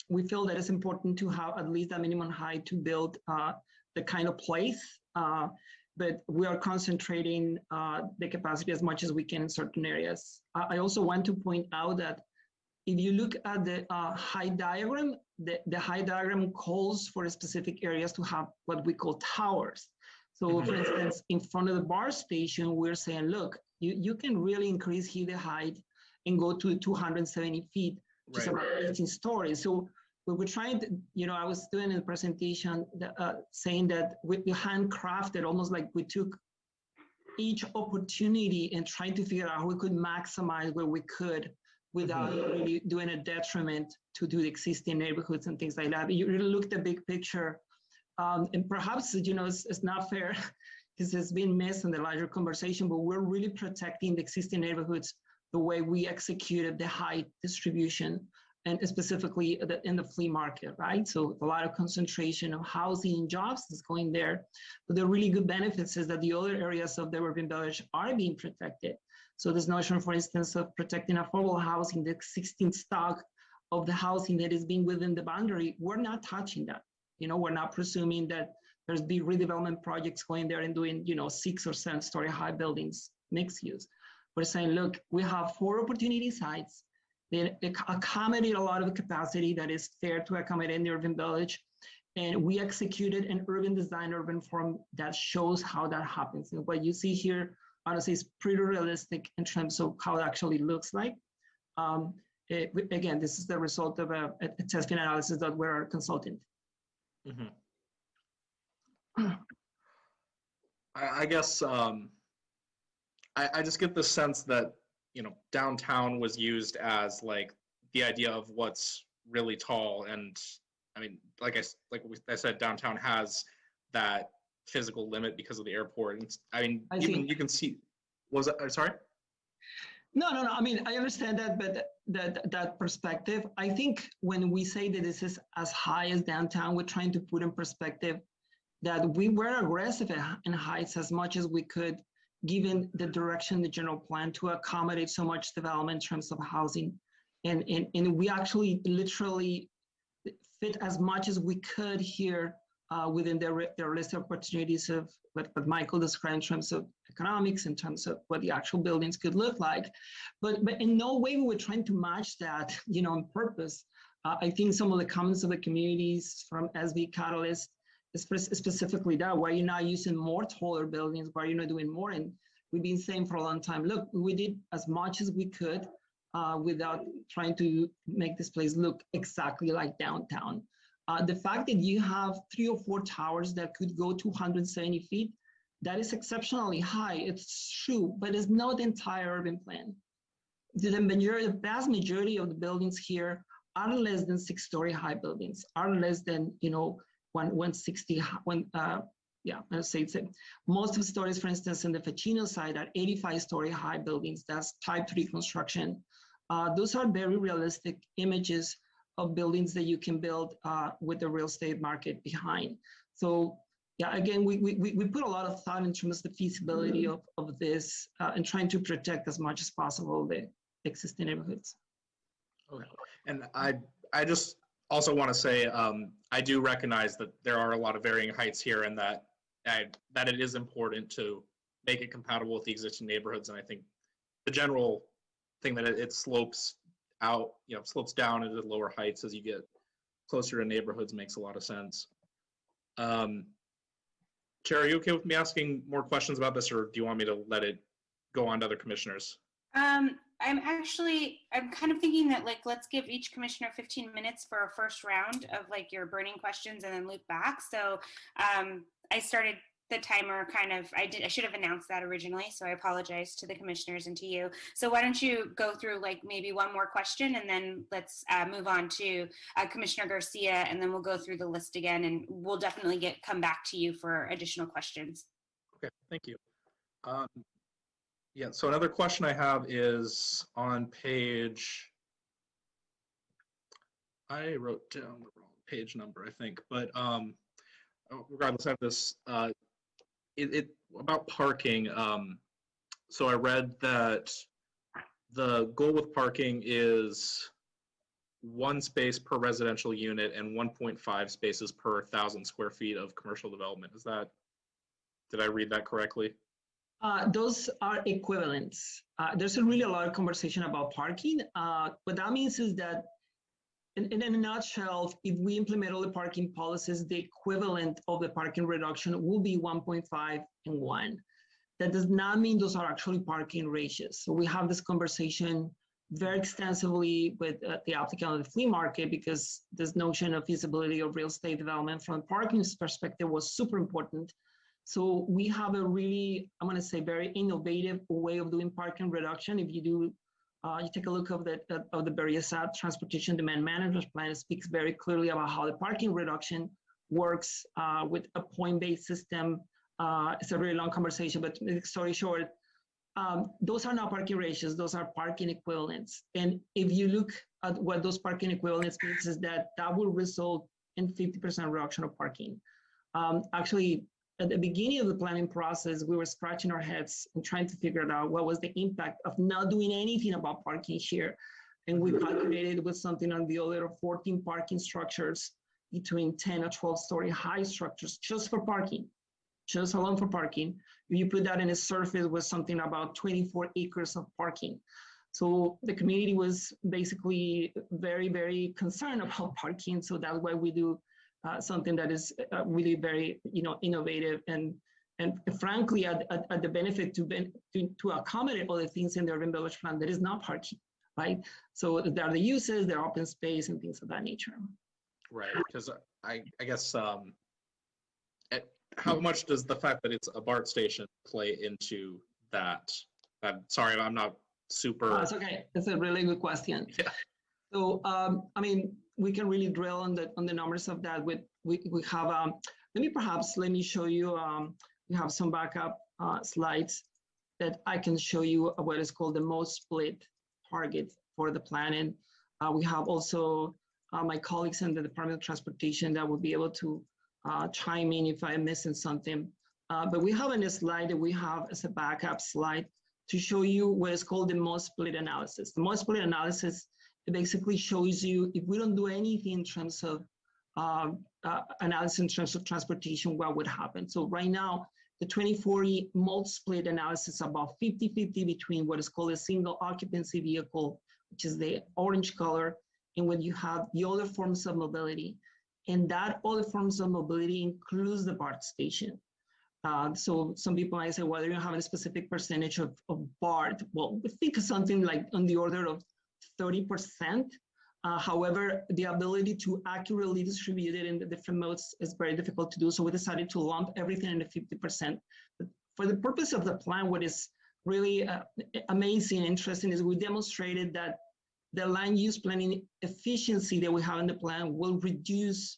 We feel that it's important to have at least a minimum height to build the kind of place, but we are concentrating the capacity as much as we can in certain areas. I also want to point out that if you look at the height diagram, the height diagram calls for specific areas to have what we call towers. So for instance, in front of the bar station, we're saying, look, you can really increase here the height and go to 270 feet, which is about 18 stories. So we were trying to, I was doing a presentation saying that we handcrafted, almost like we took each opportunity and trying to figure out how we could maximize where we could without really doing a detriment to the existing neighborhoods and things like that. But you really look at the big picture, and perhaps, it's not fair because it's been missed in the larger conversation, but we're really protecting the existing neighborhoods the way we executed the height distribution, and specifically in the flea market, right? So a lot of concentration of housing and jobs is going there. But the really good benefits is that the other areas of the urban village are being protected. So this notion, for instance, of protecting affordable housing, the existing stock of the housing that is being within the boundary, we're not touching that. We're not presuming that there's big redevelopment projects going there and doing, 6 or 7 story high buildings, mixed use. We're saying, look, we have 4 opportunity sites. They accommodate a lot of capacity that is fair to accommodate in the urban village. And we executed an urban design, urban form that shows how that happens. And what you see here, honestly, is pretty realistic in terms of how it actually looks like. Again, this is the result of a testing analysis that we're consulting. I guess I just get the sense that downtown was used as like the idea of what's really tall, and I mean, like I said, downtown has that physical limit because of the airport. And I mean, you can see. Was it? Sorry. No, no, no. I mean, I understand that, but that perspective. I think when we say that this is as high as downtown, we're trying to put in perspective that we were aggressive in heights as much as we could, given the direction, the general plan to accommodate so much development in terms of housing. And we actually literally fit as much as we could here within the realistic opportunities of what Michael described in terms of economics, in terms of what the actual buildings could look like. But in no way we were trying to match that, on purpose. I think some of the comments of the communities from SV Catalyst, specifically that, why you're not using more taller buildings, why you're not doing more. And we've been saying for a long time, look, we did as much as we could without trying to make this place look exactly like downtown. The fact that you have 3 or 4 towers that could go 270 feet, that is exceptionally high. It's true, but it's not the entire urban plan. The vast majority of the buildings here are less than 6-story high buildings, are less than 160. Let's say most of the stories, for instance, in the Ficino side are 85-story high buildings. That's type 3 construction. Those are very realistic images of buildings that you can build with the real estate market behind. So yeah, again, we put a lot of thought in terms of the feasibility of this and trying to protect as much as possible the existing neighborhoods. Okay. And I just also want to say, I do recognize that there are a lot of varying heights here and that it is important to make it compatible with the existing neighborhoods. And I think the general thing that it slopes out, slopes down into lower heights as you get closer to neighborhoods makes a lot of sense. Chair, are you okay with me asking more questions about this, or do you want me to let it go on to other commissioners? I'm kind of thinking that let's give each commissioner 15 minutes for a first round of your burning questions and then loop back. So I started the timer I should have announced that originally. So I apologize to the commissioners and to you. So why don't you go through maybe one more question and then let's move on to Commissioner Garcia, and then we'll go through the list again and we'll definitely come back to you for additional questions. Okay, thank you. Yeah, so another question I have is on page, I wrote down the wrong page number, I think, but regardless of this, about parking. So I read that the goal with parking is 1 space per residential unit and 1.5 spaces per 1,000 square feet of commercial development. Did I read that correctly? Those are equivalents. There's really a lot of conversation about parking. What that means is that in a nutshell, if we implement all the parking policies, the equivalent of the parking reduction will be 1.5 and 1. That does not mean those are actually parking ratios. So we have this conversation very extensively with the applicant on the flea market, because this notion of feasibility of real estate development from a parking perspective was super important. So we have a really, I'm going to say, very innovative way of doing parking reduction. If you do, you take a look of the BERIASAT Transportation Demand Management Plan, it speaks very clearly about how the parking reduction works with a point-based system. It's a really long conversation, but story short, those are not parking ratios, those are parking equivalents. And if you look at what those parking equivalents means, is that will result in 50% reduction of parking. Actually, at the beginning of the planning process, we were scratching our heads and trying to figure out what was the impact of not doing anything about parking here. And we calculated with something on the order of 14 parking structures between 10 or 12-story high structures just for parking, just alone for parking. If you put that in a surface with something about 24 acres of parking. So the community was basically very, very concerned about parking. So that's why we do something that is really very, innovative and frankly, at the benefit to accommodate all the things in the urban village plan that is not parking, right? So there are the uses, there are open space and things of that nature. Right, because I guess how much does the fact that it's a BART station play into that? Sorry, I'm not super. It's okay. It's a really good question. Yeah. So, we can really drill on the numbers of that. We have, let me show you, we have some backup slides that I can show you what is called the most split target for the plan. And we have also my colleagues in the Department of Transportation that will be able to chime in if I'm missing something. But we have in a slide that we have as a backup slide to show you what is called the most split analysis. The most split analysis, it basically shows you if we don't do anything in terms of analysis in terms of transportation, what would happen. So right now, the 2040 most split analysis about 50-50 between what is called a single occupancy vehicle, which is the orange color, and when you have the other forms of mobility. And that other forms of mobility includes the BART station. So some people might say, well, you don't have a specific percentage of BART. Well, we think of something like on the order of 30%. However, the ability to accurately distribute it in the different modes is very difficult to do. So we decided to lump everything in the 50%. But for the purpose of the plan, what is really amazing and interesting is we demonstrated that the land use planning efficiency that we have in the plan will reduce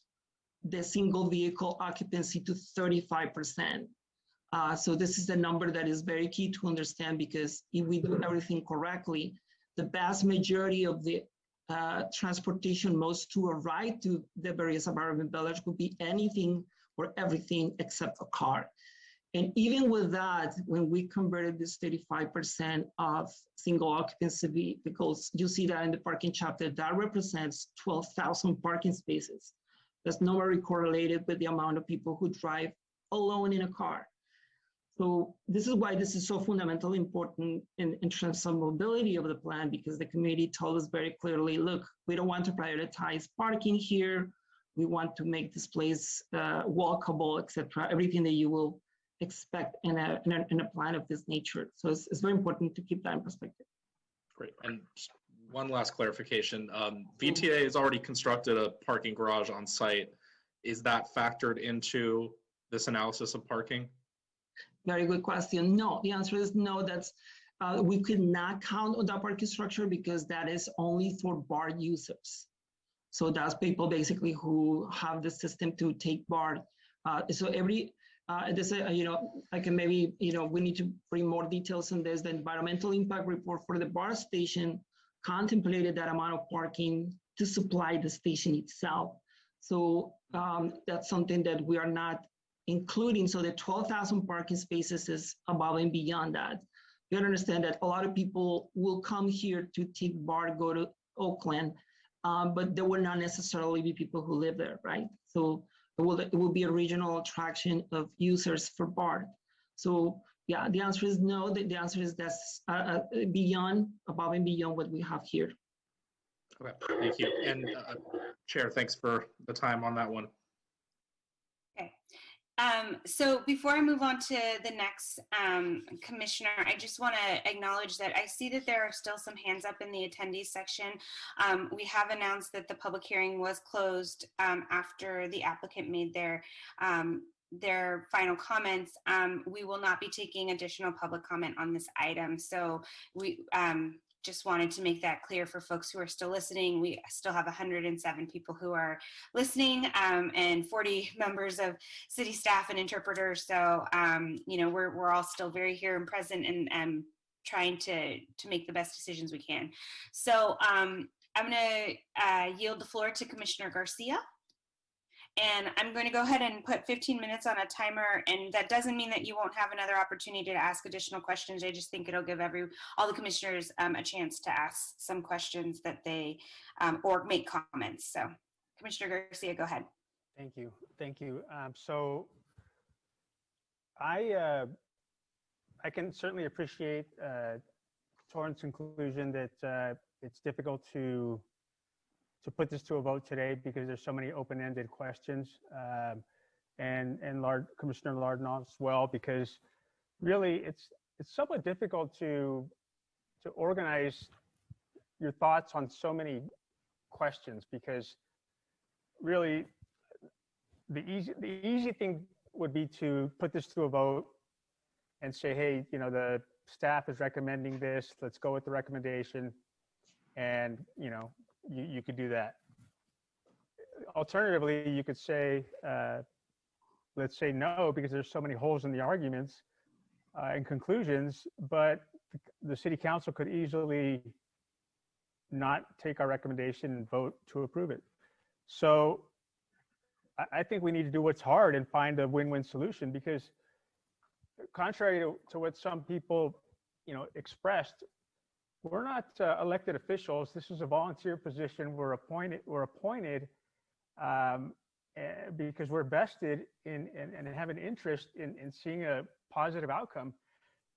the single vehicle occupancy to 35%. So this is the number that is very key to understand, because if we do everything correctly, the vast majority of the transportation modes to arrive to the various apartment buildings could be anything or everything except a car. And even with that, when we converted this 35% of single occupancy vehicles, you see that in the parking chapter, that represents 12,000 parking spaces. That's not very correlated with the amount of people who drive alone in a car. So this is why this is so fundamentally important in terms of mobility of the plan, because the committee told us very clearly, look, we don't want to prioritize parking here. We want to make this place walkable, etc. Everything that you will expect in a plan of this nature. So it's very important to keep that in perspective. Great. And just one last clarification. VTA has already constructed a parking garage on site. Is that factored into this analysis of parking? Very good question. No, the answer is no. That's we could not count on that parking structure because that is only for BART users. So that's people basically who have the system to take BART. So every this, I can maybe, we need to bring more details on this. The environmental impact report for the BART station contemplated that amount of parking to supply the station itself. So that's something that we are not including. So the 12,000 parking spaces is above and beyond that. You understand that a lot of people will come here to take BART, go to Oakland, but there will not necessarily be people who live there, right? So it will be a regional attraction of users for BART. So yeah, the answer is no. The answer is that's beyond, above and beyond what we have here. Okay, thank you. And Chair, thanks for the time on that one. Okay. So before I move on to the next commissioner, I just want to acknowledge that I see that there are still some hands up in the attendees section. We have announced that the public hearing was closed after the applicant made their final comments. We will not be taking additional public comment on this item. So we just wanted to make that clear for folks who are still listening. We still have 107 people who are listening and 40 members of city staff and interpreters. So, we're all still very here and present and trying to make the best decisions we can. So I'm going to yield the floor to Commissioner Garcia. And I'm going to go ahead and put 15 minutes on a timer, and that doesn't mean that you won't have another opportunity to ask additional questions. I just think it'll give all the commissioners a chance to ask some questions that they or make comments. So, Commissioner Garcia, go ahead. Thank you. So I can certainly appreciate Torrance' conclusion that it's difficult to put this to a vote today because there's so many open-ended questions, and Commissioner Lardner as well, because really it's somewhat difficult to organize your thoughts on so many questions, because really the easy thing would be to put this to a vote and say, hey, the staff is recommending this, let's go with the recommendation, and you could do that. Alternatively, you could say, let's say no, because there's so many holes in the arguments, and conclusions, but the city council could easily not take our recommendation and vote to approve it. So I think we need to do what's hard and find a win-win solution, because contrary to what some people, expressed, we're not elected officials. This is a volunteer position. We're appointed because we're vested in and have an interest in seeing a positive outcome.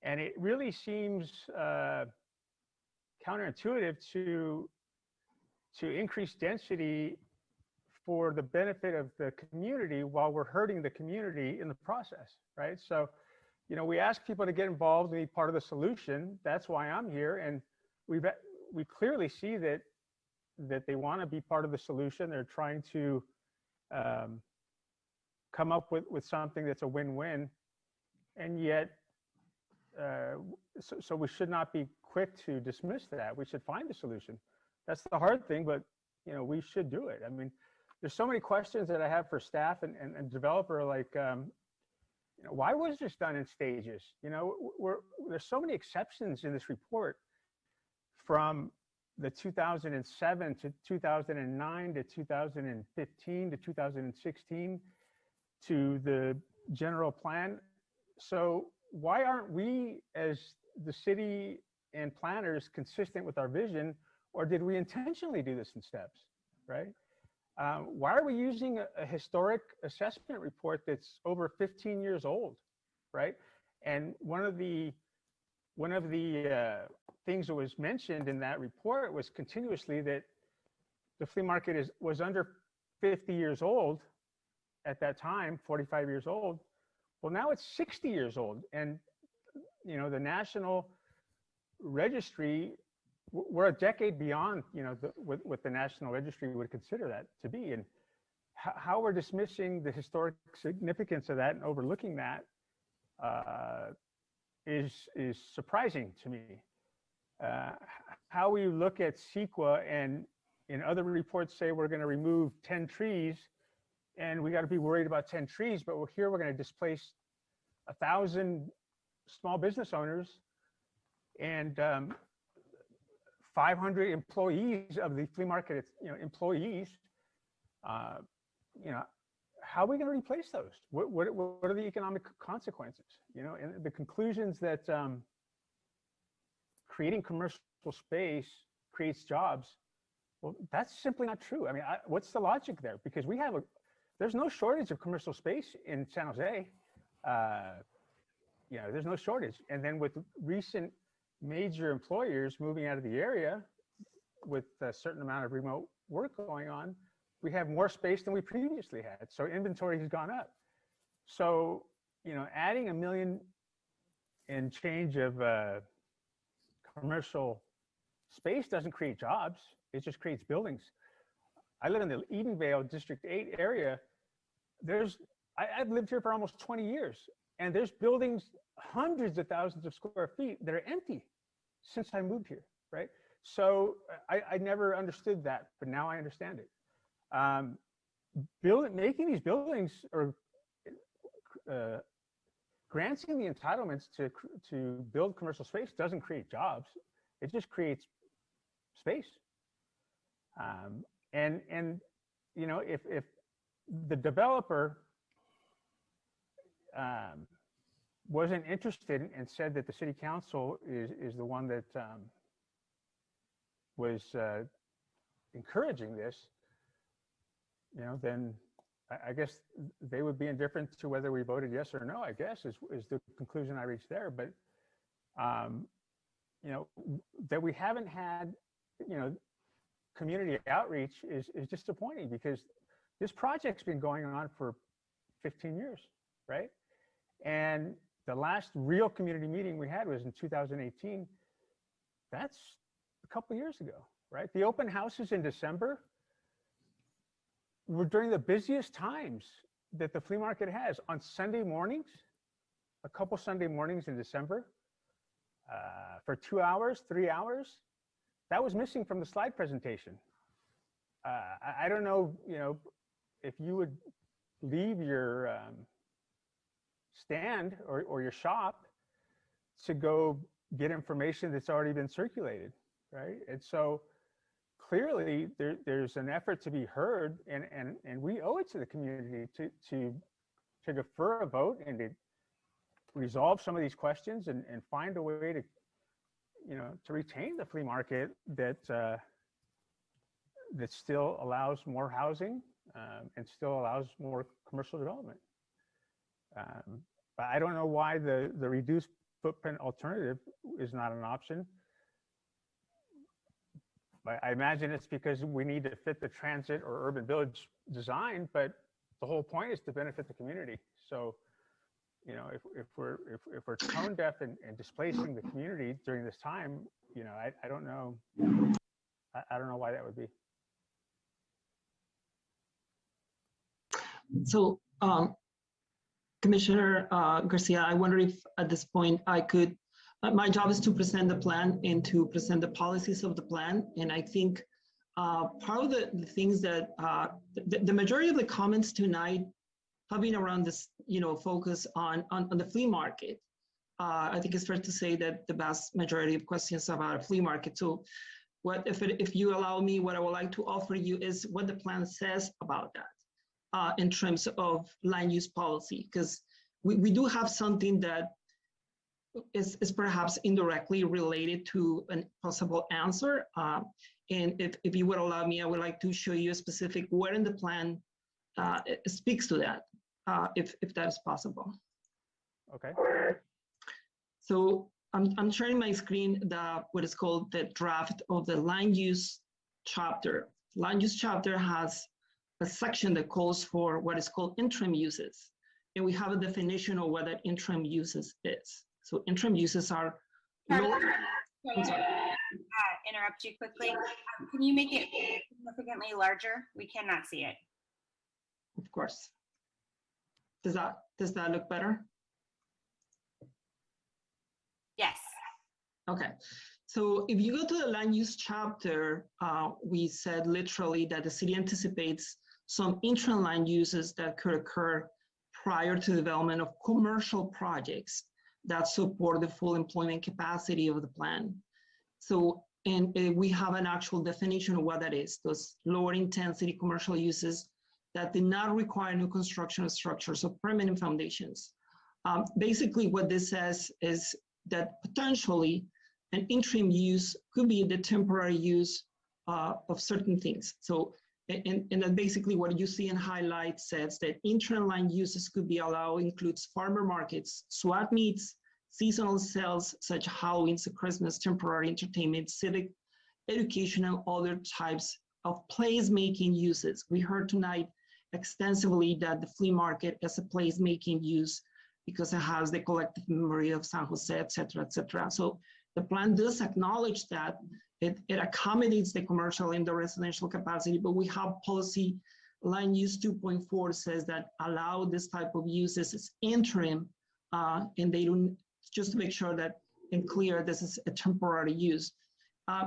And it really seems counterintuitive to increase density for the benefit of the community while we're hurting the community in the process, right? So, we ask people to get involved and be part of the solution. That's why I'm here. And we clearly see that they want to be part of the solution. They're trying to come up with something that's a win-win. And yet, so we should not be quick to dismiss that. We should find a solution. That's the hard thing, but we should do it. I mean, there's so many questions that I have for staff and developer, like, why was this done in stages? There's so many exceptions in this report, from the 2007 to 2009 to 2015 to 2016 to the general plan. So why aren't we, as the city and planners, consistent with our vision, or did we intentionally do this in steps, right? Why are we using a historic assessment report that's over 15 years old, right? And one of the things that was mentioned in that report was continuously that the flea market was under 50 years old at that time, 45 years old. Well, now it's 60 years old, and the National Registry, we're a decade beyond what the National Registry would consider that to be. And how we're dismissing the historic significance of that and overlooking that is surprising to me. How we look at CEQA and in other reports say we're going to remove 10 trees, and we got to be worried about 10 trees, but we're going to displace 1,000 small business owners and 500 employees of the flea market, employees. How are we going to replace those? What are the economic consequences? And the conclusions that creating commercial space creates jobs. Well, that's simply not true. I mean, what's the logic there? Because there's no shortage of commercial space in San Jose. There's no shortage. And then with recent major employers moving out of the area with a certain amount of remote work going on, we have more space than we previously had. So inventory has gone up. So, adding 1 million and change of commercial space doesn't create jobs. It just creates buildings. I live in the Edenvale District 8 area. I've lived here for almost 20 years, and there's buildings, hundreds of thousands of square feet, that are empty since I moved here, right? So I never understood that, but now I understand it. Making these buildings or granting the entitlements to build commercial space doesn't create jobs. It just creates space. If the developer wasn't interested and said that the city council is the one that was encouraging this, then I guess they would be indifferent to whether we voted yes or no, I guess, is the conclusion I reached there. But, that we haven't had, community outreach is disappointing, because this project's been going on for 15 years, right? And the last real community meeting we had was in 2018. That's a couple years ago, right? The open houses in December were during the busiest times that the flea market has, on Sunday mornings, a couple Sunday mornings in December, for 2 hours, 3 hours. That was missing from the slide presentation. I don't know, if you would leave your stand or your shop to go get information that's already been circulated, right? And so clearly there's an effort to be heard, and we owe it to the community to defer a vote and to resolve some of these questions and find a way to, to retain the flea market that that still allows more housing and still allows more commercial development. But I don't know why the reduced footprint alternative is not an option. But I imagine it's because we need to fit the transit or urban village design, but the whole point is to benefit the community. So, if we're tone deaf and displacing the community during this time, I don't know. I don't know why that would be. So, Commissioner Garcia, I wonder if at this point I could, my job is to present the plan and to present the policies of the plan. And I think part of the things that, the majority of the comments tonight have been around this, focus on the flea market. I think it's fair to say that the vast majority of questions about a flea market. So what if you allow me, what I would like to offer you is what the plan says about that. In terms of land use policy, because we do have something that is perhaps indirectly related to a possible answer. And if you would allow me, I would like to show you a specific where in the plan it speaks to that, if that is possible. Okay. So I'm sharing my screen, what is called the draft of the land use chapter. Land use chapter has a section that calls for what is called interim uses. And we have a definition of what that interim uses is. So interim uses are interrupt you quickly. Can you make it significantly larger? We cannot see it. Of course. Does that look better? Yes. Okay. So if you go to the land use chapter, we said literally that the city anticipates some interim land uses that could occur prior to development of commercial projects that support the full employment capacity of the plan. So, and we have an actual definition of what that is, those lower intensity commercial uses that did not require new construction of structures or permanent foundations. Basically what this says is that potentially an interim use could be the temporary use of certain things. So, and then basically what you see in highlight says that interim land uses could be allowed includes farmer markets, swap meets, seasonal sales such as Halloween, Christmas, temporary entertainment, civic, educational, other types of place-making uses. We heard tonight extensively that the flea market is a place-making use because it has the collective memory of San Jose, et cetera, et cetera. So the plan does acknowledge that it accommodates the commercial and the residential capacity, but we have policy land use 2.4 says that allow this type of uses as interim, and they don't, just to make sure that and clear this is a temporary use.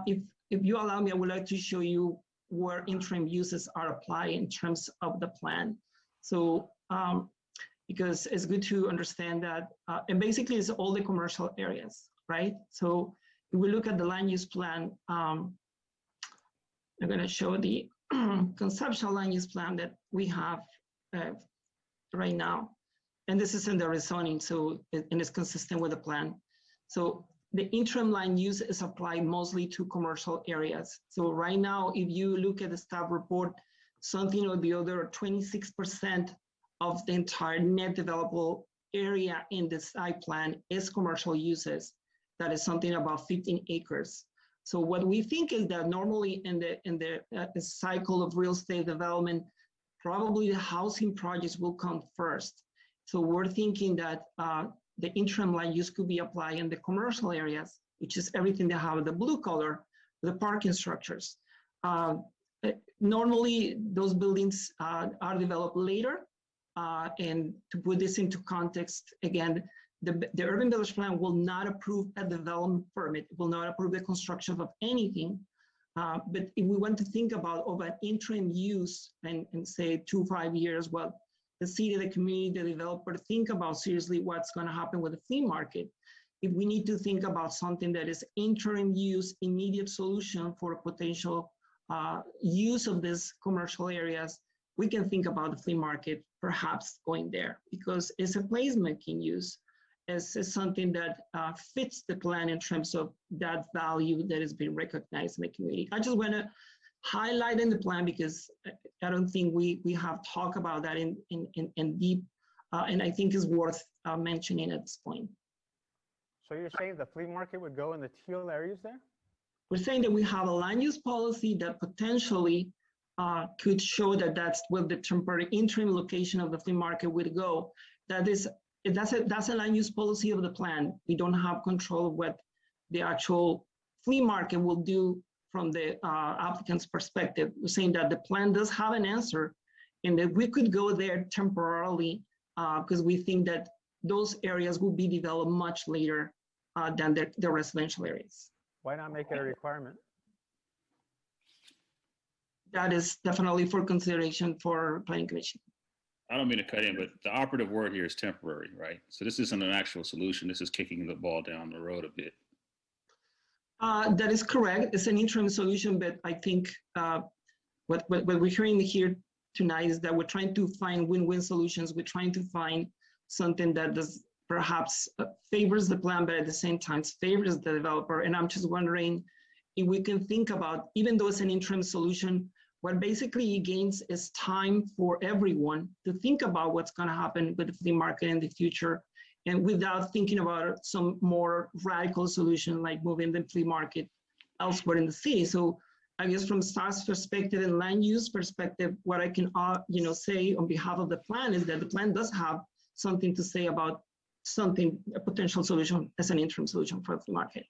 If you allow me, I would like to show you where interim uses are applied in terms of the plan. So, because it's good to understand that, and basically it's all the commercial areas, right? So if we look at the land use plan, I'm gonna show the conceptual land use plan that we have right now. And this is in the rezoning, so, and it's consistent with the plan. So the interim land use is applied mostly to commercial areas. So right now, if you look at the staff report, something or the other, 26% of the entire net developable area in the site plan is commercial uses. That is something about 15 acres. So what we think is that normally in the cycle of real estate development, probably the housing projects will come first. So we're thinking that the interim land use could be applied in the commercial areas, which is everything that have the blue color, the parking structures. Normally, those buildings are developed later. And to put this into context, again, the urban village plan will not approve a development permit, it will not approve the construction of anything. But if we want to think about of an interim use and say 2 to 5 years, well, the city, the community, the developer think about seriously what's going to happen with the flea market. if we need to think about something that is interim use, immediate solution for a potential use of these commercial areas, we can think about the flea market perhaps going there, because it's a placemaking use. It's something that fits the plan in terms of that value that is being recognized in the community. I just want to highlight in the plan, because I don't think we have talked about that in deep, and I think is worth mentioning at this point. So you're saying the flea market would go in the teal areas there? We're saying that we have a land use policy that potentially could show that that's where the temporary interim location of the flea market would go. That's a land use policy of the plan. We don't have control of what the actual flea market will do from the applicant's perspective. We're saying that the plan does have an answer, and that we could go there temporarily because we think that those areas will be developed much later than the residential areas. Why not make it a requirement? That is definitely for consideration for Planning Commission. I don't mean to cut in, but the operative word here is temporary, right? So this isn't an actual solution. This is kicking the ball down the road a bit. That is correct. It's an interim solution, but I think what we're hearing here tonight is that we're trying to find win-win solutions. We're trying to find something that does perhaps favors the plan, but at the same time favors the developer. And I'm just wondering if we can think about, even though it's an interim solution, what basically it gains is time for everyone to think about what's going to happen with the flea market in the future, and without thinking about some more radical solution like moving the flea market elsewhere in the city. So I guess from staff's perspective and land use perspective, what I can say on behalf of the plan is that the plan does have something to say about a potential solution as an interim solution for the flea market.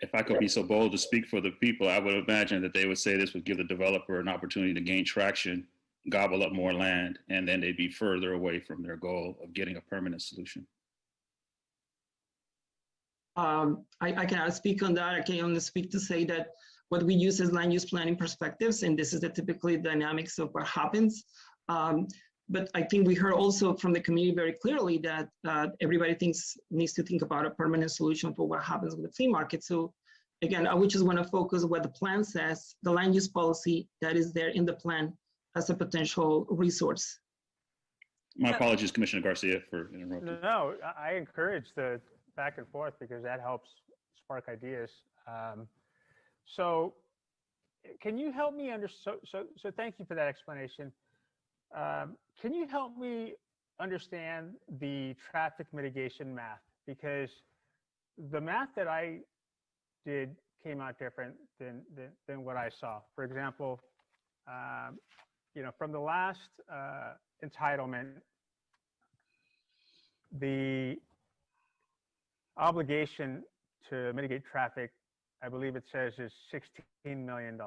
If I could be so bold to speak for the people, I would imagine that they would say this would give the developer an opportunity to gain traction, gobble up more land, and then they'd be further away from their goal of getting a permanent solution. I cannot speak on that. I can only speak to say that what we use is land use planning perspectives, and this is the typically dynamics of what happens. But I think we heard also from the community very clearly that everybody needs to think about a permanent solution for what happens with the flea market. So again, I would just want to focus on what the plan says, the land use policy that is there in the plan as a potential resource. My apologies, Commissioner Garcia, for interrupting. No, I encourage the back and forth because that helps spark ideas. So can you help me understand? So thank you for that explanation. Can you help me understand the traffic mitigation math? Because the math that I did came out different than what I saw. For example, from the last entitlement, the obligation to mitigate traffic, I believe it says, is $16 million.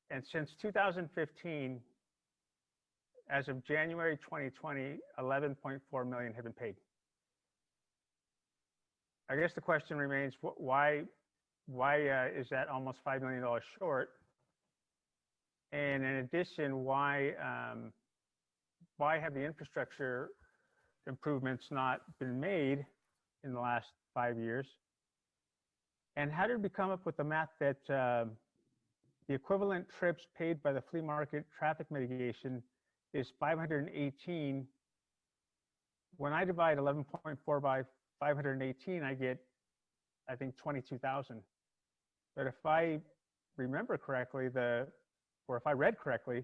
And since 2015, as of January 2020, 11.4 million have been paid. I guess the question remains, why is that almost $5 million short? And in addition, why have the infrastructure improvements not been made in the last 5 years? And how did we come up with the math that the equivalent trips paid by the flea market traffic mitigation is 518? When I divide 11.4 by 518, I get, I think, 22,000. But if I remember correctly, or if I read correctly,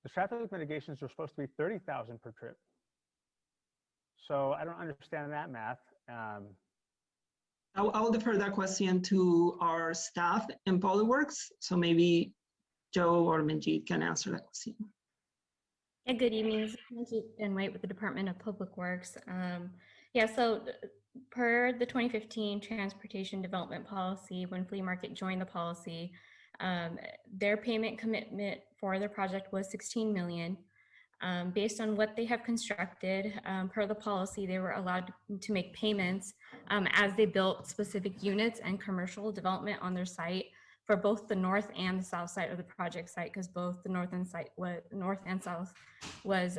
the traffic mitigations were supposed to be 30,000 per trip. So I don't understand that math. I'll defer that question to our staff in Public Works. So maybe Joe or Manjeet can answer that question. Yeah, good evening. Manjeet and White with the Department of Public Works. So per the 2015 Transportation Development Policy, when Flea Market joined the policy, their payment commitment for their project was $16 million. Based on what they have constructed, per the policy, they were allowed to make payments as they built specific units and commercial development on their site for both the north and the south side of the project site, because both the north and south was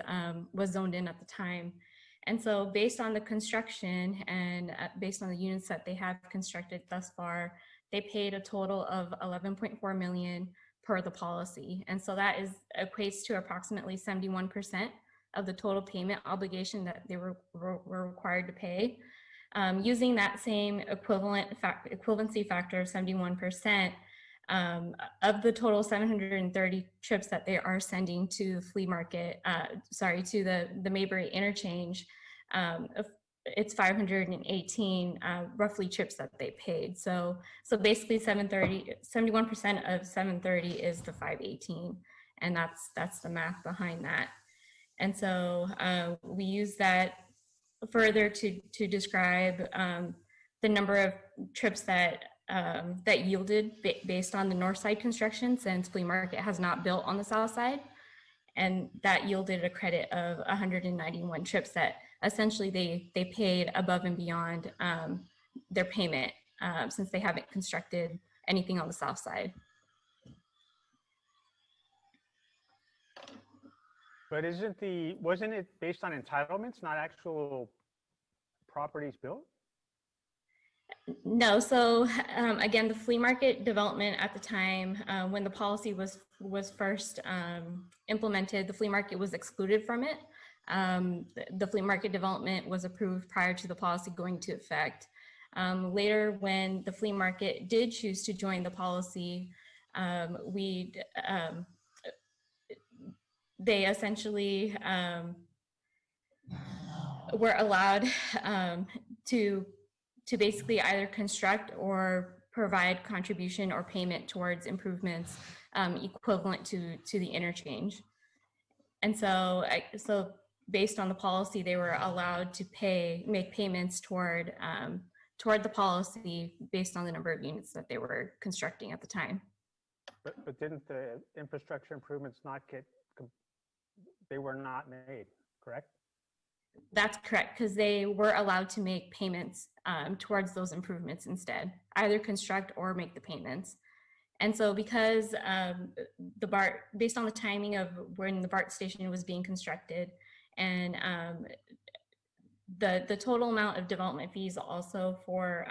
zoned in at the time. And so based on the construction and based on the units that they have constructed thus far, they paid a total of 11.4 million per the policy. And so that equates to approximately 71% of the total payment obligation that they were required to pay. Using that same equivalency factor of 71%, of the total 730 trips that they are sending to the flea market, to the Mayberry interchange, it's 518 roughly trips that they paid. So basically 71% of 730 is the 518, and that's the math behind that. And so we use that further to describe the number of trips that yielded based on the north side construction, since flea market has not built on the south side, and that yielded a credit of 191 trips that essentially they paid above and beyond their payment, since they haven't constructed anything on the south side. But wasn't it based on entitlements, not actual properties built? No, so again, the flea market development at the time, when the policy was first implemented, the flea market was excluded from it. The flea market development was approved prior to the policy going into effect. Later, when the flea market did choose to join the policy, they essentially were allowed to basically either construct or provide contribution or payment towards improvements equivalent to the interchange. And so based on the policy, they were allowed to make payments toward the policy based on the number of units that they were constructing at the time. But didn't the infrastructure improvements they were not made, correct? That's correct, because they were allowed to make payments towards those improvements instead, either construct or make the payments. And so because the BART, based on the timing of when the BART station was being constructed, and the total amount of development fees also for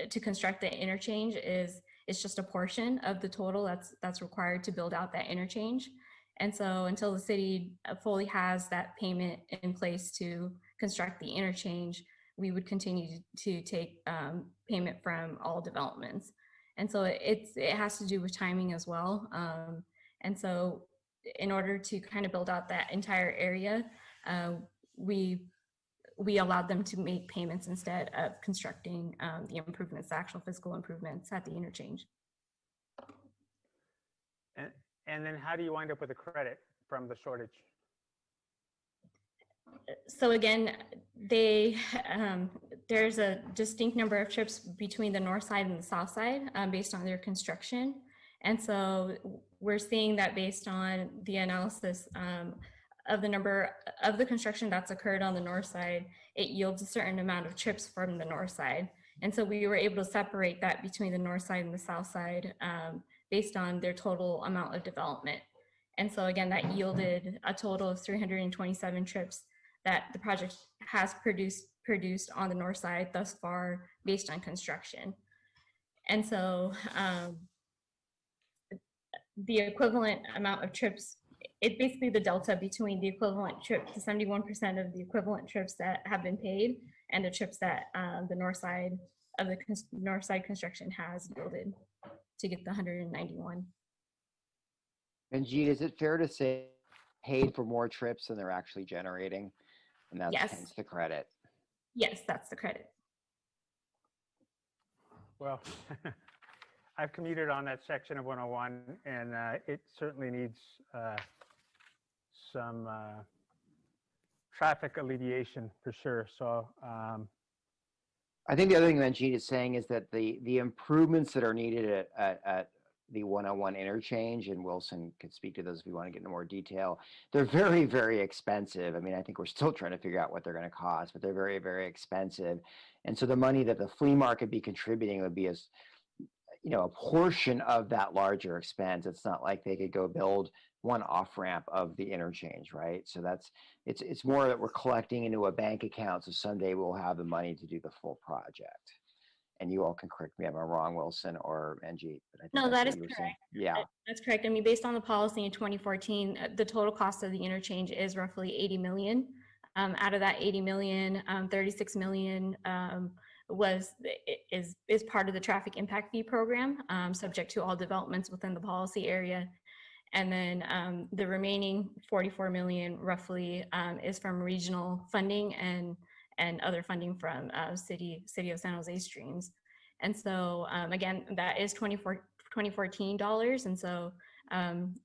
to construct the interchange is just a portion of the total that's required to build out that interchange. And so until the city fully has that payment in place to construct the interchange, we would continue to take payment from all developments. And so it has to do with timing as well. And so in order to kind of build out that entire area, we allowed them to make payments instead of constructing the improvements, the actual physical improvements at the interchange. And then how do you wind up with a credit from the shortage? So again, there's a distinct number of trips between the north side and the south side based on their construction. And so we're seeing that based on the analysis of the number of the construction that's occurred on the north side, it yields a certain amount of trips from the north side. And so we were able to separate that between the north side and the south side based on their total amount of development. And so again, that yielded a total of 327 trips that the project has produced on the north side thus far based on construction. And so the equivalent amount of trips, it's basically the delta between the equivalent trip, the 71% of the equivalent trips that have been paid and the trips that the north side of the north side construction has yielded to get the 191. And Jean, is it fair to say paid for more trips than they're actually generating? And that's Yes. hence the credit. Yes, that's the credit. Well, I've commuted on that section of 101, and it certainly needs some traffic alleviation for sure. So I think the other thing that Jean is saying is that the improvements that are needed at the 101 interchange, and Wilson could speak to those if you want to get into more detail, they're very, very expensive. I mean, I think we're still trying to figure out what they're going to cost, but they're very, very expensive. And so the money that the flea market be contributing would be a portion of that larger expense. It's not like they could go build one off ramp of the interchange, right? So it's more that we're collecting into a bank account. So someday we'll have the money to do the full project. And you all can correct me if I'm wrong, Wilson or Angie. But I think No, that's that what is you were correct. saying. Yeah. That's correct. I mean, based on the policy in 2014, the total cost of the interchange is roughly 80 million. Out of that 80 million, 36 million is part of the traffic impact fee program, subject to all developments within the policy area. And then the remaining 44 million roughly is from regional funding and other funding from City of San Jose streams. And so again, that is 2014 dollars. And so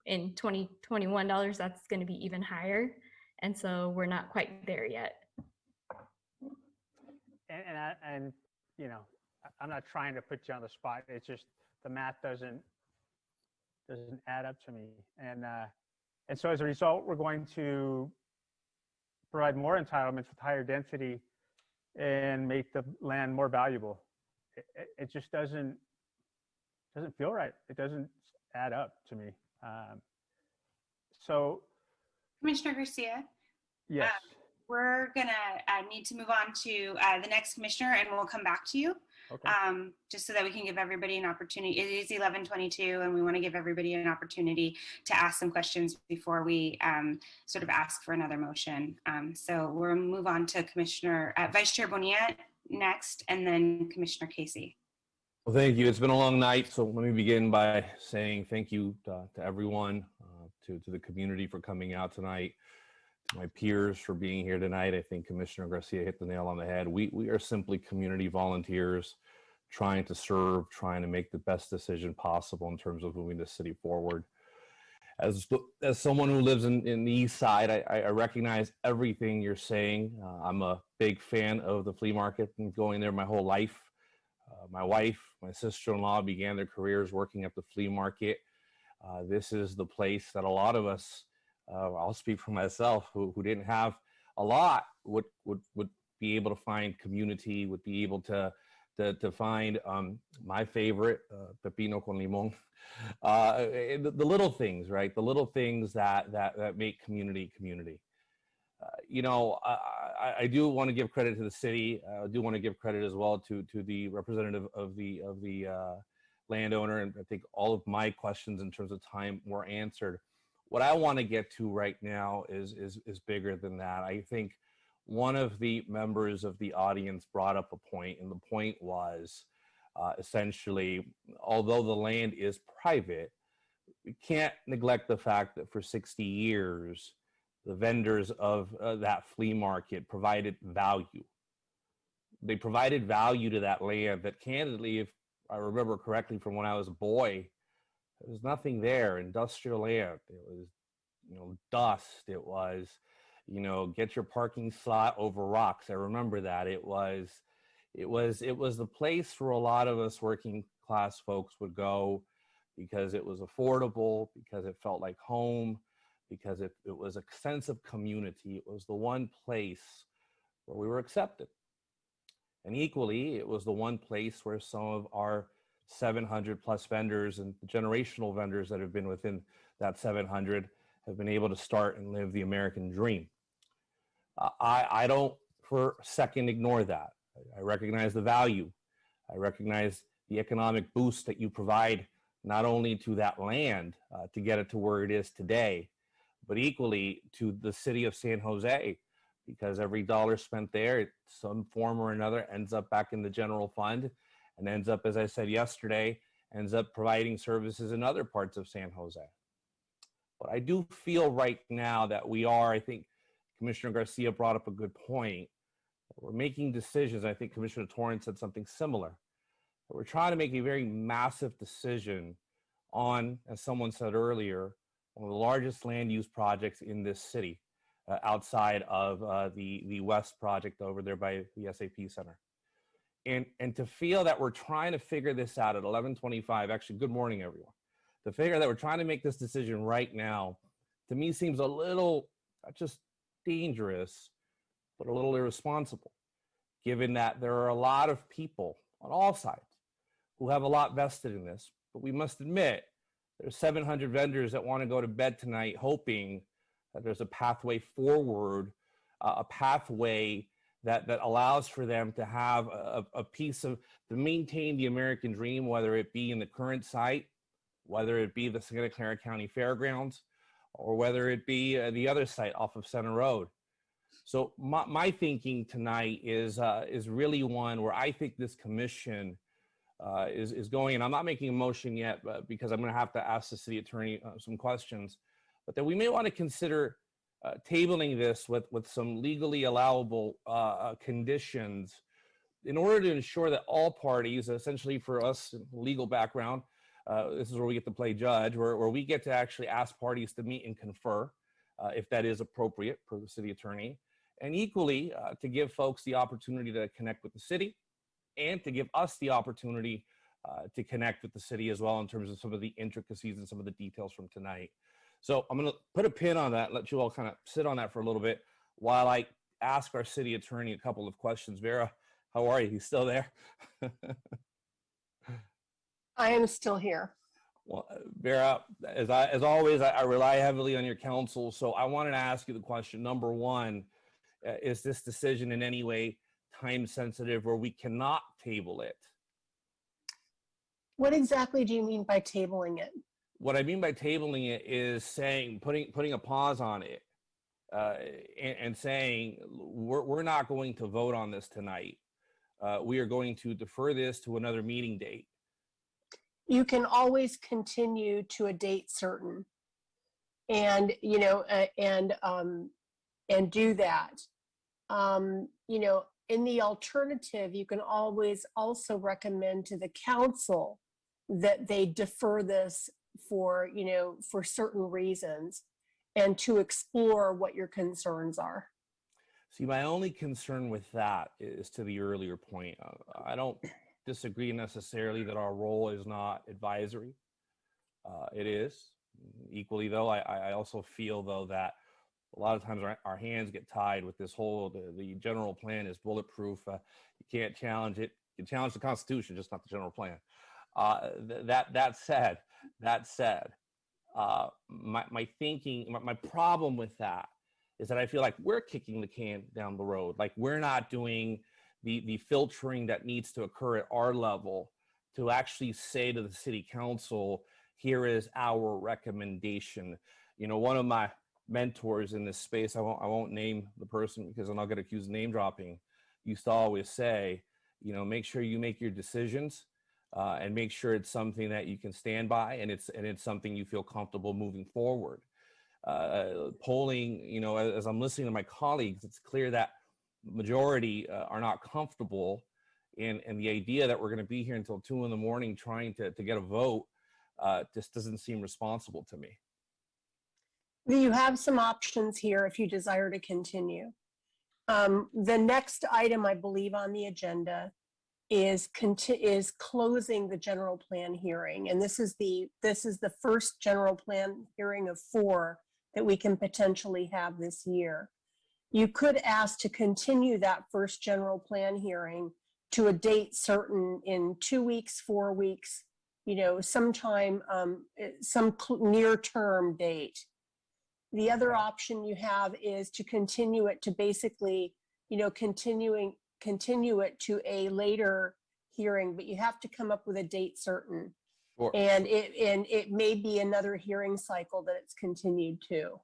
in 2021 dollars, that's going to be even higher. And so we're not quite there yet. And you know, I'm not trying to put you on the spot. It's just the math doesn't add up to me. And so as a result, we're going to provide more entitlements with higher density and make the land more valuable. It just doesn't feel right. It doesn't add up to me. So, Commissioner Garcia? Yes. We're gonna need to move on to the next commissioner, and we'll come back to you. Okay. Just so that we can give everybody an opportunity. It is 11:22, and we want to give everybody an opportunity to ask some questions before we sort of ask for another motion. So we'll move on to Vice Chair Bonilla next, and then Commissioner Casey. Well, thank you. It's been a long night, so let me begin by saying thank you to everyone, to the community for coming out tonight, to my peers for being here tonight. I think Commissioner Garcia hit the nail on the head. We are simply community volunteers trying to serve, trying to make the best decision possible in terms of moving the city forward. As someone who lives in the East Side, I recognize everything you're saying. I'm a big fan of the flea market and going there my whole life. My wife, my sister-in-law began their careers working at the flea market. This is the place that a lot of us, I'll speak for myself, who didn't have a lot, would be able to find community, would be able to find my favorite, pepino con limon. The little things, right? The little things that make community. You know, I do want to give credit to the city. I do want to give credit as well to the representative of the landowner, and I think all of my questions in terms of time were answered. What I want to get to right now is bigger than that. I think one of the members of the audience brought up a point, and the point was essentially, although the land is private, we can't neglect the fact that for 60 years, the vendors of that flea market provided value. They provided value to that land that, candidly, if I remember correctly from when I was a boy, there was nothing there. Industrial land. It was, you know, dust. It was, you know, get your parking slot over rocks. I remember that. It was the place where a lot of us working class folks would go because it was affordable, because it felt like home, because it was a sense of community. It was the one place where we were accepted. And equally, it was the one place where some of our 700 plus vendors and generational vendors that have been within that 700 have been able to start and live the American dream. I don't for a second ignore that. I recognize the value. I recognize the economic boost that you provide not only to that land to get it to where it is today, but equally to the city of San Jose, because every dollar spent there, some form or another, ends up back in the general fund and ends up, as I said yesterday, ends up providing services in other parts of San Jose. But I do feel right now that we are, I think Commissioner Garcia brought up a good point. We're making decisions. I think Commissioner Torrance said something similar. We're trying to make a very massive decision on, as someone said earlier, one of the largest land use projects in this city, outside of the West project over there by the SAP Center. And to feel that we're trying to figure this out at 11:25, actually, good morning, everyone. To figure that we're trying to make this decision right now, to me seems a little, not just dangerous, but a little irresponsible, given that there are a lot of people on all sides who have a lot vested in this. But we must admit There's 700 vendors that want to go to bed tonight hoping that there's a pathway forward, a pathway that allows for them to have a piece of, to maintain the American dream, whether it be in the current site, whether it be the Santa Clara County Fairgrounds, or whether it be the other site off of Center Road. So my thinking tonight is really one where I think this commission is going, and I'm not making a motion yet, but because I'm going to have to ask the city attorney some questions, but that we may want to consider tabling this with some legally allowable conditions in order to ensure that all parties, essentially for us, legal background, this is where we get to play judge, where we get to actually ask parties to meet and confer, if that is appropriate for the city attorney, and equally to give folks the opportunity to connect with the city and to give us the opportunity to connect with the city as well in terms of some of the intricacies and some of the details from tonight. So I'm going to put a pin on that, let you all kind of sit on that for a little bit while I ask our city attorney a couple of questions. Vera, how are you? You still there? I am still here. Well, Vera, as always, I rely heavily on your counsel. So I wanted to ask you the question. Number one, is this decision in any way time sensitive where we cannot table it? What exactly do you mean by tabling it? What I mean by tabling it is saying, putting a pause on it and saying, we're not going to vote on this tonight. We are going to defer this to another meeting date. You can always continue to a date certain, and and do that. In the alternative, you can always also recommend to the council that they defer this for certain reasons and to explore what your concerns are. See, my only concern with that is to the earlier point. I don't disagree necessarily that our role is not advisory. It is. Equally, though, I also feel, though, that a lot of times our hands get tied with this whole, the general plan is bulletproof. You can't challenge it. You can challenge the Constitution, just not the general plan. That said, my thinking, my problem with that is that I feel like we're kicking the can down the road. Like we're not doing the filtering that needs to occur at our level to actually say to the city council, here is our recommendation. One of my mentors in this space, I won't name the person because I'm not going to accuse name dropping, used to always say, make sure you make your decisions and make sure it's something that you can stand by and it's something you feel comfortable moving forward. Polling, as I'm listening to my colleagues, it's clear that majority are not comfortable in the idea that we're going to be here until 2 a.m. trying to get a vote. Just doesn't seem responsible to me. You have some options here if you desire to continue. The next item I believe on the agenda is closing the general plan hearing, and this is the first general plan hearing of 4 that we can potentially have this year. You could ask to continue that first general plan hearing to a date certain in 2 weeks, 4 weeks, sometime, some near-term date. The other option you have is to continue it to basically, continue it to a later hearing, but you have to come up with a date certain. Sure. And it may be another hearing cycle that it's continued to.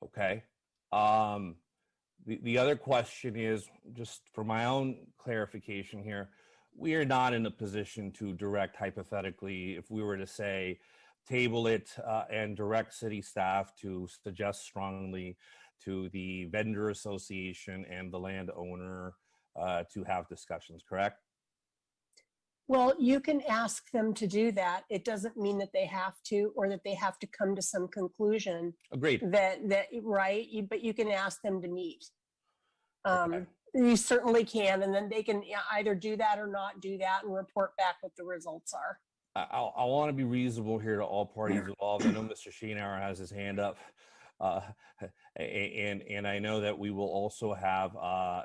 Okay. The other question is, just for my own clarification here, we are not in a position to direct hypothetically if we were to say, table it and direct city staff to suggest strongly to the vendor association and the landowner to have discussions, correct? Well, you can ask them to do that. It doesn't mean that they have to, or that they have to come to some conclusion. Agreed. That right, but you can ask them to meet. Okay. You certainly can, and then they can either do that or not do that and report back what the results are. I want to be reasonable here to all parties involved. I know Mr. Sheenauer has his hand up. And I know that we will also have,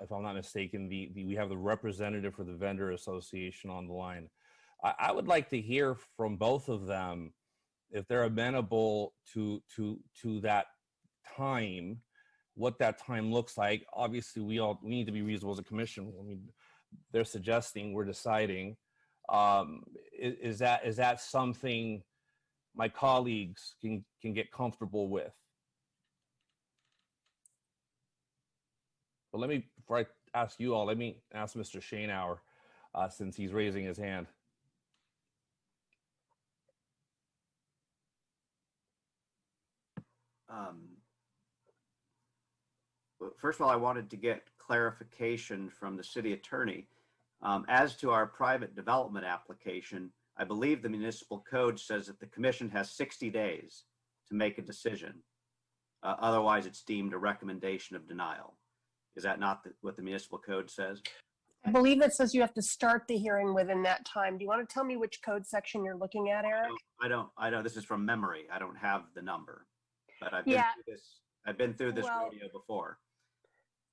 if I'm not mistaken, we have the representative for the vendor association on the line. I would like to hear from both of them if they're amenable to that time, what that time looks like. Obviously, we need to be reasonable as a commission. I mean, they're suggesting, we're deciding. Is that something my colleagues can get comfortable with? But before I ask you all, let me ask Mr. Schoenauer, since he's raising his hand. First of all, I wanted to get clarification from the city attorney. As to our private development application, I believe the municipal code says that the commission has 60 days to make a decision. Otherwise, it's deemed a recommendation of denial. Is that not what the municipal code says? I believe it says you have to start the hearing within that time. Do you want to tell me which code section you're looking at, Eric? I don't. This is from memory. I don't have the number, but I've been through this Well, rodeo before.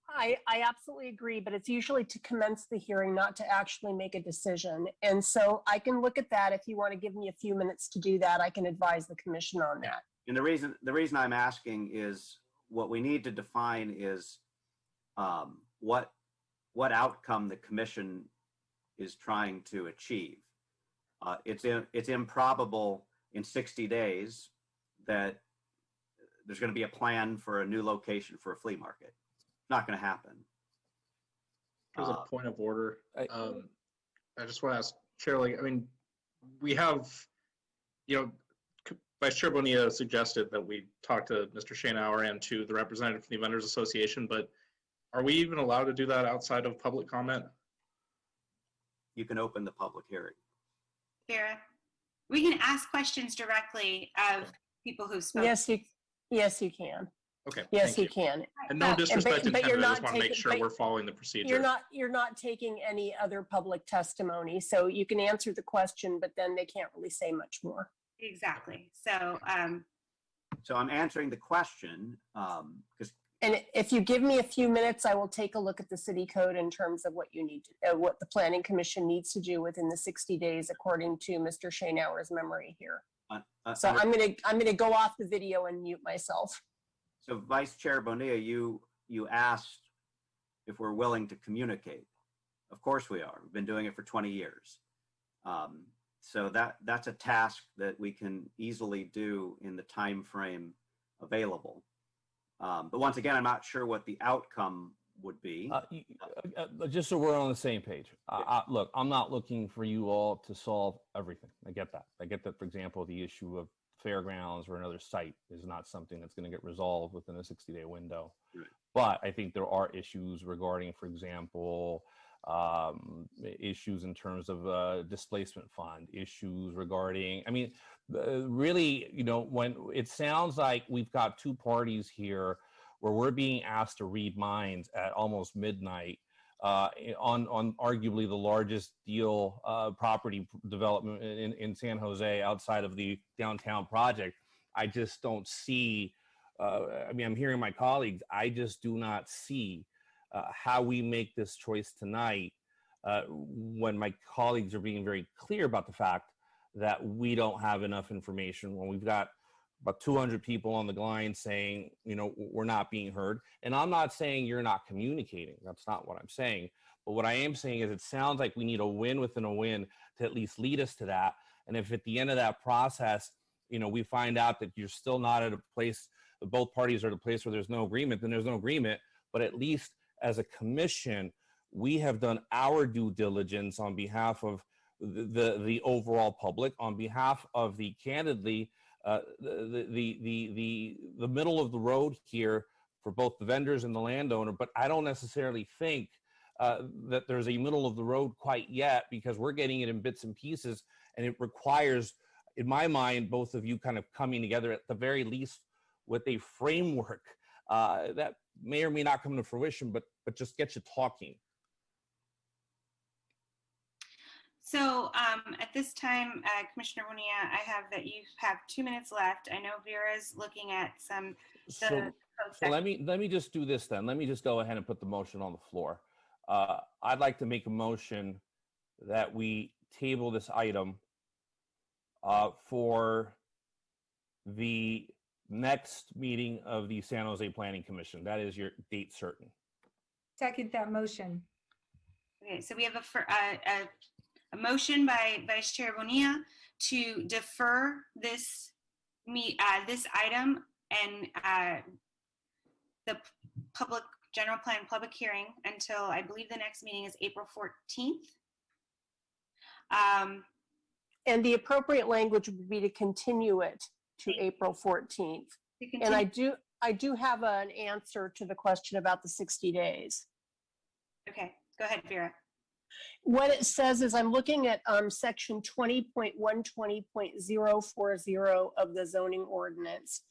I absolutely agree, but it's usually to commence the hearing, not to actually make a decision. And so I can look at that. If you want to give me a few minutes to do that, I can advise the commission on that. And the reason I'm asking is what we need to define is what outcome the commission is trying to achieve. It's improbable in 60 days that there's going to be a plan for a new location for a flea market. Not going to happen. As a point of order, I just want to ask Chair, I mean, we have, Vice Chair Bonilla suggested that we talk to Mr. Schoenauer and to the representative from the Vendors Association, but are we even allowed to do that outside of public comment? You can open the public hearing. Vera, we can ask questions directly of people who've spoken. Yes, you can. Okay. Yes, you can. And no disrespect intended. I just want to make sure we're following the You're procedure. not taking any other public testimony, so you can answer the question, but then they can't really say much more. Exactly. So, So I'm answering the question because. And if you give me a few minutes, I will take a look at the city code in terms of what you need, what the planning commission needs to do within the 60 days, according to Mr. Schoenauer's memory here. So I'm gonna go off the video and mute myself. So Vice Chair Bonilla, you asked if we're willing to communicate. Of course we are. We've been doing it for 20 years. So that's a task that we can easily do in the time frame available. But once again, I'm not sure what the outcome would be. Just so we're on the same page. Look, I'm not looking for you all to solve everything. I get that. I get that, for example, the issue of fairgrounds or another site is not something that's going to get resolved within a 60-day window. Right. But I think there are issues regarding, for example, issues in terms of displacement fund, issues regarding, I mean, really, when it sounds like we've got two parties here where we're being asked to read minds at almost midnight on arguably the largest deal property development in San Jose outside of the downtown project. I just don't see, I mean, I'm hearing my colleagues, I just do not see how we make this choice tonight when my colleagues are being very clear about the fact that we don't have enough information, when we've got about 200 people on the line saying, we're not being heard. And I'm not saying you're not communicating. That's not what I'm saying. But what I am saying is it sounds like we need a win within a win to at least lead us to that. And if at the end of that process, we find out that you're still not at a place, both parties are at a place where there's no agreement, then there's no agreement. But at least as a commission, we have done our due diligence on behalf of the overall public, on behalf of the candidly, the middle of the road here for both the vendors and the landowner. But I don't necessarily think that there's a middle of the road quite yet, because we're getting it in bits and pieces, and it requires, in my mind, both of you kind of coming together at the very least with a framework that may or may not come to fruition, but just get you talking. So at this time, Commissioner Bonilla, I have that you have 2 minutes left. I know Vera's looking at some. So let me just do this then. Let me just go ahead and put the motion on the floor. I'd like to make a motion that we table this item for the next meeting of the San Jose Planning Commission. That is your date certain. Second that motion. Okay, so we have a motion by Vice Chair Bonilla to defer this this item and the public general plan public hearing until I believe the next meeting is April 14th. And the appropriate language would be to continue it to April 14th. And I do have an answer to the question about the 60 days. Okay, go ahead, Vera. What it says is I'm looking at section 20.120.040 of the zoning ordinance.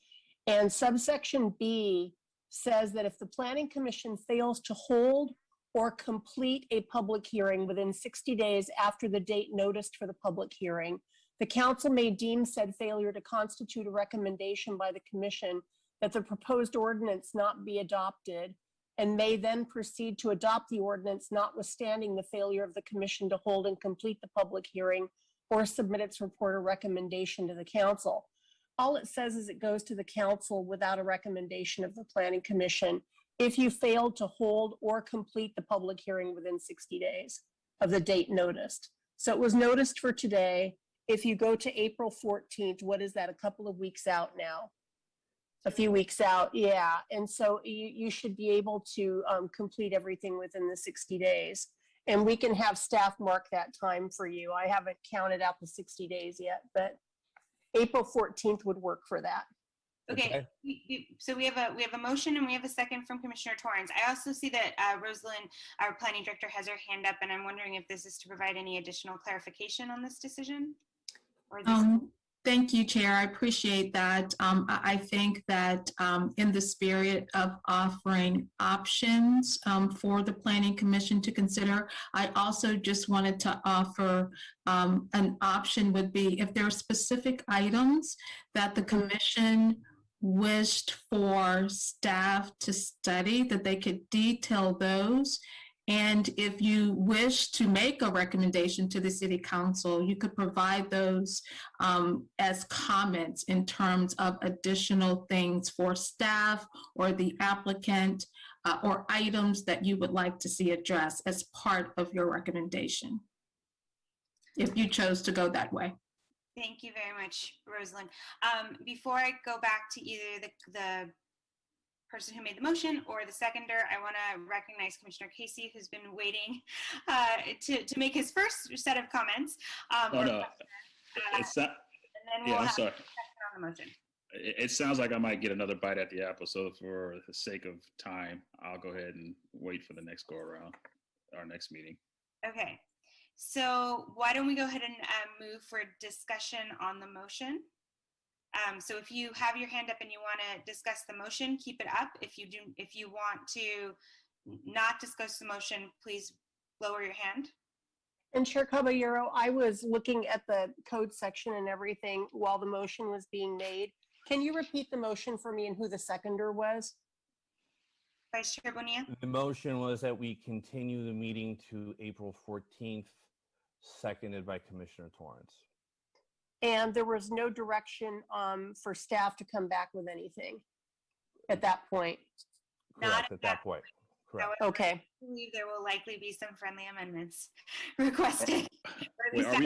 And subsection B says that if the Planning Commission fails to hold or complete a public hearing within 60 days after the date noticed for the public hearing, the council may deem said failure to constitute a recommendation by the commission that the proposed ordinance not be adopted, and may then proceed to adopt the ordinance notwithstanding the failure of the commission to hold and complete the public hearing or submit its report or recommendation to the council. All it says is it goes to the council without a recommendation of the Planning Commission if you fail to hold or complete the public hearing within 60 days of the date noticed. So it was noticed for today. If you go to April 14th, what is that, a couple of weeks out now? A few weeks out, yeah. And so you should be able to complete everything within the 60 days. And we can have staff mark that time for you. I haven't counted out the 60 days yet, but April 14th would work for that. Okay, so we have a motion and we have a second from Commissioner Torrance. I also see that Rosalind, our planning director, has her hand up, and I'm wondering if this is to provide any additional clarification on this decision? Or this Thank you, Chair. I appreciate that. I think that in the spirit of offering options for the Planning Commission to consider, I also just wanted to offer an option would be if there are specific items that the Commission wished for staff to study, that they could detail those. And if you wish to make a recommendation to the City Council, you could provide those as comments in terms of additional things for staff or the applicant or items that you would like to see addressed as part of your recommendation, if you chose to go that way. Thank you very much, Rosalind. Before I go back to either the person who made the motion or the seconder, I want to recognize Commissioner Casey, who's been waiting to make his first set of comments. It's not, and then we'll I'm have sorry. a second on the motion. It sounds like I might get another bite at the apple. So for the sake of time, I'll go ahead and wait for the next go around, our next meeting. Okay, so why don't we go ahead and move for discussion on the motion? So if you have your hand up and you want to discuss the motion, keep it up. If you want to not discuss the motion, please lower your hand. And Chair Caballero, I was looking at the code section and everything while the motion was being made. Can you repeat the motion for me and who the seconder was? Vice Chair Bonilla? The motion was that we continue the meeting to April 14th, seconded by Commissioner Torrance. And there was no direction for staff to come back with anything at that point? Correct, at that point. Correct. However, Okay. I believe there will likely be some friendly amendments requested. Wait, are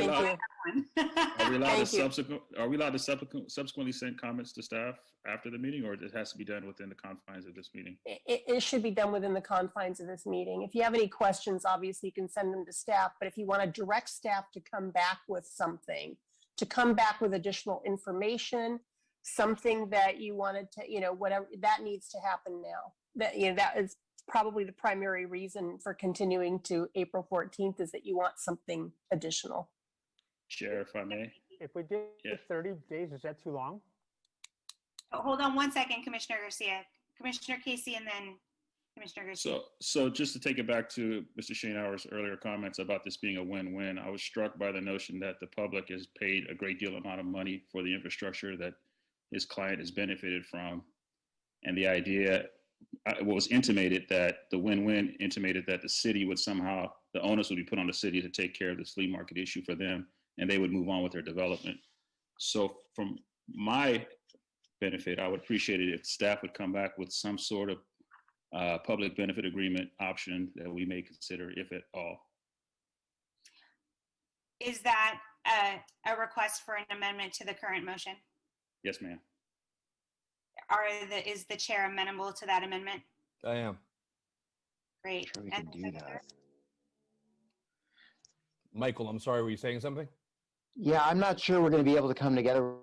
we allowed to subsequently send comments to staff after the meeting, or it has to be done within the confines of this meeting? It should be done within the confines of this meeting. If you have any questions, obviously you can send them to staff, but if you want to direct staff to come back with something, to come back with additional information, something that you wanted to, whatever, that needs to happen now. That is probably the primary reason for continuing to April 14th, is that you want something additional. Chair, if I may. If we did 30 days, is that too long? Oh, hold on one second, Commissioner Garcia. Commissioner Casey and then Commissioner Garcia. So just to take it back to Mr. Schoenhauer's earlier comments about this being a win-win, I was struck by the notion that the public has paid a great deal amount of money for the infrastructure that his client has benefited from. And the idea was intimated that the win-win intimated that the city would somehow, the onus would be put on the city to take care of this flea market issue for them, and they would move on with their development. So from my benefit. I would appreciate it if staff would come back with some sort of public benefit agreement option that we may consider, if at all. Is that a request for an amendment to the current motion? Yes, ma'am. Is the chair amenable to that amendment? I am. Great. Sure we And can do that. Michael, I'm sorry, were you saying something? Yeah, I'm not sure we're going to be able to come together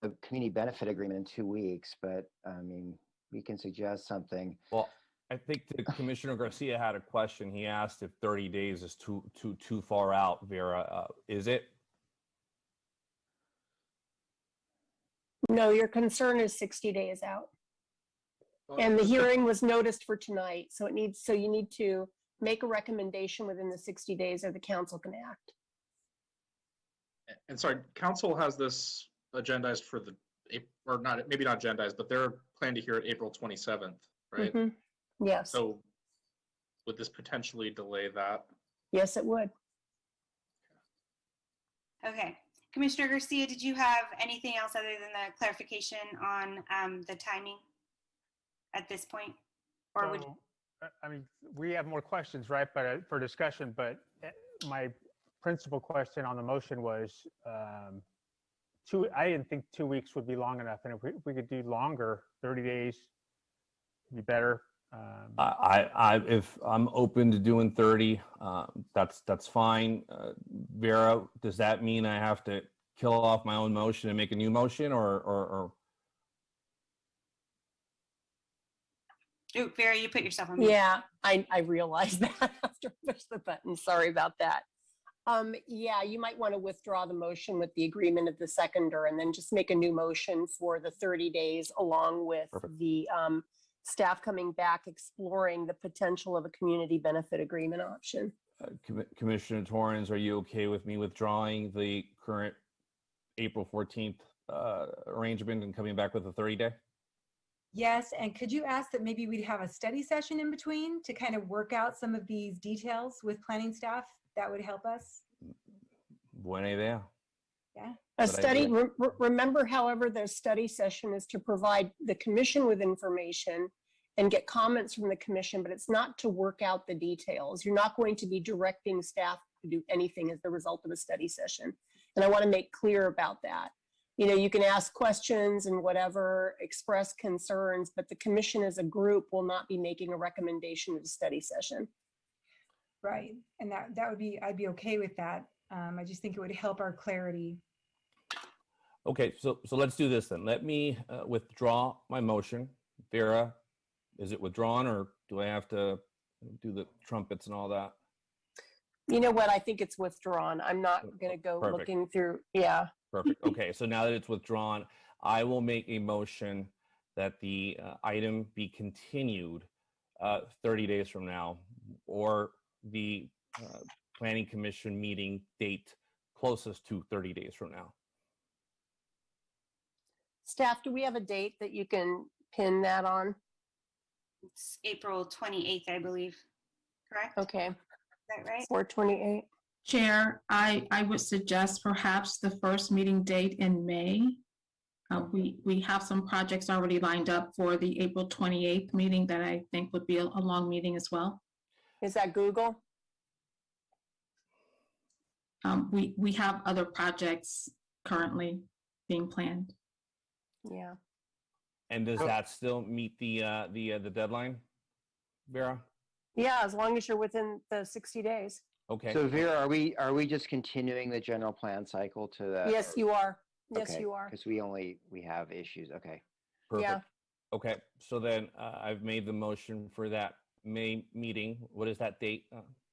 with a community benefit agreement in 2 weeks, but I mean, we can suggest something. Well, I think that Commissioner Garcia had a question. He asked if 30 days is too far out, Vera. Is it? No, your concern is 60 days out. And the hearing was noticed for tonight, so you need to make a recommendation within the 60 days or the council can act. And sorry, council has this agendized for or not, maybe not agendized, but they're planned to hear it April 27th, right? Mhm. Yes. So would this potentially delay that? Yes, it would. Okay. Commissioner Garcia, did you have anything else other than the clarification on the timing at this point? Or would So, I mean, we have more questions, right? But for discussion, but my principal question on the motion was, I didn't think 2 weeks would be long enough. And if we could do longer, 30 days would be better. If I'm open to doing 30, that's fine. Vera, does that mean I have to kill off my own motion and make a new motion, or? Ooh, Vera, you put yourself on mute. Yeah, I realized that after I pushed the button. Sorry about that. Yeah, you might want to withdraw the motion with the agreement of the seconder and then just make a new motion for the 30 days along with the staff coming back exploring the potential of a community benefit agreement option. Commissioner Torrens, are you okay with me withdrawing the current April 14th arrangement and coming back with a 30-day? Yes, and could you ask that maybe we'd have a study session in between to kind of work out some of these details with planning staff? That would help us. Buena idea. Yeah. A study, remember, however, the study session is to provide the commission with information and get comments from the commission, but it's not to work out the details. You're not going to be directing staff to do anything as the result of a study session. And I want to make clear about that. You know, you can ask questions and whatever, express concerns, but the commission as a group will not be making a recommendation of a study session. Right. And that would be, I'd be okay with that. I just think it would help our clarity. Okay, so let's do this then. Let me withdraw my motion. Vera, is it withdrawn, or do I have to do the trumpets and all that? You know what? I think it's withdrawn. I'm not going to go Perfect. looking through. Yeah. Perfect. Okay, so now that it's withdrawn, I will make a motion that the item be continued 30 days from now, or the Planning Commission meeting date closest to 30 days from now. Staff, do we have a date that you can pin that on? It's April 28th, I believe. Correct? Okay. Is that right? 4/28. Chair, I would suggest perhaps the first meeting date in May. We have some projects already lined up for the April 28th meeting that I think would be a long meeting as well. Is that Google? We have other projects currently being planned. Yeah. And does that still meet the deadline, Vera? Yeah, as long as you're within the 60 days. Okay. So Vera, are we just continuing the general plan cycle to the? Yes, you are. Yes, you are. Because we have issues. Okay. Perfect. Yeah. Okay, so then I've made the motion for that May meeting. What is that date?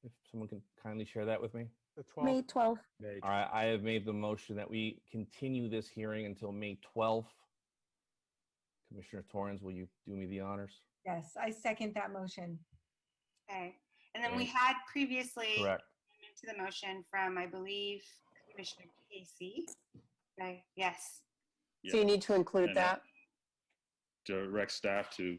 If someone can kindly share that with me. The 12th. May 12th. All right, I have made the motion that we continue this hearing until May 12th. Commissioner Torrens, will you do me the honors? Yes, I second that motion. Okay. And then we Okay. had previously Correct. to the motion from, I believe, Commissioner Casey. Okay. Yes. So you need to include And that. direct staff to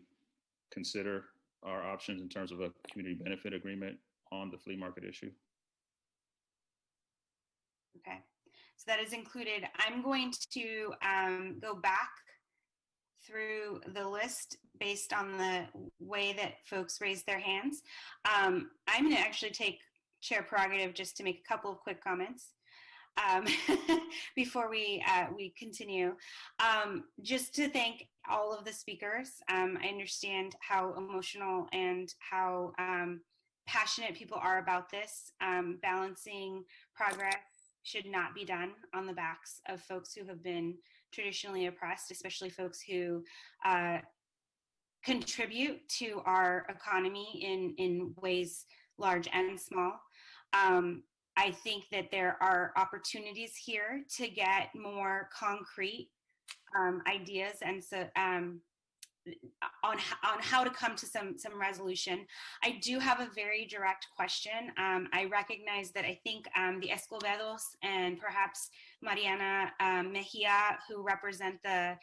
consider our options in terms of a community benefit agreement on the flea market issue. Okay. So that is included. I'm going to go back through the list based on the way that folks raised their hands. I'm going to actually take chair prerogative just to make a couple of quick comments before we continue. Just to thank all of the speakers. I understand how emotional and how passionate people are about this. Balancing progress should not be done on the backs of folks who have been traditionally oppressed, especially folks who contribute to our economy in ways large and small. I think that there are opportunities here to get more concrete ideas and so on how to come to some resolution. I do have a very direct question. I recognize that I think the Escobedos and perhaps Mariana Mejia, who represent the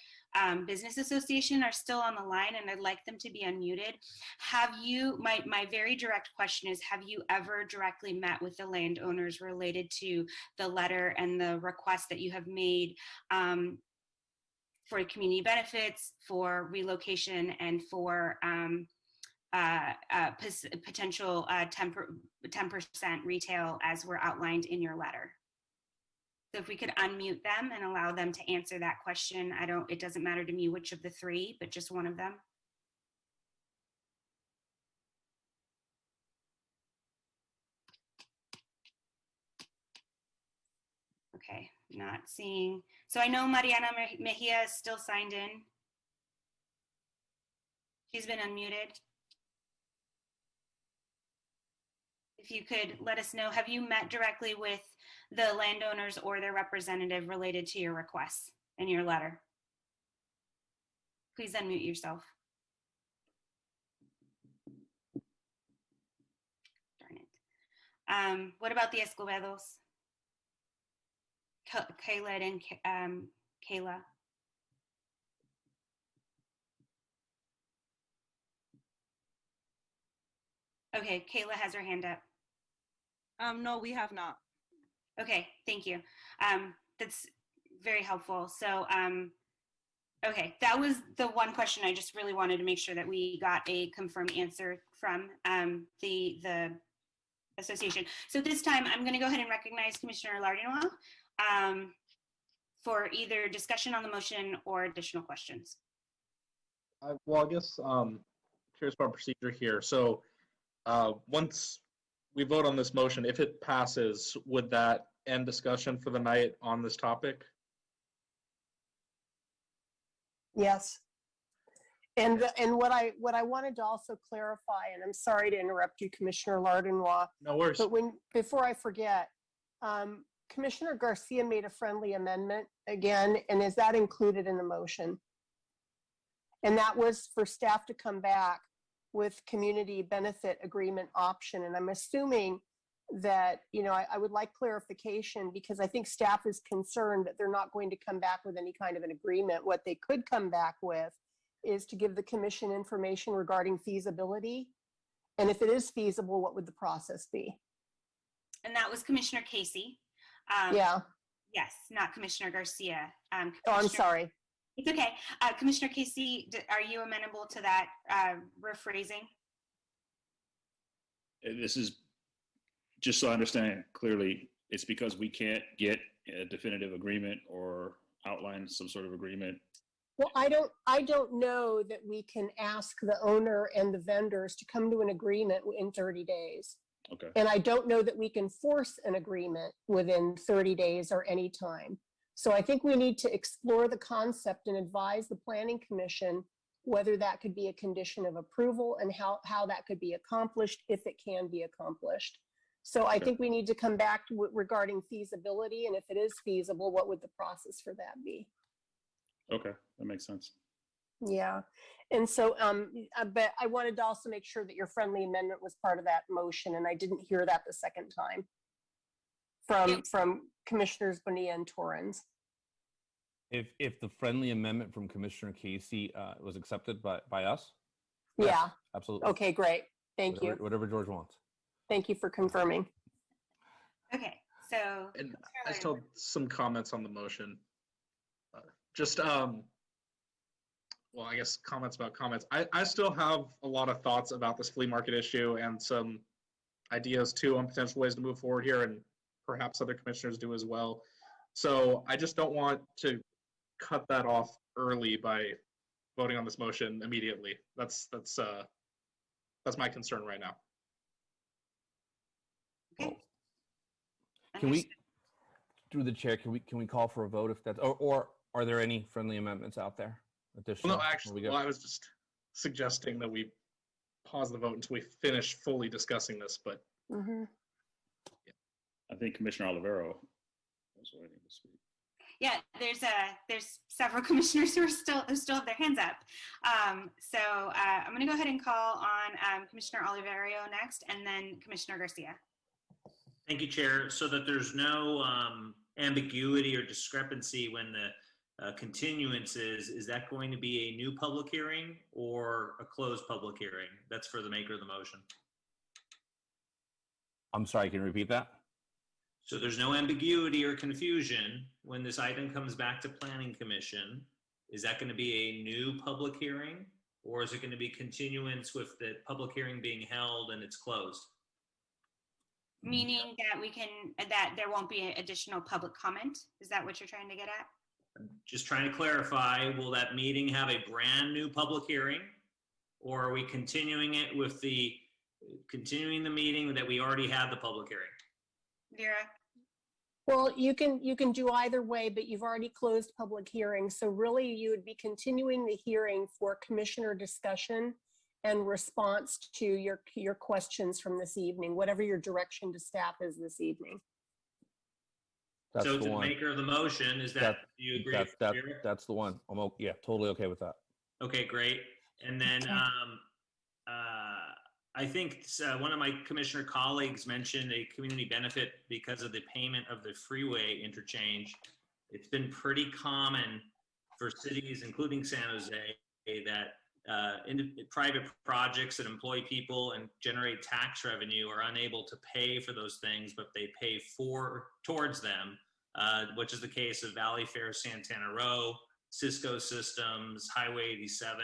Business Association, are still on the line, and I'd like them to be unmuted. Have you, my very direct question is, have you ever directly met with the landowners related to the letter and the request that you have made for community benefits, for relocation, and for potential 10% retail as were outlined in your letter? So if we could unmute them and allow them to answer that question. It doesn't matter to me which of the three, but just one of them. Okay, not seeing. So I know Mariana Mejia is still signed in. She's been unmuted. If you could let us know, have you met directly with the landowners or their representative related to your requests in your letter? Please unmute yourself. Darn it. What about the Escobedos? Kayla and Kayla. Okay, Kayla has her hand up. No, we have not. Okay, thank you. That's very helpful. So, okay, that was the one question I just really wanted to make sure that we got a confirmed answer from the association. So this time I'm going to go ahead and recognize Commissioner Lardinois for either discussion on the motion or additional questions. Well, I guess curious about procedure here. So once we vote on this motion, if it passes, would that end discussion for the night on this topic? Yes. And what I wanted to also clarify, and I'm sorry to interrupt you, Commissioner Lardinois. No worries. But before I forget, Commissioner Garcia made a friendly amendment again, and is that included in the motion? And that was for staff to come back with community benefit agreement option. And I'm assuming that, I would like clarification, because I think staff is concerned that they're not going to come back with any kind of an agreement. What they could come back with is to give the commission information regarding feasibility. And if it is feasible, what would the process be? And that was Commissioner Casey. Yeah. Yes, not Commissioner Garcia. Oh, I'm sorry. It's okay. Commissioner Casey, are you amenable to that rephrasing? This is, just so I understand clearly, it's because we can't get a definitive agreement or outline some sort of agreement. Well, I don't know that we can ask the owner and the vendors to come to an agreement in 30 days. Okay. And I don't know that we can force an agreement within 30 days or any time. So I think we need to explore the concept and advise the Planning Commission whether that could be a condition of approval and how that could be accomplished, if it can be accomplished. So I think we need to come back to regarding feasibility, and if it is feasible, what would the process for that be? Okay, that makes sense. Yeah, and so, but I wanted to also make sure that your friendly amendment was part of that motion, and I didn't hear that the second time from Commissioners Bonilla and Torrens. If the friendly amendment from Commissioner Casey was accepted by us? Yeah. Yes, absolutely. Okay, great. Thank you. Whatever George wants. Thank you for confirming. Okay, so. And I still have some comments on the motion. well, I guess comments about comments. I still have a lot of thoughts about this flea market issue and some ideas too on potential ways to move forward here, and perhaps other commissioners do as well. So I just don't want to cut that off early by voting on this motion immediately. That's my concern right now. Okay. Can we, through the chair, can we call for a vote if that's, or are there any friendly amendments out there? Additional? Well, no, actually, I was just suggesting that we pause the vote until we finish fully discussing this, but. I think Commissioner Olivero was waiting to speak. Yeah, there's several commissioners who still have their hands up. So I'm going to go ahead and call on Commissioner Oliverio next, and then Commissioner Garcia. Thank you, Chair. So that there's no ambiguity or discrepancy when the continuance is that going to be a new public hearing or a closed public hearing? That's for the maker of the motion. I'm sorry, can you repeat that? So there's no ambiguity or confusion when this item comes back to Planning Commission. Is that going to be a new public hearing, or is it going to be continuance with the public hearing being held and it's closed? Meaning that there won't be additional public comment? Is that what you're trying to get at? Just trying to clarify, will that meeting have a brand new public hearing, or are we continuing it with continuing the meeting that we already had the public hearing? Vera? Well, you can do either way, but you've already closed public hearing. So really you would be continuing the hearing for commissioner discussion and response to your questions from this evening, whatever your direction to staff is this evening. That's So the to the one. maker of the motion, is that, do you agree? That's the one. Yeah, totally okay with that. Okay, great. And then I think one of my commissioner colleagues mentioned a community benefit because of the payment of the freeway interchange. It's been pretty common for cities, including San Jose, that private projects that employ people and generate tax revenue are unable to pay for those things, but they pay towards them, which is the case of Valley Fair, Santana Row, Cisco Systems, Highway 87.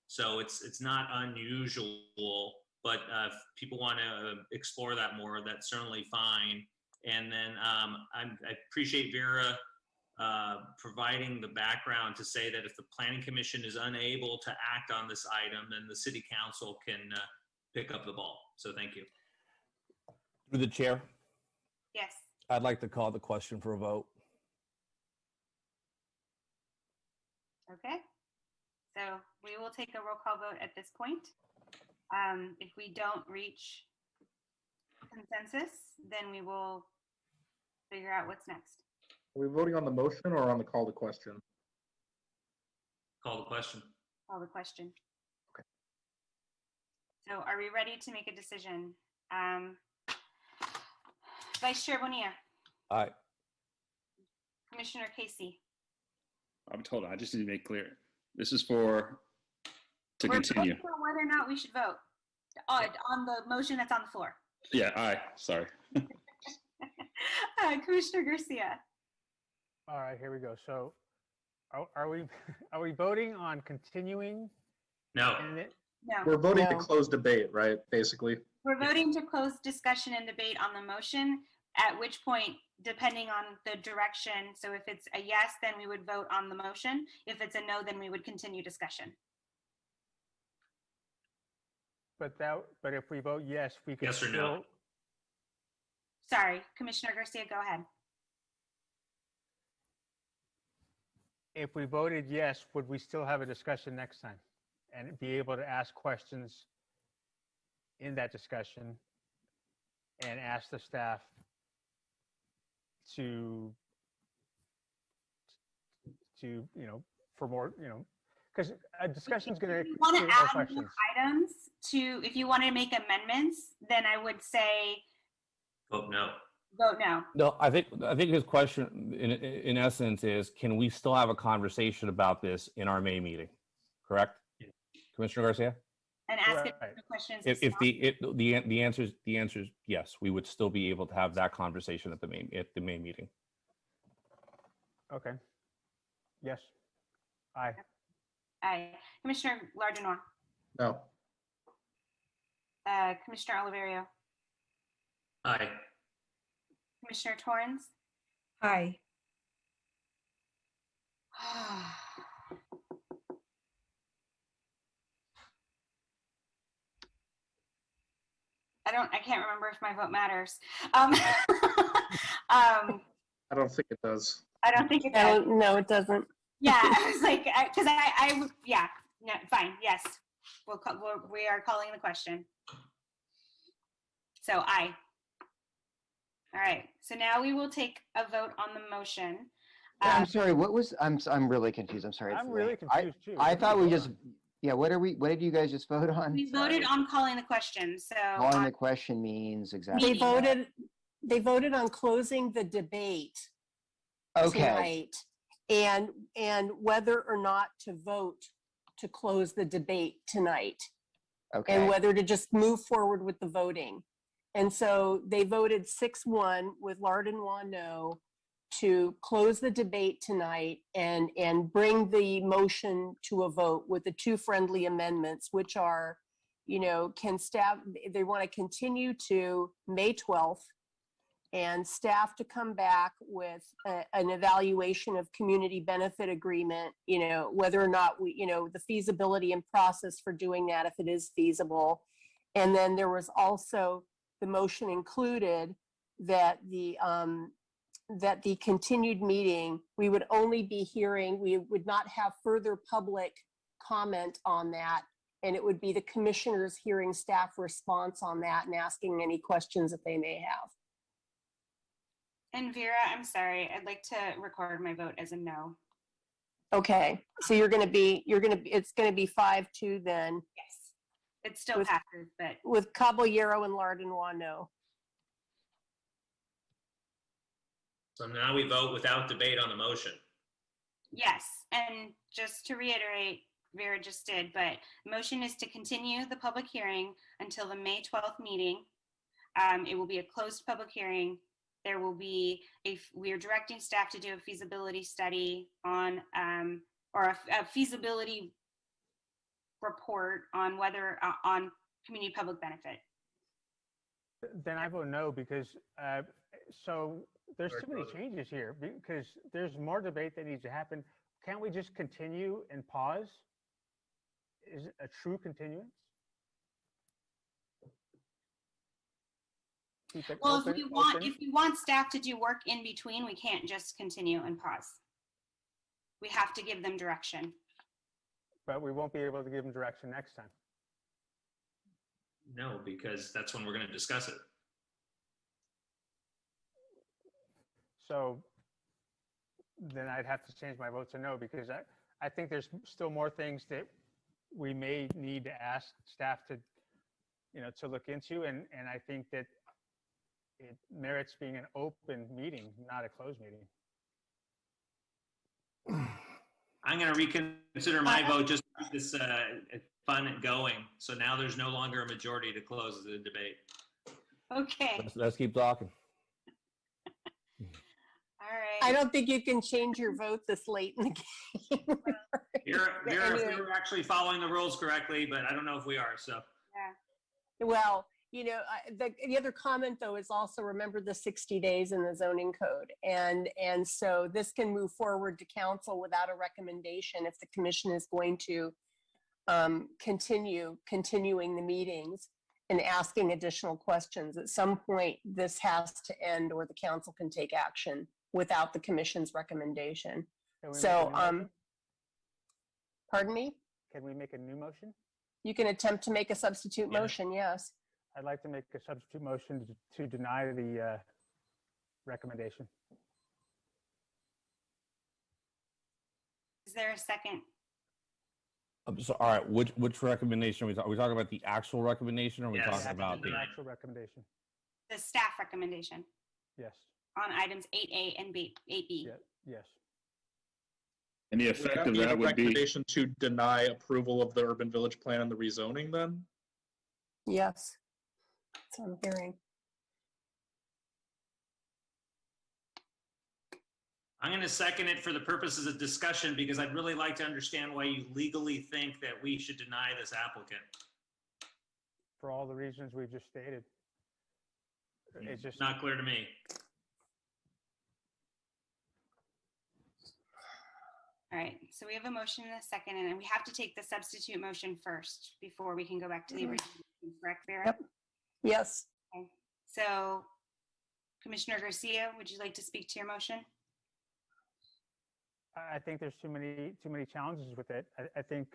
So it's not unusual, but if people want to explore that more, that's certainly fine. And then I appreciate Vera providing the background to say that if the Planning Commission is unable to act on this item, then the City Council can pick up the ball. So thank you. Through the chair, Yes. I'd like to call the question for a vote. Okay. So we will take a roll call vote at this point. If we don't reach consensus, then we will figure out what's next. Are we voting on the motion or on the call to question? Call the question. Call the question. Okay. So are we ready to make a decision? Vice Chair Bonilla, Aye. Commissioner Casey. I'm told, I just need to make clear. This is to We're continue. voting on whether or not we should vote on the motion that's on the floor. Yeah, aye, sorry. Commissioner Garcia. All right, here we go. So are we voting on continuing? No. No. We're voting to No. close debate, right? Basically. We're voting to close discussion and debate on the motion, at which point, depending on the direction, so if it's a yes, then we would vote on the motion. If it's a no, then we would continue discussion. But if we vote yes, we could Yes or no? still, Sorry, Commissioner Garcia, go ahead. if we voted yes, would we still have a discussion next time and be able to ask questions in that discussion and ask the staff to for more, because a discussion is going to If you want create to more add questions. more items if you want to make amendments, then I would say Vote no. vote no. No, I think his question in essence is, can we still have a conversation about this in our May meeting? Correct? Commissioner Garcia? And ask Right. it questions. If the answer is yes, we would still be able to have that conversation at the May meeting. Okay. Yes. Aye. Aye. Commissioner Lardenois. No. Commissioner Oliverio. Aye. Commissioner Torrance. Aye. I can't remember if my vote matters. I don't think it does. I don't think it does. No, it doesn't. Yeah, I was like, because yeah, no, fine, yes. We are calling the question. So aye. All right, so now we will take a vote on the motion. I'm sorry, what was, I'm really confused. I'm sorry. I'm really confused too. I thought we just, yeah, what did you guys just vote on? We voted on calling the question, so. Calling the question means exactly. They voted on closing the debate Okay. tonight and whether or not to vote to close the debate tonight. Okay. And whether to just move forward with the voting. And so they voted 6-1 with Lardenois no to close the debate tonight and bring the motion to a vote with the two friendly amendments, which are, can staff, they want to continue to May 12th and staff to come back with an evaluation of community benefit agreement, whether or not the feasibility and process for doing that, if it is feasible. And then there was also the motion included that the continued meeting, we would only be hearing, we would not have further public comment on that. And it would be the commissioners hearing staff response on that and asking any questions that they may have. And Vera, I'm sorry, I'd like to record my vote as a no. Okay, so it's going to be 5-2 then. Yes, it still passes, but. With Caballero and Lardenois no. So now we vote without debate on the motion. Yes, and just to reiterate, Vera just did, but the motion is to continue the public hearing until the May 12th meeting. It will be a closed public hearing. There will be we are directing staff to do a feasibility study on, or a feasibility report on whether, on community public benefit. Then I vote no because, so there's too many changes here because there's more debate that needs to happen. Can't we just continue and pause? Is it a true continuance? Well, if we want staff to do work in between, we can't just continue and pause. We have to give them direction. But we won't be able to give them direction next time. No, because that's when we're going to discuss it. So then I'd have to change my vote to no because I think there's still more things that we may need to ask staff to, to look into. And I think that it merits being an open meeting, not a closed meeting. I'm going to reconsider my vote just to keep this fun going. So now there's no longer a majority to close the debate. Okay. Let's keep talking. All right. I don't think you can change your vote this late in the game. Vera, if we were actually following the rules correctly, but I don't know if we are, so. Yeah. Well, the other comment though is also remember the 60 days in the zoning code. And so this can move forward to council without a recommendation if the commission is going to continuing the meetings and asking additional questions. At some point, this has to end or the council can take action without the commission's recommendation. So, pardon me? Can we make a new motion? You can attempt to make a substitute motion, yes. I'd like to make a substitute motion to deny the recommendation. Is there a second? So, all right, which recommendation are we talking? Are we talking about the actual recommendation, or are we Yes. talking about the actual recommendation? The staff recommendation Yes. on items 8A and 8B. Yes. And the effect of be that a would be, recommendation to deny approval of the urban village plan and the rezoning then? Yes. That's what I'm hearing. I'm going to second it for the purposes of discussion because I'd really like to understand why you legally think that we should deny this applicant. For all the reasons we've just stated. It's just Not clear to me. All right, so we have a motion and a second, and we have to take the substitute motion first before we can go back to the original motion, correct, Vera? Yep. Yes. Okay. So, Commissioner Garcia, would you like to speak to your motion? I think there's too many challenges with it. I think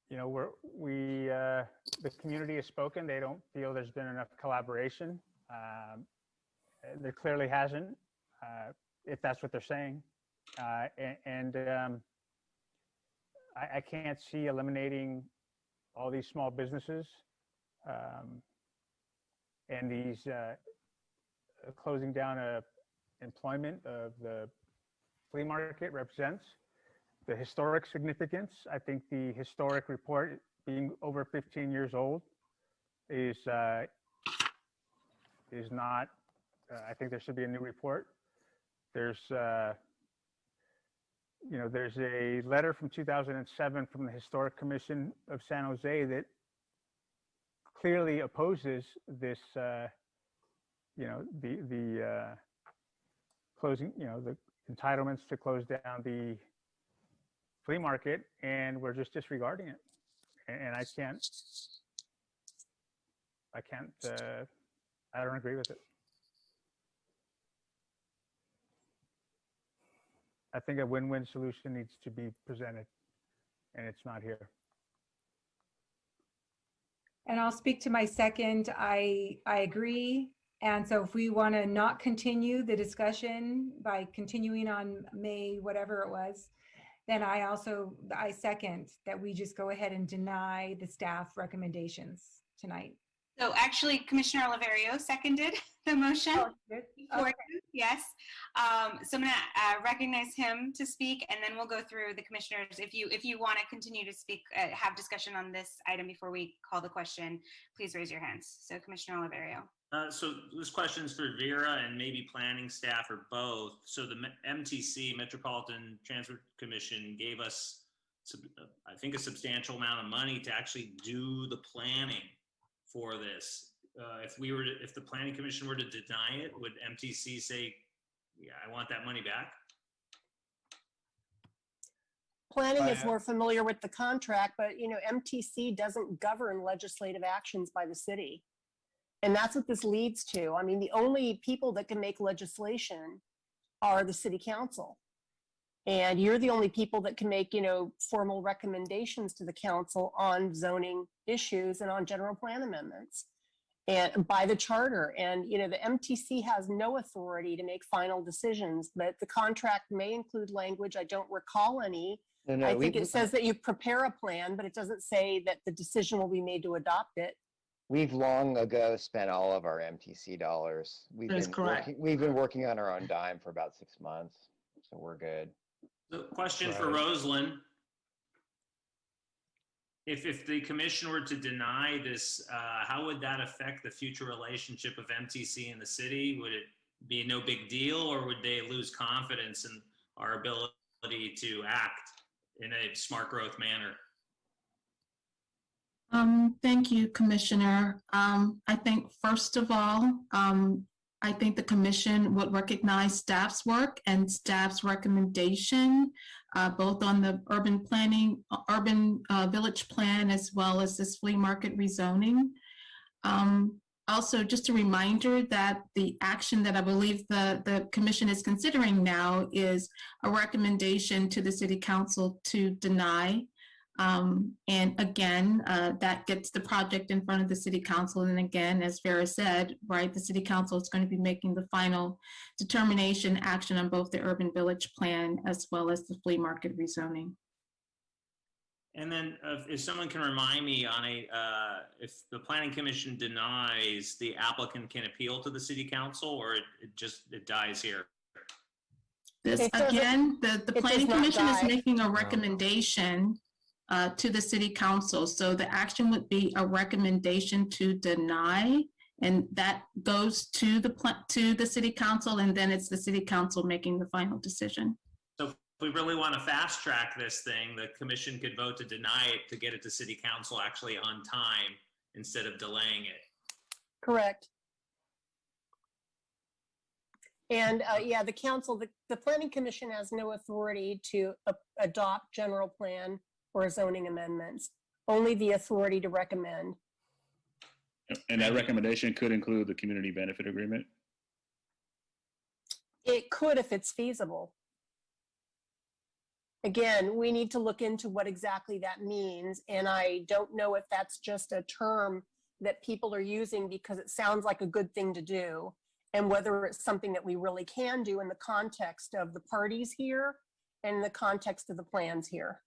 you know the community has spoken. They don't feel there's been enough collaboration. There clearly hasn't, if that's what they're saying. I can't see eliminating all these small businesses and these closing down employment of the flea market represents the historic significance. I think the historic report, being over 15 years old, is not. I think there should be a new report. There's there's a letter from 2007 from the Historic Commission of San Jose that clearly opposes this. The closing, the entitlements to close down the flea market, and we're just disregarding it. And I don't agree with it. I think a win-win solution needs to be presented, and it's not here. And I'll speak to my second. I agree. And so if we want to not continue the discussion by continuing on May, whatever it was, then I second that we just go ahead and deny the staff recommendations tonight. So actually, Commissioner Oliverio seconded the motion. Oh, good. Okay. Yes. So I'm going to recognize him to speak, and then we'll go through the commissioners. If you want to continue to speak, have discussion on this item before we call the question, please raise your hands. So Commissioner Oliverio. So this question is for Vera and maybe planning staff or both. So the MTC, Metropolitan Transit Commission, gave us, I think, a substantial amount of money to actually do the planning for this. If the Planning Commission were to deny it, would MTC say, "Yeah, I want that money back"? Planning is more familiar with the contract, but MTC doesn't govern legislative actions by the city. And that's what this leads to. I mean, the only people that can make legislation are the city council. And you're the only people that can make, formal recommendations to the council on zoning issues and on general plan amendments and by the charter. And, the MTC has no authority to make final decisions, but the contract may include language. I don't recall any. No, I think it says that you prepare a plan, but it doesn't say that the decision will be made to adopt it. We've long ago spent all of our MTC dollars. That's correct. We've been working on our own dime for about 6 months, so we're good. The question for Rosalind: If the commission were to deny this, how would that affect the future relationship of MTC and the city? Would it be no big deal, or would they lose confidence in our ability to act in a smart growth manner? Thank you, Commissioner. I think, first of all, I think the commission would recognize staff's work and staff's recommendation, both on the urban village plan, as well as this flea market rezoning. Also, just a reminder that the action that I believe the commission is considering now is a recommendation to the city council to deny. And again, that gets the project in front of the city council. And again, as Vera said, right, the city council is going to be making the final determination action on both the urban village plan as well as the flea market rezoning. And then if someone can remind me on if the planning commission denies, the applicant can appeal to the city council, or it dies here? This, again, the planning commission is making a recommendation to the city council. So the action would be a recommendation to deny, And that goes to the city council, and then it's the city council making the final decision. So if we really want to fast track this thing, the commission could vote to deny it to get it to city council actually on time instead of delaying it. Correct. And yeah, the council, the planning commission has no authority to adopt general plan or zoning amendments, only the authority to recommend. And that recommendation could include the community benefit agreement? It could if it's feasible. Again, we need to look into what exactly that means. And I don't know if that's just a term that people are using because it sounds like a good thing to do, and whether it's something that we really can do in the context of the parties here and in the context of the plans here.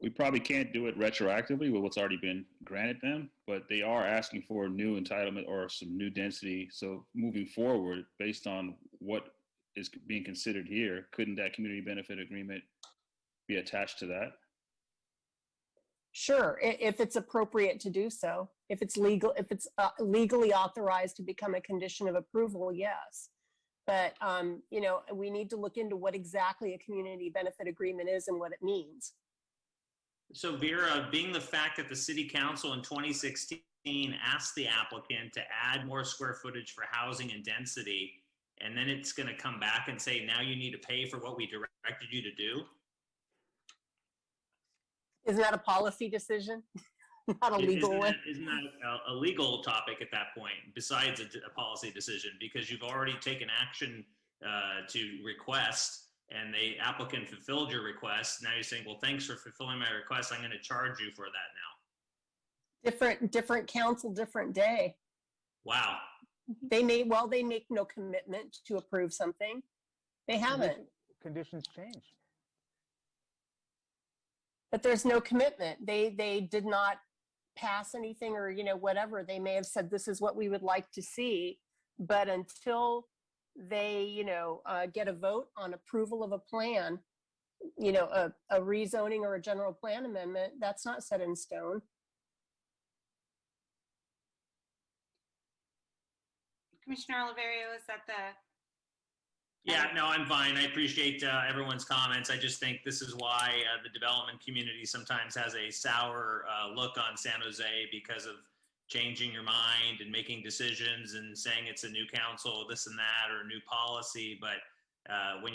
We probably can't do it retroactively with what's already been granted them, but they are asking for new entitlement or some new density. So moving forward, based on what is being considered here, couldn't that community benefit agreement be attached to that? Sure, if it's appropriate to do so. If it's legal, if it's legally authorized to become a condition of approval, yes. But, you know, we need to look into what exactly a community benefit agreement is and what it means. So Vera, being the fact that the city council in 2016 asked the applicant to add more square footage for housing and density, and then it's going to come back and say, now you need to pay for what we directed you to do. Isn't that a policy decision? Not a legal one? Isn't that a legal topic at that point, besides a policy decision? Because you've already taken action to request, and the applicant fulfilled your request. Now you're saying, well, thanks for fulfilling my request. I'm going to charge you for that now. Different council, different day. Wow. They make no commitment to approve something. They haven't. Conditions change. But there's no commitment. They did not pass anything, or, you know, whatever. They may have said, this is what we would like to see. But until they, you know, get a vote on approval of a plan, you know, a rezoning or a general plan amendment, that's not set in stone. Commissioner Oliverio, is that the? Yeah, no, I'm fine. I appreciate everyone's comments. I just think this is why the development community sometimes has a sour look on San Jose, because of changing your mind and making decisions and saying it's a new council, this and that, or a new policy. But when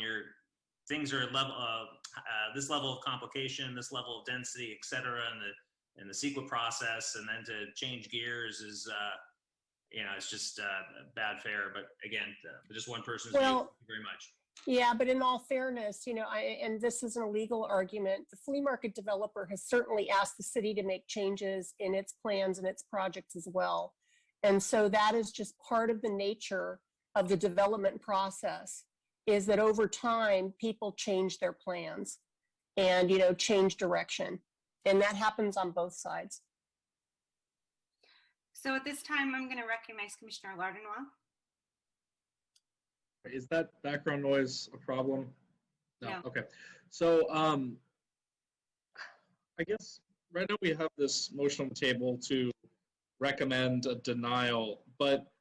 things are level, this level of complication, this level of density, et cetera, and the CEQA process, and then to change gears is, you know, it's just bad fare. But again, just one person's view. Thank you very much. Yeah, but in all fairness, you know, and this is an illegal argument, the flea market developer has certainly asked the city to make changes in its plans and its projects as well. And so that is just part of the nature of the development process, is that over time, people change their plans and, you know, change direction. And that happens on both sides. So at this time, I'm going to recognize Commissioner Lardenois. Is that background noise a problem? No. Okay. So I guess right now we have this motion on the table to recommend a denial, but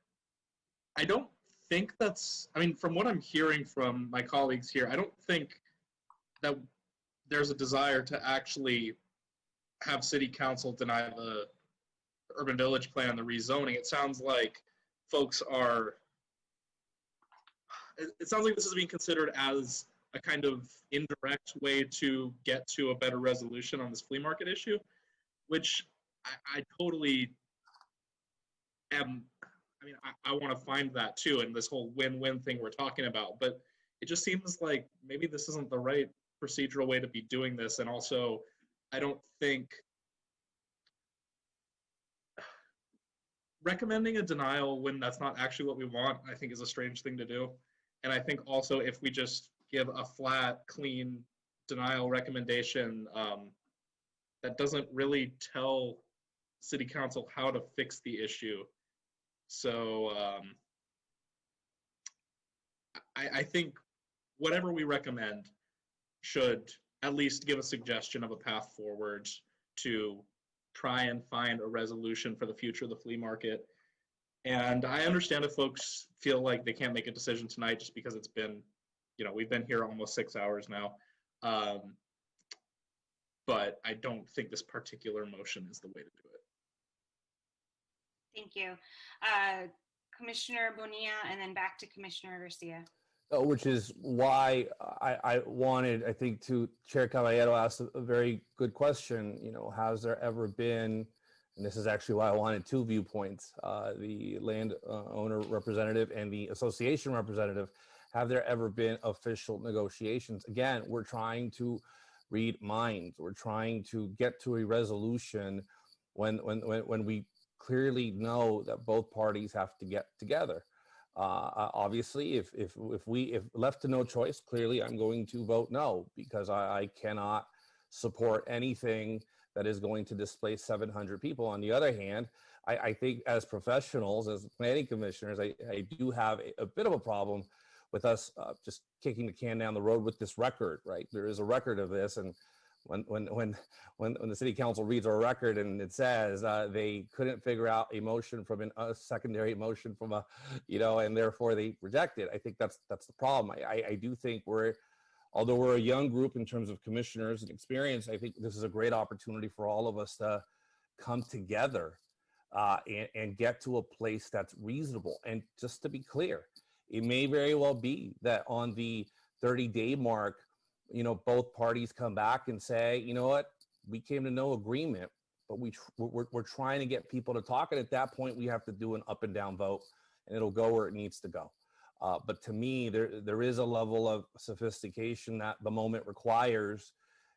I don't think that's, I mean, from what I'm hearing from my colleagues here, I don't think that there's a desire to actually have city council deny the urban village plan, the rezoning. It sounds like folks are, it sounds like this is being considered as a kind of indirect way to get to a better resolution on this flea market issue, which I totally am, I mean, I want to find that too, and this whole win-win thing we're talking about, but it just seems like maybe this isn't the right procedural way to be doing this. And also, I don't think recommending a denial when that's not actually what we want, I think, is a strange thing to do. And I think also if we just give a flat, clean denial recommendation that doesn't really tell city council how to fix the issue. So I think whatever we recommend should at least give a suggestion of a path forward to try and find a resolution for the future of the flea market. And I understand if folks feel like they can't make a decision tonight just because it's been, we've been here almost 6 hours now. But I don't think this particular motion is the way to do it. Thank you. Commissioner Bonilla, and then back to Commissioner Garcia. Which is why I wanted, I think, to Chair Caballero asked a very good question. Has there ever been, and this is actually why I wanted two viewpoints, the landowner representative and the association representative, have there ever been official negotiations? Again, we're trying to read minds. We're trying to get to a resolution when we clearly know that both parties have to get together. Obviously, if left to no choice, clearly I'm going to vote no, because I cannot support anything that is going to displace 700 people. On the other hand, I think as professionals, as planning commissioners, I do have a bit of a problem with us just kicking the can down the road with this record, right? There is a record of this, and when the city council reads our record and it says they couldn't figure out a motion from a secondary motion from and therefore they reject it. I think that's the problem. I do think although we're a young group in terms of commissioners and experience, I think this is a great opportunity for all of us to come together and get to a place that's reasonable. And just to be clear, it may very well be that on the 30-day mark, both parties come back and say, you know what, we came to no agreement, but we're trying to get people to talk. And at that point, we have to do an up and down vote, and it'll go where it needs to go. But to me, there is a level of sophistication that the moment requires,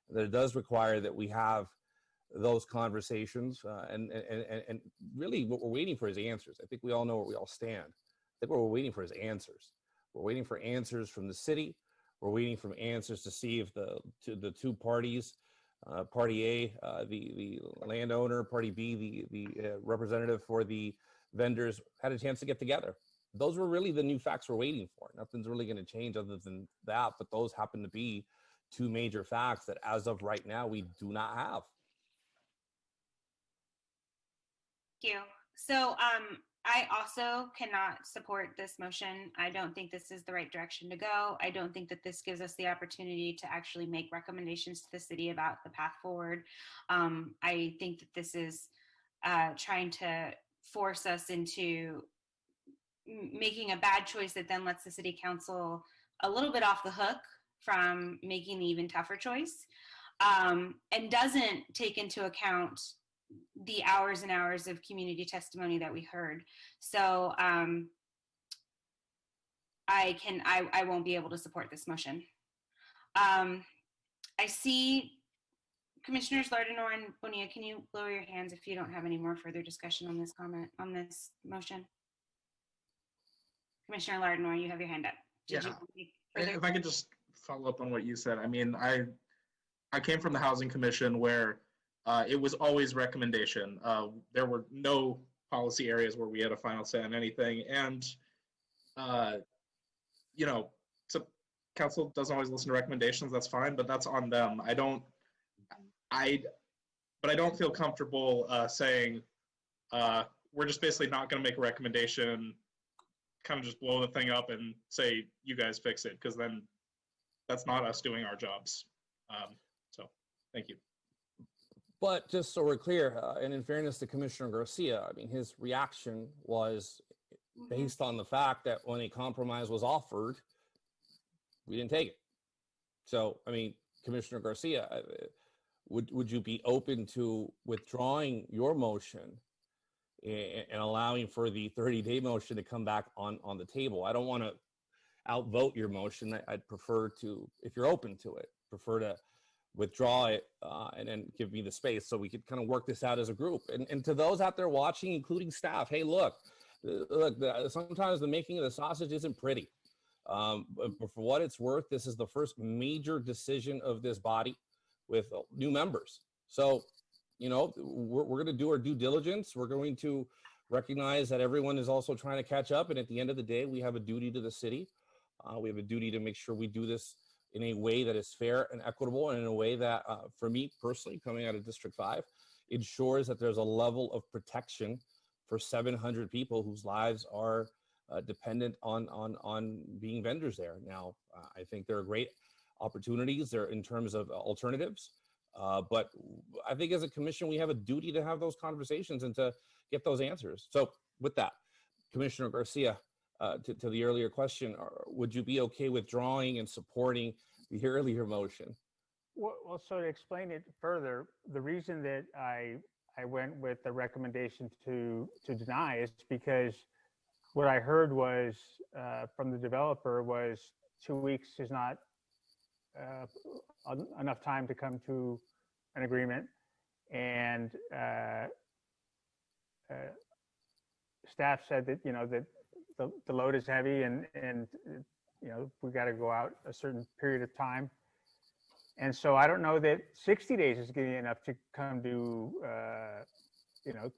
that it does require that we have those conversations. And really what we're waiting for is answers. I think we all know where we all stand. I think what we're waiting for is answers. We're waiting for answers from the city. We're waiting for answers to see if the two parties, Party A, the landowner, Party B, the representative for the vendors, had a chance to get together. Those were really the new facts we're waiting for. Nothing's really going to change other than that, but those happen to be two major facts that as of right now, we do not have. Thank you. So I also cannot support this motion. I don't think this is the right direction to go. I don't think that this gives us the opportunity to actually make recommendations to the city about the path forward. I think that this is trying to force us into making a bad choice that then lets the city council a little bit off the hook from making the even tougher choice, and doesn't take into account the hours and hours of community testimony that we heard. So I won't be able to support this motion. I see Commissioners Lardner and Bonilla, can you lower your hands if you don't have any more further discussion on this motion? Commissioner Lardner, you have your hand up. If I could just follow up on what you said. I mean, I came from the Housing Commission where it was always recommendation. There were no policy areas where we had a final say on anything. And, so council doesn't always listen to recommendations. That's fine, but that's on them. But I don't feel comfortable saying we're just basically not going to make a recommendation, kind of just blow the thing up and say, you guys fix it, because then that's not us doing our jobs. So thank you. But just so we're clear, and in fairness to Commissioner Garcia, I mean, his reaction was based on the fact that when a compromise was offered, we didn't take it. So, I mean, Commissioner Garcia, would you be open to withdrawing your motion and allowing for the 30-day motion to come back on the table? I don't want to outvote your motion. I'd prefer to, if you're open to it, prefer to withdraw it and then give me the space so we could kind of work this out as a group. And to those out there watching, including staff, hey, look, sometimes the making of the sausage isn't pretty. But for what it's worth, this is the first major decision of this body with new members. So, we're going to do our due diligence. We're going to recognize that everyone is also trying to catch up. And at the end of the day, we have a duty to the city. We have a duty to make sure we do this in a way that is fair and equitable, and in a way that, for me personally, coming out of District 5, ensures that there's a level of protection for 700 people whose lives are dependent on being vendors there. Now, I think there are great opportunities there in terms of alternatives, but I think as a commission, we have a duty to have those conversations and to get those answers. So with that, Commissioner Garcia, to the earlier question, would you be okay withdrawing and supporting the earlier motion? Well, so to explain it further, the reason that I went with the recommendation to deny is because what I heard was from the developer was 2 weeks is not enough time to come to an agreement, and staff said that that the load is heavy and we got to go out a certain period of time. And so I don't know that 60 days is getting enough to come to,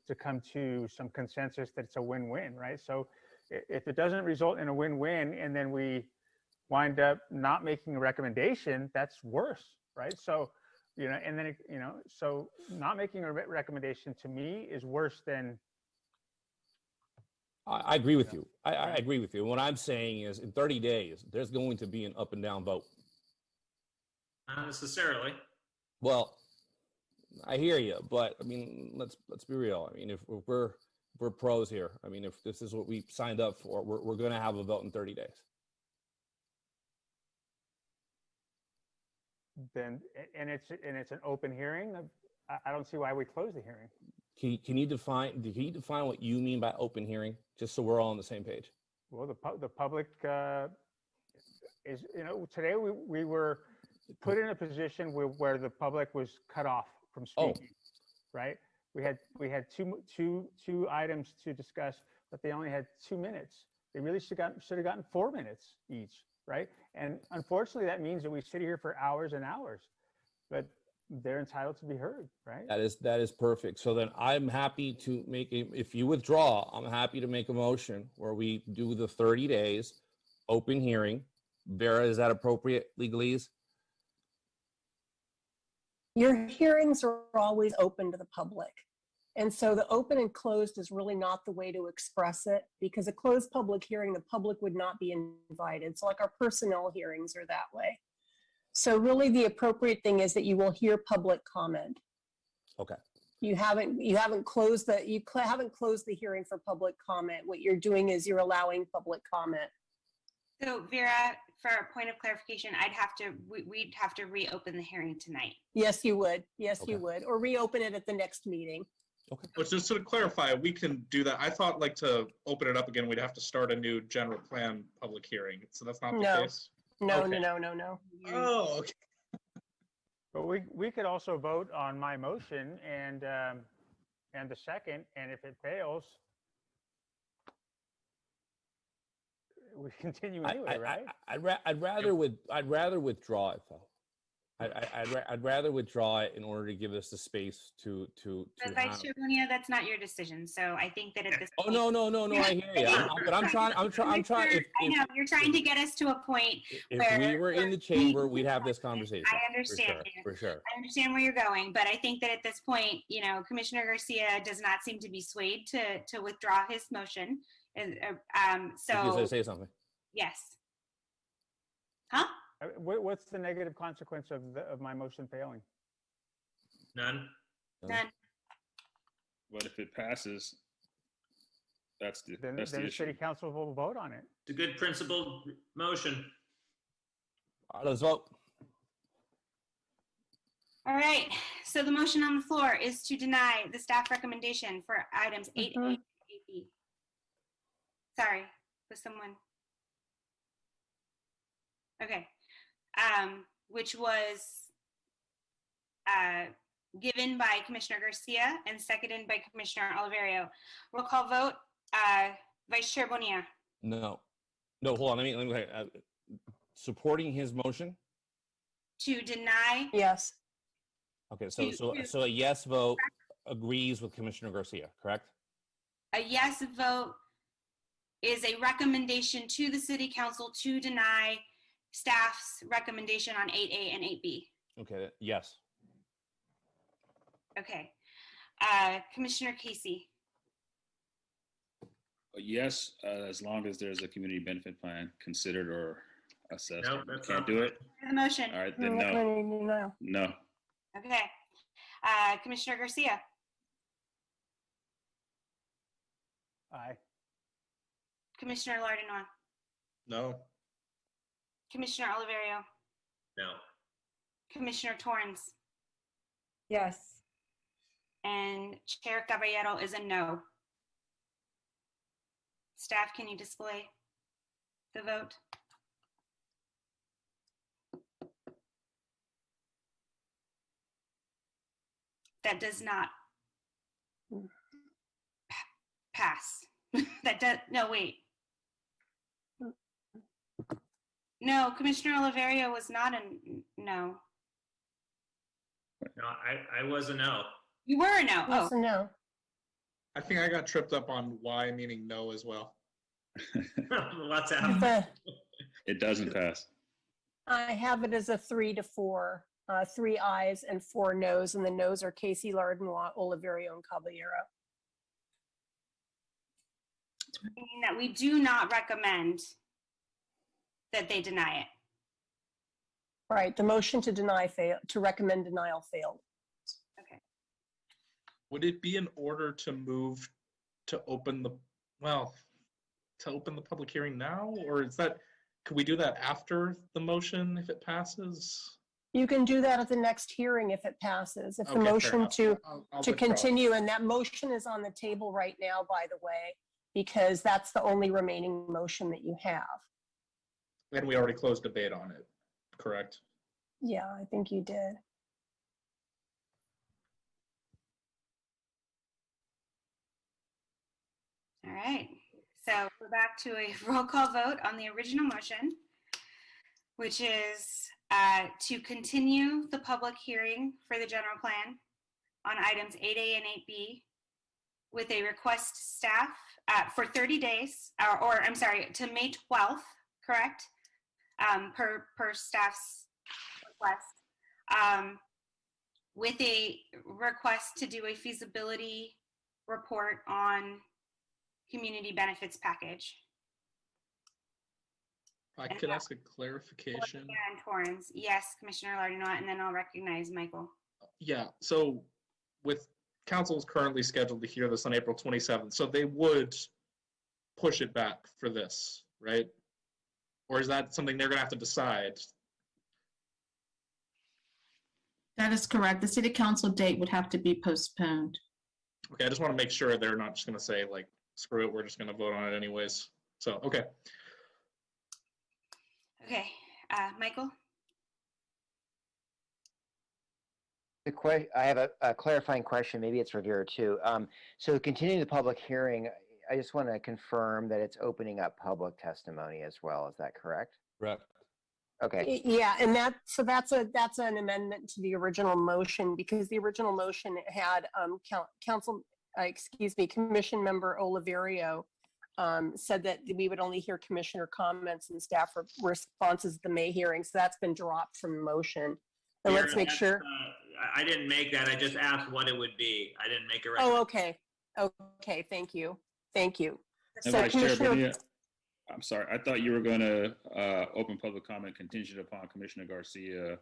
to come to some consensus that it's a win-win, right? So if it doesn't result in a win-win and then we wind up not making a recommendation, that's worse, right? So, and then, so not making a recommendation to me is worse than. I agree with you. I agree with you. What I'm saying is in 30 days, there's going to be an up and down vote. Not necessarily. Well, I hear you, but I mean, let's be real. I mean, if we're pros here, I mean, if this is what we signed up for, we're going to have a vote in 30 days. Then, and it's an open hearing. I don't see why we close the hearing. Can you define what you mean by open hearing, just so we're all on the same page? Well, the public is, today we were put in a position where the public was cut off from speaking, right? We had two items to discuss, but they only had 2 minutes. They really should have gotten 4 minutes each, right? And unfortunately, that means that we sit here for hours and hours, but they're entitled to be heard, right? That is perfect. So then I'm happy to if you withdraw, I'm happy to make a motion where we do the 30 days open hearing. Vera, is that appropriate legalese? Your hearings are always open to the public. And so the open and closed is really not the way to express it, because a closed public hearing, the public would not be invited. So like our personnel hearings are that way. So really the appropriate thing is that you will hear public comment. Okay. You haven't closed the hearing for public comment. What you're doing is you're allowing public comment. So Vera, for a point of clarification, we'd have to reopen the hearing tonight. Yes, you would. Yes, okay. You would. Or reopen it at the next meeting. Okay. But just to clarify, we can do that. I thought like to open it up again, we'd have to start a new general plan public hearing. So that's not the case? No, okay. No. Oh, okay. But we could also vote on my motion and the second, and if it fails, we continue anyway, right? I'd rather withdraw it though. I'd rather withdraw it in order to give us the space to Vice Chair Bonilla, that's not your decision. So I think that at this point, no, I hear you. But I'm trying. I know you're trying to get us to a point if we were in the chamber, we'd have this conversation. I understand. For sure. I understand where you're going, but I think that at this point, Commissioner Garcia does not seem to be swayed to withdraw his motion. And so say something. Yes. Huh? What's the negative consequence of my motion failing? None. But if it passes, that's the issue. City council will vote on it. It's a good principled motion. All right, let's vote. All right. So the motion on the floor is to deny the staff recommendation for items 8A and 8B. Sorry, was someone? Okay. Which was given by Commissioner Garcia and seconded by Commissioner Oliverio. Roll call vote. Vice Chair Bonilla. No, hold on. Let me supporting his motion. To deny. Yes. Okay, so a yes vote agrees with Commissioner Garcia, correct? A yes vote is a recommendation to the City Council to deny staff's recommendation on 8A and 8B. Okay, yes. Okay. Commissioner Casey. Yes, as long as there's a community benefit plan considered or assessed. Nope, that's Can't not do it? The motion. All right, then no. No. Okay. Commissioner Garcia, Aye. Commissioner Lardinois, No. Commissioner Oliverio, No. Commissioner Torrance, Yes. and Chair Caballero is a no. Staff, can you display the vote? That does not pass. That does, no, wait. No, Commissioner Oliverio was not a no. No, I was a no. You were a no. Yes Oh, or no? I think I got tripped up on why meaning no as well. What's happening? It doesn't pass. I have it as a 3-4, 3 ayes and 4 noes, and the noes are Casey, Lardinois, Oliverio, and Caballero. meaning that we do not recommend that they deny it. Right, the motion to deny fail, to recommend denial failed. Okay. Would it be in order to move to open the, well, to open the public hearing now? Or is that, could we do that after the motion if it passes? You can do that at the next hearing if it passes. If the Okay, fair motion enough. to I'll to withdraw. continue, and that motion is on the table right now, by the way, because that's the only remaining motion that you have. And we already closed debate on it, correct? Yeah, I think you did. All right, so we're back to a roll call vote on the original motion, which is to continue the public hearing for the general plan on items 8A and 8B with a request staff for 30 days, or I'm sorry, to May 12th, correct? Per staff's request, with a request to do a feasibility report on community benefits package. I could ask a clarification. And Torrance, yes, Commissioner Lardinois, and then I'll recognize Michael. Yeah, so with council is currently scheduled to hear this on April 27th, so they would push it back for this, right? Or is that something they're gonna have to decide? That is correct. The city council date would have to be postponed. Okay, I just want to make sure they're not just gonna say like, screw it, we're just gonna vote on it anyways. So, okay. Okay, Michael? I have a clarifying question. Maybe it's Rivera too. So continuing the public hearing, I just want to confirm that it's opening up public testimony as well. Is that correct? Correct. Okay. Yeah, and that's an amendment to the original motion, because the original motion had Commission Member Oliverio said that we would only hear commissioner comments and staff responses at the May hearing. So that's been dropped from the motion. And Here, let's make that's, sure. I didn't make that. I just asked what it would be. I didn't make a Oh, recommendation. okay. Okay, thank you. Thank you. And So Vice Chair Commissioner, Bonilla, I'm sorry, I thought you were going to open public comment contingent upon Commissioner Garcia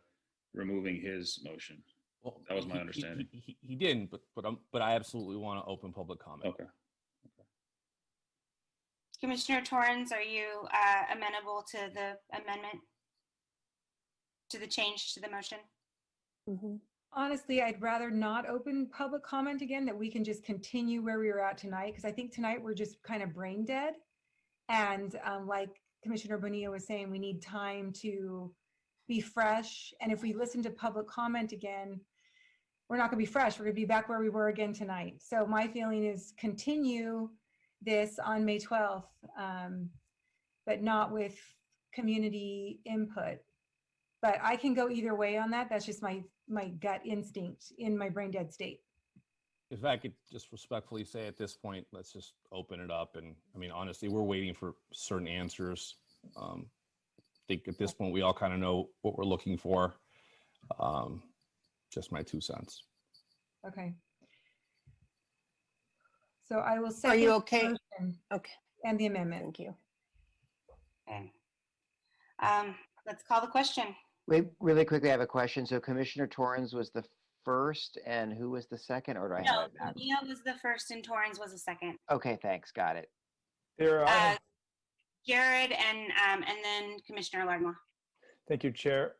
removing his motion. Well, That was my understanding. He didn't, but I absolutely want to open public comment. Okay. Commissioner Torrance, are you amenable to the amendment? To the change to the motion? Honestly, I'd rather not open public comment again, that we can just continue where we were at tonight, because I think tonight we're just kind of brain dead. And like Commissioner Bonilla was saying, we need time to be fresh. And if we listen to public comment again, we're not gonna be fresh. We're gonna be back where we were again tonight. So my feeling is continue this on May 12th, but not with community input. But I can go either way on that. That's just my gut instinct in my brain dead state. If I could just respectfully say at this point, let's just open it up. And I mean, honestly, we're waiting for certain answers. I think at this point, we all kind of know what we're looking for. Just my 2 cents. Okay. So I will say. are you okay? Okay. And the amendment. Thank you. Okay. Let's call the question. Wait, really quickly, I have a question. So Commissioner Torrens was the first, and who was the second, or do I have No, it backwards? Mia was the first and Torrens was the second. Okay, thanks, got it. Jared and then Commissioner Lardma. Thank you, Chair.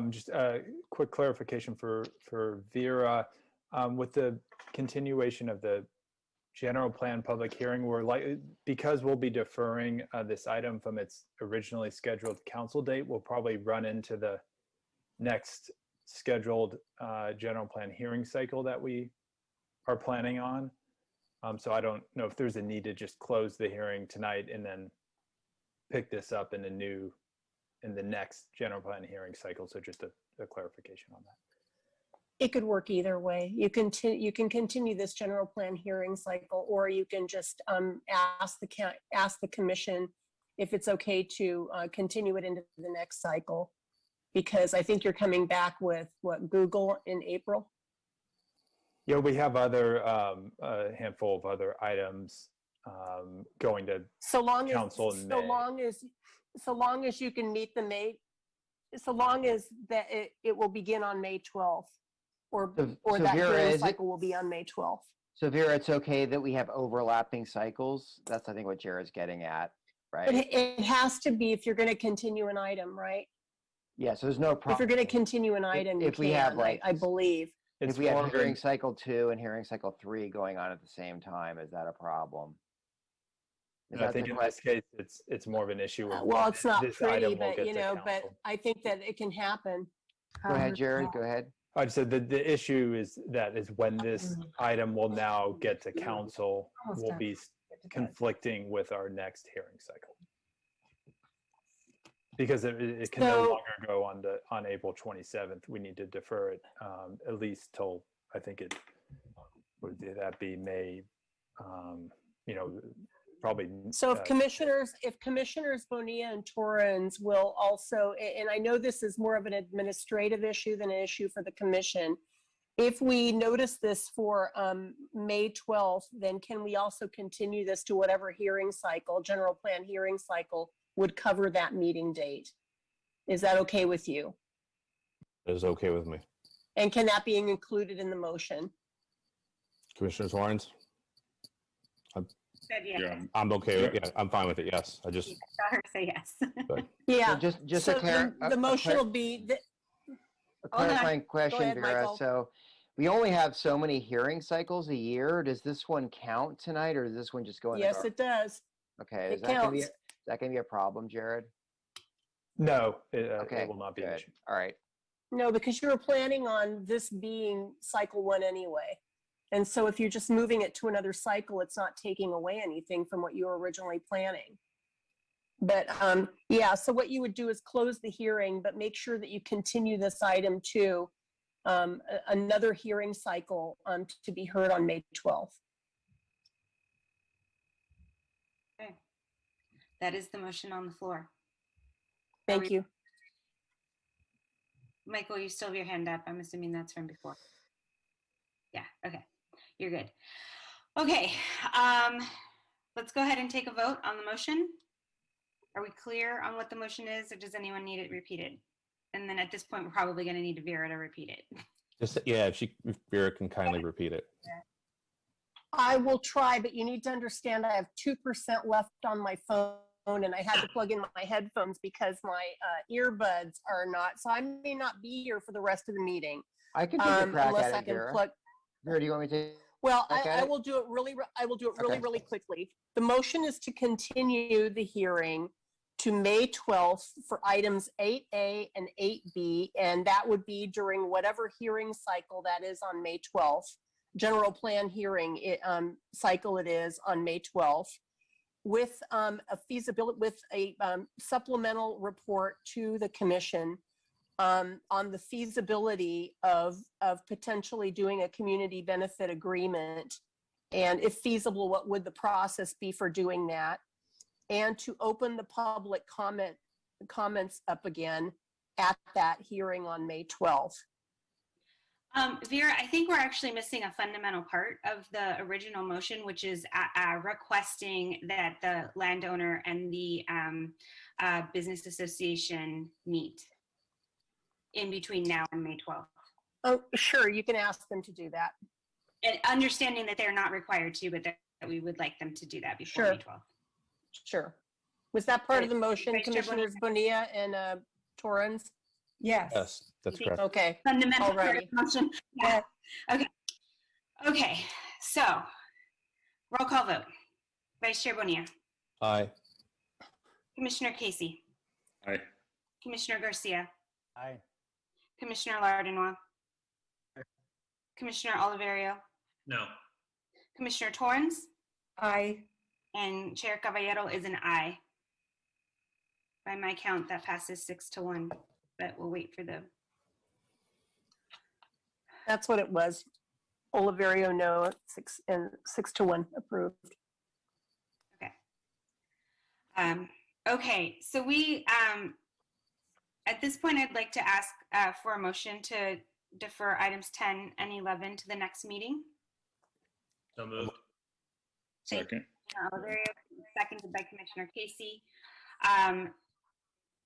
Just a quick clarification for Vera. With the continuation of the general plan public hearing, because we'll be deferring this item from its originally scheduled council date, we'll probably run into the next scheduled general plan hearing cycle that we are planning on. So I don't know if there's a need to just close the hearing tonight and then pick this up in the next general plan hearing cycle. So just a clarification on that. It could work either way. You can continue this general plan hearing cycle, or you can just ask the commission if it's okay to continue it into the next cycle, because I think you're coming back with what, Google in April. Yeah, we have a handful of other items going to council in May. So long as you can meet the May, so long as that it will begin on May 12th. Or that Vera, hearing cycle will be on May 12th. So Vera, it's okay that we have overlapping cycles? That's, I think, what Jared's getting at, right? It has to be if you're going to continue an item, right? Yeah, so there's no problem. If you're going to continue an item, if we have, like, I believe. If we have hearing cycle 2 and hearing cycle 3 going on at the same time, is that a problem? I think in this case, it's more of an issue. Well, it's not this pretty, item will but get you to know, but council. I think that it can happen. Go ahead, Jared, go ahead. I just said the issue is when this item will now get to council, will be conflicting with our next hearing cycle. Because it can no longer go on April 27th. We need to defer it at least till, I think it would that be May, probably. So if commissioners Bonilla and Torrens will also, and I know this is more of an administrative issue than an issue for the commission, if we notice this for May 12th, then can we also continue this to whatever hearing cycle, general plan hearing cycle would cover that meeting date? Is that okay with you? That is okay with me. And can that be included in the motion? Commissioner Torrens? Said yes. I'm okay with it. Yeah, I'm fine with it. Yes. I just saw her say yes. Yeah. So just so the motion will be. A clarifying question, ahead, Vera. Michael. So we only have so many hearing cycles a year. Does this one count tonight, or does this one just go in? Yes, it does. Okay. Is It that gonna be counts. that gonna be a problem, Jared? No, Okay. it will not be an Good. issue. All right. No, because you were planning on this being cycle 1 anyway. And so if you're just moving it to another cycle, it's not taking away anything from what you were originally planning. But yeah, so what you would do is close the hearing, but make sure that you continue this item to another hearing cycle to be heard on May 12th. Okay. That is the motion on the floor. Thank you. Michael, you still have your hand up. I'm assuming that's from before. Yeah, okay. You're good. Okay, let's go ahead and take a vote on the motion. Are we clear on what the motion is, or does anyone need it repeated? And then at this point, we're probably going to need Vera to repeat it. Just if Vera can kindly repeat it. I will try, but you need to understand I have 2% left on my phone, and I had to plug in my headphones because my earbuds are not. So I may not be here for the rest of the meeting. I can take a crack unless at I it, can Vera. plug. Vera, do you want me to? Well, crack at I it? will do it really. I will do it really, Okay. really quickly. The motion is to continue the hearing to May 12th for items 8A and 8B, and that would be during whatever hearing cycle that is on May 12th. General plan hearing cycle it is on May 12th, with a supplemental report to the commission on the feasibility of potentially doing a community benefit agreement, and if feasible, what would the process be for doing that, and to open the public comments up again at that hearing on May 12th. Vera, I think we're actually missing a fundamental part of the original motion, which is requesting that the landowner and the business association meet in between now and May 12th. Oh, sure, you can ask them to do that. And understanding that they're not required to, but that we would like them to do that before Sure. May 12th. Sure. Was that part of the motion, Vice Chair Commissioners Bonilla and Torrens? Yes. Yes, that's correct. Okay, Fundamental part alrighty. of the motion. Yeah. Okay. Okay. So, roll call vote. Vice Chair Bonilla, Aye. Commissioner Casey, Aye. Commissioner Garcia, Aye. Commissioner Lardenois, Commissioner Oliverio, No. Commissioner Torrens, Aye. and Chair Caballero is an aye. By my count, that passes 6-1, but we'll wait for the. That's what it was. Oliverio, no, 6-1 approved. Okay, so we, at this point, I'd like to ask for a motion to defer items 10 and 11 to the next meeting. So moved. Second. Oliverio, seconded by Commissioner Casey.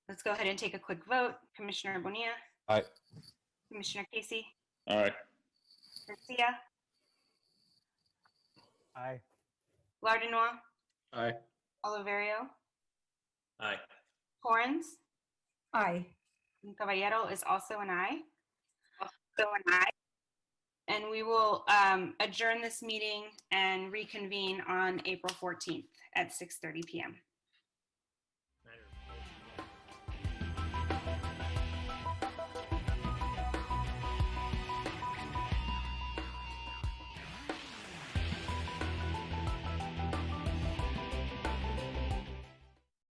Let's go ahead and take a quick vote. Commissioner Bonilla, Aye. Commissioner Casey, Aye. Garcia, Aye. Lardenois, Aye. Oliverio, Aye. Torrens, Aye. and Caballero is also an aye. And we will adjourn this meeting and reconvene on April 14th at 6:30 p.m.